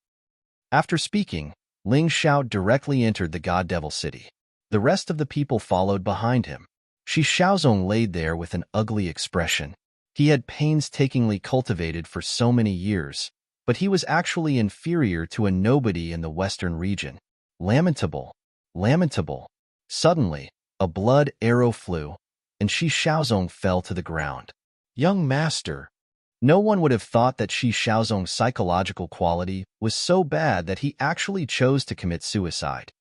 After speaking, Ling Xiao directly entered the God Devil City. The rest of the people followed behind him. Shi Xiaozong laid there with an ugly expression. He had painstakingly cultivated for so many years, but he was actually inferior to a nobody in the western region. Lamentable. Lamentable. Suddenly, a blood arrow flew, and Shi Xiaozong fell to the ground. Young master. No one would have thought that Shi Xiaozong's psychological quality was so bad that he actually chose to commit suicide.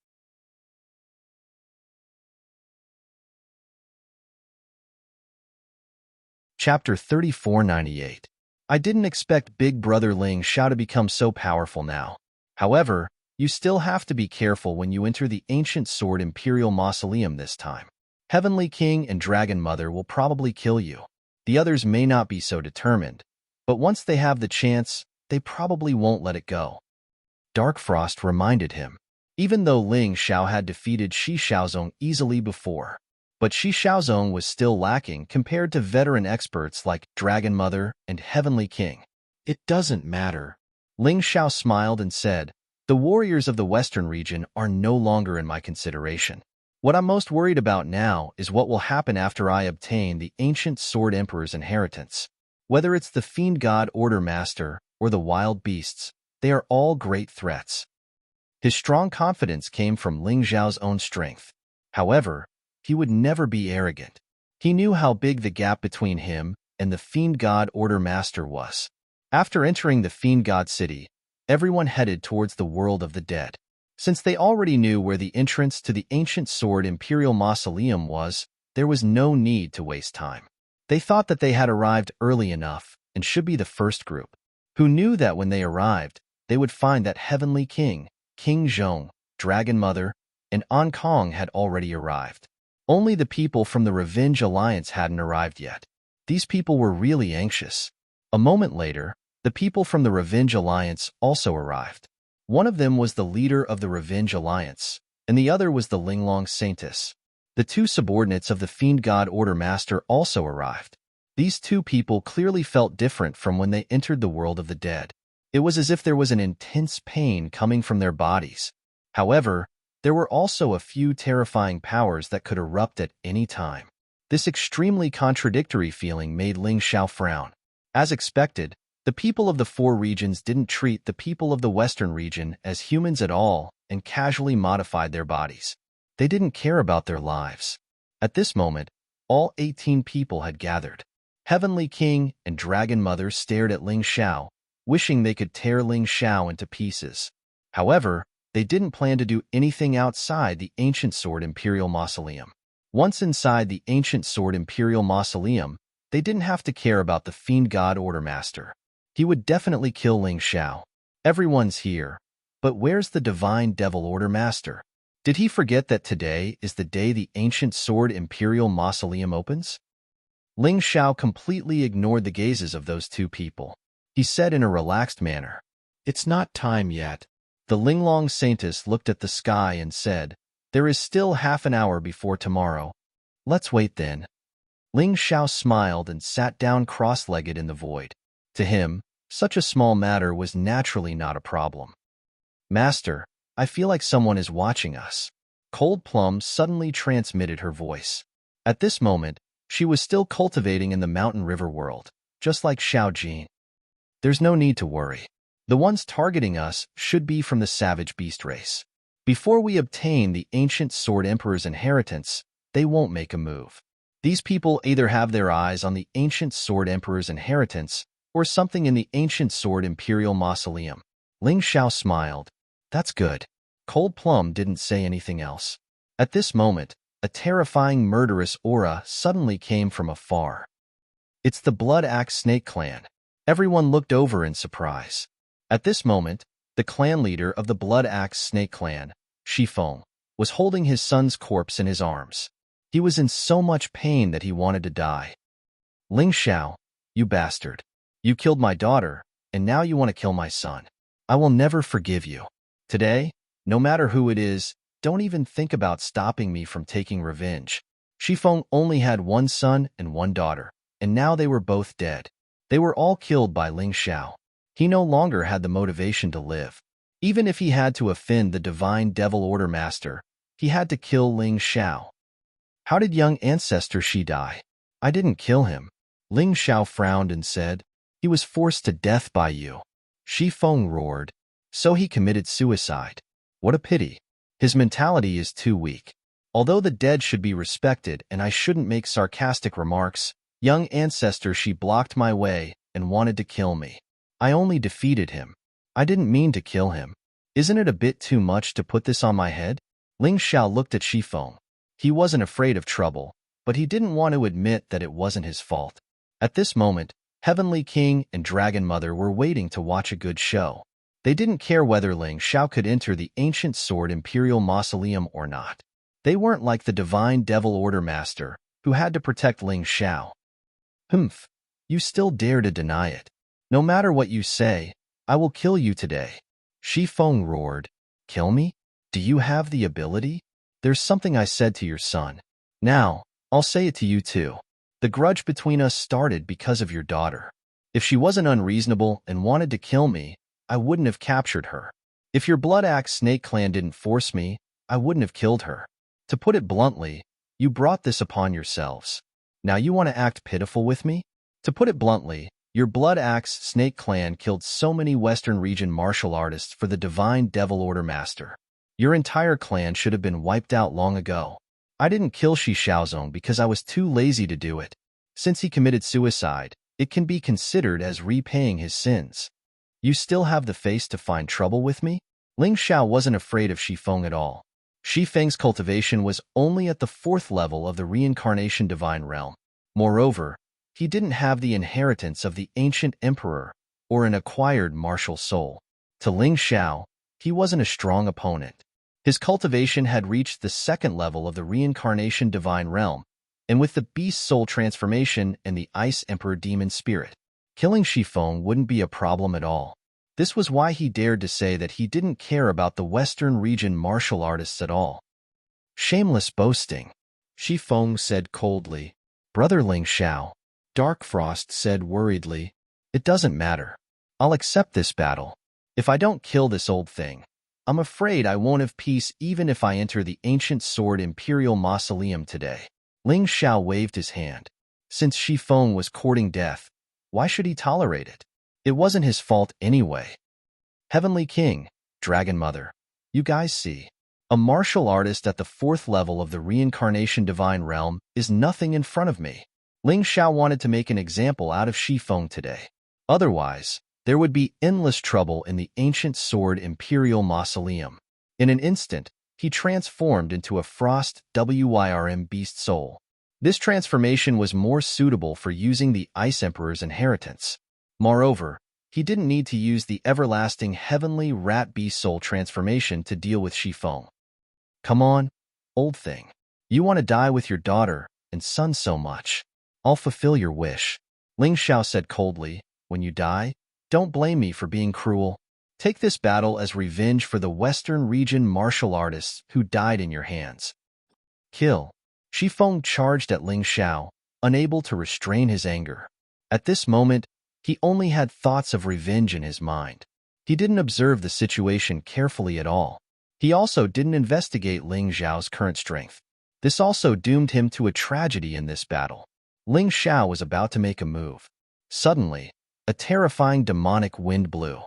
Chapter 3498. I didn't expect Big Brother Ling Xiao to become so powerful now. However, you still have to be careful when you enter the Ancient Sword Imperial Mausoleum this time. Heavenly King and Dragon Mother will probably kill you. The others may not be so determined, but once they have the chance, they probably won't let it go. Dark Frost reminded him. Even though Ling Xiao had defeated Shi Xiaozong easily before, but Shi Xiaozong was still lacking compared to veteran experts like Dragon Mother and Heavenly King. It doesn't matter. Ling Xiao smiled and said, the warriors of the Western region are no longer in my consideration. What I'm most worried about now is what will happen after I obtain the Ancient Sword Emperor's inheritance. Whether it's the Fiend God Order Master or the wild beasts, They are all great threats. His strong confidence came from Ling Xiao's own strength. However, he would never be arrogant. He knew how big the gap between him and the Fiend God Order Master was. After entering the Fiend God City, everyone headed towards the world of the dead. Since they already knew where the entrance to the Ancient Sword Imperial Mausoleum was, there was no need to waste time. They thought that they had arrived early enough and should be the first group, who knew that when they arrived, they would find that Heavenly King, King Zhong, Dragon Mother, and An Kong had already arrived. Only the people from the Revenge Alliance hadn't arrived yet. These people were really anxious. A moment later, the people from the Revenge Alliance also arrived. One of them was the leader of the Revenge Alliance, and the other was the Linglong Saintess. The two subordinates of the Fiend God Order Master also arrived. These two people clearly felt different from when they entered the world of the dead. It was as if there was an intense pain coming from their bodies. However, there were also a few terrifying powers that could erupt at any time. This extremely contradictory feeling made Ling Xiao frown. As expected, the people of the four regions didn't treat the people of the Western region as humans at all and casually modified their bodies. They didn't care about their lives. At this moment, all 18 people had gathered. Heavenly King and Dragon Mother stared at Ling Xiao, wishing they could tear Ling Xiao into pieces. However, they didn't plan to do anything outside the Ancient Sword Imperial Mausoleum. Once inside the Ancient Sword Imperial Mausoleum, they didn't have to care about the Fiend God Order Master. He would definitely kill Ling Xiao. Everyone's here, but where's the Divine Devil Order Master? Did he forget that today is the day the Ancient Sword Imperial Mausoleum opens? Ling Xiao completely ignored the gazes of those two people. He said in a relaxed manner, "It's not time yet." The Linglong Saintess looked at the sky and said, "There is still half an hour before tomorrow. Let's wait then." Ling Xiao smiled and sat down cross-legged in the void. To him, such a small matter was naturally not a problem. "Master, I feel like someone is watching us." Cold Plum suddenly transmitted her voice. At this moment, she was still cultivating in the mountain river world, just like Xiao Jin. "There's no need to worry. The ones targeting us should be from the savage beast race. Before we obtain the Ancient Sword Emperor's inheritance, they won't make a move. These people either have their eyes on the Ancient Sword Emperor's inheritance or something in the Ancient Sword Imperial Mausoleum." Ling Xiao smiled. "That's good." Cold Plum didn't say anything else. At this moment, a terrifying murderous aura suddenly came from afar. "It's the Blood Axe Snake Clan." Everyone looked over in surprise. At this moment, the clan leader of the Blood Axe Snake Clan, Shifeng, was holding his son's corpse in his arms. He was in so much pain that he wanted to die. "Ling Xiao, you bastard. You killed my daughter, and now you want to kill my son. I will never forgive you. Today, no matter who it is, don't even think about stopping me from taking revenge." Shifeng only had one son and one daughter, and now they were both dead. They were all killed by Ling Xiao. He no longer had the motivation to live. Even if he had to offend the Divine Devil Order Master, he had to kill Ling Xiao. "How did young ancestor Shi die?" "I didn't kill him." Ling Xiao frowned and said, "He was forced to death by you." Shifeng roared, "So he committed suicide. What a pity. His mentality is too weak. Although the dead should be respected and I shouldn't make sarcastic remarks, young ancestor Shi blocked my way and wanted to kill me. I only defeated him. I didn't mean to kill him. Isn't it a bit too much to put this on my head?" Ling Xiao looked at Shifeng. He wasn't afraid of trouble, but he didn't want to admit that it wasn't his fault. At this moment, Heavenly King and Dragon Mother were waiting to watch a good show. They didn't care whether Ling Xiao could enter the Ancient Sword Imperial Mausoleum or not. They weren't like the Divine Devil Order Master, who had to protect Ling Xiao. "Humph, you still dare to deny it. No matter what you say, I will kill you today." Shifeng roared. "Kill me? Do you have the ability? There's something I said to your son. Now, I'll say it to you too. The grudge between us started because of your daughter. If she wasn't unreasonable and wanted to kill me, I wouldn't have captured her. If your Blood Axe Snake Clan didn't force me, I wouldn't have killed her. To put it bluntly, you brought this upon yourselves. Now you want to act pitiful with me? To put it bluntly, Your Blood Axe Snake Clan killed so many Western region martial artists for the Divine Devil Order Master. Your entire clan should have been wiped out long ago. I didn't kill Shi Shaozong because I was too lazy to do it. Since he committed suicide, it can be considered as repaying his sins. You still have the face to find trouble with me? Ling Xiao wasn't afraid of Shi Feng at all. Shi Feng's cultivation was only at the 4th level of the reincarnation divine realm. Moreover, he didn't have the inheritance of the ancient emperor or an acquired martial soul. To Ling Xiao, he wasn't a strong opponent. His cultivation had reached the 2nd level of the reincarnation divine realm, and with the beast soul transformation and the ice emperor demon spirit, killing Shi Feng wouldn't be a problem at all. This was why he dared to say that he didn't care about the Western region martial artists at all. Shameless boasting, Shi Feng said coldly. Brother Ling Xiao, Dark Frost said worriedly, it doesn't matter. I'll accept this battle. If I don't kill this old thing, I'm afraid I won't have peace even if I enter the ancient sword Imperial Mausoleum today. Ling Xiao waved his hand. Since Shi Feng was courting death, why should he tolerate it? It wasn't his fault anyway. Heavenly King, Dragon Mother, you guys see. A martial artist at the 4th level of the reincarnation divine realm is nothing in front of me. Ling Xiao wanted to make an example out of Shi Feng today. Otherwise, there would be endless trouble in the ancient sword Imperial Mausoleum. In an instant, he transformed into a Frost Wyrm beast soul. This transformation was more suitable for using the Ice Emperor's inheritance. Moreover, he didn't need to use the everlasting heavenly rat beast soul transformation to deal with Shi Feng. Come on, old thing. You want to die with your daughter and son so much. I'll fulfill your wish. Ling Xiao said coldly, when you die, don't blame me for being cruel. Take this battle as revenge for the Western region martial artists who died in your hands. Kill. Shi Feng charged at Ling Xiao, unable to restrain his anger. At this moment, he only had thoughts of revenge in his mind. He didn't observe the situation carefully at all. He also didn't investigate Ling Xiao's current strength. This also doomed him to a tragedy in this battle. Ling Xiao was about to make a move. Suddenly, a terrifying demonic wind blew.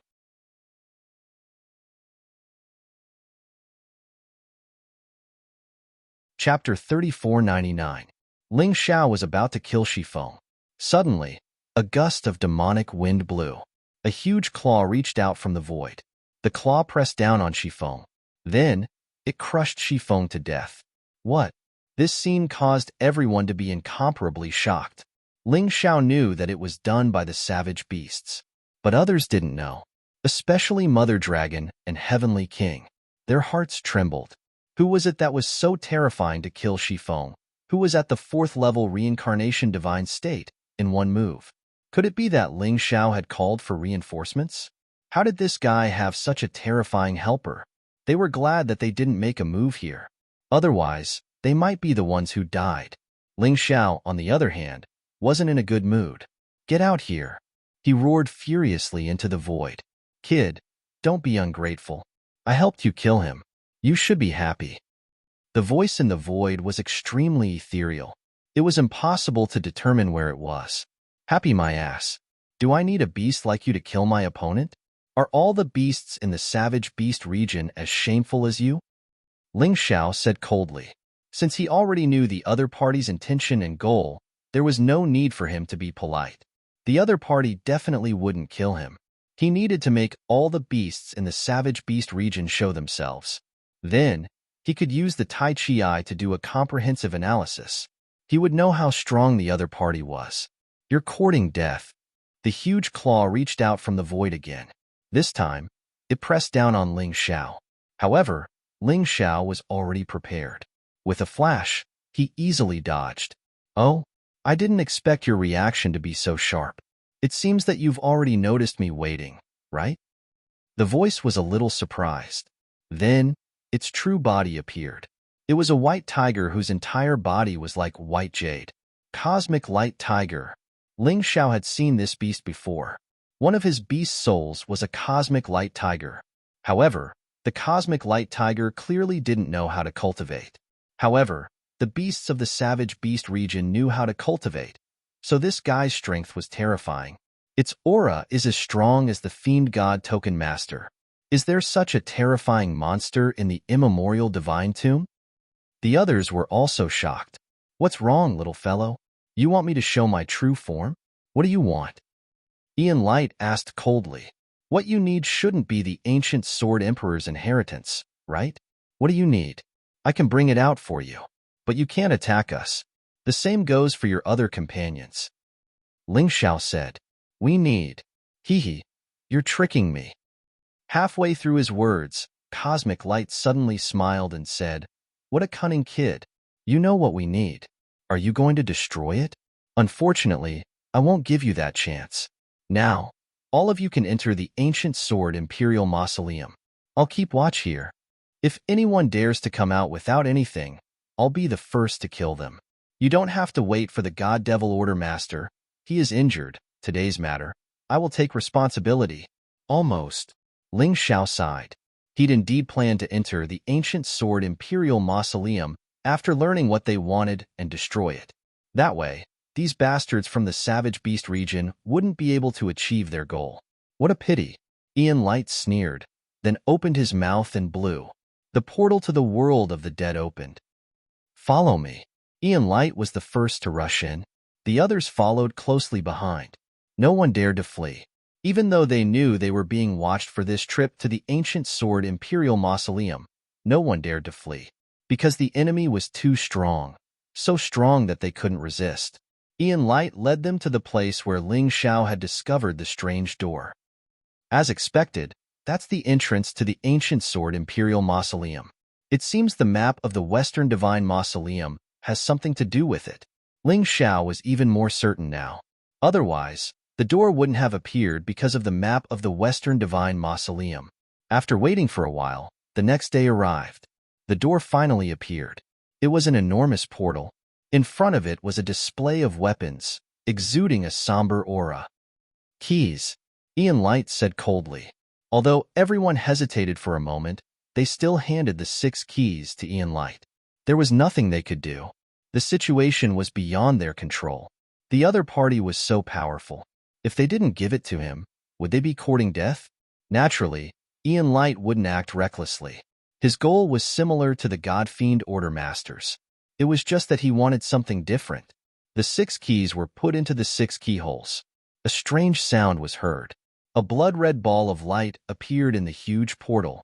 Chapter 3499. Ling Xiao was about to kill Shi Feng. Suddenly, a gust of demonic wind blew. A huge claw reached out from the void. The claw pressed down on Shi Feng. Then, it crushed Shi Feng to death. What? This scene caused everyone to be incomparably shocked. Ling Xiao knew that it was done by the savage beasts. But others didn't know, especially Mother Dragon and Heavenly King. Their hearts trembled. Who was it that was so terrifying to kill Shi Feng, who was at the 4th level reincarnation divine state, in one move? Could it be that Ling Xiao had called for reinforcements? How did this guy have such a terrifying helper? They were glad that they didn't make a move here. Otherwise, they might be the ones who died. Ling Xiao, on the other hand, wasn't in a good mood. Get out here. He roared furiously into the void. Kid, don't be ungrateful. I helped you kill him. You should be happy. The voice in the void was extremely ethereal. It was impossible to determine where it was. Happy my ass. Do I need a beast like you to kill my opponent? Are all the beasts in the savage beast region as shameful as you? Ling Xiao said coldly. Since he already knew the other party's intention and goal, there was no need for him to be polite. The other party definitely wouldn't kill him. He needed to make all the beasts in the savage beast region show themselves. Then, he could use the Tai Chi Eye to do a comprehensive analysis. He would know how strong the other party was. You're courting death. The huge claw reached out from the void again. This time, it pressed down on Ling Xiao. However, Ling Xiao was already prepared. With a flash, he easily dodged. Oh, I didn't expect your reaction to be so sharp. It seems that you've already noticed me waiting, right? The voice was a little surprised. Then, its true body appeared. It was a white tiger whose entire body was like white jade. Cosmic Light Tiger. Ling Xiao had seen this beast before. One of his beast souls was a Cosmic Light Tiger. However, the Cosmic Light Tiger clearly didn't know how to cultivate. However, the beasts of the savage beast region knew how to cultivate, so this guy's strength was terrifying. Its aura is as strong as the famed god token master. Is there such a terrifying monster in the immemorial divine tomb? The others were also shocked. What's wrong, little fellow? You want me to show my true form? What do you want? Ian Light asked coldly. What you need shouldn't be the ancient sword emperor's inheritance, right? What do you need? I can bring it out for you. But you can't attack us. The same goes for your other companions. Ling Xiao said. We need. Hee, you're tricking me. Halfway through his words, Cosmic Light suddenly smiled and said, What a cunning kid. You know what we need. Are you going to destroy it? Unfortunately, I won't give you that chance. Now, all of you can enter the ancient sword Imperial Mausoleum. I'll keep watch here. If anyone dares to come out without anything, I'll be the first to kill them. You don't have to wait for the God Devil Order Master. He is injured. Today's matter. I will take responsibility. Almost. Ling Xiao sighed. He'd indeed planned to enter the ancient sword Imperial Mausoleum after learning what they wanted and destroy it. That way, these bastards from the Savage Beast region wouldn't be able to achieve their goal. What a pity. Ian Light sneered, then opened his mouth and blew. The portal to the world of the dead opened. Follow me. Ian Light was the first to rush in. The others followed closely behind. No one dared to flee. Even though they knew they were being watched for this trip to the ancient sword Imperial Mausoleum, no one dared to flee. Because the enemy was too strong. So strong that they couldn't resist. Ian Light led them to the place where Ling Xiao had discovered the strange door. As expected, that's the entrance to the ancient sword Imperial Mausoleum. It seems the map of the Western Divine Mausoleum has something to do with it. Ling Xiao was even more certain now. Otherwise, the door wouldn't have appeared because of the map of the Western Divine Mausoleum. After waiting for a while, the next day arrived. The door finally appeared. It was an enormous portal. In front of it was a display of weapons, exuding a somber aura. Keys, Ian Light said coldly. Although everyone hesitated for a moment, they still handed the 6 keys to Ian Light. There was nothing they could do. The situation was beyond their control. The other party was so powerful. If they didn't give it to him, would they be courting death? Naturally, Ian Light wouldn't act recklessly. His goal was similar to the God Fiend Order Masters. It was just that he wanted something different. The 6 keys were put into the 6 keyholes. A strange sound was heard. A blood-red ball of light appeared in the huge portal.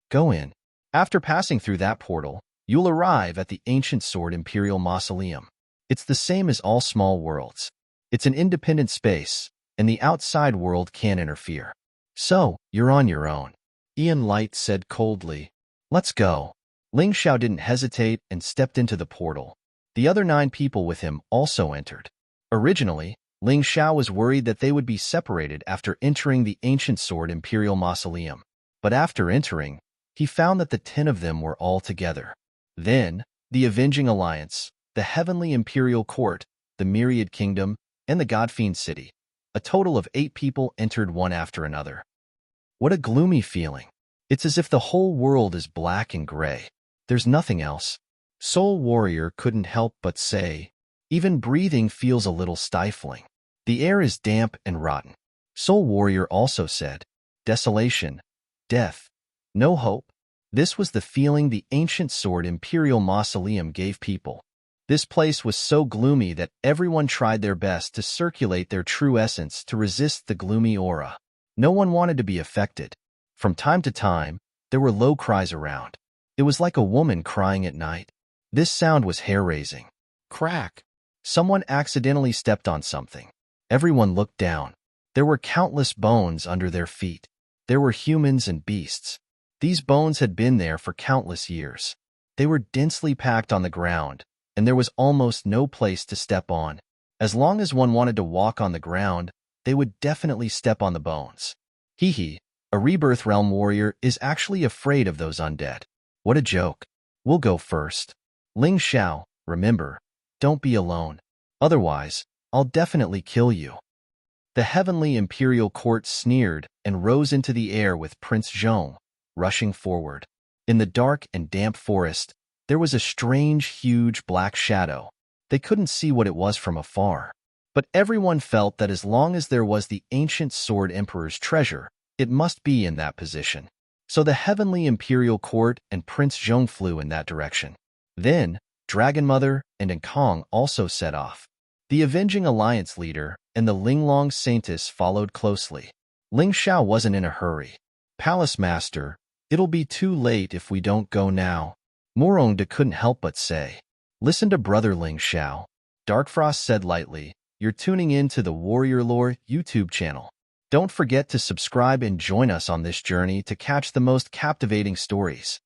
Go in. After passing through that portal, you'll arrive at the ancient sword Imperial Mausoleum. It's the same as all small worlds. It's an independent space, and the outside world can't interfere. So, you're on your own. Ian Light said coldly. Let's go. Ling Xiao didn't hesitate and stepped into the portal. The other 9 people with him also entered. Originally, Ling Xiao was worried that they would be separated after entering the ancient sword Imperial Mausoleum. But after entering, he found that the 10 of them were all together. Then, the Avenging Alliance, the Heavenly Imperial Court, the Myriad Kingdom, and the Godfiend City. A total of 8 people entered one after another. What a gloomy feeling. It's as if the whole world is black and gray. There's nothing else. Soul Warrior couldn't help but say, even breathing feels a little stifling. The air is damp and rotten. Soul Warrior also said, desolation, death, no hope. This was the feeling the ancient sword Imperial Mausoleum gave people. This place was so gloomy that everyone tried their best to circulate their true essence to resist the gloomy aura. No one wanted to be affected. From time to time, there were low cries around. It was like a woman crying at night. This sound was hair-raising. Crack! Someone accidentally stepped on something. Everyone looked down. There were countless bones under their feet. There were humans and beasts. These bones had been there for countless years. They were densely packed on the ground, and there was almost no place to step on. As long as one wanted to walk on the ground, they would definitely step on the bones. Hee, a Rebirth Realm warrior is actually afraid of those undead. What a joke. We'll go first. Ling Xiao, remember, don't be alone. Otherwise, I'll definitely kill you. The Heavenly Imperial Court sneered and rose into the air with Prince Zhong, rushing forward. In the dark and damp forest, there was a strange, huge black shadow. They couldn't see what it was from afar. But everyone felt that as long as there was the ancient sword emperor's treasure, it must be in that position. So the heavenly imperial court and Prince Zhong flew in that direction. Then, Dragon Mother and Kong also set off. The Avenging Alliance leader and the Linglong Saintess followed closely. Ling Xiao wasn't in a hurry. Palace Master, it'll be too late if we don't go now. Morongda couldn't help but say. Listen to Brother Ling Xiao. Darkfrost said lightly. You're tuning in to the Warrior Lore YouTube channel. Don't forget to subscribe and join us on this journey to catch the most captivating stories.